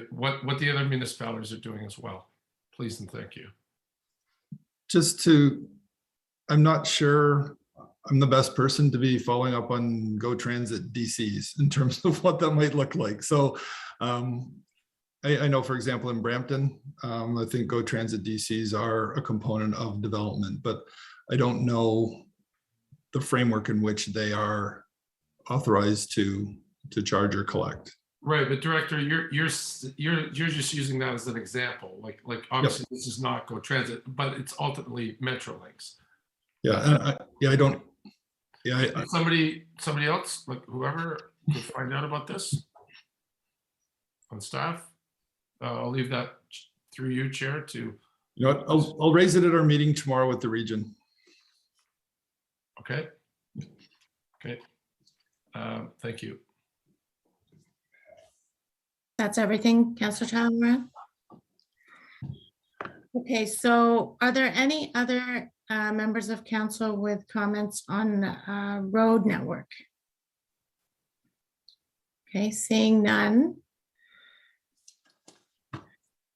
what the other municipalities are doing as well. Please and thank you. I'm not sure I'm the best person to be following up on Go Transit DCs in terms of what that might look like. So I know, for example, in Brampton, I think Go Transit DCs are a component of development, but I don't know the framework in which they are authorized to charge or collect. Right, but Director, you're just using that as an example. Like obviously This is not Go Transit, but it's ultimately Metrolinx. Yeah, Somebody else, like whoever, could find out about this on staff. I'll leave that through you, Chair. I'll raise it at our meeting tomorrow with the region. Okay. Thank you. That's everything, Councillor Tyler Moran? Okay, so are there any other members of council with comments on road network? Okay, seeing none.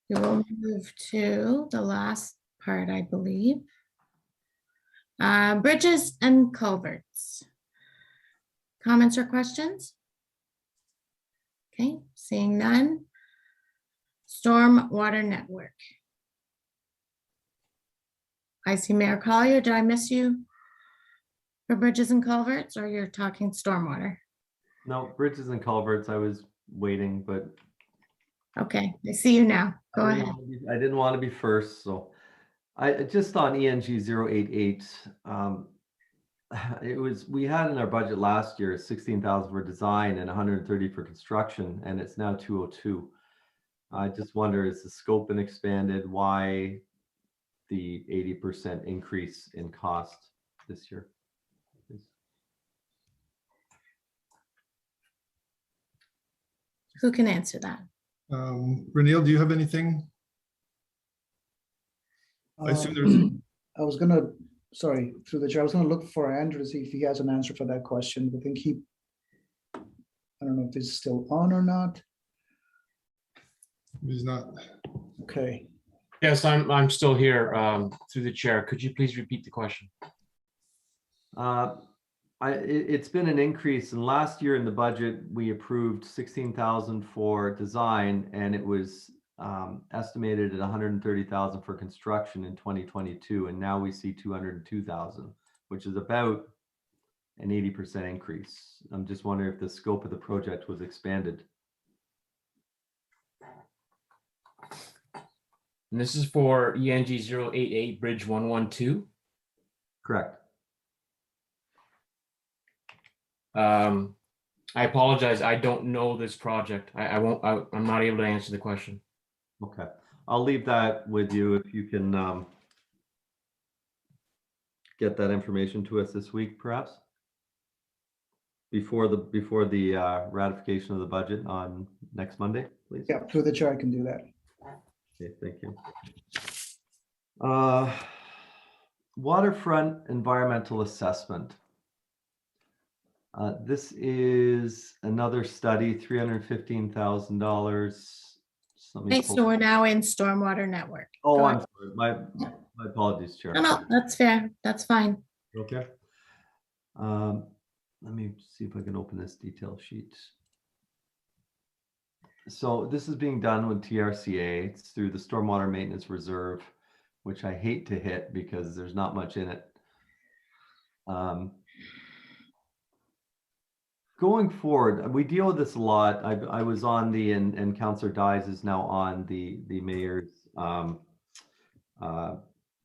We will move to the last part, I believe. Bridges and culverts. Comments or questions? Okay, seeing none. Storm water network. I see Mayor Collier. Did I miss you for bridges and culverts, or you're talking stormwater? No, bridges and culverts. I was waiting, but okay, I see you now. Go ahead. I didn't want to be first, so I just on ENG 088. We had in our budget last year 16,000 for design and 130 for construction, and it's now 202. I just wonder, is the scope been expanded? Why the 80% increase in cost this year? Who can answer that? Renil, do you have anything? I assume there's. Sorry, through the chair, I was going to look for Andrew to see if he has an answer for that question. I think I don't know if this is still on or not. He's not. Okay. Yes, I'm still here through the chair. Could you please repeat the question? It's been an increase, and last year in the budget, we approved 16,000 for design, and it was estimated at 130,000 for construction in 2022, and now we see 202,000, which is about an 80% increase. I'm just wondering if the scope of the project was expanded. And this is for ENG 088 Bridge 112? Correct. I apologize. I don't know this project. I'm not able to answer the question. Okay. I'll leave that with you if you can get that information to us this week, perhaps before the ratification of the budget on next Monday, please. Yeah, through the chair, I can do that. Okay, thank you. Waterfront environmental assessment. This is another study, $315,000. Okay, so we're now in stormwater network. Oh, Go I'm ahead. sorry. My apologies, Chair. No, that's fair. That's fine. Okay. Let me see if I can open this detail sheet. So this is being done with TRCA. It's through the Stormwater Maintenance Reserve, which I hate to hit because there's not much in it. Going forward, we deal with this a lot. I was on the, and Councillor Dyes is now on the mayor's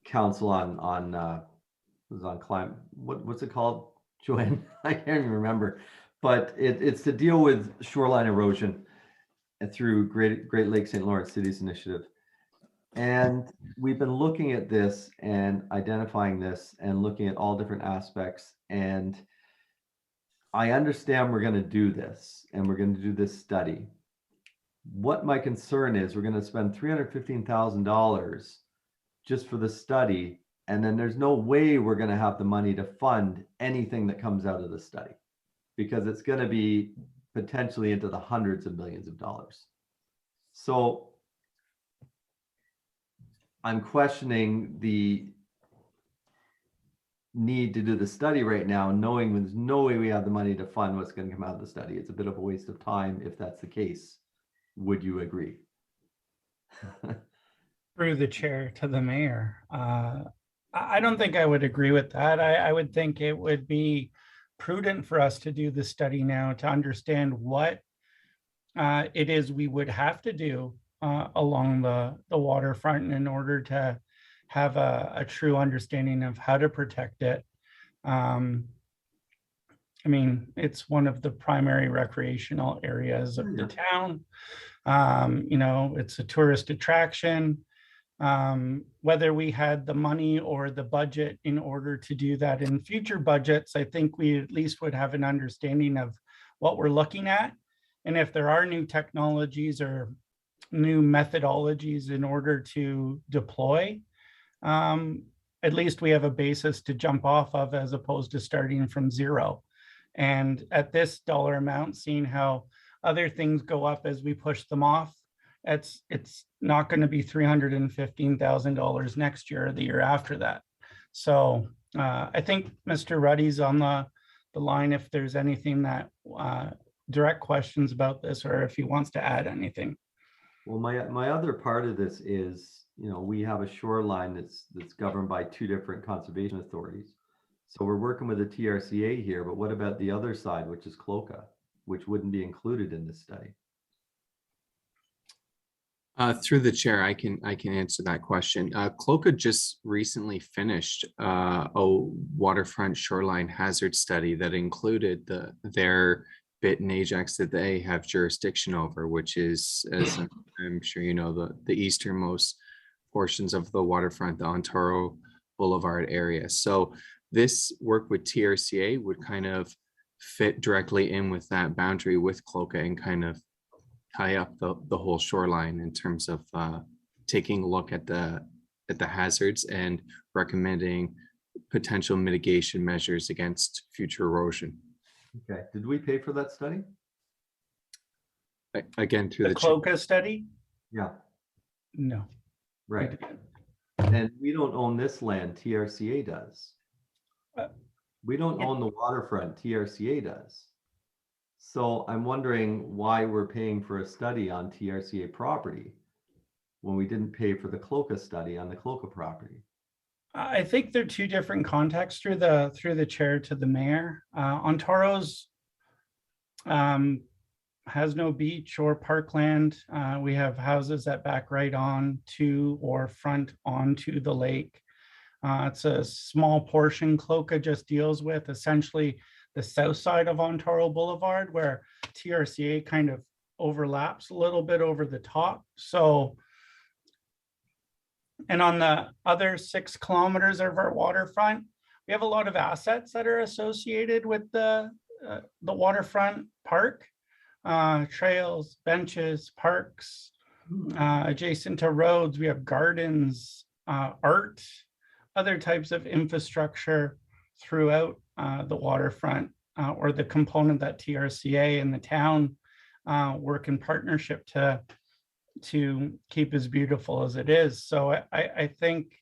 council on climate. What's it called, Joanne? I can't even remember. But it's to deal with shoreline erosion through Great Lakes St. Lawrence Cities Initiative. And we've been looking at this and identifying this and looking at all different aspects. And I understand we're going to do this and we're going to do this study. What my concern is, we're going to spend $315,000 just for the study. And then there's no way we're going to have the money to fund anything that comes out of the study, because it's going to be potentially into the hundreds of millions of dollars. So I'm questioning the need to do the study right now, knowing there's no way we have the money to fund what's going to come out of the study. It's a bit of a waste of time if that's the case. Would you agree? Through the chair to the mayor. I don't think I would agree with that. I would think it would be prudent for us to do the study now to understand what it is we would have to do along the waterfront in order to have a true understanding of how to protect it. I mean, it's one of the primary recreational areas of the town. You know, it's a tourist attraction. Whether we had the money or the budget in order to do that in future budgets, I think we at least would have an understanding of what we're looking at. And if there are new technologies or new methodologies in order to deploy, at least we have a basis to jump off of as opposed to starting from zero. And at this dollar amount, seeing how other things go up as we push them off, it's not going to be $315,000 next year or the year after that. So I think Mr. Ruddy's on the line if there's anything that direct questions about this, or if he wants to add anything. Well, my other part of this is, you know, we have a shoreline that's governed by two different conservation authorities. So we're working with the TRCA here, but what about the other side, which is CLOCA, which wouldn't be included in this study? Through the chair, I can answer that question. CLOCA just recently finished a waterfront shoreline hazard study that included their bit in Ajax that they have jurisdiction over, which is, as I'm sure you know, the easternmost portions of the waterfront, the Ontario Boulevard area. So this work with TRCA would kind of fit directly in with that boundary with CLOCA and kind of tie up the whole shoreline in terms of taking a look at the hazards and recommending potential mitigation measures against future erosion. Okay, did we pay for that study? Again, through the CLOCA study? Yeah, No. right. And we don't own this land, TRCA does. We don't own the waterfront, TRCA does. So I'm wondering why we're paying for a study on TRCA property when we didn't pay for the Cloca study on the Cloca property. I think they're two different contexts through the chair to the mayor. Ontario's has no beach or parkland. We have houses that back right on to or front onto the lake. It's a small portion Cloca just deals with, essentially the south side of Ontario Boulevard, where TRCA kind of overlaps a little bit over the top. So, and on the other 6 kilometers of our waterfront, we have a lot of assets that are associated with the waterfront park, trails, benches, parks, adjacent to roads. We have gardens, art, other types of infrastructure throughout the waterfront, or the component that TRCA and the town work in partnership to keep as beautiful as it is. So I think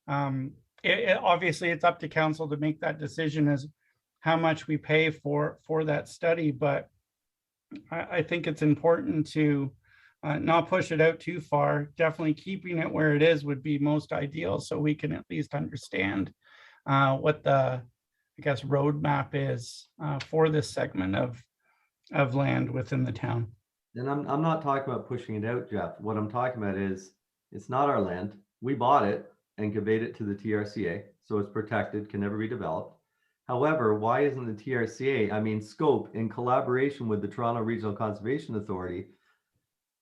obviously it's up to council to make that decision as how much we pay for that study, but I think it's important to not push it out too far. Definitely keeping it where it is would be most ideal, so we can at least understand what the, I guess, roadmap is for this segment of land within the town. And I'm not talking about pushing it out, Jeff. What I'm talking about is it's not our land. We bought it and conveyed it to the TRCA, so it's protected, can never be developed. However, why isn't the TRCA, I mean, Scope, in collaboration with the Toronto Regional Conservation Authority?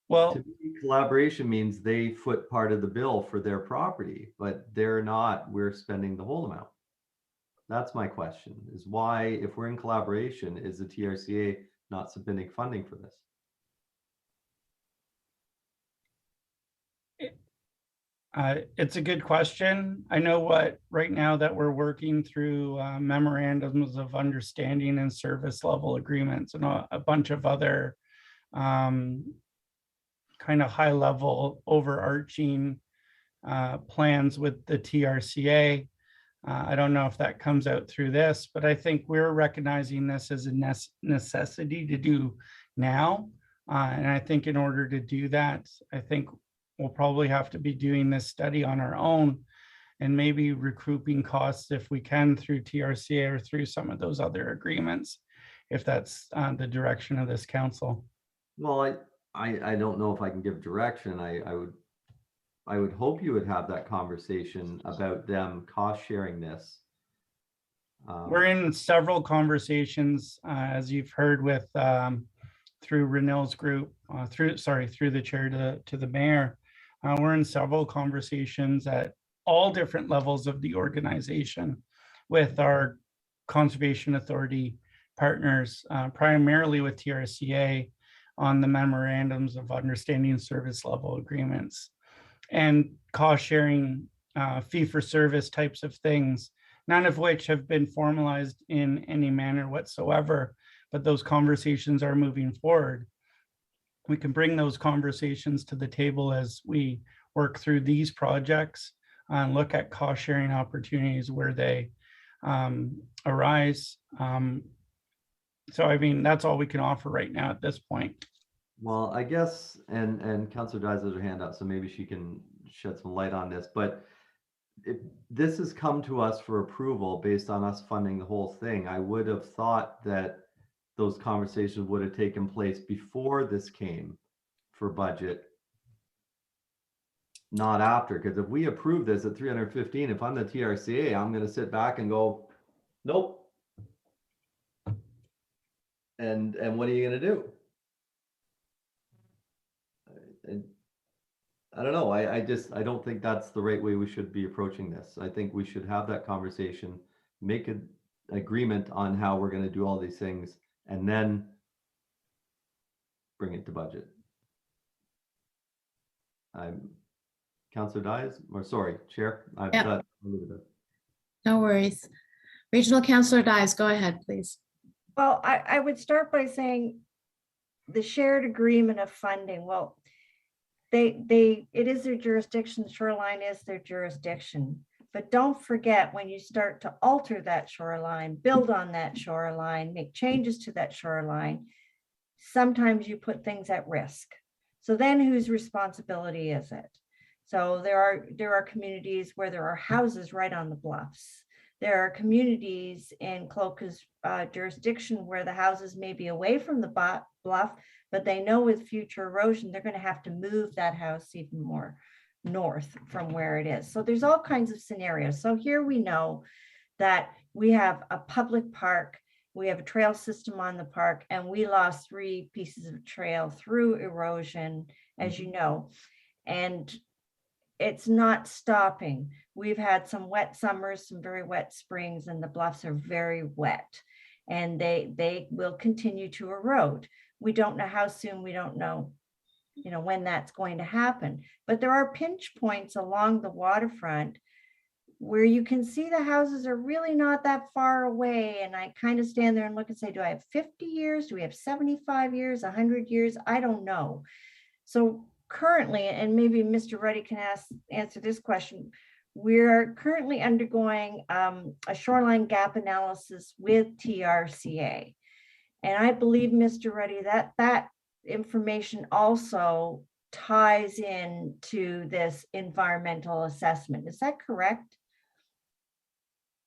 Well, to me, collaboration means they foot part of the bill for their property, but they're not, we're spending the whole amount. That's my question, is why, if we're in collaboration, is the TRCA not submitting funding for this? It's a good question. I know what right now that we're working through memorandums of understanding and service level agreements and a bunch of other kind of high level overarching plans with the TRCA. I don't know if that comes out through this, but I think we're recognizing this as a necessity to do now. And I think in order to do that, I think we'll probably have to be doing this study on our own and maybe recouping costs if we can through TRCA or through some of those other agreements, if that's the direction of this council. Well, I don't know if I can give direction. I would hope you would have that conversation about them cost sharing this. We're in several conversations, as you've heard, with through Renel's group, through the chair to the mayor. We're in several conversations at all different levels of the organization with our conservation authority partners, primarily with TRCA, on the memorandums of understanding service level agreements and cost sharing, fee for service types of things, none of which have been formalized in any manner whatsoever, but those conversations are moving forward. We can bring those conversations to the table as we work through these projects and look at cost sharing opportunities where they arise. So, I mean, that's all we can offer right now at this point. Well, I guess, and Councillor Dyes has her hand up, so maybe she can shed some light on this, but if this has come to us for approval based on us funding the whole thing, I would have thought that those conversations would have taken place before this came for budget, not after. Because if we approve this at 315, if I'm the TRCA, I'm going to sit back and go, nope. And what are you going to do? And I don't know. I don't think that's the right way we should be approaching this. I think we should have that conversation, make an agreement on how we're going to do all these things, and then bring it to budget. Councillor Dyes, or sorry, Chair. No worries. Regional Councillor Dyes, go ahead, please. Well, I would start by saying the shared agreement of funding. Well, it is their jurisdiction, the shoreline is their jurisdiction. But don't forget, when you start to alter that shoreline, build on that shoreline, make changes to that shoreline, sometimes you put things at risk. So then whose responsibility is it? So there are communities where there are houses right on the bluffs. There are communities in Cloca's jurisdiction where the houses may be away from the bluff, but they know with future erosion, they're going to have to move that house even more north from where it is. So there's all kinds of scenarios. So here we know that we have a public park, we have a trail system on the park, and we lost 3 pieces of trail through erosion, as you know, and it's not stopping. We've had some wet summers, some very wet springs, and the bluffs are very wet, and they will continue to erode. We don't know how soon, we don't know, when that's going to happen. But there are pinch points along the waterfront where you can see the houses are really not that far away. And I kind of stand there and look and say, do I have 50 years? Do we have 75 years, 100 years? I don't know. So currently, and maybe Mr. Ruddy can answer this question, we're currently undergoing a shoreline gap analysis with TRCA. And I believe, Mr. Ruddy, that information also ties in to this environmental assessment. Is that correct?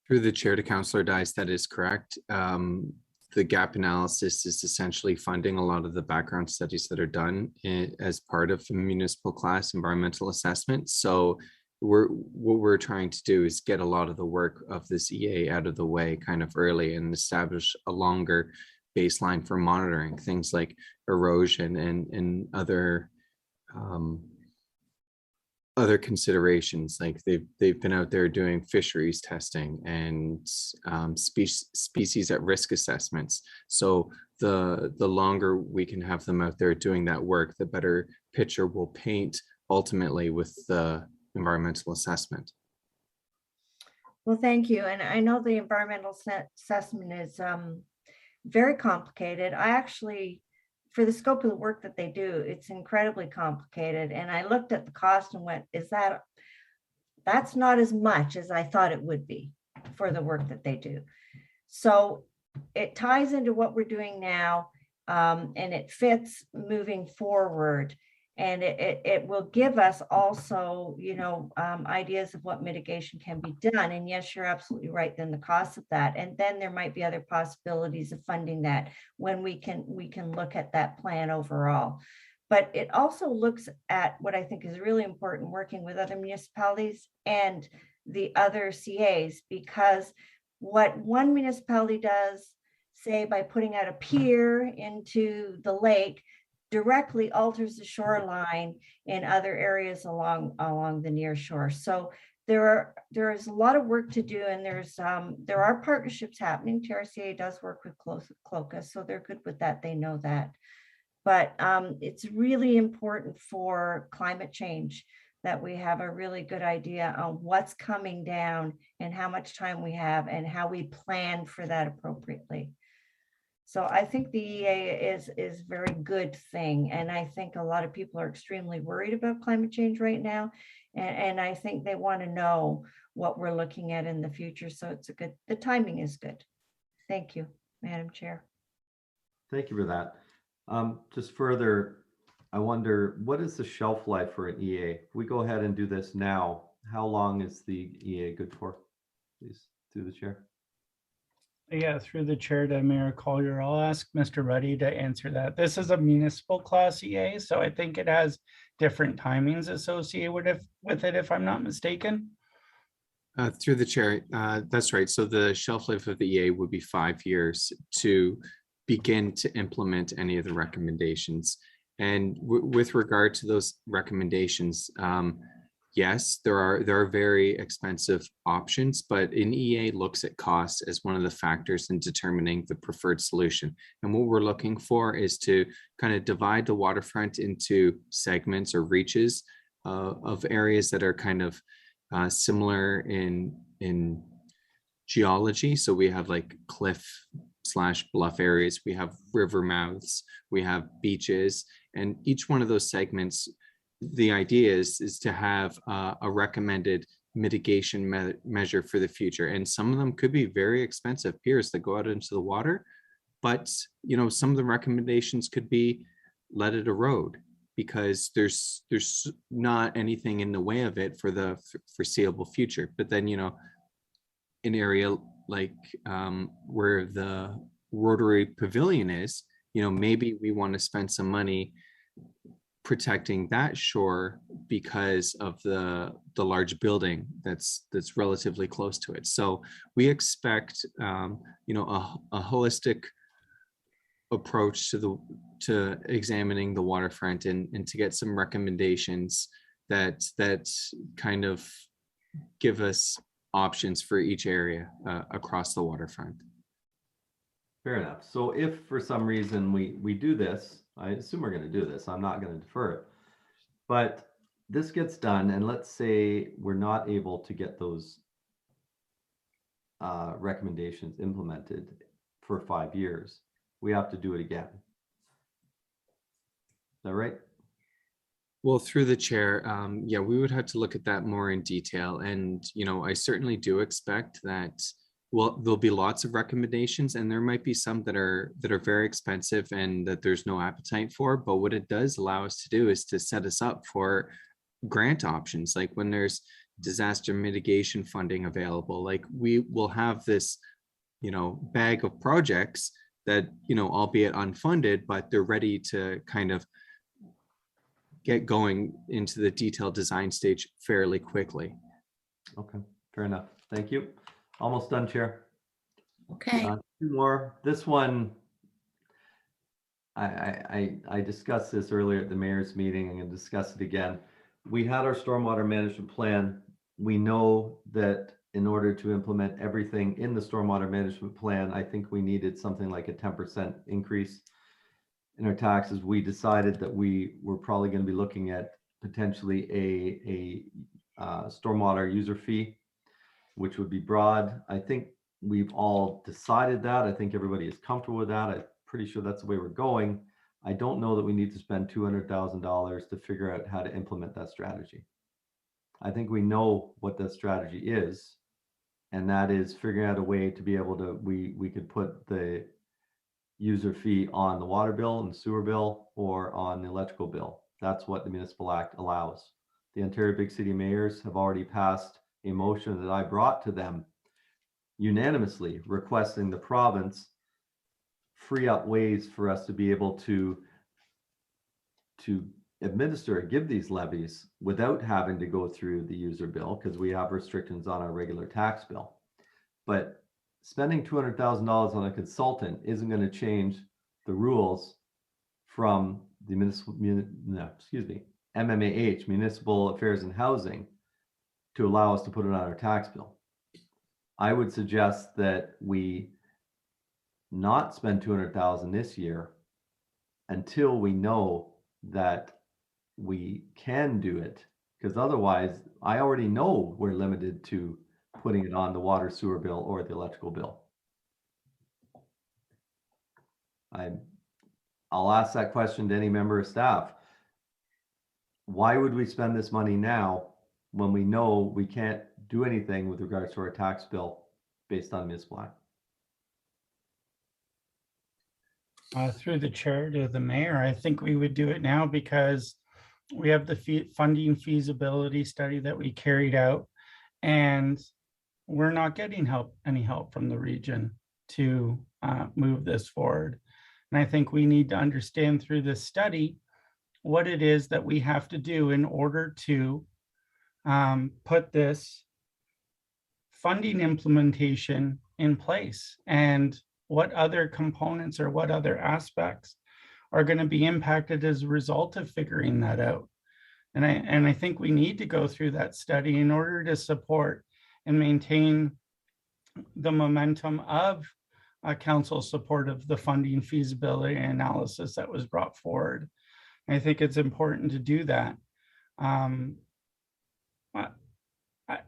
Through the chair to Councillor Dice, that is correct. The gap analysis is essentially funding a lot of the background studies that are done as part of the municipal class environmental assessment. So what we're trying to do is get a lot of the work of this EA out of the way kind of early and establish a longer baseline for monitoring things like erosion and other considerations. Like they've been out there doing fisheries testing and species at risk assessments. So the longer we can have them out there doing that work, the better picture we'll paint ultimately with the environmental assessment. Well, thank you. And I know the environmental assessment is very complicated. I actually, for the scope of the work that they do, it's incredibly complicated. And I looked at the cost and went, that's not as much as I thought it would be for the work that they do. So it ties into what we're doing now, and it fits moving forward. And it will give us also, ideas of what mitigation can be done. And yes, you're absolutely right, then the cost of that. And then there might be other possibilities of funding that when we can look at that plan overall. But it also looks at what I think is really important, working with other municipalities and the other CAs, because what one municipality does, say by putting out a pier into the lake, directly alters the shoreline in other areas along the near shore. So there is a lot of work to do, and there are partnerships happening. TRCA does work with Cloca, so they're good with that. They know that. But it's really important for climate change that we have a really good idea on what's coming down and how much time we have and how we plan for that appropriately. So I think the EA is a very good thing. And I think a lot of people are extremely worried about climate change right now. And I think they want to know what we're looking at in the future. So the timing is good. Thank you, Madam Chair. Thank you for that. Just further, I wonder, what is the shelf life for an EA? If we go ahead and do this now, how long is the EA good for? Please, through the chair. Yeah, through the chair to Mayor Collier, I'll ask Mr. Ruddy to answer that. This is a municipal class EA, so I think it has different timings associated with it, if I'm not mistaken. Through the chair, that's right. So the shelf life of the EA would be 5 years to begin to implement any of the recommendations. And with regard to those recommendations, yes, there are very expensive options, but an EA looks at costs as one of the factors in determining the preferred solution. And what we're looking for is to kind of divide the waterfront into segments or reaches of areas that are kind of similar in geology. So we have like cliff/bluff areas, we have river mouths, we have beaches, and each one of those segments, the idea is to have a recommended mitigation measure for the future. And some of them could be very expensive piers that go out into the water. But, you know, some of the recommendations could be let it erode because there's not anything in the way of it for the foreseeable future. But then, you know, an area like where the Rotary Pavilion is, you know, maybe we want to spend some money protecting that shore because of the large building that's relatively close to it. So we expect you know, a holistic approach to examining the waterfront and to get some recommendations that kind of give us options for each area across the waterfront. Fair enough. So if for some reason we do this, I assume we're going to do this, I'm not going to defer it, but this gets done, and let's say we're not able to get those recommendations implemented for 5 years, we have to do it again. Is that right? Well, through the chair, yeah, we would have to look at that more in detail. And, you know, I certainly do expect that, well, there'll be lots of recommendations, and there might be some that are very expensive and that there's no appetite for. But what it does allow us to do is to set us up for grant options, like when there's disaster mitigation funding available. Like we will have this, you know, bag of projects that, you know, albeit unfunded, but they're ready to kind of get going into the detailed design stage fairly quickly. Okay, fair enough. Thank you. Almost done, Chair. Okay. 2 more. This one, I discussed this earlier at the mayor's meeting. I'm going to discuss it again. We had our stormwater management plan. We know that in order to implement everything in the stormwater management plan, I think we needed something like a 10% increase in our taxes. We decided that we were probably going to be looking at potentially a stormwater user fee, which would be broad. I think we've all decided that. I think everybody is comfortable with that. I'm pretty sure that's the way we're going. I don't know that we need to spend $200,000 to figure out how to implement that strategy. I think we know what that strategy is, and that is figuring out a way to be able to, we could put the user fee on the water bill and the sewer bill or on the electrical bill. That's what the municipal act allows. The Ontario Big City Mayors have already passed a motion that I brought to them unanimously, requesting the province free up ways for us to be able to administer and give these levies without having to go through the user bill, because we have restrictions on our regular tax bill. But spending $200,000 on a consultant isn't going to change the rules from the MMAH, Municipal Affairs and Housing, to allow us to put it on our tax bill. I would suggest that we not spend $200,000 this year until we know that we can do it, because otherwise I already know we're limited to putting it on the water sewer bill or the electrical bill. I'll ask that question to any member of staff. Why would we spend this money now when we know we can't do anything with regards to our tax bill based on municipal act? Through the chair to the mayor, I think we would do it now because we have the funding feasibility study that we carried out, and we're not getting any help from the region to move this forward. And I think we need to understand through this study what it is that we have to do in order to put this funding implementation in place, and what other components or what other aspects are going to be impacted as a result of figuring that out. And I think we need to go through that study in order to support and maintain the momentum of council support of the funding feasibility analysis that was brought forward. I think it's important to do that.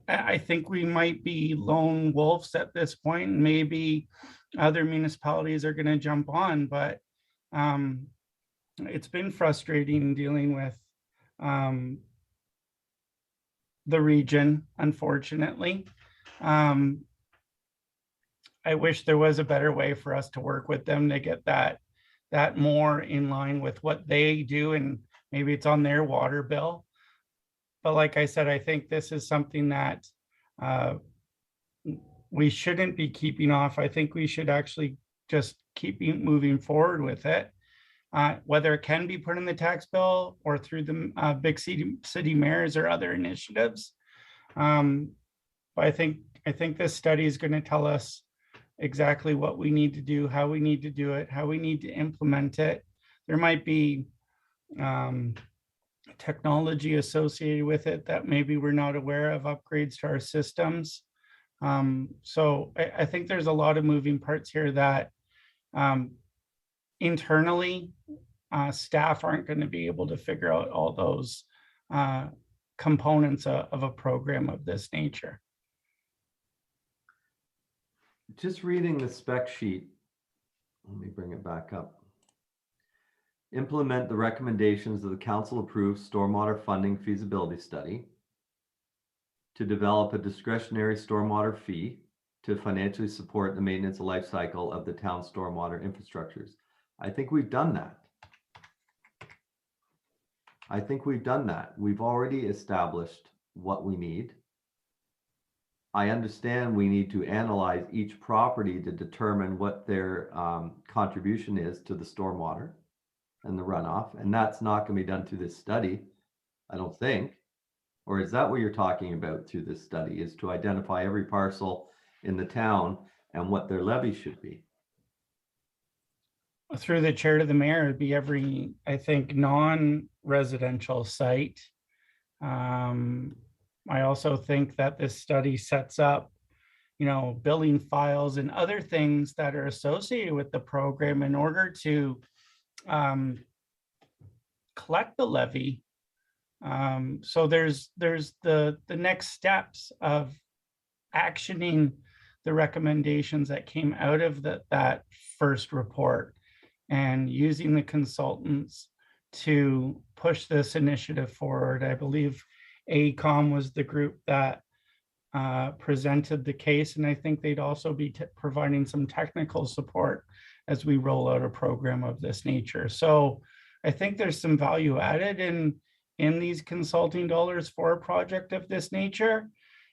I think we might be lone wolves at this point. Maybe other municipalities are going to jump on, but it's been frustrating dealing with the region, unfortunately. I wish there was a better way for us to work with them to get that more in line with what they do, and maybe it's on their water bill. But like I said, I think this is something that we shouldn't be keeping off. I think we should actually just keep moving forward with it. Whether it can be put in the tax bill or through the big city mayors or other initiatives. But I think this study is going to tell us exactly what we need to do, how we need to do it, how we need to implement it. There might be technology associated with it that maybe we're not aware of, upgrades to our systems. So I think there's a lot of moving parts here that internally staff aren't going to be able to figure out all those components of a program of this nature. Just reading the spec sheet, let me bring it back up. Implement the recommendations of the council approved stormwater funding feasibility study to develop a discretionary stormwater fee to financially support the maintenance and life cycle of the town stormwater infrastructures. I think we've done that. I think we've done that. We've already established what we need. I understand we need to analyze each property to determine what their contribution is to the stormwater and the runoff, and that's not going to be done through this study, I don't think. Or is that what you're talking about through this study, is to identify every parcel in the town and what their levy should be? Through the chair to the mayor, it'd be every, I think, non-residential site. I also think that this study sets up, billing files and other things that are associated with the program in order to collect the levy. So there's the next steps of actioning the recommendations that came out of that first report and using the consultants to push this initiative forward. I believe AECOM was the group that presented the case, and I think they'd also be providing some technical support as we roll out a program of this nature. So I think there's some value added in these consulting dollars for a project of this nature.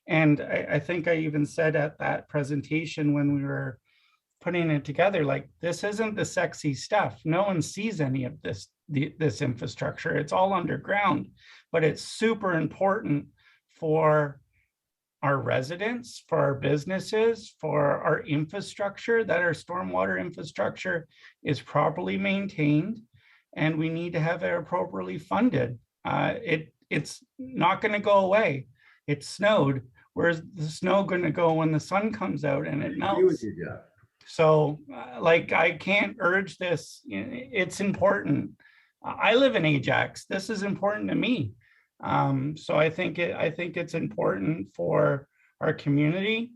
And I think I even said at that presentation when we were putting it together, like, this isn't the sexy stuff. No one sees any of this infrastructure. It's all underground, but it's super important for our residents, for our businesses, for our infrastructure, that our stormwater infrastructure is properly maintained, and we need to have it appropriately funded. It's not going to go away. It snowed. Where's the snow going to go when the sun comes out and it melts? So I can't urge this. It's important. I live in Ajax. This is important to me. So I think it's important for our community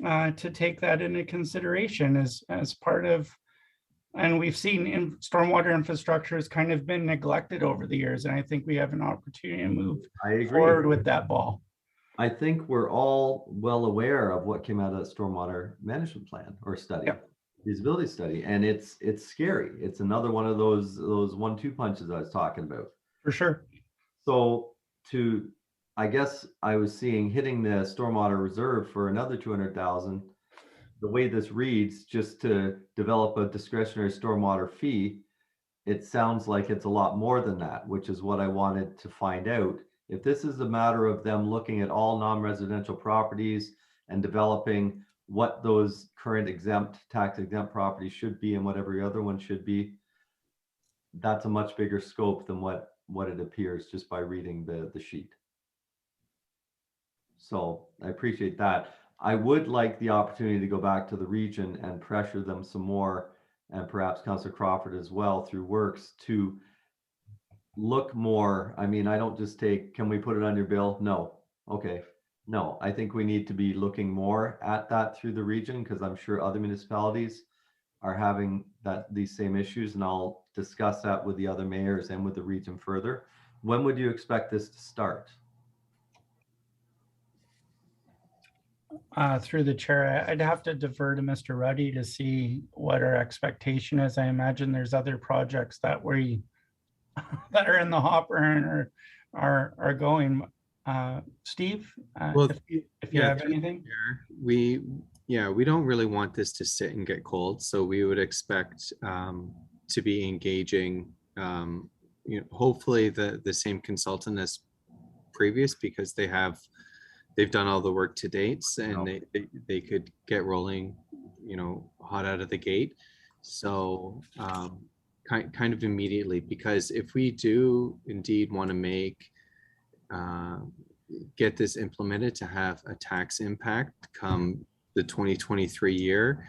to take that into consideration as part of. And we've seen stormwater infrastructure has kind of been neglected over the years, and I think we have an opportunity to move forward with that ball. I think we're all well aware of what came out of that stormwater management plan or study, feasibility study, and it's scary. It's another one of those 1-2 punches I was talking about. For sure. So I guess I was seeing hitting the stormwater reserve for another 200,000. The way this reads, just to develop a discretionary stormwater fee, it sounds like it's a lot more than that, which is what I wanted to find out. If this is a matter of them looking at all non-residential properties and developing what those current tax exempt properties should be and what every other one should be, that's a much bigger scope than what it appears just by reading the sheet. So I appreciate that. I would like the opportunity to go back to the region and pressure them some more, and perhaps Councillor Crawford as well through Works, to look more. I mean, I don't just take, can we put it on your bill? No. Okay. No, I think we need to be looking more at that through the region, because I'm sure other municipalities are having these same issues, and I'll discuss that with the other mayors and with the region further. When would you expect this to start? Through the chair, I'd have to defer to Mr. Ruddy to see what our expectation is. I imagine there's other projects that that are in the hopper and are going. Steve, Well, if you have anything. We don't really want this to sit and get cold, so we would expect to be engaging hopefully the same consultant as previous, because they've done all the work to date, and they could get rolling hot out of the gate. So kind of immediately, because if we do indeed want to get this implemented to have a tax impact come the 2023 year,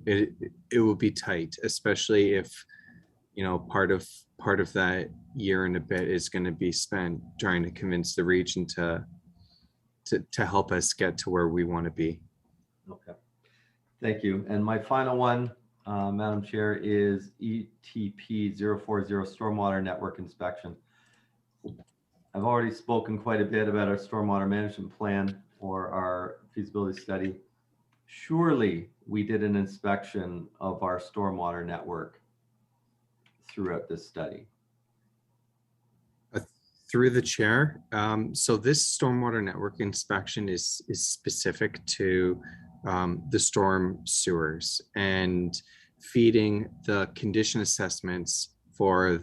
it will be tight, especially if part of that year and a bit is going to be spent trying to convince the region to help us get to where we want to be. Okay, thank you. And my final one, Madam Chair, is ETP 040 Stormwater Network Inspection. I've already spoken quite a bit about our stormwater management plan or our feasibility study. Surely we did an inspection of our stormwater network throughout this study. Through the chair, so this stormwater network inspection is specific to the storm sewers and feeding the condition assessments for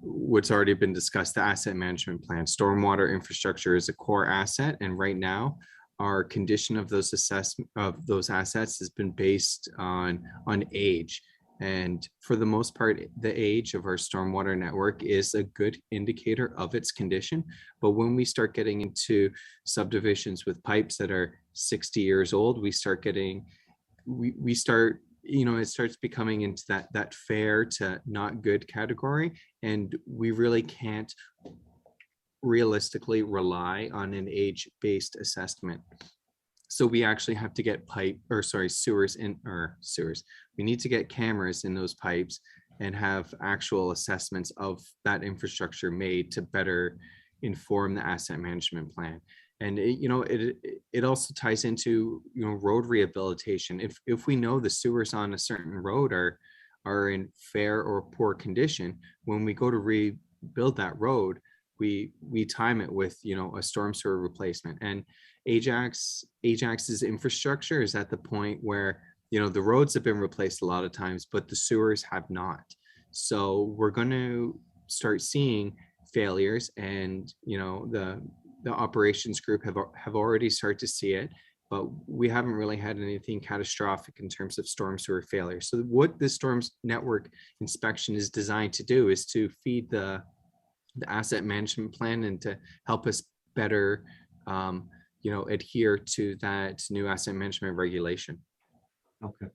what's already been discussed, the asset management plan. Stormwater infrastructure is a core asset, and right now our condition of those assets has been based on age. And for the most part, the age of our stormwater network is a good indicator of its condition. But when we start getting into subdivisions with pipes that are 60 years old, it starts becoming into that fair to not good category. And we really can't realistically rely on an age-based assessment. So we actually have to get sewers. We need to get cameras in those pipes and have actual assessments of that infrastructure made to better inform the asset management plan. And it also ties into road rehabilitation. If we know the sewers on a certain road are in fair or poor condition, when we go to rebuild that road, we time it with a storm sewer replacement. And Ajax's infrastructure is at the point where the roads have been replaced a lot of times, but the sewers have not. So we're going to start seeing failures, and the operations group have already started to see it, but we haven't really had anything catastrophic in terms of storm sewer failure. So what the storms network inspection is designed to do is to feed the asset management plan and to help us better adhere to that new asset management regulation. Okay,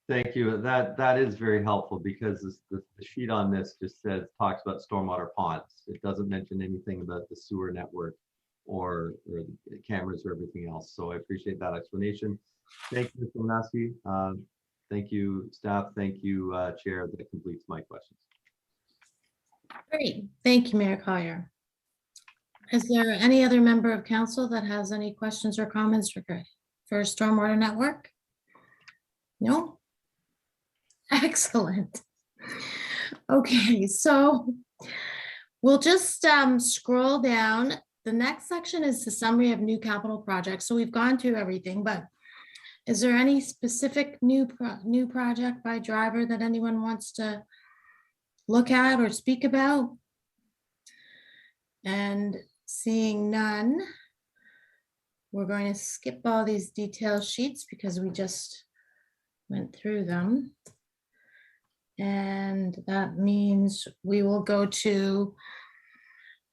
thank you. That is very helpful, because the sheet on this just talks about stormwater ponds. It doesn't mention anything about the sewer network or the cameras or everything else. So I appreciate that explanation. Thank you, Mr. Manaski. Thank you, staff. Thank you, Chair. That completes my questions. Great. Thank you, Mayor Collier. Is there any other member of council that has any questions or comments for Stormwater Network? No? Excellent. Okay, so we'll just scroll down. The next section is the summary of new capital projects. So we've gone through everything, but is there any specific new project by driver that anyone wants to look at or speak about? And seeing none, we're going to skip all these detail sheets because we just went through them. And that means we will go to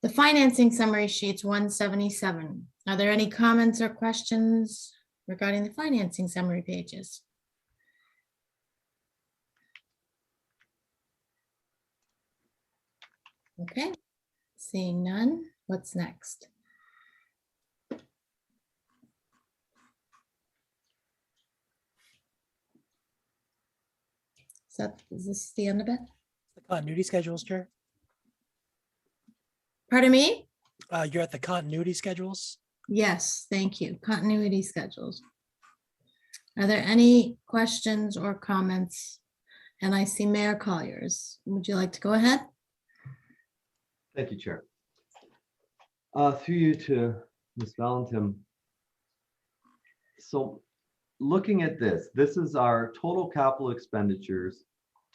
the financing summary sheets 177. Are there any comments or questions regarding the financing summary pages? Okay, seeing none, what's next? Is this the end of it? The continuity schedules, Chair. Pardon me? You're at the continuity schedules. Yes, thank you. Continuity schedules. Are there any questions or comments? And I see Mayor Colliers. Would you like to go ahead? Thank you, Chair. Through you to Ms. Valentin. So looking at this, this is our total capital expenditures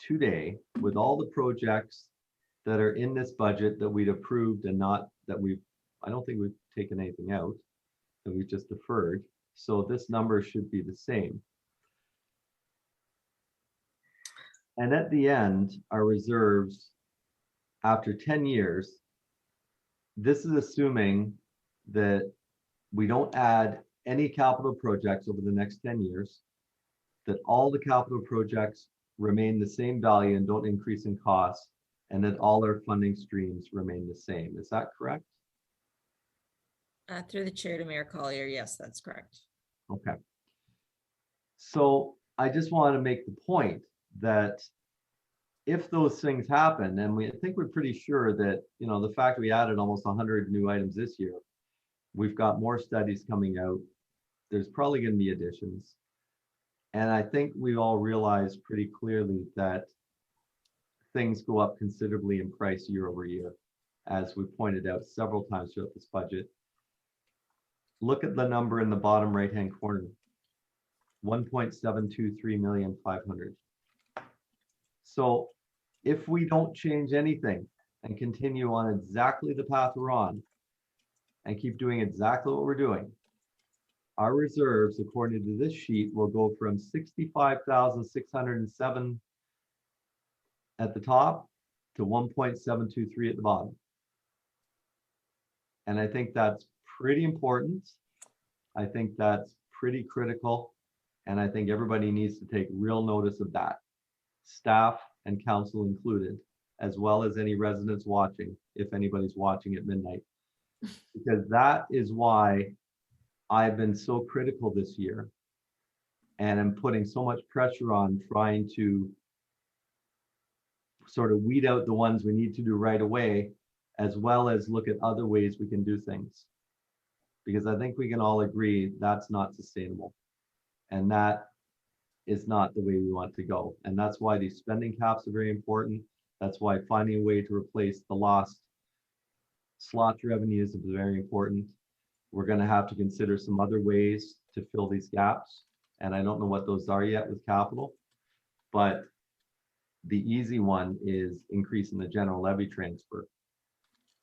today with all the projects that are in this budget that we'd approved and not that I don't think we've taken anything out, that we've just deferred. So this number should be the same. And at the end, our reserves, after 10 years, this is assuming that we don't add any capital projects over the next 10 years, that all the capital projects remain the same value and don't increase in cost, and that all our funding streams remain the same. Is that correct? Through the chair to Mayor Collier, yes, that's correct. Okay. So I just want to make the point that if those things happen, and I think we're pretty sure that, you know, the fact we added almost 100 new items this year, we've got more studies coming out. There's probably going to be additions. And I think we all realize pretty clearly that things go up considerably in price year over year, as we pointed out several times throughout this budget. Look at the number in the bottom right-hand corner, 1.723,500,000. So if we don't change anything and continue on exactly the path we're on and keep doing exactly what we're doing, our reserves, according to this sheet, will go from 65,607 at the top to 1.723 at the bottom. And I think that's pretty important. I think that's pretty critical. And I think everybody needs to take real notice of that. Staff and council included, as well as any residents watching, if anybody's watching at midnight. Because that is why I've been so critical this year. And I'm putting so much pressure on trying to sort of weed out the ones we need to do right away, as well as look at other ways we can do things. Because I think we can all agree that's not sustainable. And that is not the way we want to go. And that's why these spending caps are very important. That's why finding a way to replace the lost slot revenues is very important. We're going to have to consider some other ways to fill these gaps. And I don't know what those are yet with capital, but the easy one is increasing the general levy transfer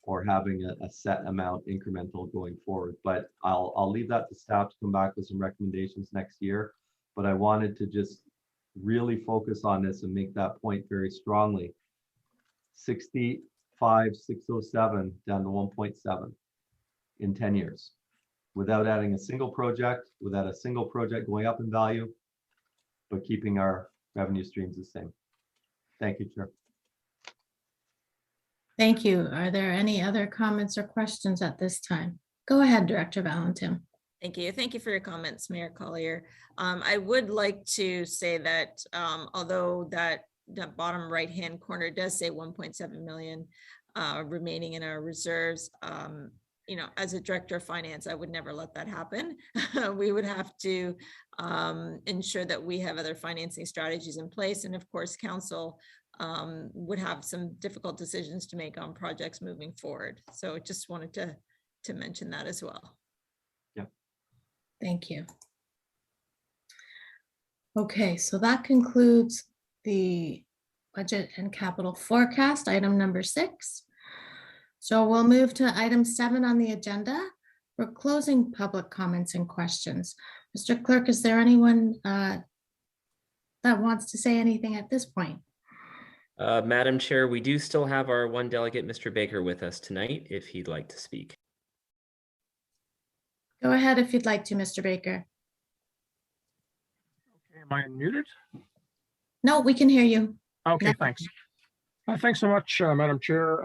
or having a set amount incremental going forward. But I'll leave that to staff to come back with some recommendations next year. But I wanted to just really focus on this and make that point very strongly. 65,607 down to 1.7 in 10 years without adding a single project, without a single project going up in value, but keeping our revenue streams the same. Thank you, Chair. Thank you. Are there any other comments or questions at this time? Go ahead, Director Valentin. Thank you. Thank you for your comments, Mayor Collier. I would like to say that although that bottom right-hand corner does say 1.7 million remaining in our reserves, you know, as a director of finance, I would never let that happen. We would have to ensure that we have other financing strategies in place. And of course, council would have some difficult decisions to make on projects moving forward. So just wanted to mention that as well. Yeah. Thank you. Okay, so that concludes the budget and capital forecast, item number 6. So we'll move to item 7 on the agenda. We're closing public comments and questions. Mr. Clerk, is there anyone that wants to say anything at this point? Madam Chair, we do still have our one delegate, Mr. Baker, with us tonight, if he'd like to speak. Go ahead if you'd like to, Mr. Baker. Okay, am I unmuted? No, we can hear you. Okay, No. thanks. Thanks so much, Madam Chair.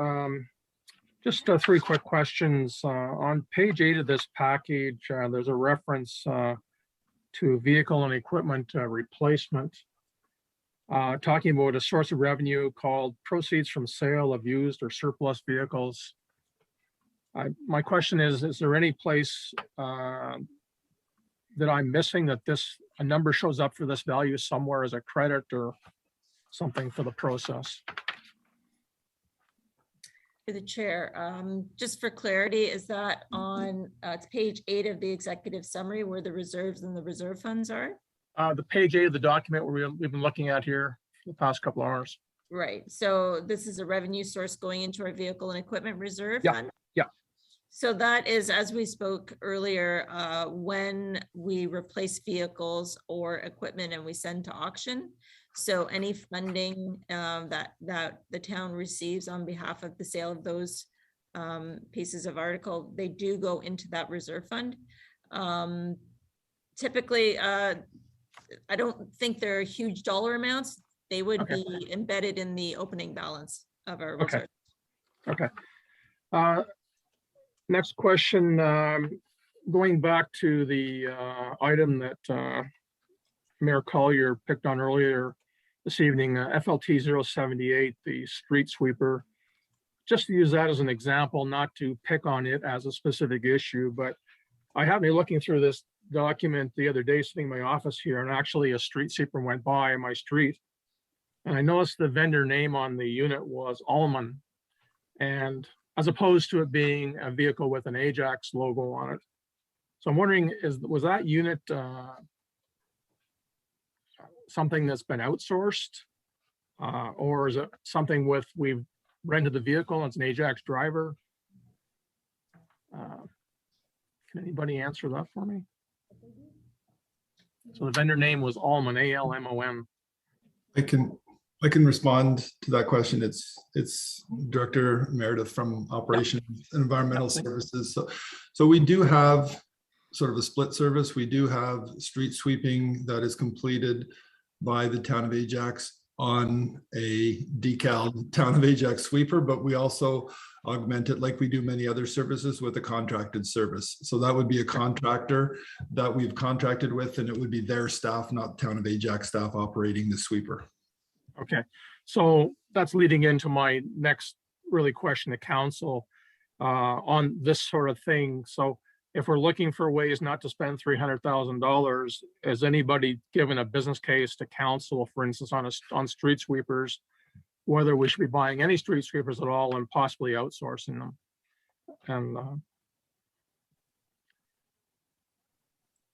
Just 3 quick questions. On page 8 of this package, there's a reference to vehicle and equipment replacement, talking about a source of revenue called proceeds from sale of used or surplus vehicles. My question is there any place that I'm missing that a number shows up for this value somewhere as a credit or something for the process? To the chair, just for clarity, is that on, it's page 8 of the executive summary where the reserves and the reserve funds are? The page 8 of the document we've been looking at here for the past couple of hours. Right, so this is a revenue source going into our vehicle and equipment reserve Yeah. fund? Yeah. So that is, as we spoke earlier, when we replace vehicles or equipment and we send to auction. So any funding that the town receives on behalf of the sale of those pieces of article, they do go into that reserve fund. Typically, I don't think they're huge dollar amounts. They would be embedded in the opening balance of our reserve. Okay. Next question, going back to the item that Mayor Collier picked on earlier this evening, FLT 078, the street sweeper. Just to use that as an example, not to pick on it as a specific issue, but I happened to be looking through this document the other day, sitting in my office here, and actually a street sweeper went by my street. And I noticed the vendor name on the unit was Allman. And as opposed to it being a vehicle with an Ajax logo on it. So I'm wondering, was that unit something that's been outsourced? Or is it something we've rented the vehicle and it's an Ajax driver? Can anybody answer that for me? So the vendor name was Allman, A-L-M-O-N. I can respond to that question. It's Director Meredith from Operations and Environmental Services. So we do have sort of a split service. We do have street sweeping that is completed by the town of Ajax on a decal town of Ajax sweeper, but we also augment it like we do many other services with a contracted service. So that would be a contractor that we've contracted with, and it would be their staff, not town of Ajax staff, operating the sweeper. Okay, so that's leading into my next really question to council on this sort of thing. So if we're looking for ways not to spend $300,000, has anybody given a business case to council, for instance, on street sweepers, whether we should be buying any street sweepers at all and possibly outsourcing them? And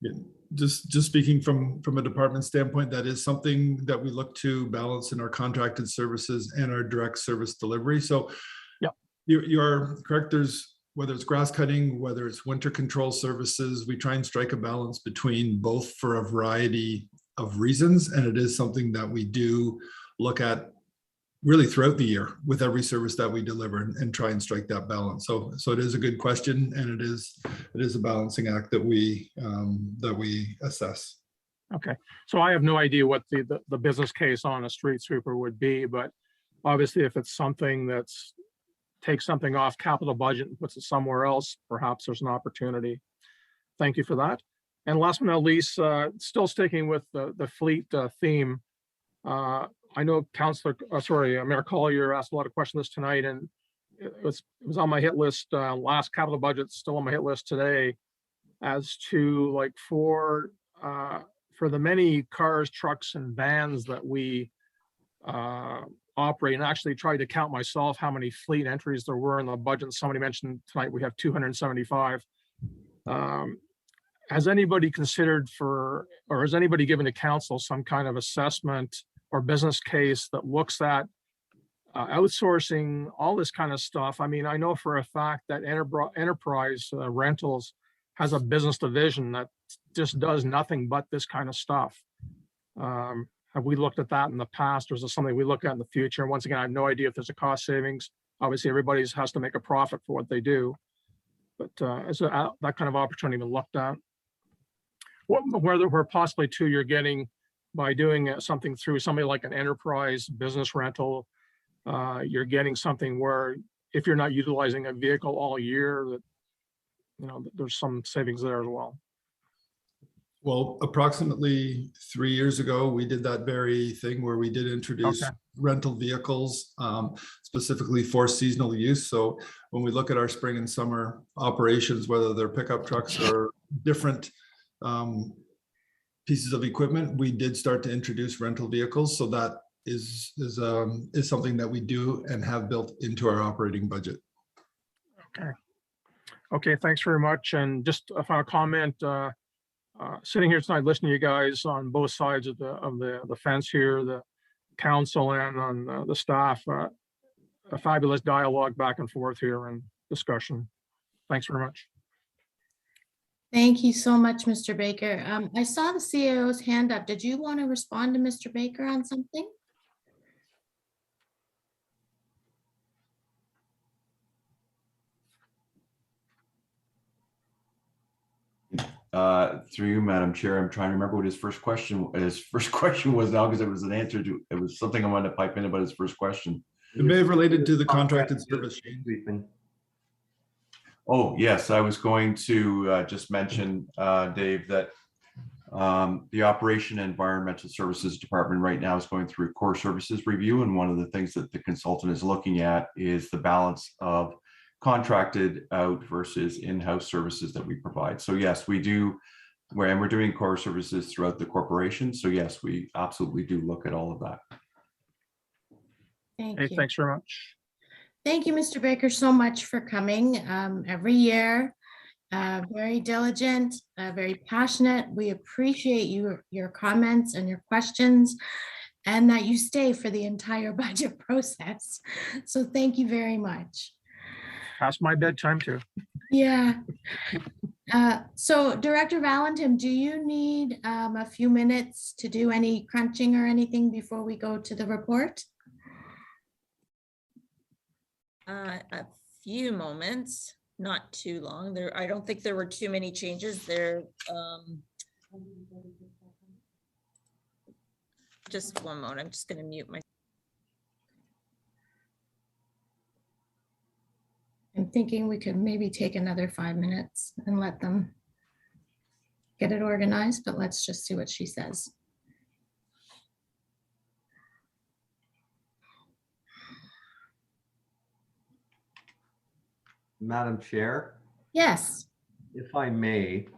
Yeah, just speaking from a department standpoint, that is something that we look to balance in our contracted services and our direct service delivery. So yeah, you are correct. There's, whether it's grass cutting, whether it's winter control services, we try and strike a balance between both for a variety of reasons. And it is something that we do look at really throughout the year with every service that we deliver, and try and strike that balance. So it is a good question, and it is a balancing act that we assess. okay, so I have no idea what the business case on a street sweeper would be, but obviously if it's something that's takes something off capital budget and puts it somewhere else, perhaps there's an opportunity. Thank you for that. And last but not least, still sticking with the fleet theme, I know Mayor Collier asked a lot of questions tonight, and it was on my hit list last capital budget, still on my hit list today, as to like for the many cars, trucks, and vans that we operate, and actually tried to count myself how many fleet entries there were in the budget. Somebody mentioned tonight we have 275. Has anybody considered or has anybody given to council some kind of assessment or business case that looks at outsourcing all this kind of stuff? I mean, I know for a fact that Enterprise Rentals has a business division that just does nothing but this kind of stuff. Have we looked at that in the past, or is it something we look at in the future? And once again, I have no idea if there's a cost savings. Obviously, everybody has to make a profit for what they do, but is that kind of opportunity been looked at? Where possibly too, you're getting by doing something through somebody like an Enterprise business rental, you're getting something where if you're not utilizing a vehicle all year, that there's some savings there as well. Well, approximately 3 years ago, we did that very thing where we did introduce Okay. rental vehicles specifically for seasonal use. So when we look at our spring and summer operations, whether they're pickup trucks or different pieces of equipment, we did start to introduce rental vehicles. So that is something that we do and have built into our operating budget. Okay. Okay, thanks very much. And just a final comment, sitting here tonight, listening to you guys on both sides of the fence here, the council and on the staff, a fabulous dialogue back and forth here and discussion. Thanks very much. Thank you so much, Mr. Baker. I saw the CAO's hand up. Did you want to respond to Mr. Baker on something? Through you, Madam Chair, I'm trying to remember what his first question was now, because it was an answer to, it was something I wanted to pipe in about his first question. It may have related to the contracted service. Oh, yes, I was going to just mention, Dave, that the Operation and Environmental Services Department right now is going through a core services review. And one of the things that the consultant is looking at is the balance of contracted out versus in-house services that we provide. So yes, we do, and we're doing core services throughout the corporation. So yes, we absolutely do look at all of that. Thank Hey, you. thanks very much. Thank you, Mr. Baker, so much for coming every year. Very diligent, very passionate. We appreciate your comments and your questions, and that you stay for the entire budget process. So thank you very much. Past my bedtime too. Yeah. So Director Valentin, do you need a few minutes to do any crunching or anything before we go to the report? A few moments, not too long. I don't think there were too many changes there. Just one moment. I'm just going to mute my. I'm thinking we could maybe take another 5 minutes and let them get it organized, but let's just see what she says. Madam Chair, Yes. if I may,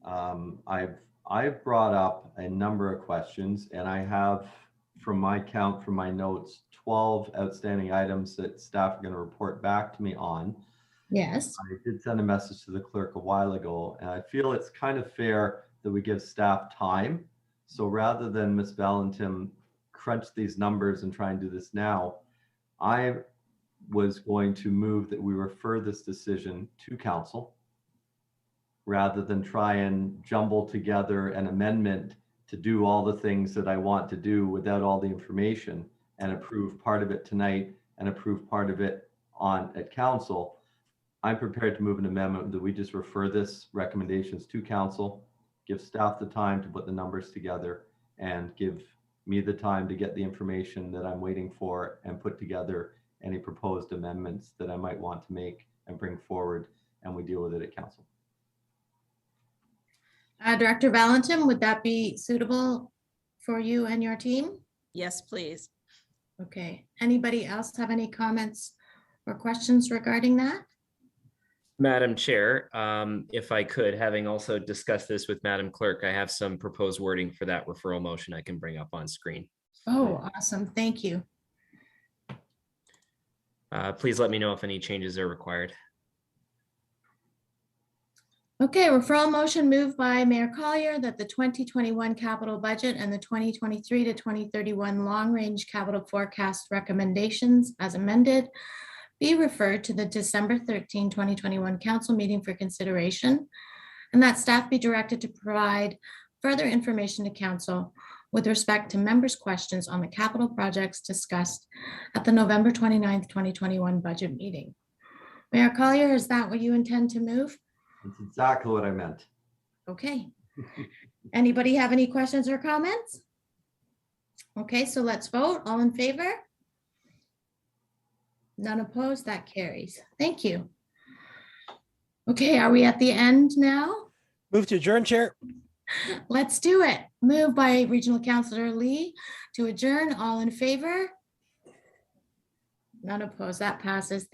I've brought up a number of questions, and I have, from my count, from my notes, 12 outstanding items that staff are going to report back to me on. Yes. I did send a message to the clerk a while ago, and I feel it's kind of fair that we give staff time. So rather than Ms. Valentin crunch these numbers and try and do this now, I was going to move that we refer this decision to council rather than try and jumble together an amendment to do all the things that I want to do without all the information, and approve part of it tonight and approve part of it at council. I'm prepared to move an amendment that we just refer this recommendations to council, give staff the time to put the numbers together, and give me the time to get the information that I'm waiting for and put together any proposed amendments that I might want to make and bring forward, and we deal with it at council. Director Valentin, would that be suitable for you and your team? Yes, please. Okay. Anybody else have any comments or questions regarding that? Madam Chair, if I could, having also discussed this with Madam Clerk, I have some proposed wording for that referral motion I can bring up on screen. Oh, awesome. Thank you. Please let me know if any changes are required. Okay, referral motion moved by Mayor Collier that the 2021 capital budget and the 2023 to 2031 long-range capital forecast recommendations as amended be referred to the December 13, 2021 council meeting for consideration, and that staff be directed to provide further information to council with respect to members' questions on the capital projects discussed at the November 29th, 2021 budget meeting. Mayor Collier, is that what you intend to move? That's exactly what I meant. Okay. Anybody have any questions or comments? Okay, so let's vote. All in favor? None opposed, that carries. Thank you. Okay, are we at the end now? Move to adjourn, Chair. Let's do it. Moved by Regional Councillor Lee to adjourn. All in favor? None opposed. That passes.